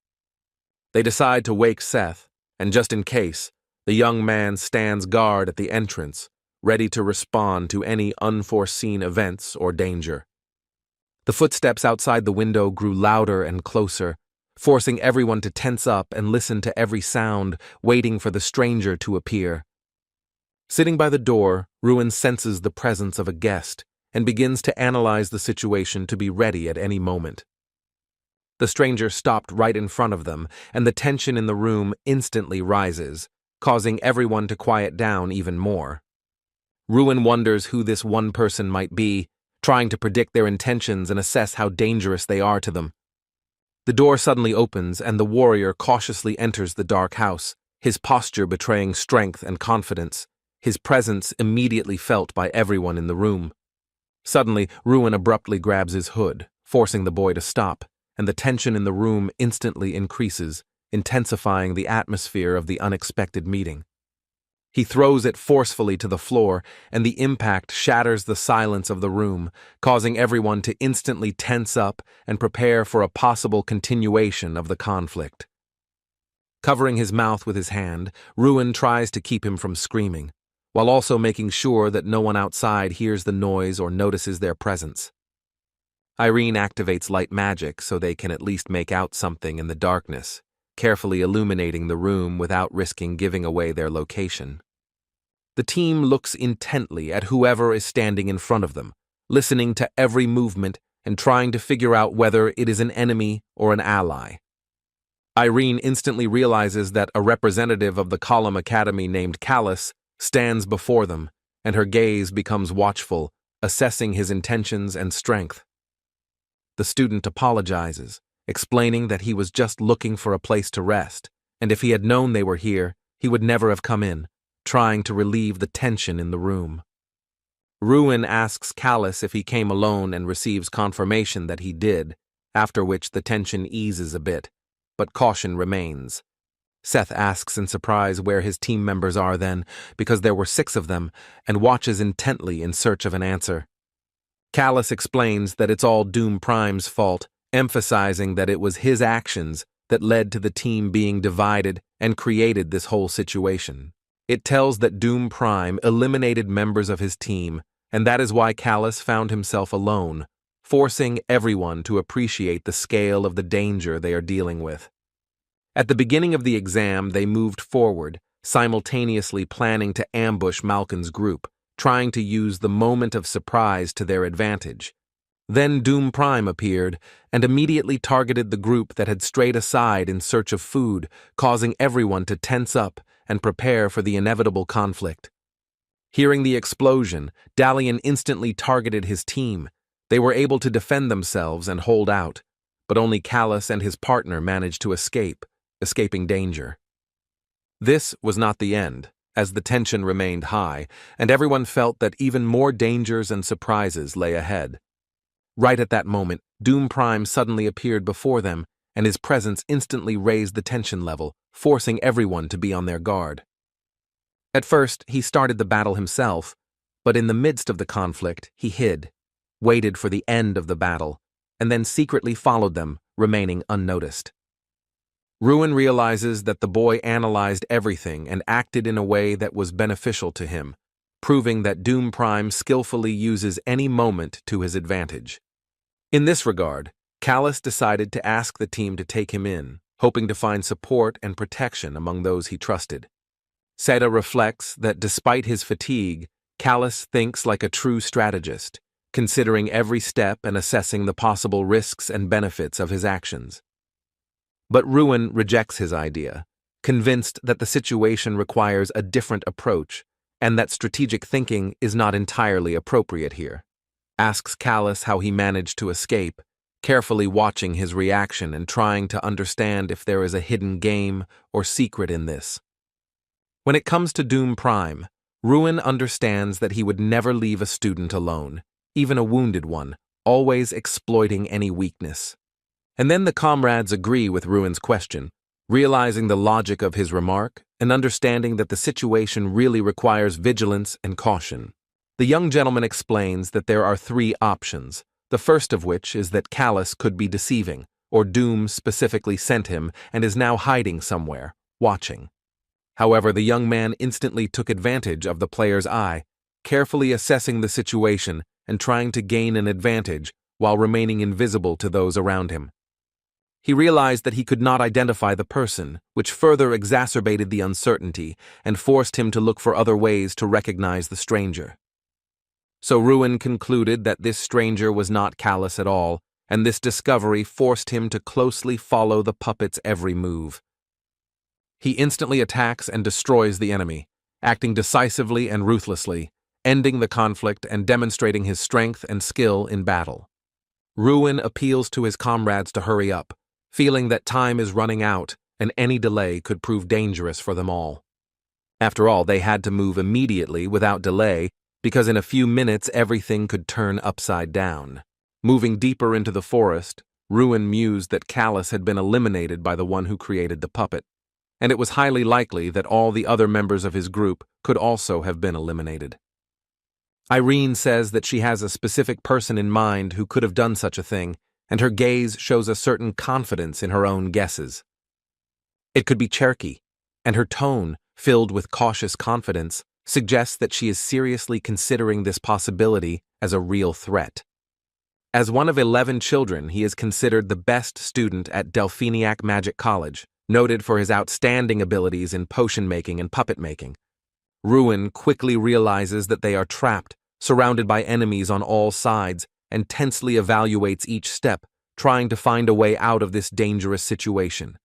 They decide to wake Seth, and just in case, the young man stands guard at the entrance, ready to respond to any unforeseen events or danger. The footsteps outside the window grew louder and closer, forcing everyone to tense up and listen to every sound, waiting for the stranger to appear. Sitting by the door, Ruin senses the presence of a guest and begins to analyze the situation to be ready at any moment. The stranger stopped right in front of them, and the tension in the room instantly rises, causing everyone to quiet down even more. Ruin wonders who this one person might be, trying to predict their intentions and assess how dangerous they are to them. The door suddenly opens and the warrior cautiously enters the dark house, his posture betraying strength and confidence, his presence immediately felt by everyone in the room. Suddenly, Ruin abruptly grabs his hood, forcing the boy to stop, and the tension in the room instantly increases, intensifying the atmosphere of the unexpected meeting. He throws it forcefully to the floor, and the impact shatters the silence of the room, causing everyone to instantly tense up and prepare for a possible continuation of the conflict. Covering his mouth with his hand, Ruin tries to keep him from screaming, while also making sure that no one outside hears the noise or notices their presence. Irene activates light magic so they can at least make out something in the darkness, carefully illuminating the room without risking giving away their location. The team looks intently at whoever is standing in front of them, listening to every movement and trying to figure out whether it is an enemy or an ally. Irene instantly realizes that a representative of the Column Academy named Callus stands before them, and her gaze becomes watchful, assessing his intentions and strength. The student apologizes, explaining that he was just looking for a place to rest, and if he had known they were here, he would never have come in, trying to relieve the tension in the room. Ruin asks Callus if he came alone and receives confirmation that he did, after which the tension eases a bit, but caution remains. Seth asks in surprise where his team members are then, because there were 6 of them, and watches intently in search of an answer. Callus explains that it's all Doom Prime's fault, emphasizing that it was his actions that led to the team being divided and created this whole situation. It tells that Doom Prime eliminated members of his team, and that is why Callus found himself alone, forcing everyone to appreciate the scale of the danger they are dealing with. At the beginning of the exam, they moved forward, simultaneously planning to ambush Malkin's group, trying to use the moment of surprise to their advantage. Then Doom Prime appeared and immediately targeted the group that had strayed aside in search of food, causing everyone to tense up and prepare for the inevitable conflict. Hearing the explosion, Dalian instantly targeted his team. They were able to defend themselves and hold out, but only Callus and his partner managed to escaping danger. This was not the end, as the tension remained high, and everyone felt that even more dangers and surprises lay ahead. Right at that moment, Doom Prime suddenly appeared before them, and his presence instantly raised the tension level, forcing everyone to be on their guard. At first, he started the battle himself, but in the midst of the conflict, he hid, waited for the end of the battle, and then secretly followed them, remaining unnoticed. Ruin realizes that the boy analyzed everything and acted in a way that was beneficial to him, proving that Doom Prime skillfully uses any moment to his advantage. In this regard, Callus decided to ask the team to take him in, hoping to find support and protection among those he trusted. Seda reflects that despite his fatigue, Callus thinks like a true strategist, considering every step and assessing the possible risks and benefits of his actions. But Ruin rejects his idea, convinced that the situation requires a different approach and that strategic thinking is not entirely appropriate here. Asks Callus how he managed to escape, carefully watching his reaction and trying to understand if there is a hidden game or secret in this. When it comes to Doom Prime, Ruin understands that he would never leave a student alone, even a wounded one, always exploiting any weakness. And then the comrades agree with Ruin's question, realizing the logic of his remark and understanding that the situation really requires vigilance and caution. The young gentleman explains that there are 3 options, the first of which is that Callus could be deceiving, or Doom specifically sent him and is now hiding somewhere, watching. However, the young man instantly took advantage of the player's eye, carefully assessing the situation and trying to gain an advantage while remaining invisible to those around him. He realized that he could not identify the person, which further exacerbated the uncertainty and forced him to look for other ways to recognize the stranger. So Ruin concluded that this stranger was not Callus at all, and this discovery forced him to closely follow the puppet's every move. He instantly attacks and destroys the enemy, acting decisively and ruthlessly, ending the conflict and demonstrating his strength and skill in battle. Ruin appeals to his comrades to hurry up, feeling that time is running out and any delay could prove dangerous for them all. After all, they had to move immediately without delay because in a few minutes everything could turn upside down. Moving deeper into the forest, Ruin mused that Callus had been eliminated by the one who created the puppet, and it was highly likely that all the other members of his group could also have been eliminated. Irene says that she has a specific person in mind who could have done such a thing, and her gaze shows a certain confidence in her own guesses. It could be Cherokee, and her tone, filled with cautious confidence, suggests that she is seriously considering this possibility as a real threat. As one of 11 children, he is considered the best student at Delphiniac Magic College, noted for his outstanding abilities in potion making and puppet making. Ruin quickly realizes that they are trapped, surrounded by enemies on all sides, and tensely evaluates each step, trying to find a way out of this dangerous situation.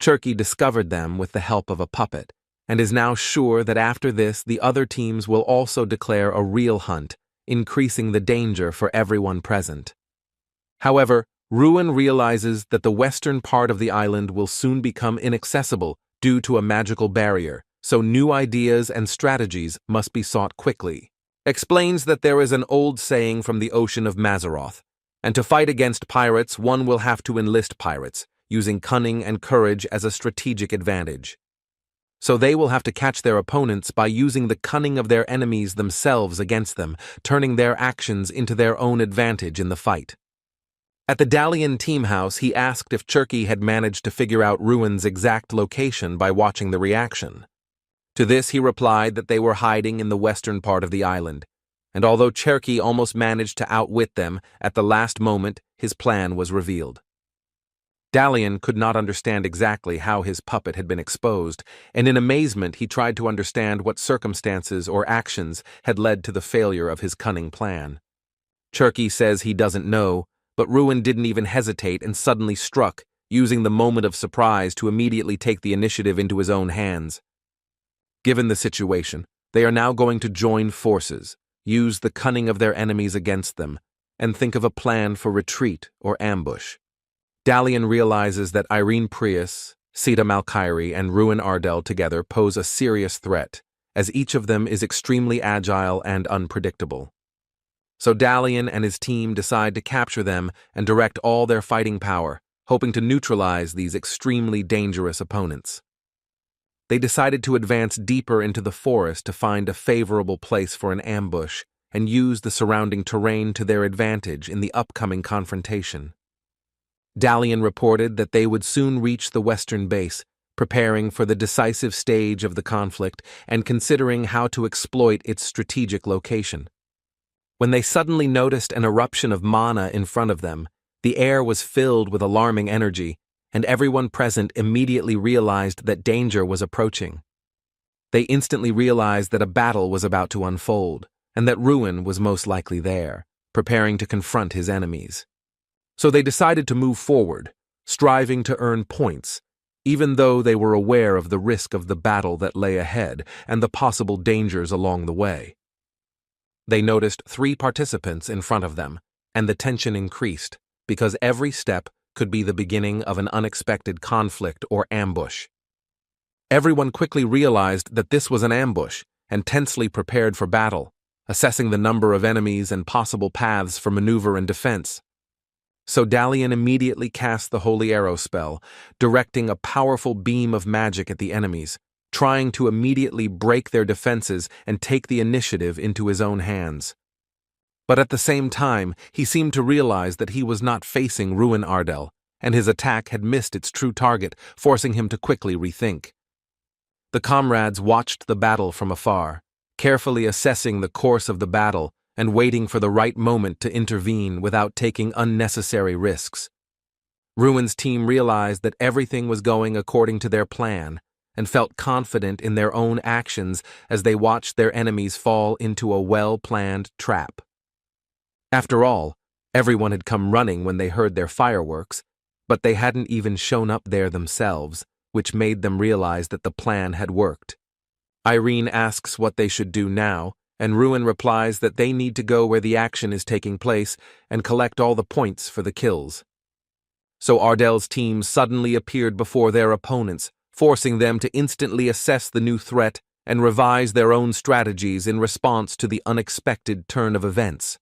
Turkey discovered them with the help of a puppet, and is now sure that after this the other teams will also declare a real hunt, increasing the danger for everyone present. However, Ruin realizes that the western part of the island will soon become inaccessible due to a magical barrier, so new ideas and strategies must be sought quickly. Explains that there is an old saying from the ocean of Mazaroth, and to fight against pirates one will have to enlist pirates, using cunning and courage as a strategic advantage. So they will have to catch their opponents by using the cunning of their enemies themselves against them, turning their actions into their own advantage in the fight. At the Dalian team house, he asked if Cherky had managed to figure out Ruin's exact location by watching the reaction. To this he replied that they were hiding in the western part of the island, and although Cherky almost managed to outwit them, at the last moment his plan was revealed. Dalian could not understand exactly how his puppet had been exposed, and in amazement he tried to understand what circumstances or actions had led to the failure of his cunning plan. Cherky says he doesn't know, but Ruin didn't even hesitate and suddenly struck, using the moment of surprise to immediately take the initiative into his own hands. Given the situation, they are now going to join forces, use the cunning of their enemies against them, and think of a plan for retreat or ambush. Dalian realizes that Irene Prius, Sita Malkyrie, and Ruin Ardell together pose a serious threat, as each of them is extremely agile and unpredictable. So Dalian and his team decide to capture them and direct all their fighting power, hoping to neutralize these extremely dangerous opponents. They decided to advance deeper into the forest to find a favorable place for an ambush and use the surrounding terrain to their advantage in the upcoming confrontation. Dalian reported that they would soon reach the western base, preparing for the decisive stage of the conflict and considering how to exploit its strategic location. When they suddenly noticed an eruption of mana in front of them, the air was filled with alarming energy, and everyone present immediately realized that danger was approaching. They instantly realized that a battle was about to unfold, and that Ruin was most likely there, preparing to confront his enemies. So they decided to move forward, striving to earn points, even though they were aware of the risk of the battle that lay ahead and the possible dangers along the way. They noticed 3 participants in front of them, and the tension increased, because every step could be the beginning of an unexpected conflict or ambush. Everyone quickly realized that this was an ambush and tensely prepared for battle, assessing the number of enemies and possible paths for maneuver and defense. So Dalian immediately cast the Holy Arrow spell, directing a powerful beam of magic at the enemies, trying to immediately break their defenses and take the initiative into his own hands. But at the same time, he seemed to realize that he was not facing Ruin Ardell, and his attack had missed its true target, forcing him to quickly rethink. The comrades watched the battle from afar, carefully assessing the course of the battle and waiting for the right moment to intervene without taking unnecessary risks. Ruin's team realized that everything was going according to their plan and felt confident in their own actions as they watched their enemies fall into a well-planned trap. After all, everyone had come running when they heard their fireworks, but they hadn't even shown up there themselves, which made them realize that the plan had worked. Irene asks what they should do now, and Ruin replies that they need to go where the action is taking place and collect all the points for the kills. So Ardell's team suddenly appeared before their opponents, forcing them to instantly assess the new threat and revise their own strategies in response to the unexpected turn of events.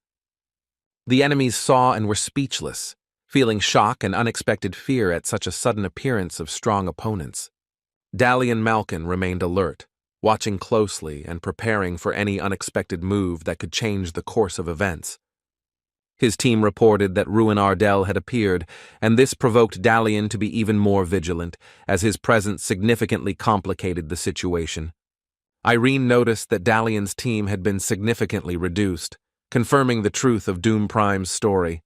The enemies saw and were speechless, feeling shock and unexpected fear at such a sudden appearance of strong opponents. Dalian Malkin remained alert, watching closely and preparing for any unexpected move that could change the course of events. His team reported that Ruin Ardell had appeared, and this provoked Dalian to be even more vigilant, as his presence significantly complicated the situation. Irene noticed that Dalian's team had been significantly reduced, confirming the truth of Doom Prime's story.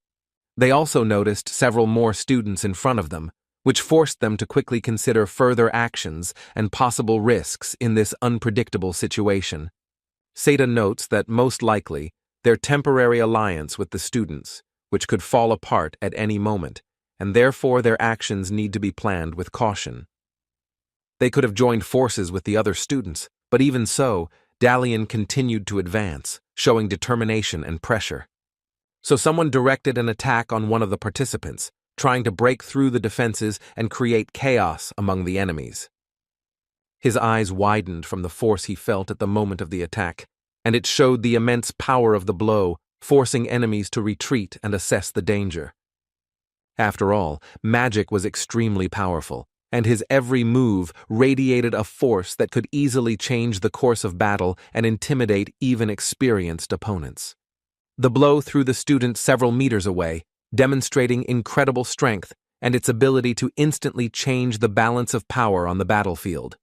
They also noticed several more students in front of them, which forced them to quickly consider further actions and possible risks in this unpredictable situation. Seda notes that most likely, their temporary alliance with the students, which could fall apart at any moment, and therefore their actions need to be planned with caution. They could have joined forces with the other students, but even so, Dalian continued to advance, showing determination and pressure. So someone directed an attack on one of the participants, trying to break through the defenses and create chaos among the enemies. His eyes widened from the force he felt at the moment of the attack, and it showed the immense power of the blow, forcing enemies to retreat and assess the danger. After all, magic was extremely powerful, and his every move radiated a force that could easily change the course of battle and intimidate even experienced opponents. The blow threw the student several meters away, demonstrating incredible strength and its ability to instantly change the balance of power on the battlefield.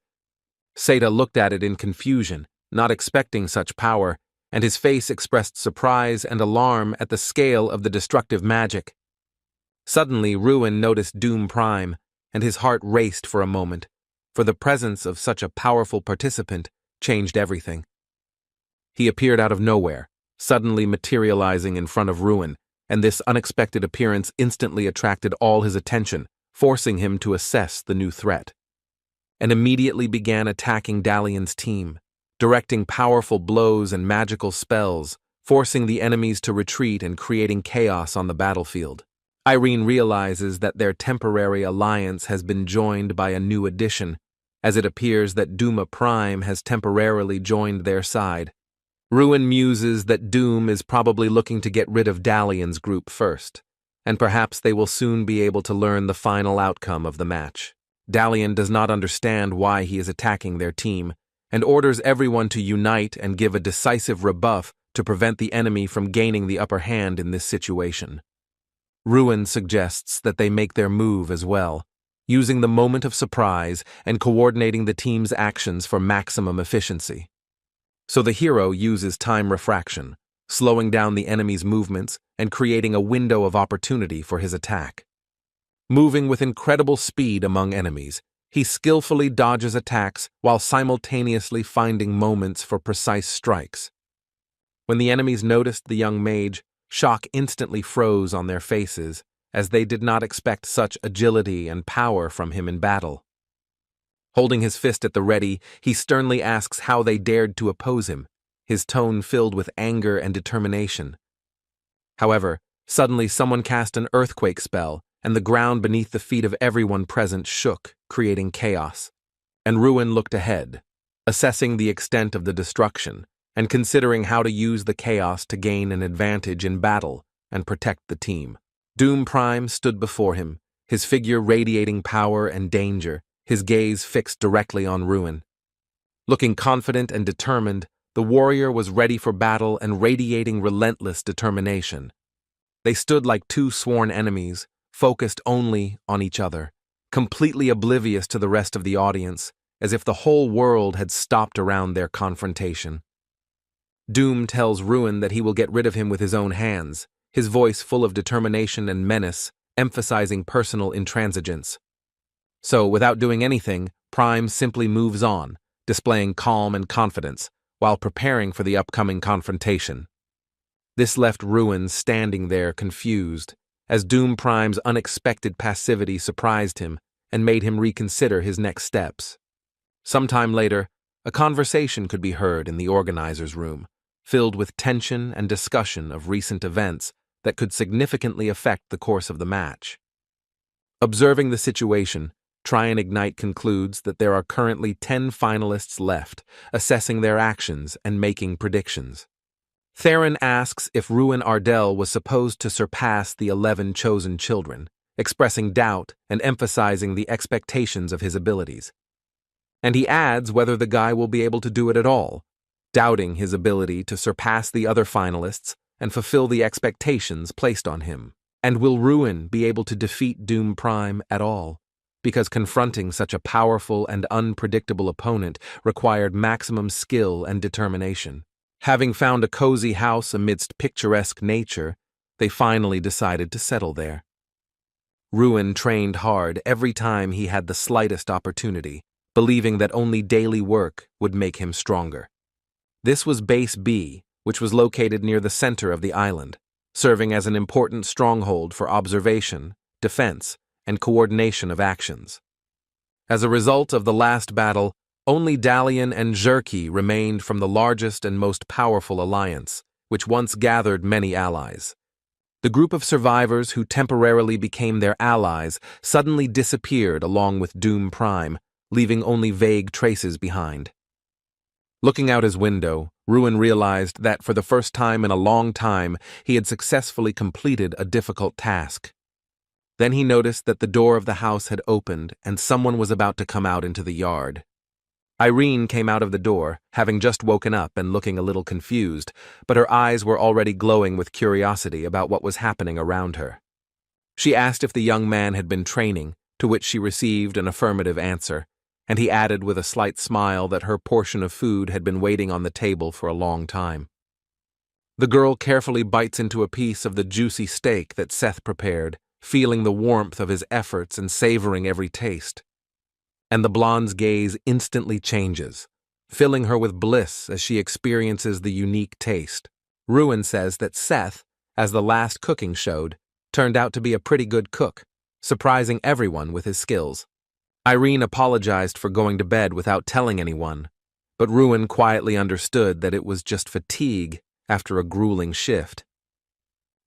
Seda looked at it in confusion, not expecting such power, and his face expressed surprise and alarm at the scale of the destructive magic. Suddenly, Ruin noticed Doom Prime, and his heart raced for a moment, for the presence of such a powerful participant changed everything. He appeared out of nowhere, suddenly materializing in front of Ruin, and this unexpected appearance instantly attracted all his attention, forcing him to assess the new threat. And immediately began attacking Dalian's team, directing powerful blows and magical spells, forcing the enemies to retreat and creating chaos on the battlefield. Irene realizes that their temporary alliance has been joined by a new addition, as it appears that Duma Prime has temporarily joined their side. Ruin muses that Doom is probably looking to get rid of Dalian's group first, and perhaps they will soon be able to learn the final outcome of the match. Dalian does not understand why he is attacking their team, and orders everyone to unite and give a decisive rebuff to prevent the enemy from gaining the upper hand in this situation. Ruin suggests that they make their move as well, using the moment of surprise and coordinating the team's actions for maximum efficiency. So the hero uses time refraction, slowing down the enemy's movements and creating a window of opportunity for his attack. Moving with incredible speed among enemies, he skillfully dodges attacks while simultaneously finding moments for precise strikes. When the enemies noticed the young mage, shock instantly froze on their faces, as they did not expect such agility and power from him in battle. Holding his fist at the ready, he sternly asks how they dared to oppose him, his tone filled with anger and determination. However, suddenly someone cast an earthquake spell, and the ground beneath the feet of everyone present shook, creating chaos. And Ruin looked ahead, assessing the extent of the destruction, and considering how to use the chaos to gain an advantage in battle and protect the team. Doom Prime stood before him, his figure radiating power and danger, his gaze fixed directly on Ruin. Looking confident and determined, the warrior was ready for battle and radiating relentless determination. They stood like two sworn enemies, focused only on each other, completely oblivious to the rest of the audience, as if the whole world had stopped around their confrontation. Doom tells Ruin that he will get rid of him with his own hands, his voice full of determination and menace, emphasizing personal intransigence. So, without doing anything, Prime simply moves on, displaying calm and confidence, while preparing for the upcoming confrontation. This left Ruin standing there confused, as Doom Prime's unexpected passivity surprised him and made him reconsider his next steps. Sometime later, a conversation could be heard in the organizer's room, filled with tension and discussion of recent events that could significantly affect the course of the match. Observing the situation, Try and Ignite concludes that there are currently 10 finalists left, assessing their actions and making predictions. Theron asks if Ruin Ardell was supposed to surpass the 11 chosen children, expressing doubt and emphasizing the expectations of his abilities. And he adds whether the guy will be able to do it at all, doubting his ability to surpass the other finalists and fulfill the expectations placed on him. And will Ruin be able to defeat Doom Prime at all? Because confronting such a powerful and unpredictable opponent required maximum skill and determination. Having found a cozy house amidst picturesque nature, they finally decided to settle there. Ruin trained hard every time he had the slightest opportunity, believing that only daily work would make him stronger. This was Base B, which was located near the center of the island, serving as an important stronghold for observation, defense, and coordination of actions. As a result of the last battle, only Dalian and Zherki remained from the largest and most powerful alliance, which once gathered many allies. The group of survivors who temporarily became their allies suddenly disappeared along with Doom Prime, leaving only vague traces behind. Looking out his window, Ruin realized that for the first time in a long time, he had successfully completed a difficult task. Then he noticed that the door of the house had opened and someone was about to come out into the yard. Irene came out of the door, having just woken up and looking a little confused, but her eyes were already glowing with curiosity about what was happening around her. She asked if the young man had been training, to which she received an affirmative answer, and he added with a slight smile that her portion of food had been waiting on the table for a long time. The girl carefully bites into a piece of the juicy steak that Seth prepared, feeling the warmth of his efforts and savoring every taste. And the blonde's gaze instantly changes, filling her with bliss as she experiences the unique taste. Ruin says that Seth, as the last cooking showed, turned out to be a pretty good cook, surprising everyone with his skills. Irene apologized for going to bed without telling anyone, but Ruin quietly understood that it was just fatigue after a grueling shift.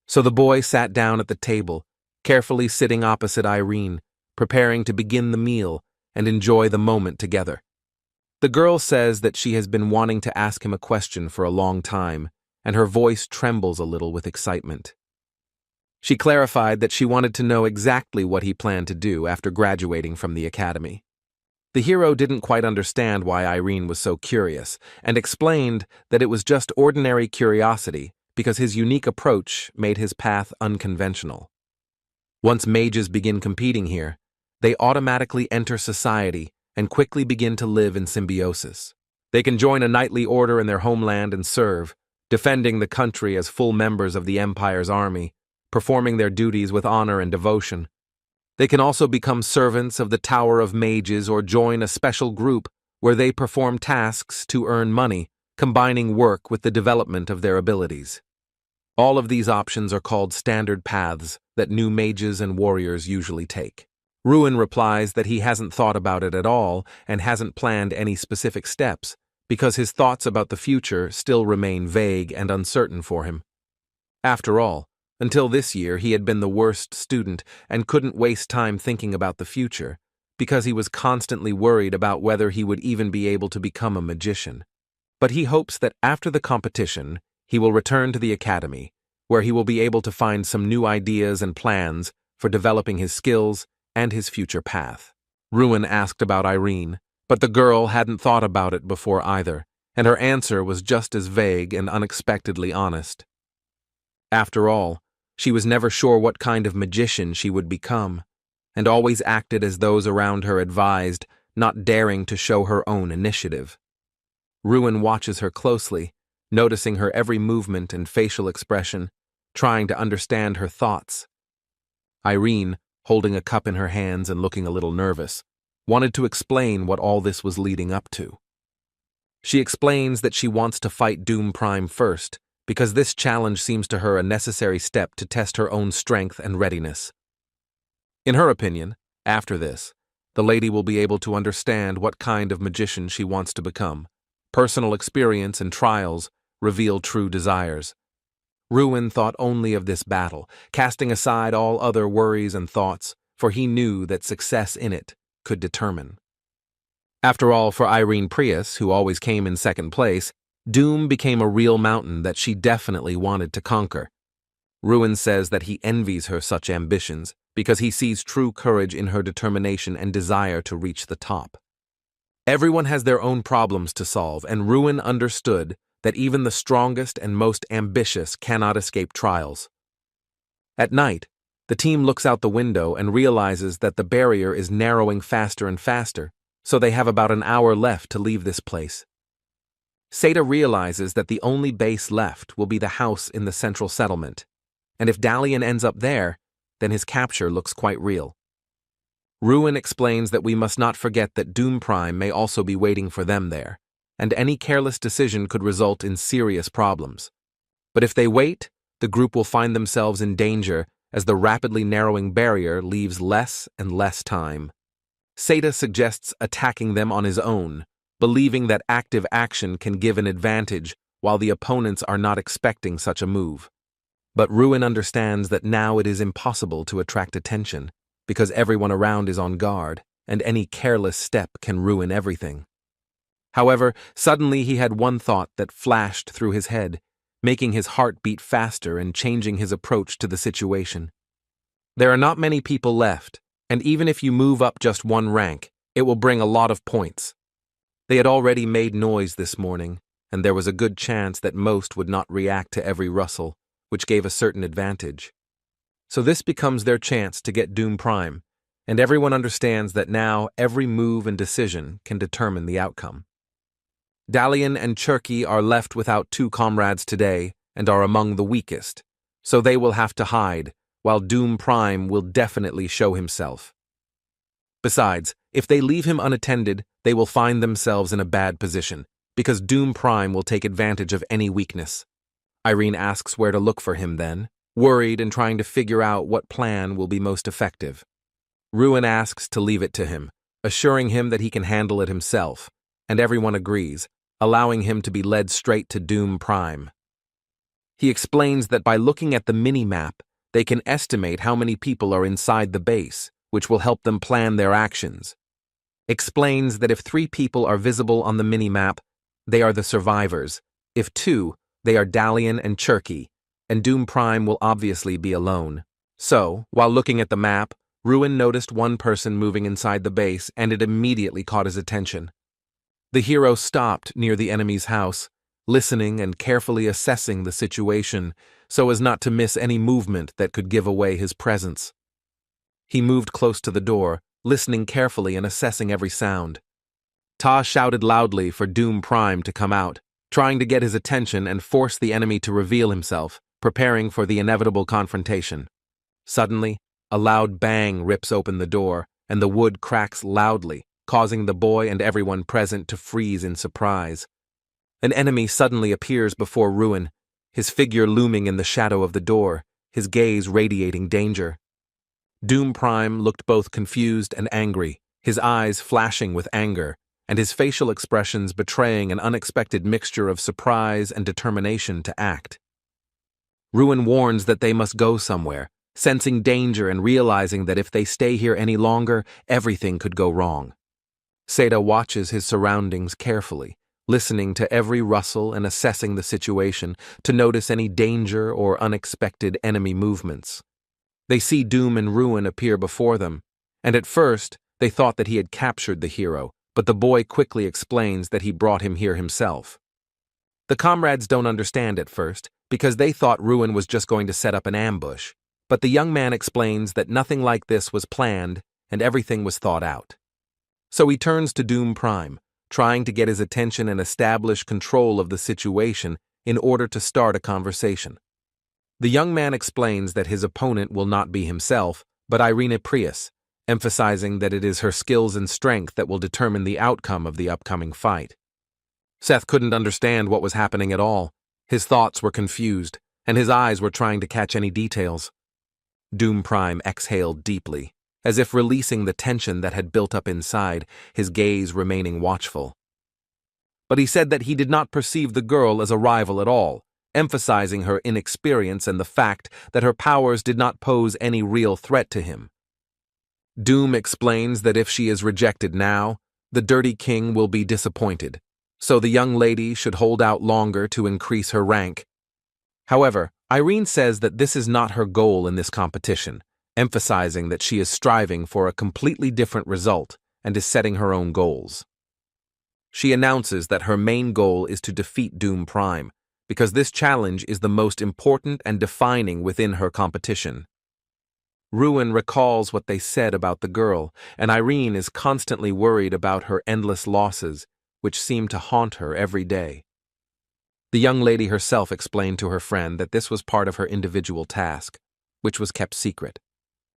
So the boy sat down at the table, carefully sitting opposite Irene, preparing to begin the meal and enjoy the moment together. The girl says that she has been wanting to ask him a question for a long time, and her voice trembles a little with excitement. She clarified that she wanted to know exactly what he planned to do after graduating from the academy. The hero didn't quite understand why Irene was so curious, and explained that it was just ordinary curiosity because his unique approach made his path unconventional. Once mages begin competing here, they automatically enter society and quickly begin to live in symbiosis. They can join a knightly order in their homeland and serve, defending the country as full members of the Empire's army, performing their duties with honor and devotion. They can also become servants of the Tower of Mages or join a special group where they perform tasks to earn money, combining work with the development of their abilities. All of these options are called standard paths that new mages and warriors usually take. Ruin replies that he hasn't thought about it at all and hasn't planned any specific steps because his thoughts about the future still remain vague and uncertain for him. After all, until this year he had been the worst student and couldn't waste time thinking about the future because he was constantly worried about whether he would even be able to become a magician. But he hopes that after the competition, he will return to the academy, where he will be able to find some new ideas and plans for developing his skills and his future path. Ruin asked about Irene, but the girl hadn't thought about it before either, and her answer was just as vague and unexpectedly honest. After all, she was never sure what kind of magician she would become, and always acted as those around her advised, not daring to show her own initiative. Ruin watches her closely, noticing her every movement and facial expression, trying to understand her thoughts. Irene, holding a cup in her hands and looking a little nervous, wanted to explain what all this was leading up to. She explains that she wants to fight Doom Prime first, because this challenge seems to her a necessary step to test her own strength and readiness. In her opinion, after this, the lady will be able to understand what kind of magician she wants to become. Personal experience and trials reveal true desires. Ruin thought only of this battle, casting aside all other worries and thoughts, for he knew that success in it could determine. After all, for Irene Prius, who always came in second place, Doom became a real mountain that she definitely wanted to conquer. Ruin says that he envies her such ambitions because he sees true courage in her determination and desire to reach the top. Everyone has their own problems to solve, and Ruin understood that even the strongest and most ambitious cannot escape trials. At night, the team looks out the window and realizes that the barrier is narrowing faster and faster, so they have about an hour left to leave this place. Seda realizes that the only base left will be the house in the central settlement, and if Dalian ends up there, then his capture looks quite real. Ruin explains that we must not forget that Doom Prime may also be waiting for them there, and any careless decision could result in serious problems. But if they wait, the group will find themselves in danger as the rapidly narrowing barrier leaves less and less time. Seda suggests attacking them on his own, believing that active action can give an advantage while the opponents are not expecting such a move. But Ruin understands that now it is impossible to attract attention, because everyone around is on guard, and any careless step can ruin everything. However, suddenly he had one thought that flashed through his head, making his heart beat faster and changing his approach to the situation. There are not many people left, and even if you move up just one rank, it will bring a lot of points. They had already made noise this morning, and there was a good chance that most would not react to every rustle, which gave a certain advantage. So this becomes their chance to get Doom Prime, and everyone understands that now every move and decision can determine the outcome. Dalian and Cherky are left without two comrades today and are among the weakest, so they will have to hide, while Doom Prime will definitely show himself. Besides, if they leave him unattended, they will find themselves in a bad position, because Doom Prime will take advantage of any weakness. Irene asks where to look for him then, worried and trying to figure out what plan will be most effective. Ruin asks to leave it to him, assuring him that he can handle it himself, and everyone agrees, allowing him to be led straight to Doom Prime. He explains that by looking at the mini-map, they can estimate how many people are inside the base, which will help them plan their actions. Explains that if 3 people are visible on the mini-map, they are the survivors. If 2, they are Dalian and Cherky, and Doom Prime will obviously be alone. So, while looking at the map, Ruin noticed one person moving inside the base, and it immediately caught his attention. The hero stopped near the enemy's house, listening and carefully assessing the situation so as not to miss any movement that could give away his presence. He moved close to the door, listening carefully and assessing every sound. Ta shouted loudly for Doom Prime to come out, trying to get his attention and force the enemy to reveal himself, preparing for the inevitable confrontation. Suddenly, a loud bang rips open the door, and the wood cracks loudly, causing the boy and everyone present to freeze in surprise. An enemy suddenly appears before Ruin, his figure looming in the shadow of the door, his gaze radiating danger. Doom Prime looked both confused and angry, his eyes flashing with anger, and his facial expressions betraying an unexpected mixture of surprise and determination to act. Ruin warns that they must go somewhere, sensing danger and realizing that if they stay here any longer, everything could go wrong. Seda watches his surroundings carefully, listening to every rustle and assessing the situation to notice any danger or unexpected enemy movements. They see Doom and Ruin appear before them, and at first they thought that he had captured the hero, but the boy quickly explains that he brought him here himself. The comrades don't understand at first, because they thought Ruin was just going to set up an ambush, but the young man explains that nothing like this was planned and everything was thought out. So he turns to Doom Prime, trying to get his attention and establish control of the situation in order to start a conversation. The young man explains that his opponent will not be himself, but Irene Prius, emphasizing that it is her skills and strength that will determine the outcome of the upcoming fight. Seth couldn't understand what was happening at all. His thoughts were confused, and his eyes were trying to catch any details. Doom Prime exhaled deeply, as if releasing the tension that had built up inside, his gaze remaining watchful. But he said that he did not perceive the girl as a rival at all, emphasizing her inexperience and the fact that her powers did not pose any real threat to him. Doom explains that if she is rejected now, the Dirty King will be disappointed, so the young lady should hold out longer to increase her rank. However, Irene says that this is not her goal in this competition, emphasizing that she is striving for a completely different result and is setting her own goals. She announces that her main goal is to defeat Doom Prime, because this challenge is the most important and defining within her competition. Ruin recalls what they said about the girl, and Irene is constantly worried about her endless losses, which seem to haunt her every day. The young lady herself explained to her friend that this was part of her individual task, which was kept secret.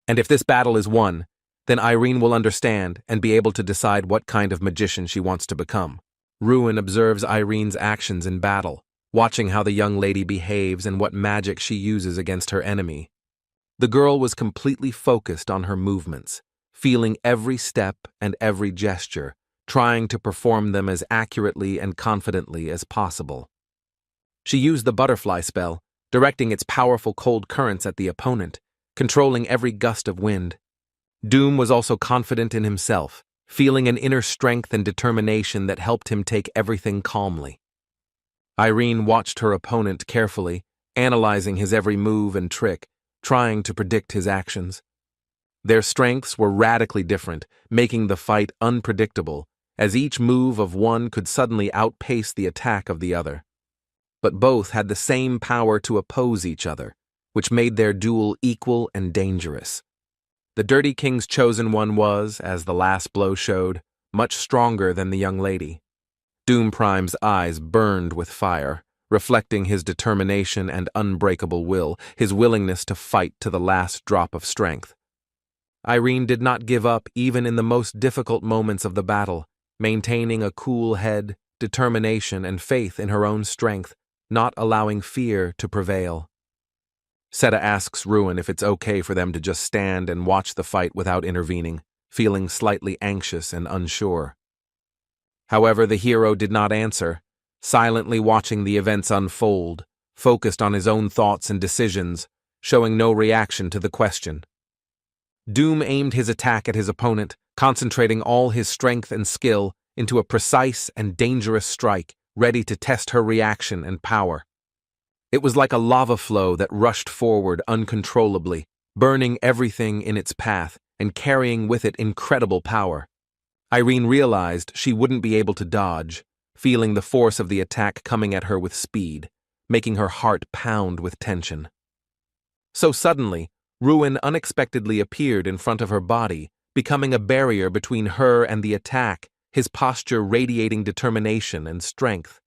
And if this battle is won, then Irene will understand and be able to decide what kind of magician she wants to become. Ruin observes Irene's actions in battle, watching how the young lady behaves and what magic she uses against her enemy. The girl was completely focused on her movements, feeling every step and every gesture, trying to perform them as accurately and confidently as possible. She used the butterfly spell, directing its powerful cold currents at the opponent, controlling every gust of wind. Doom was also confident in himself, feeling an inner strength and determination that helped him take everything calmly. Irene watched her opponent carefully, analyzing his every move and trick, trying to predict his actions. Their strengths were radically different, making the fight unpredictable, as each move of one could suddenly outpace the attack of the other. But both had the same power to oppose each other, which made their duel equal and dangerous. The Dirty King's chosen one was, as the last blow showed, much stronger than the young lady. Doom Prime's eyes burned with fire, reflecting his determination and unbreakable will, his willingness to fight to the last drop of strength. Irene did not give up even in the most difficult moments of the battle, maintaining a cool head, determination, and faith in her own strength, not allowing fear to prevail. Seta asks Ruin if it's okay for them to just stand and watch the fight without intervening, feeling slightly anxious and unsure. However, the hero did not answer, silently watching the events unfold, focused on his own thoughts and decisions, showing no reaction to the question. Doom aimed his attack at his opponent, concentrating all his strength and skill into a precise and dangerous strike, ready to test her reaction and power. It was like a lava flow that rushed forward uncontrollably, burning everything in its path and carrying with it incredible power. Irene realized she wouldn't be able to dodge, feeling the force of the attack coming at her with speed, making her heart pound with tension. So suddenly, Ruin unexpectedly appeared in front of her body, becoming a barrier between her and the attack, his posture radiating determination and strength.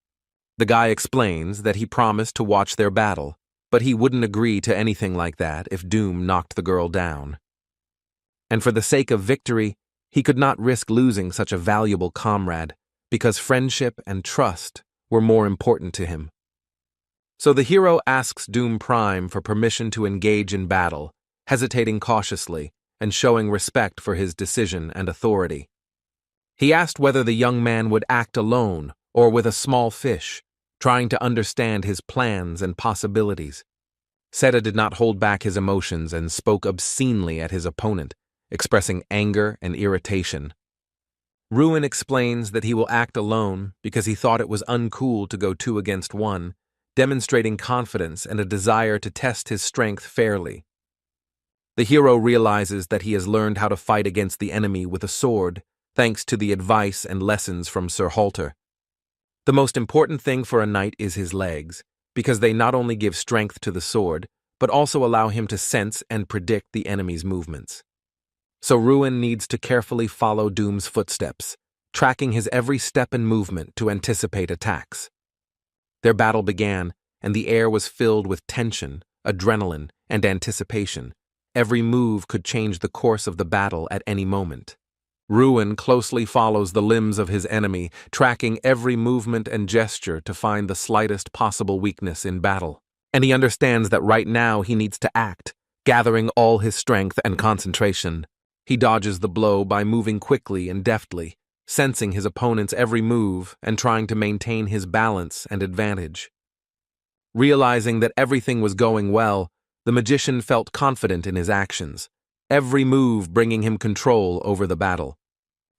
The guy explains that he promised to watch their battle, but he wouldn't agree to anything like that if Doom knocked the girl down. And for the sake of victory, he could not risk losing such a valuable comrade, because friendship and trust were more important to him. So the hero asks Doom Prime for permission to engage in battle, hesitating cautiously and showing respect for his decision and authority. He asked whether the young man would act alone or with a small fish, trying to understand his plans and possibilities. Seta did not hold back his emotions and spoke obscenely at his opponent, expressing anger and irritation. Ruin explains that he will act alone because he thought it was uncool to go 2 against 1, demonstrating confidence and a desire to test his strength fairly. The hero realizes that he has learned how to fight against the enemy with a sword, thanks to the advice and lessons from Sir Halter. The most important thing for a knight is his legs, because they not only give strength to the sword, but also allow him to sense and predict the enemy's movements. So Ruin needs to carefully follow Doom's footsteps, tracking his every step and movement to anticipate attacks. Their battle began, and the air was filled with tension, adrenaline, and anticipation. Every move could change the course of the battle at any moment. Ruin closely follows the limbs of his enemy, tracking every movement and gesture to find the slightest possible weakness in battle. And he understands that right now he needs to act, gathering all his strength and concentration. He dodges the blow by moving quickly and deftly, sensing his opponent's every move and trying to maintain his balance and advantage. Realizing that everything was going well, the magician felt confident in his actions, every move bringing him control over the battle.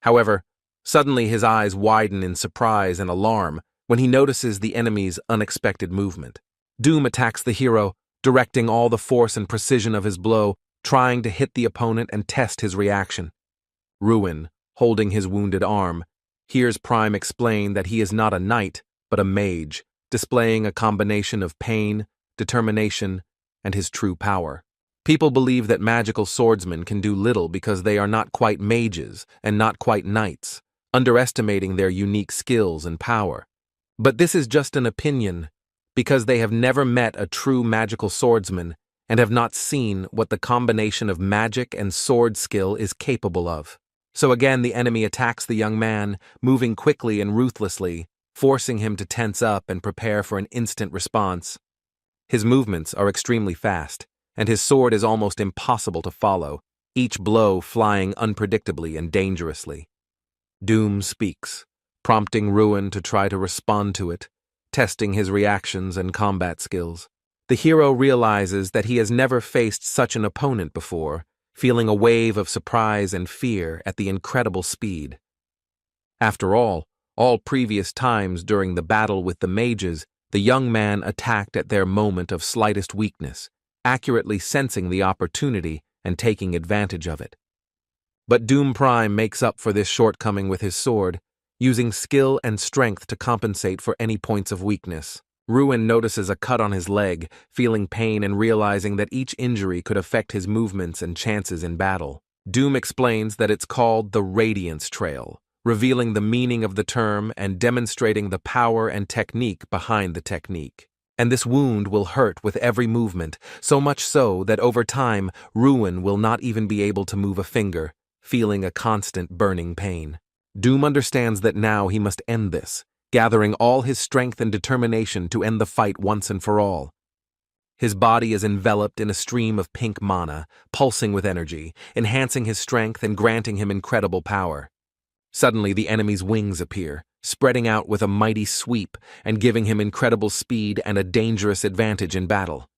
However, suddenly his eyes widen in surprise and alarm when he notices the enemy's unexpected movement. Doom attacks the hero, directing all the force and precision of his blow, trying to hit the opponent and test his reaction. Ruin, holding his wounded arm, hears Prime explain that he is not a knight, but a mage, displaying a combination of pain, determination, and his true power. People believe that magical swordsmen can do little because they are not quite mages and not quite knights, underestimating their unique skills and power. But this is just an opinion, because they have never met a true magical swordsman and have not seen what the combination of magic and sword skill is capable of. So again, the enemy attacks the young man, moving quickly and ruthlessly, forcing him to tense up and prepare for an instant response. His movements are extremely fast, and his sword is almost impossible to follow, each blow flying unpredictably and dangerously. Doom speaks, prompting Ruin to try to respond to it, testing his reactions and combat skills. The hero realizes that he has never faced such an opponent before, feeling a wave of surprise and fear at the incredible speed. After all previous times during the battle with the mages, the young man attacked at their moment of slightest weakness, accurately sensing the opportunity and taking advantage of it. But Doom Prime makes up for this shortcoming with his sword, using skill and strength to compensate for any points of weakness. Ruin notices a cut on his leg, feeling pain and realizing that each injury could affect his movements and chances in battle. Doom explains that it's called the Radiance Trail, revealing the meaning of the term and demonstrating the power and technique behind the technique. And this wound will hurt with every movement, so much so that over time, Ruin will not even be able to move a finger, feeling a constant burning pain. Doom understands that now he must end this, gathering all his strength and determination to end the fight once and for all. His body is enveloped in a stream of pink mana, pulsing with energy, enhancing his strength and granting him incredible power. Suddenly, the enemy's wings appear, spreading out with a mighty sweep and giving him incredible speed and a dangerous advantage in battle.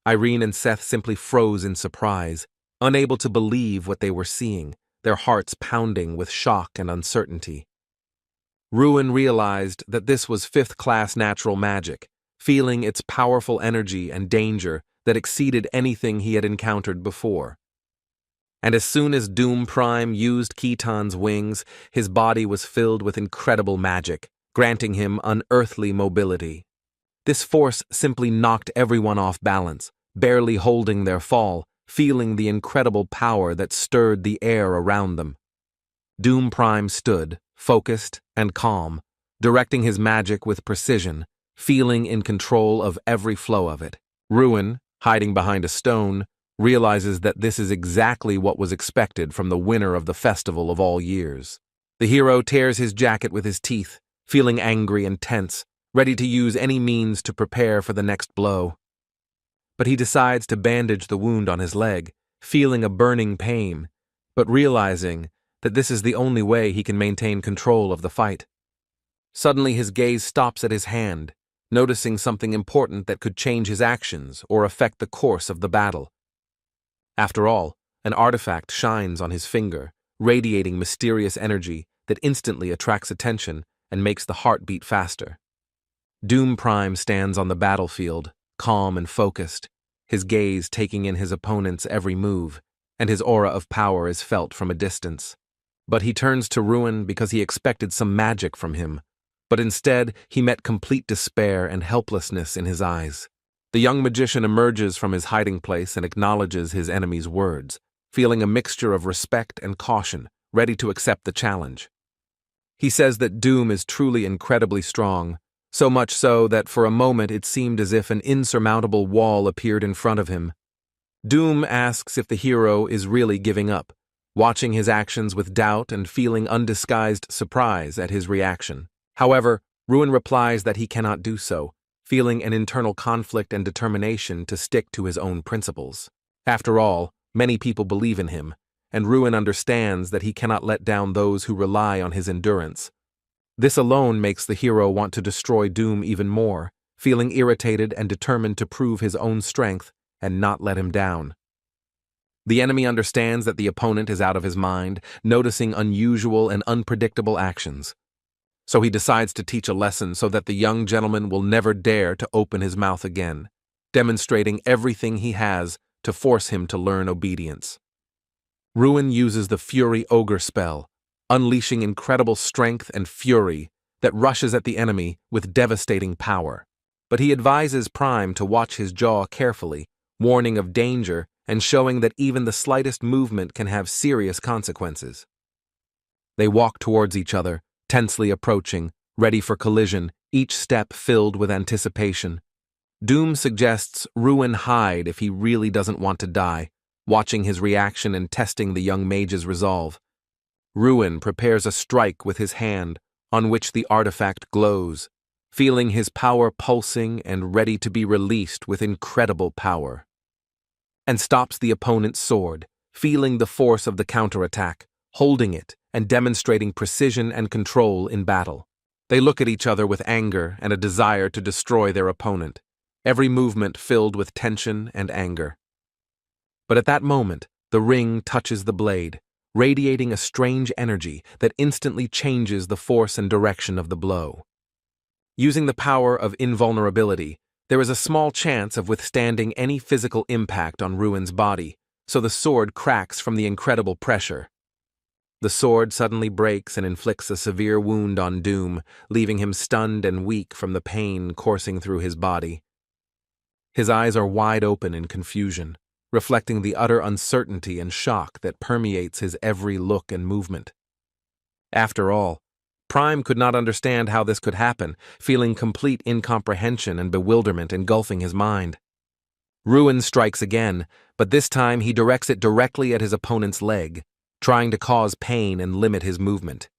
Irene and Seth simply froze in surprise, unable to believe what they were seeing, their hearts pounding with shock and uncertainty. Ruin realized that this was fifth-class natural magic, feeling its powerful energy and danger that exceeded anything he had encountered before. And as soon as Doom Prime used Khitan's wings, his body was filled with incredible magic, granting him unearthly mobility. This force simply knocked everyone off balance, barely holding their fall, feeling the incredible power that stirred the air around them. Doom Prime stood, focused and calm, directing his magic with precision, feeling in control of every flow of it. Ruin, hiding behind a stone, realizes that this is exactly what was expected from the winner of the festival of all years. The hero tears his jacket with his teeth, feeling angry and tense, ready to use any means to prepare for the next blow. But he decides to bandage the wound on his leg, feeling a burning pain, but realizing that this is the only way he can maintain control of the fight. Suddenly his gaze stops at his hand, noticing something important that could change his actions or affect the course of the battle. After all, an artifact shines on his finger, radiating mysterious energy that instantly attracts attention and makes the heart beat faster. Doom Prime stands on the battlefield, calm and focused, his gaze taking in his opponent's every move, and his aura of power is felt from a distance. But he turns to Ruin because he expected some magic from him, but instead he met complete despair and helplessness in his eyes. The young magician emerges from his hiding place and acknowledges his enemy's words, feeling a mixture of respect and caution, ready to accept the challenge. He says that Doom is truly incredibly strong, so much so that for a moment it seemed as if an insurmountable wall appeared in front of him. Doom asks if the hero is really giving up, watching his actions with doubt and feeling undisguised surprise at his reaction. However, Ruin replies that he cannot do so, feeling an internal conflict and determination to stick to his own principles. After all, many people believe in him, and Ruin understands that he cannot let down those who rely on his endurance. This alone makes the hero want to destroy Doom even more, feeling irritated and determined to prove his own strength and not let him down. The enemy understands that the opponent is out of his mind, noticing unusual and unpredictable actions. So he decides to teach a lesson so that the young gentleman will never dare to open his mouth again, demonstrating everything he has to force him to learn obedience. Ruin uses the Fury Ogre spell, unleashing incredible strength and fury that rushes at the enemy with devastating power. But he advises Prime to watch his jaw carefully, warning of danger and showing that even the slightest movement can have serious consequences. They walk towards each other, tensely approaching, ready for collision, each step filled with anticipation. Doom suggests Ruin hide if he really doesn't want to die, watching his reaction and testing the young mage's resolve. Ruin prepares a strike with his hand, on which the artifact glows, feeling his power pulsing and ready to be released with incredible power. And stops the opponent's sword, feeling the force of the counterattack, holding it and demonstrating precision and control in battle. They look at each other with anger and a desire to destroy their opponent, every movement filled with tension and anger. But at that moment, the ring touches the blade, radiating a strange energy that instantly changes the force and direction of the blow. Using the power of invulnerability, there is a small chance of withstanding any physical impact on Ruin's body, so the sword cracks from the incredible pressure. The sword suddenly breaks and inflicts a severe wound on Doom, leaving him stunned and weak from the pain coursing through his body. His eyes are wide open in confusion, reflecting the utter uncertainty and shock that permeates his every look and movement. After all, Prime could not understand how this could happen, feeling complete incomprehension and bewilderment engulfing his mind. Ruin strikes again, but this time he directs it directly at his opponent's leg, trying to cause pain and limit his movement.